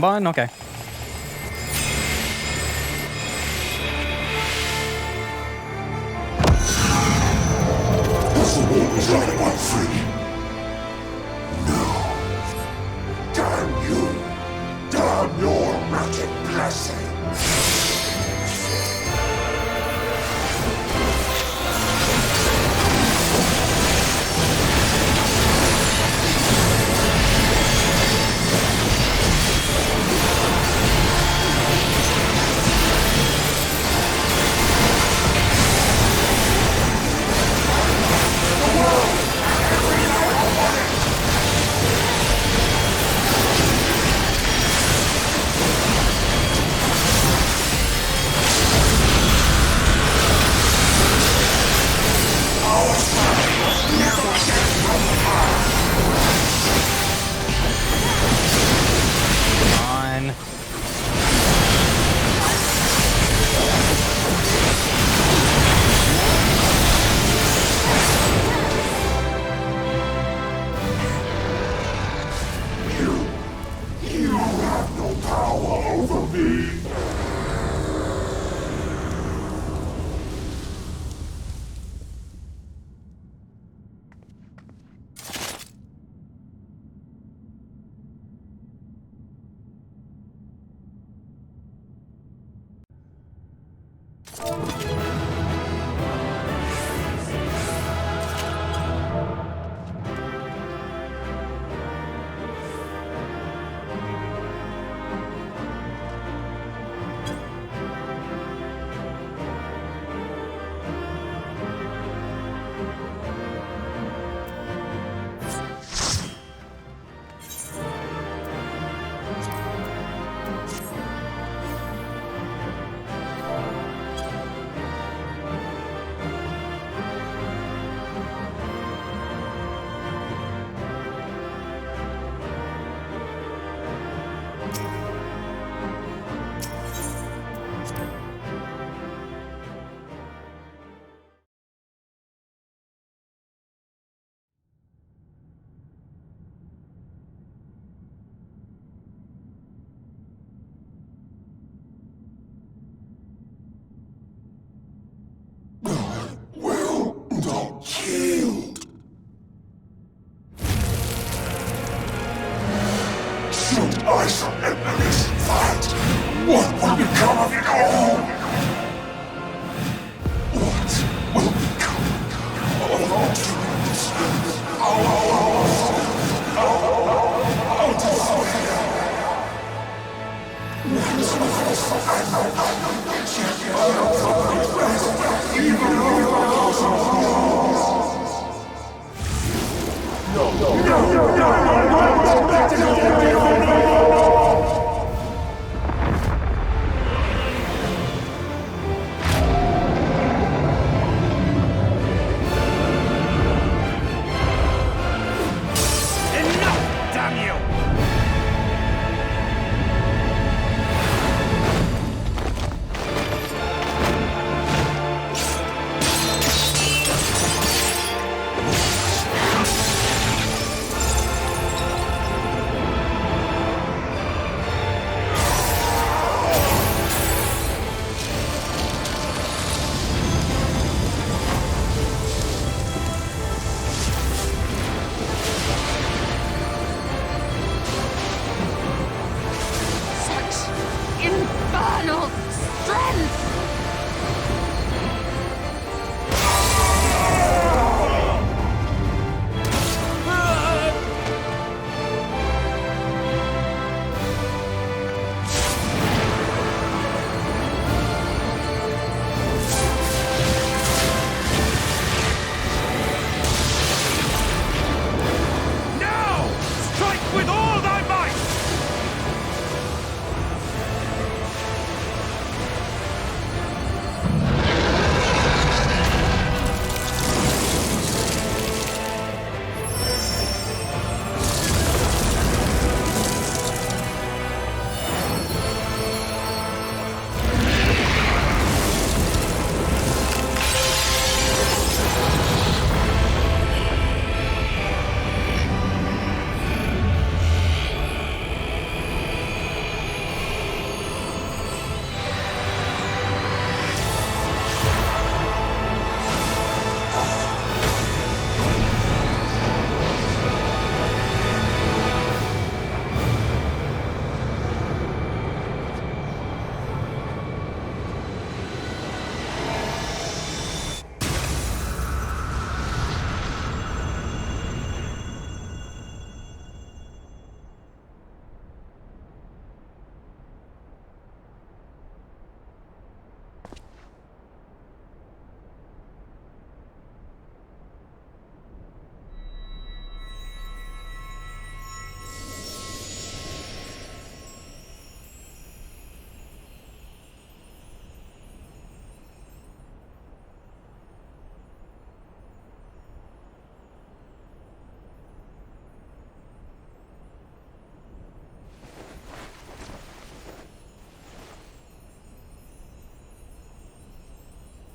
Bun? Okay. Does the world reside in one free? No. Damn you. Damn your magic blessing. No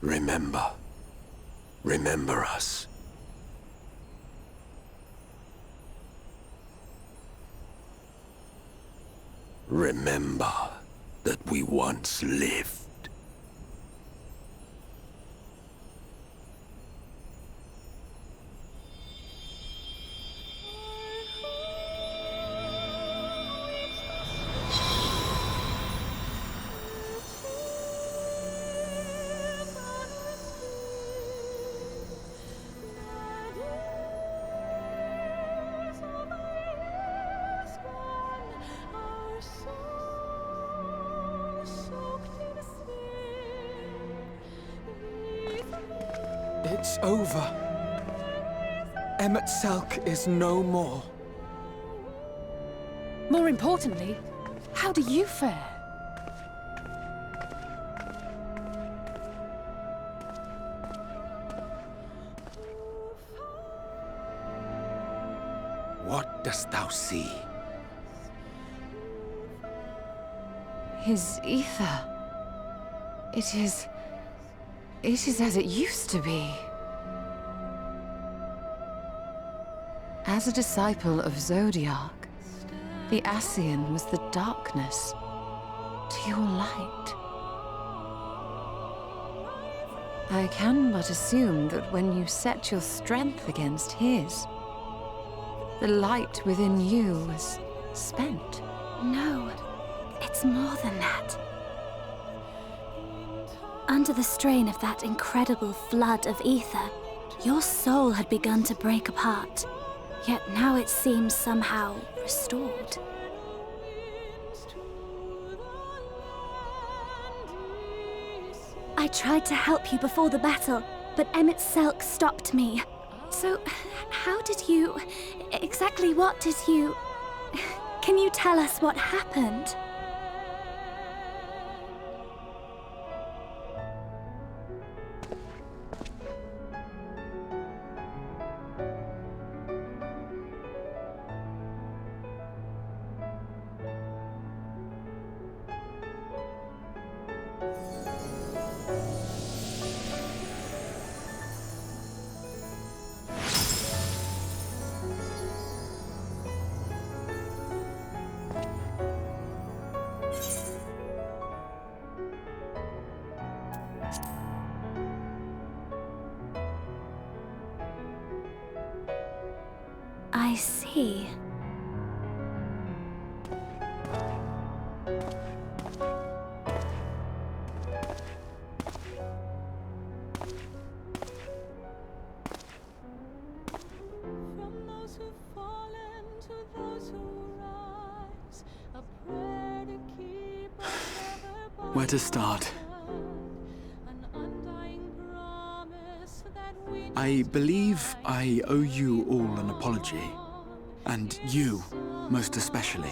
Remember. Remember us. Remember that we once lived. It's over. Emmett Selk is no more. More importantly, how do you fare? What dost thou see? His ether. It is as it used to be. As a disciple of Zodiac, the Ascian was the darkness to your light. I can but assume that when you set your strength against his, the light within you was spent. No, it's more than that. Under the strain of that incredible flood of ether, your soul had begun to break apart, yet now it seems somehow restored. I tried to help you before the battle, but Emmett Selk stopped me. So, how did you... exactly what did you... Can you tell us what happened? I see. Where to start? I believe I owe you all an apology. And you, most especially.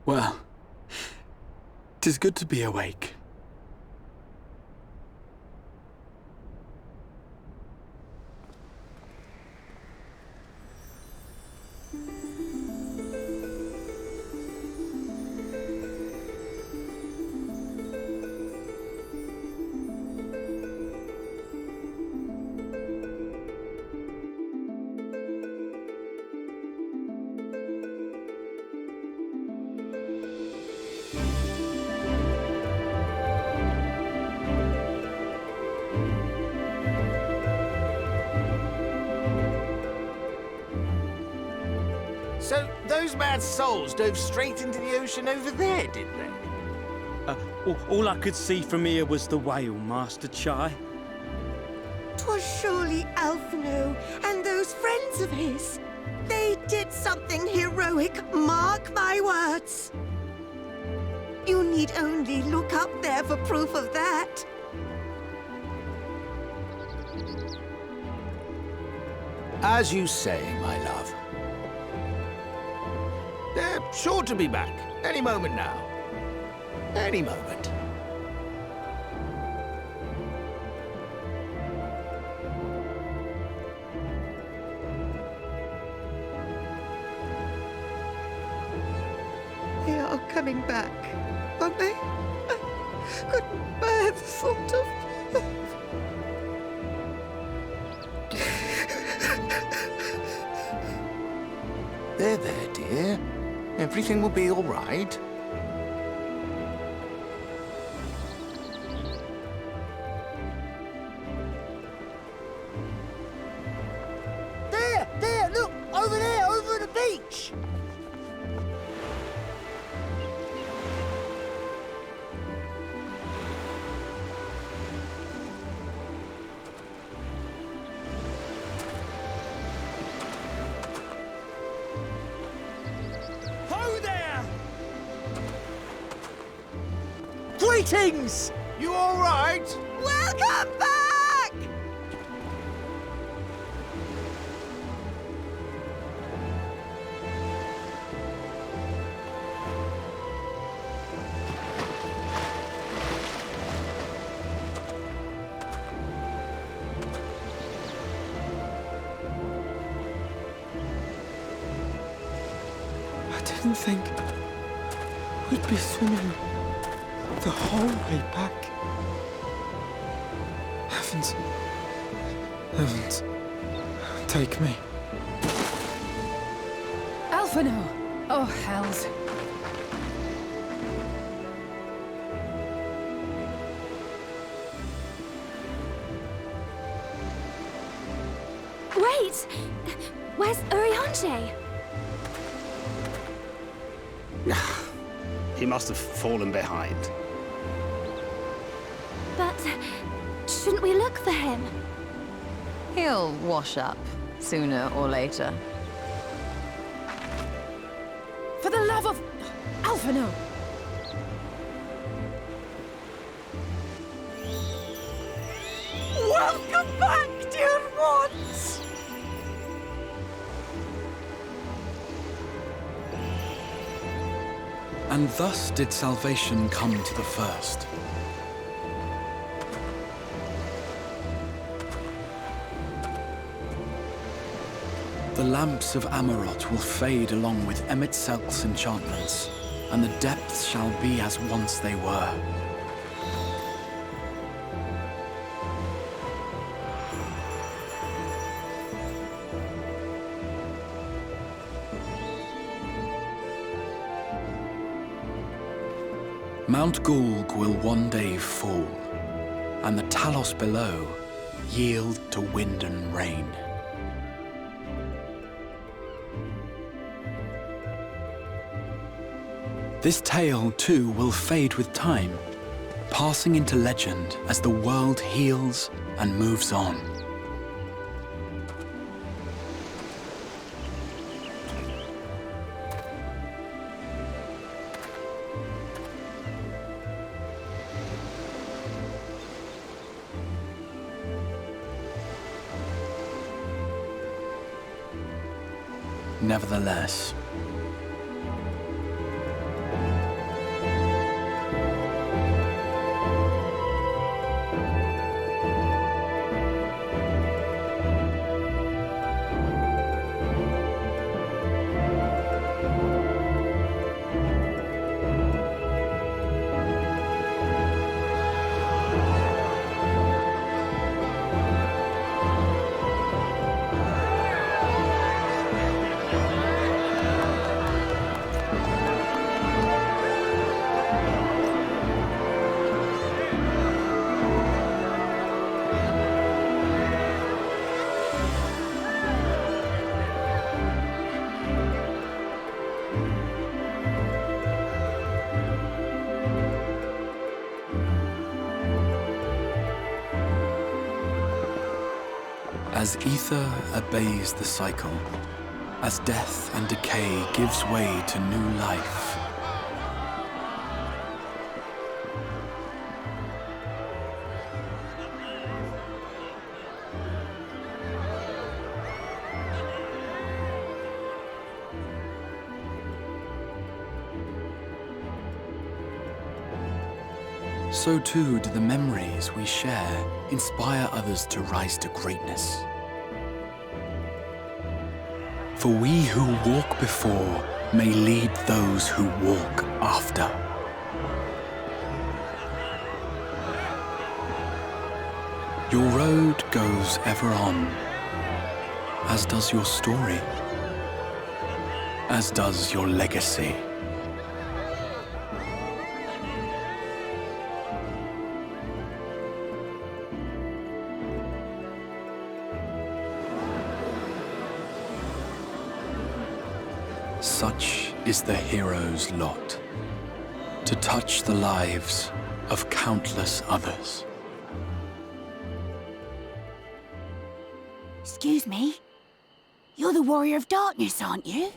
Well, 'tis good to be awake. So, those mad souls dove straight into the ocean over there, did they? All I could see from here was the whale, Master Chai. 'Twas surely Alphino and those friends of his. They did something heroic, mark my words. You need only look up there for proof of that. As you say, my love. They're sure to be back. Any moment now. Any moment. They are coming back, aren't they? I couldn't bear the thought of... There, dear. Everything will be all right. There, look! Over there, over at the beach! Ho there! Greetings! You all right? Welcome back! I didn't think we'd be swimming the whole way back. Heavens. Heavens. Take me. Alphino! Oh, hells. Wait! Where's Urianger? He must have fallen behind. But shouldn't we look for him? He'll wash up, sooner or later. For the love of... Alphino! Welcome back, dear ones! And thus did salvation come to the first. The lamps of Amarot will fade along with Emet-Selk's enchantments, and the depths shall be as once they were. Mount Gulg will one day fall, and the Talos below yield to wind and rain. This tale, too, will fade with time, passing into legend as the world heals and moves on. Nevertheless, as ether obeys the cycle, as death and decay gives way to new life, so too do the memories we share inspire others to rise to greatness. For we who walk before may lead those who walk after. Your road goes ever on, as does your story, as does your legacy. Such is the hero's lot, to touch the lives of countless others. Excuse me? You're the Warrior of Darkness, aren't you?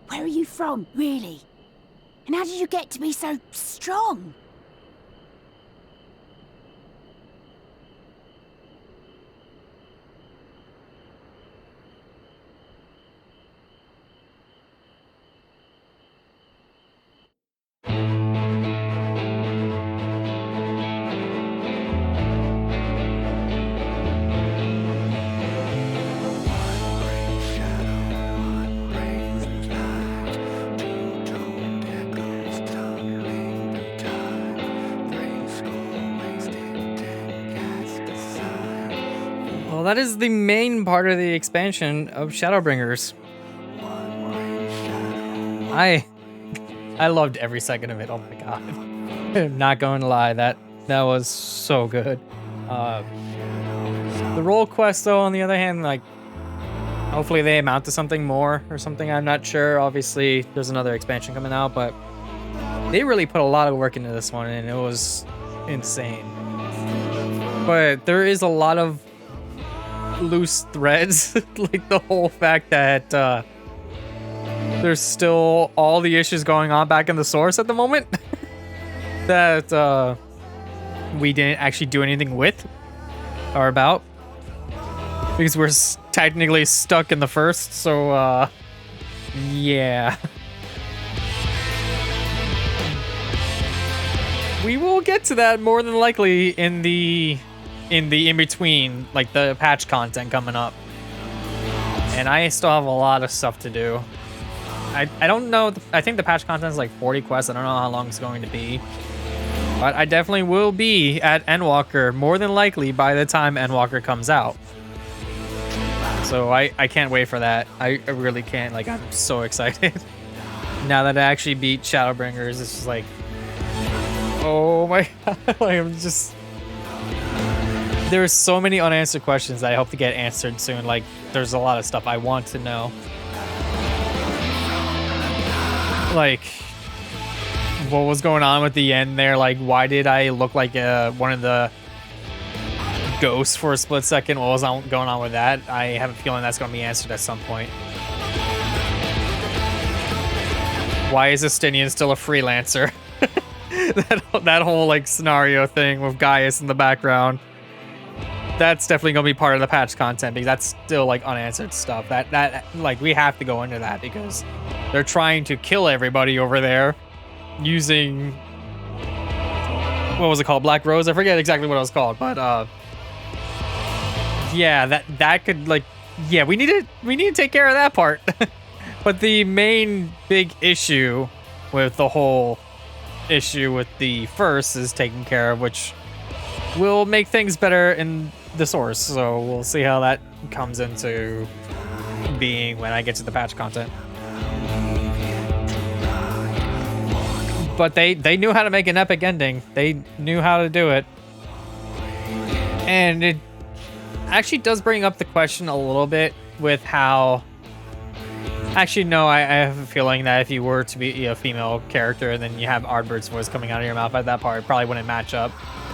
Where are you from, really? And how did you get to be so strong? Well, that is the main part of the expansion of Shadowbringers. I loved every second of it. Oh my god. I'm not going to lie, that was so good. The role quest though, on the other hand, like, hopefully they amount to something more or something. I'm not sure. Obviously, there's another expansion coming out, but they really put a lot of work into this one, and it was insane. But there is a lot of loose threads, like the whole fact that there's still all the issues going on back in the source at the moment that we didn't actually do anything with or about, because we're technically stuck in the first. So yeah, we will get to that more than likely in the in-between, like the patch content coming up. And I still have a lot of stuff to do. I don't know, I think the patch content is like 40 quests. I don't know how long it's going to be. But I definitely will be at Endwalker, more than likely, by the time Endwalker comes out. So I can't wait for that. I really can't. Like, I'm so excited. Now that I actually beat Shadowbringers, it's just like, oh my god. Like, I'm just... There's so many unanswered questions that I hope to get answered soon. Like, there's a lot of stuff I want to know. Like, what was going on with the end there? Like, why did I look like one of the ghosts for a split second? What was going on with that? I have a feeling that's going to be answered at some point. Why is Justinian still a freelancer? that whole, like, scenario thing with Gaius in the background. That's definitely gonna be part of the patch content, because that's still like unanswered stuff. That like, we have to go into that because they're trying to kill everybody over there using, what was it called? Black Rose? I forget exactly what it was called, but yeah, that could, like, yeah, we need to take care of that part. But the main big issue with the whole issue with the first is taken care of, which will make things better in the source. So we'll see how that comes into being when I get to the patch content. But they knew how to make an epic ending. They knew how to do it. And it actually does bring up the question a little bit with how... Actually, no, I have a feeling that if you were to be a female character and then you have Ardbert's voice coming out of your mouth at that part, it probably wouldn't match up.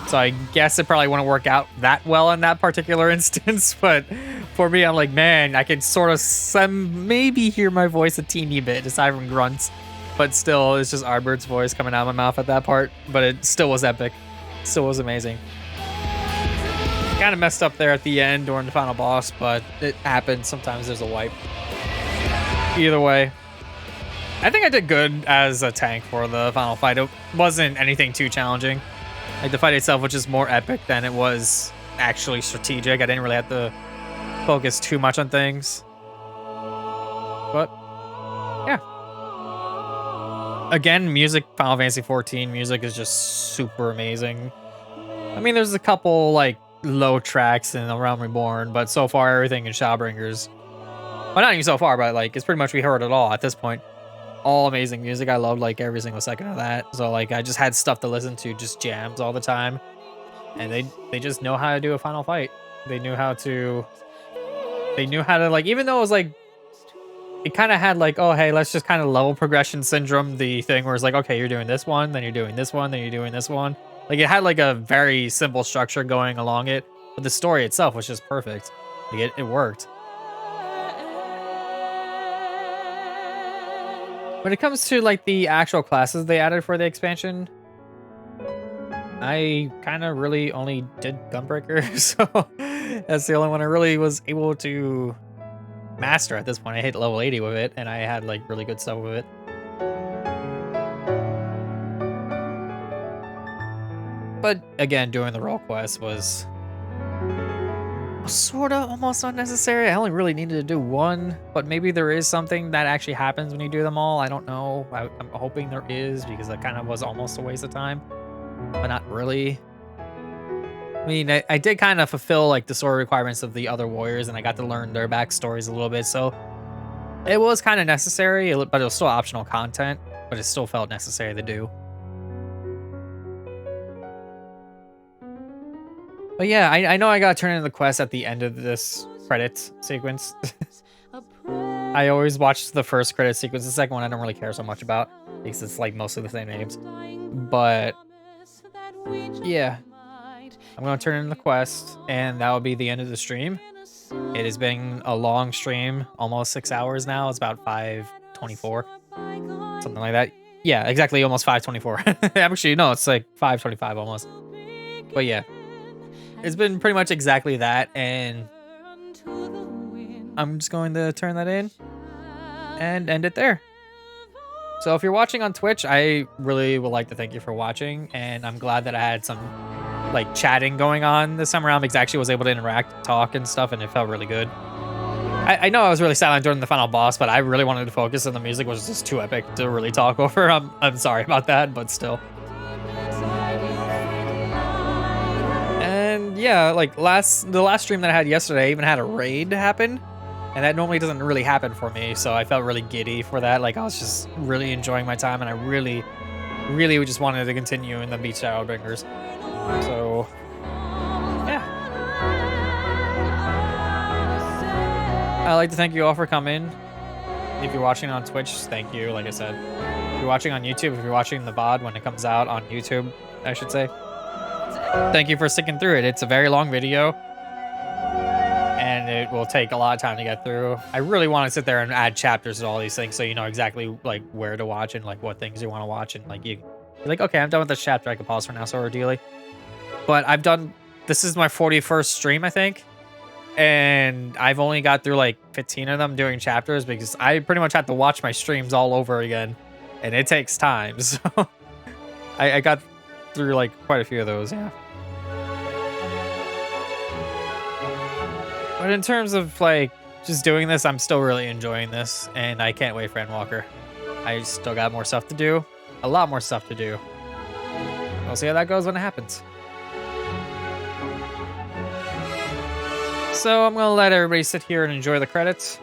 So I guess it probably wouldn't work out that well in that particular instance. But for me, I'm like, man, I could sort of maybe hear my voice a teeny bit aside from grunts. But still, it's just Ardbert's voice coming out of my mouth at that part. But it still was epic. Still was amazing. Kind of messed up there at the end during the final boss, but it happens. Sometimes there's a wipe. either way, I think I did good as a tank for the final fight. It wasn't anything too challenging. Like, the fight itself was just more epic than it was actually strategic. I didn't really have to focus too much on things. But, yeah. Again, music, Final Fantasy XIV music is just super amazing. I mean, there's a couple, like, low tracks in The Realm Reborn, but so far, everything in Shadowbringers. Well, not even so far, but, like, it's pretty much we heard it all at this point. All amazing music. I loved, like, every single second of that. So, like, I just had stuff to listen to, just jams all the time. And they just know how to do a final fight. They knew how to, like, even though it was, like, it kind of had, like, oh, hey, let's just kind of level progression syndrome, the thing where it's like, okay, you're doing this one, then you're doing this one, then you're doing this one. Like, it had, like, a very simple structure going along it, but the story itself was just perfect. Like, it worked. When it comes to, like, the actual classes they added for the expansion, I kind of really only did Gunbreaker, so that's the only one I really was able to master at this point. I hit level 80 with it, and I had, like, really good stuff with it. But, again, doing the role quest was sort of almost unnecessary. I only really needed to do one, but maybe there is something that actually happens when you do them all. I don't know. I'm hoping there is, because that kind of was almost a waste of time, but not really. I mean, I did kind of fulfill, like, the story requirements of the other warriors, and I got to learn their backstories a little bit, so it was kind of necessary, but it was still optional content, but it still felt necessary to do. But yeah, I know I gotta turn in the quest at the end of this credit sequence. I always watch the first credit sequence. The second one I don't really care so much about, because it's, like, mostly the same names. But yeah, I'm gonna turn in the quest, and that will be the end of the stream. It has been a long stream, almost 6 hours now. It's about 5:24, something like that. Yeah, exactly, almost 5:24. Actually, no, it's like 5:25 almost. But yeah, it's been pretty much exactly that, and I'm just going to turn that in and end it there. So if you're watching on Twitch, I really would like to thank you for watching, and I'm glad that I had some, like, chatting going on this time around, because I actually was able to interact, talk, and stuff, and it felt really good. I know I was really silent during the final boss, but I really wanted to focus, and the music was just too epic to really talk over. I'm sorry about that, but still. And yeah, like, the last stream that I had yesterday, I even had a raid happen, and that normally doesn't really happen for me, so I felt really giddy for that. Like, I was just really enjoying my time, and I really just wanted to continue in the beat Shadowbringers. So yeah, I'd like to thank you all for coming. If you're watching on Twitch, thank you. Like I said, if you're watching on YouTube, if you're watching the VOD when it comes out on YouTube, I should say, thank you for sticking through it. It's a very long video, and it will take a lot of time to get through. I really want to sit there and add chapters to all these things, so you know exactly, like, where to watch and, like, what things you want to watch, and, like, you're like, okay, I'm done with this chapter, I can pause for now, sort of dealy. But this is my 41st stream, I think, and I've only got through, like, 15 of them doing chapters, because I pretty much have to watch my streams all over again, and it takes time. So I got through, like, quite a few of those, yeah. But in terms of, like, just doing this, I'm still really enjoying this, and I can't wait for Endwalker. I still got more stuff to do, a lot more stuff to do. We'll see how that goes when it happens. So I'm gonna let everybody sit here and enjoy the credits,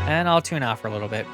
and I'll tune out for a little bit.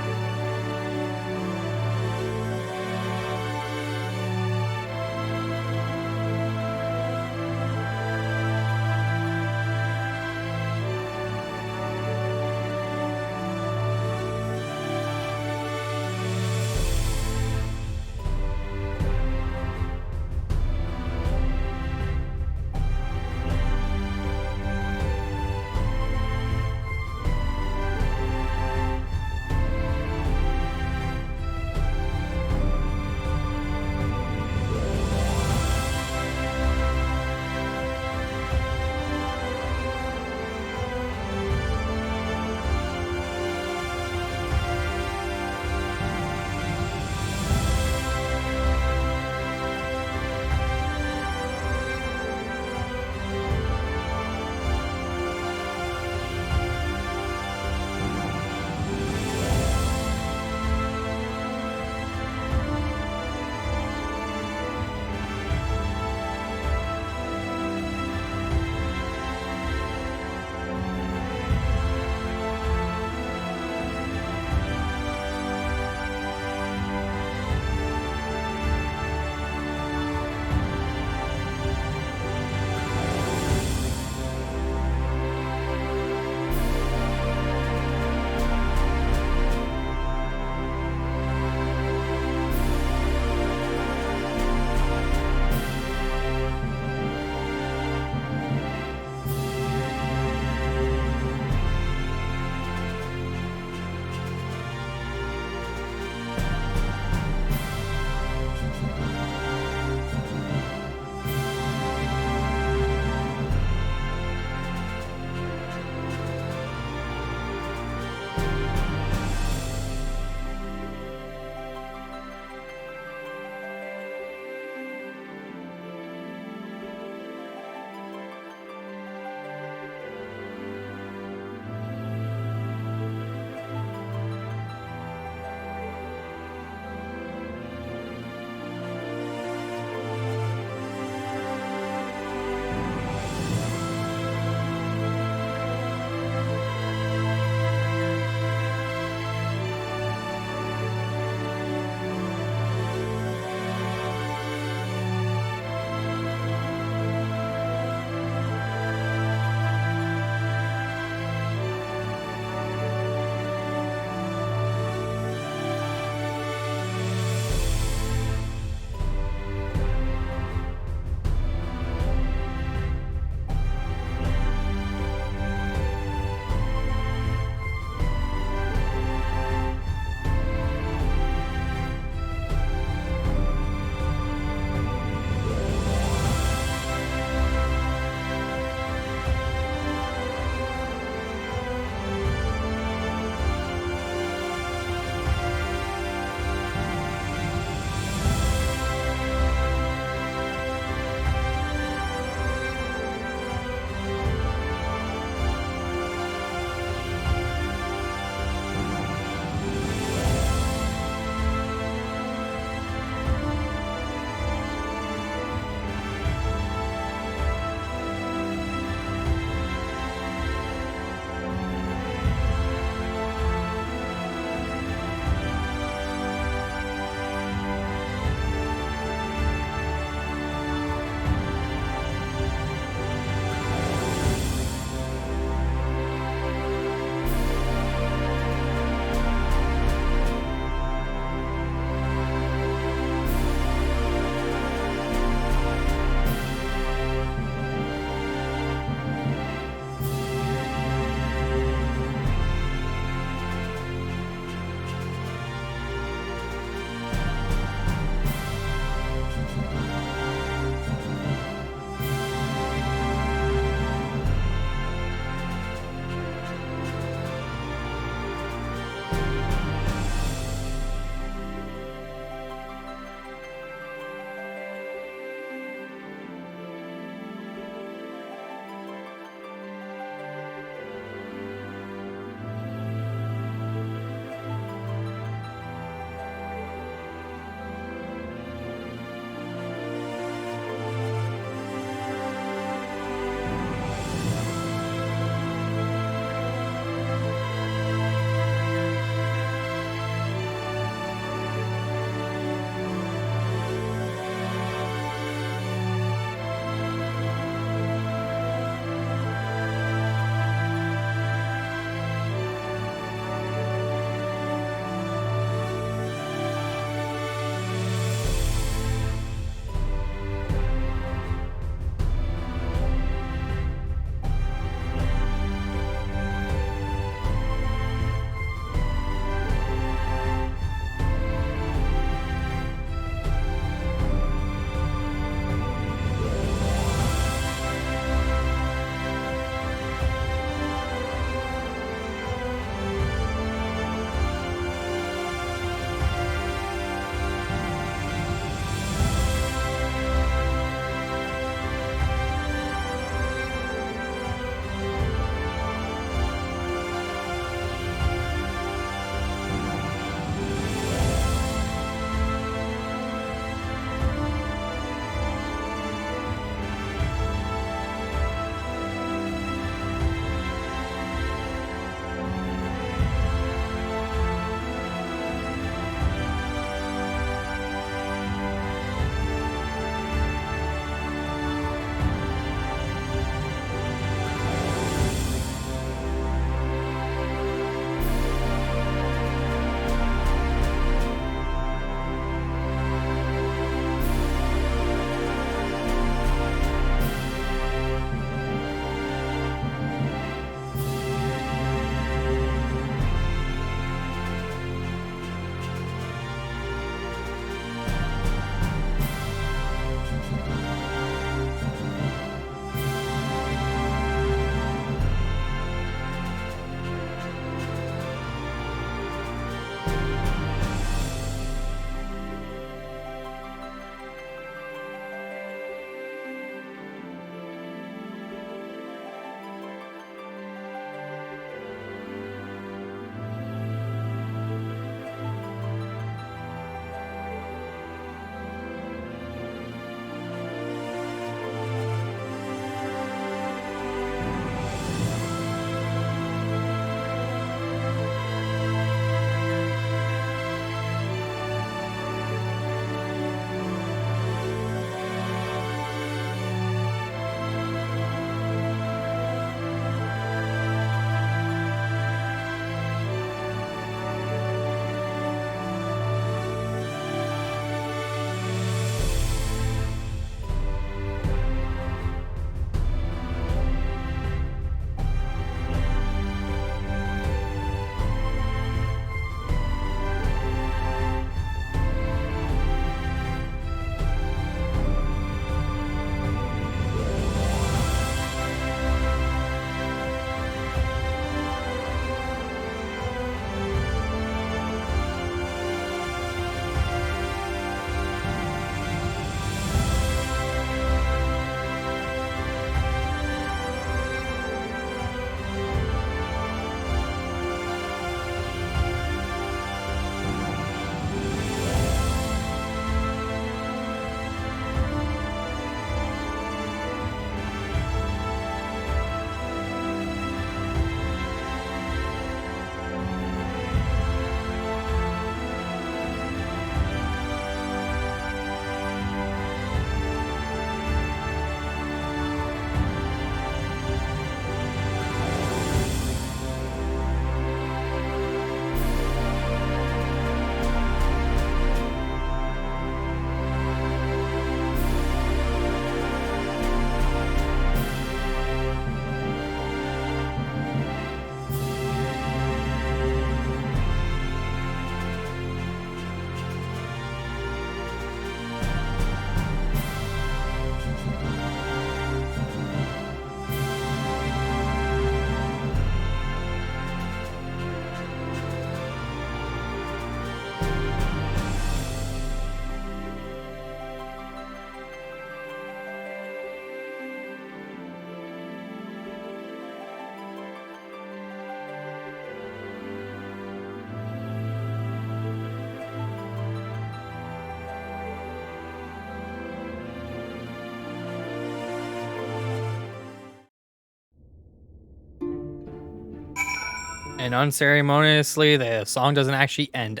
And unceremoniously, the song doesn't actually end.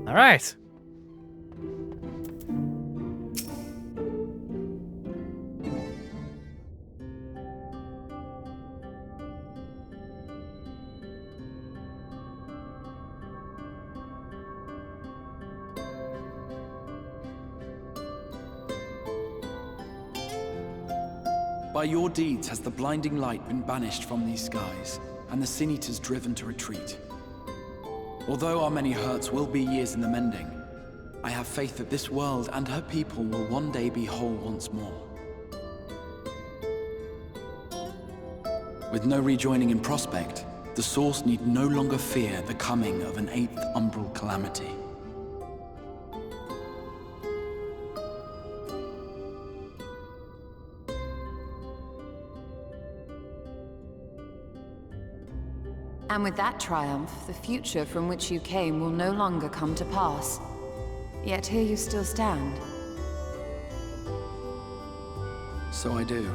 All right. By your deeds has the blinding light been banished from these skies, and the Sin Eaters driven to retreat. Although our many hurts will be years in the mending, I have faith that this world and her people will one day be whole once more. With no rejoining in prospect, the Source need no longer fear the coming of an 8th umbral calamity. And with that triumph, the future from which you came will no longer come to pass. Yet here you still stand. So I do.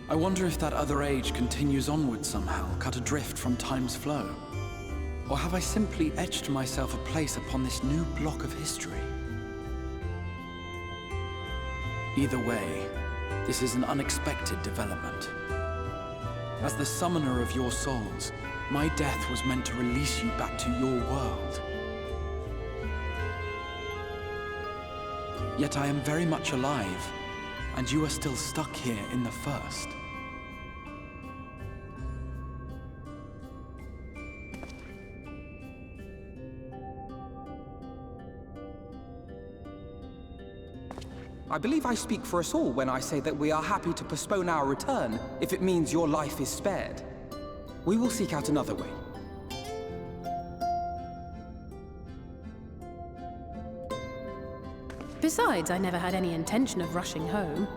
I wonder if that other age continues onward somehow, cut adrift from time's flow. Or have I simply etched myself a place upon this new block of history? Either way, this is an unexpected development. As the summoner of your souls, my death was meant to release you back to your world. Yet I am very much alive, and you are still stuck here in the First. I believe I speak for us all when I say that we are happy to postpone our return if it means your life is spared. We will seek out another way. Besides, I never had any intention of rushing home.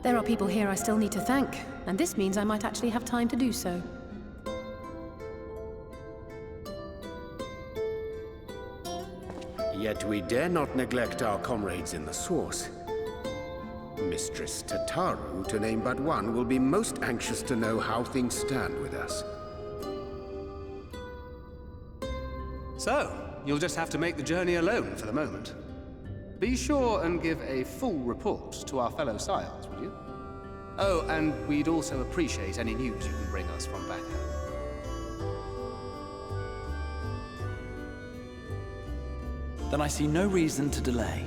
There are people here I still need to thank, and this means I might actually have time to do so. Yet we dare not neglect our comrades in the Source. Mistress Tataru, to name but one, will be most anxious to know how things stand with us. So, you'll just have to make the journey alone for the moment. Be sure and give a full report to our fellow sires, would you? Oh, and we'd also appreciate any news you can bring us from back home. Then I see no reason to delay.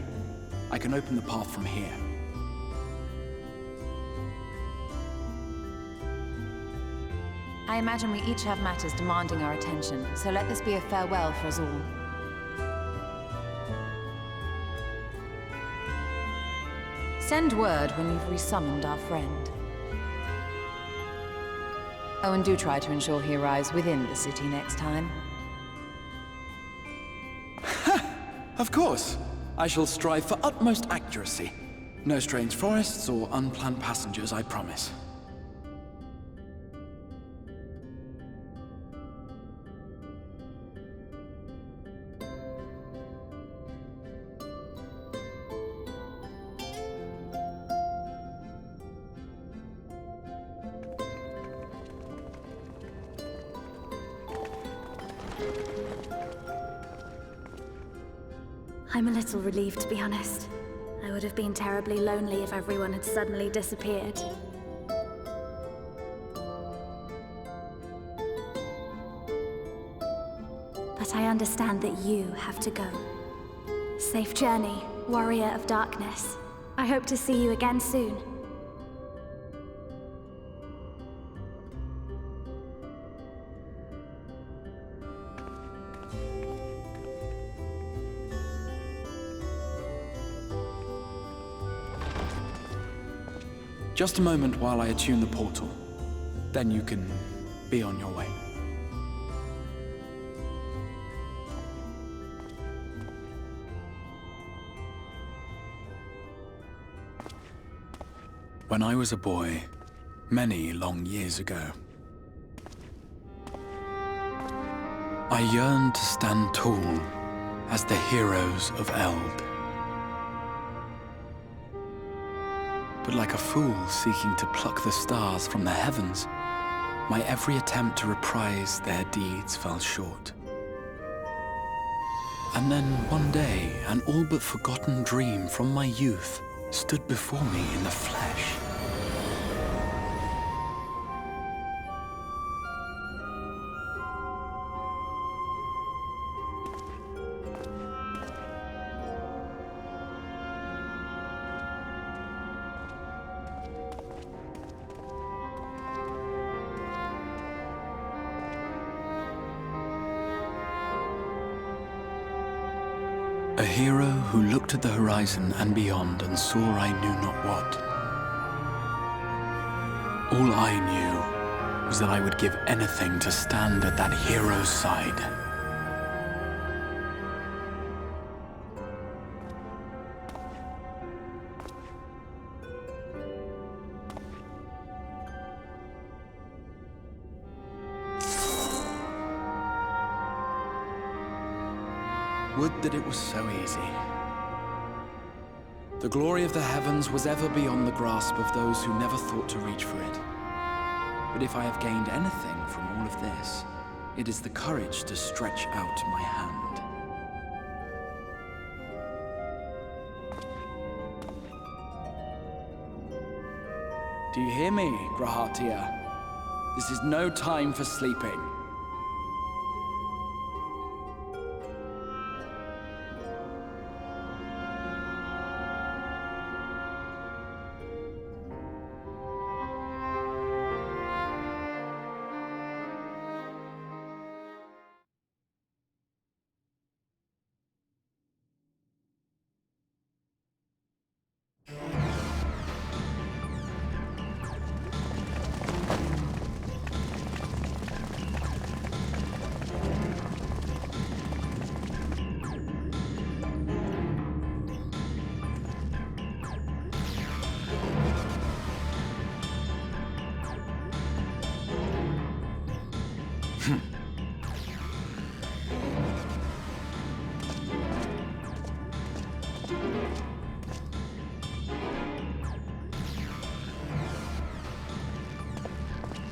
I can open the path from here. I imagine we each have matters demanding our attention, so let this be a farewell for us all. Send word when you've resummoned our friend. Oh, and do try to ensure he arrives within the city next time. Of course. I shall strive for utmost accuracy. No strange forests or unplanned passengers, I promise. I'm a little relieved, to be honest. I would have been terribly lonely if everyone had suddenly disappeared. But I understand that you have to go. Safe journey, Warrior of Darkness. I hope to see you again soon. Just a moment while I attune the portal. Then you can be on your way. When I was a boy, many long years ago, I yearned to stand tall as the heroes of Eld. But like a fool seeking to pluck the stars from the heavens, My every attempt to reprise their deeds fell short. And then one day, an all but forgotten dream from my youth stood before me in the flesh. A hero who looked at the horizon and beyond and saw I knew not what. All I knew was that I would give anything to stand at that hero's side. Would that it was so easy. The glory of the heavens was ever beyond the grasp of those who never thought to reach for it. But if I have gained anything from all of this, it is the courage to stretch out my hand. Do you hear me, Grahatia? This is no time for sleeping.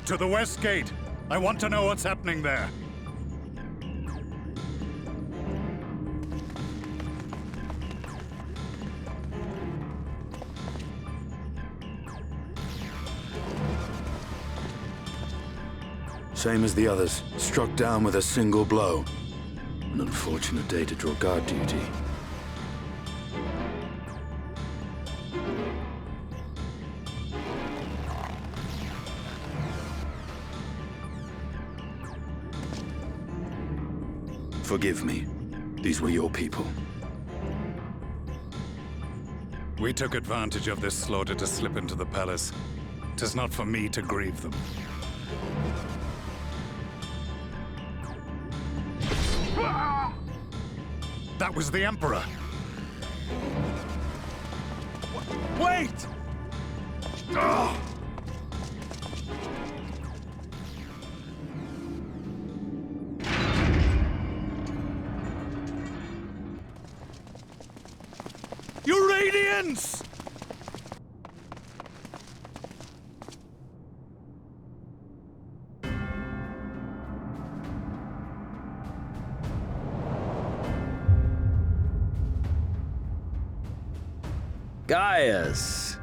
To the West Gate. I want to know what's happening there. Same as the others. Struck down with a single blow. An unfortunate day to draw guard duty. Forgive me. These were your people. We took advantage of this slaughter to slip into the palace. 'Tis not for me to grieve them. That was the Emperor! Wait! Ugh. Your Radiance! Gaius!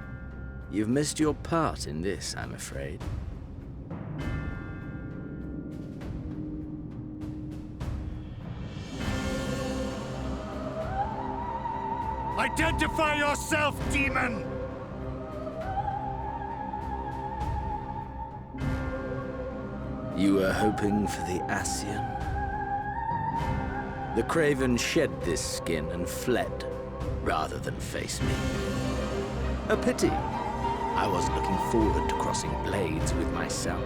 You've missed your part in this, I'm afraid. Identify yourself, demon! You were hoping for the Ascian? The Craven shed this skin and fled, rather than face me. A pity. I was looking forward to crossing blades with myself.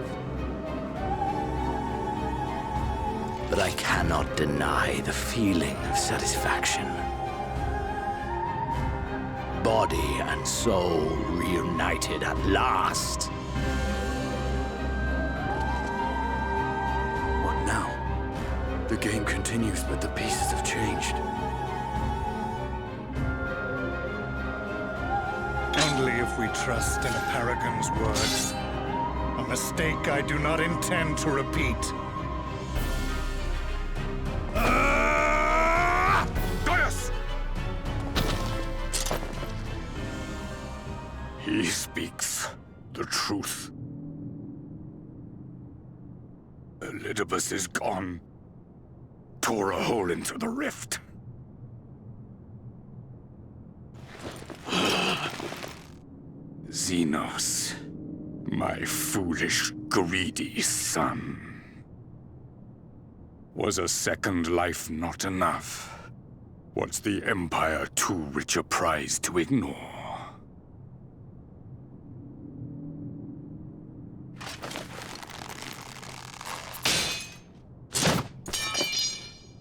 But I cannot deny the feeling of satisfaction. Body and soul reunited at last. What now? The game continues, but the pieces have changed. Only if we trust in a paragon's words. A A mistake I do not intend to repeat. Gaius! He speaks the truth. Elidibus is gone. Tore a hole into the rift. Xenos, my foolish, greedy son. Was a second life not enough? Was the Empire too rich a prize to ignore?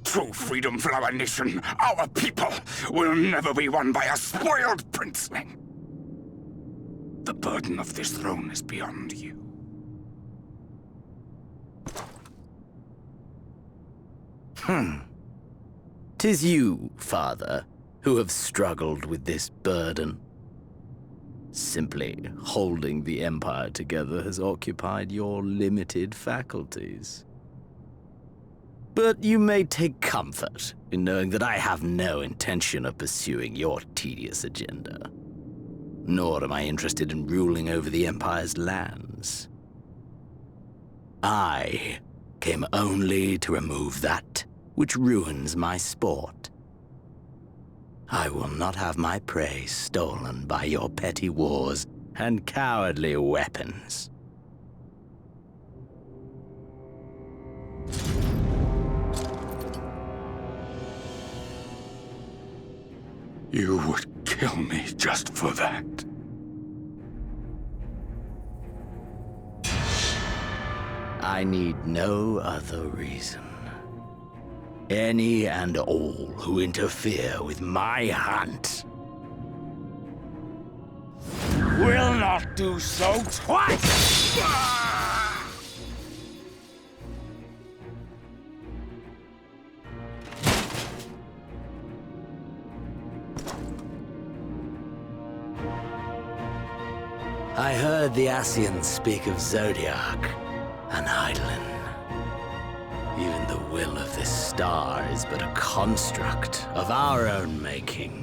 True freedom for our nation, our people, will never be won by a spoiled princeling. The burden of this throne is beyond you. 'Tis you, father, who have struggled with this burden. Simply holding the Empire together has occupied your limited faculties. But you may take comfort in knowing that I have no intention of pursuing your tedious agenda. Nor am I interested in ruling over the Empire's lands. I came only to remove that which ruins my sport. I will not have my prey stolen by your petty wars and cowardly weapons. You would kill me just for that. I need no other reason. Any and all who interfere with my hunt will not do so twice! I heard the Ascians speak of Zodiac and Eidolon. Even the will of this star is but a construct of our own making.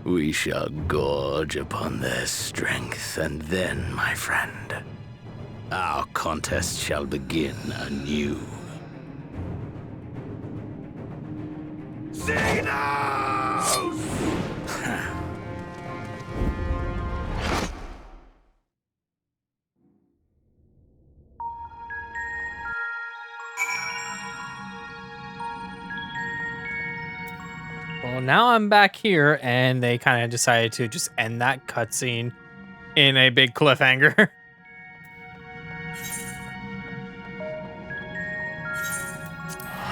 We shall gorge upon their strength, and then, my friend, our contest shall begin anew. Xenos! Well, now I'm back here, and they kind of decided to just end that cutscene in a big cliffhanger.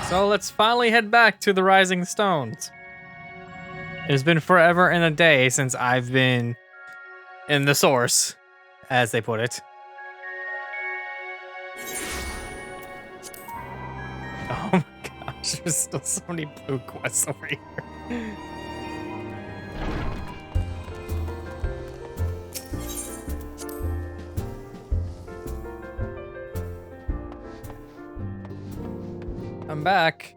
So let's finally head back to the Rising Stones. It's been forever and a day since I've been in the source, as they put it. Oh my gosh, there's still so many blue quests over here. I'm back.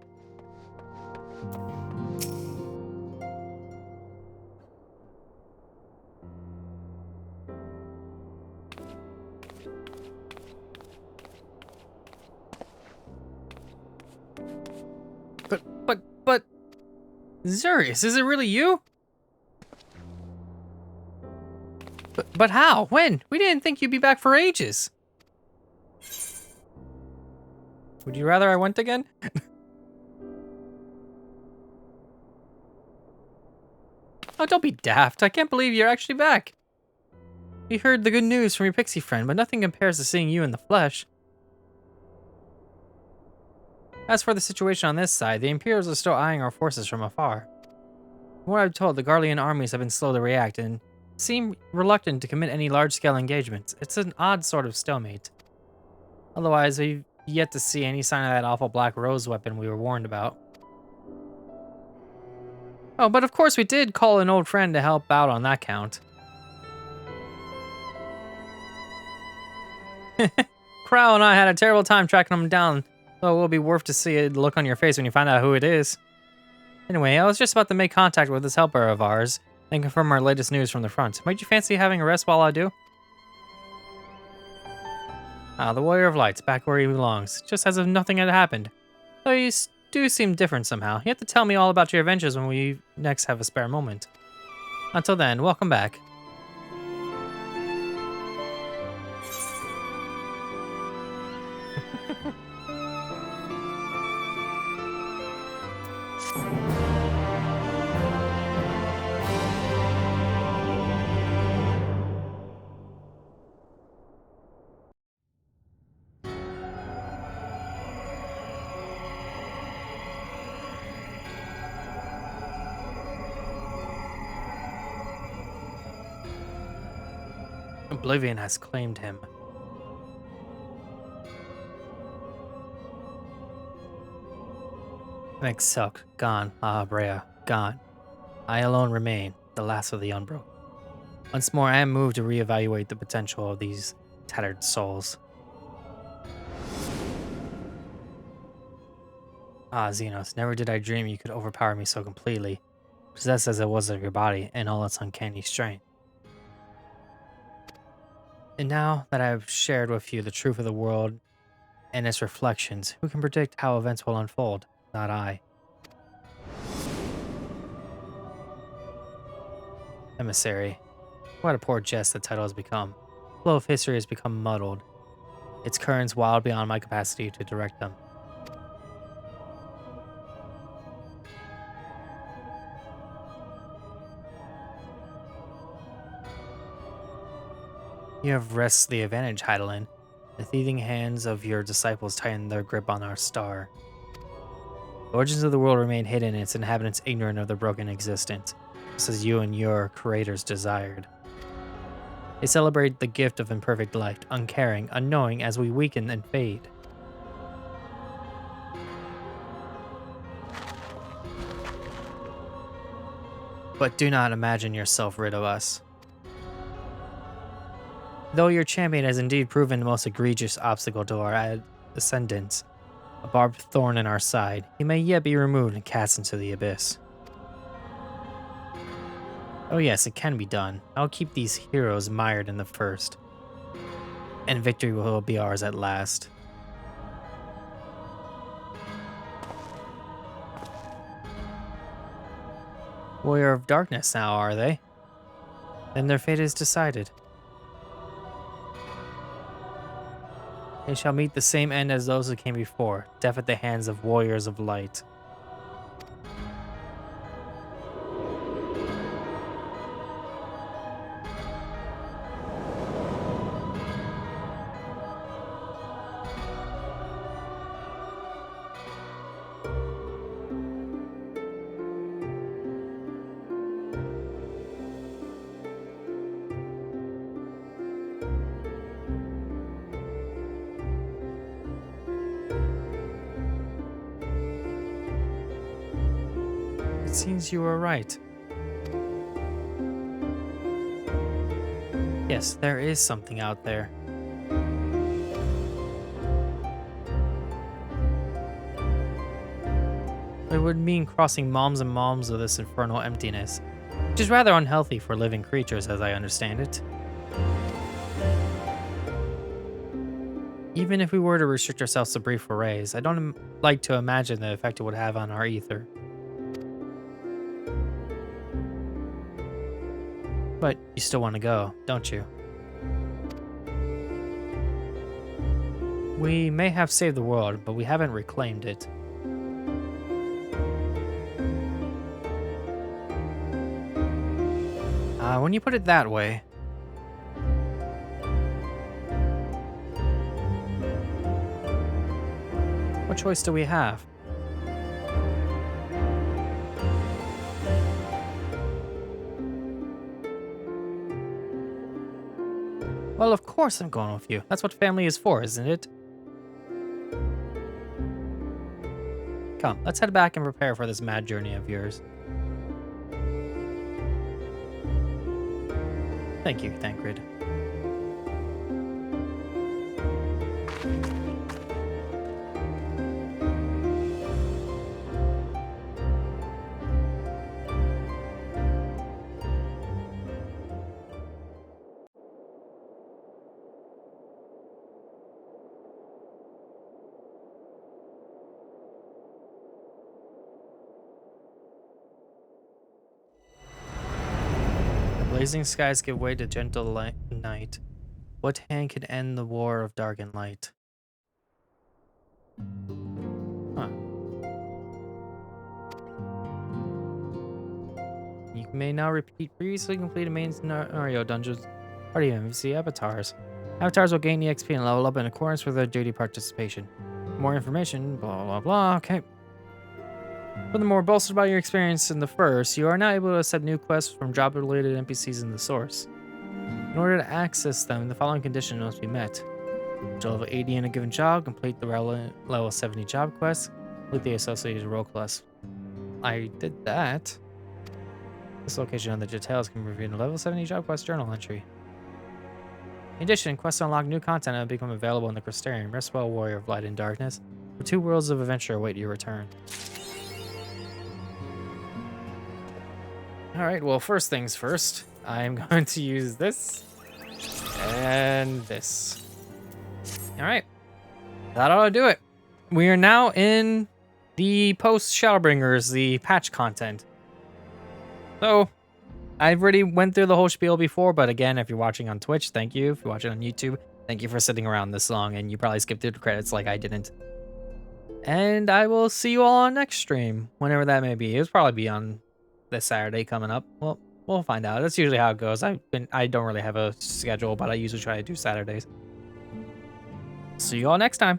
But, Zurius, is it really you? But how? When? We didn't think you'd be back for ages. Would you rather I went again? Oh, don't be daft. I can't believe you're actually back. We heard the good news from your pixie friend, but nothing compares to seeing you in the flesh. As for the situation on this side, the Imperials are still eyeing our forces from afar. From what I'm told, the Garlean armies have been slow to react and seem reluctant to commit any large-scale engagements. It's an odd sort of stalemate. Otherwise, we've yet to see any sign of that awful Black Rose weapon we were warned about. Oh, but of course we did call an old friend to help out on that count. Crow and I had a terrible time tracking him down, so it will be worth to see a look on your face when you find out who it is. Anyway, I was just about to make contact with this helper of ours and confirm our latest news from the front. Might you fancy having a rest while I do? Ah, the Warrior of Light's back where he belongs, just as if nothing had happened. Though you do seem different somehow. You have to tell me all about your adventures when we next have a spare moment. Until then, welcome back. Oblivion has claimed him. Silk, gone. Ah, Brea, gone. I alone remain, the last of the unbroken. Once more, I am moved to reevaluate the potential of these tattered souls. Ah, Xenos, never did I dream you could overpower me so completely, possessed as it was of your body and all its uncanny strength. And now that I have shared with you the truth of the world and its reflections, who can predict how events will unfold? Not I. Emissary. What a poor jest the title has become. The flow of history has become muddled, its currents wild beyond my capacity to direct them. You have wrested the advantage, Heidelin. The thieving hands of your disciples tighten their grip on our star. The origins of the world remain hidden and its inhabitants ignorant of their broken existence, just as you and your creators desired. They celebrate the gift of imperfect light, uncaring, unknowing as we weaken and fade. But do not imagine yourself rid of us. Though your champion has indeed proven the most egregious obstacle to our ascendance, a barbed thorn in our side, he may yet be removed and cast into the abyss. Oh yes, it can be done. I'll keep these heroes mired in the first, and victory will be ours at last. Warrior of Darkness now, are they? Then their fate is decided. They shall meet the same end as those who came before, death at the hands of Warriors of Light. It seems you were right. Yes, there is something out there. It would mean crossing moms and moms of this infernal emptiness, which is rather unhealthy for living creatures as I understand it. Even if we were to restrict ourselves to brief forays, I don't like to imagine the effect it would have on our ether. But you still want to go, don't you? We may have saved the world, but we haven't reclaimed it. When you put it that way... What choice do we have? Well, of course I'm going with you. That's what family is for, isn't it? Come, let's head back and prepare for this mad journey of yours. Thank you, Thancred. Blazing skies give way to gentle night. What hand can end the war of dark and light? Huh. You may now repeat previously completed main scenario dungeons. Party MVC avatars. Avatars will gain EXP and level up in accordance with their duty participation. More information, blah blah blah. Okay. Furthermore, bolstered by your experience in the first, you are now able to accept new quests from job-related NPCs in the source. In order to access them, the following condition must be met. To level 80 in a given job, complete the level 70 job quest with the associated role class. I did that. This location and the details can be reviewed in a level 70 job quest journal entry. In addition, quests to unlock new content have become available in the Crystarium. Rest well, Warrior of Light and Darkness, where 2 worlds of adventure await your return. Alright, well, first things first, I'm going to use this and this. Alright, that ought to do it. We are now in the post-Shadowbringers, the patch content. So, I've already went through the whole spiel before, but again, if you're watching on Twitch, thank you. If you're watching on YouTube, thank you for sitting around this long, and you probably skipped through the credits like I didn't. And I will see you all on next stream, whenever that may be. It'll probably be on this Saturday coming up. Well, we'll find out. That's usually how it goes. I don't really have a schedule, but I usually try to do Saturdays. See you all next time.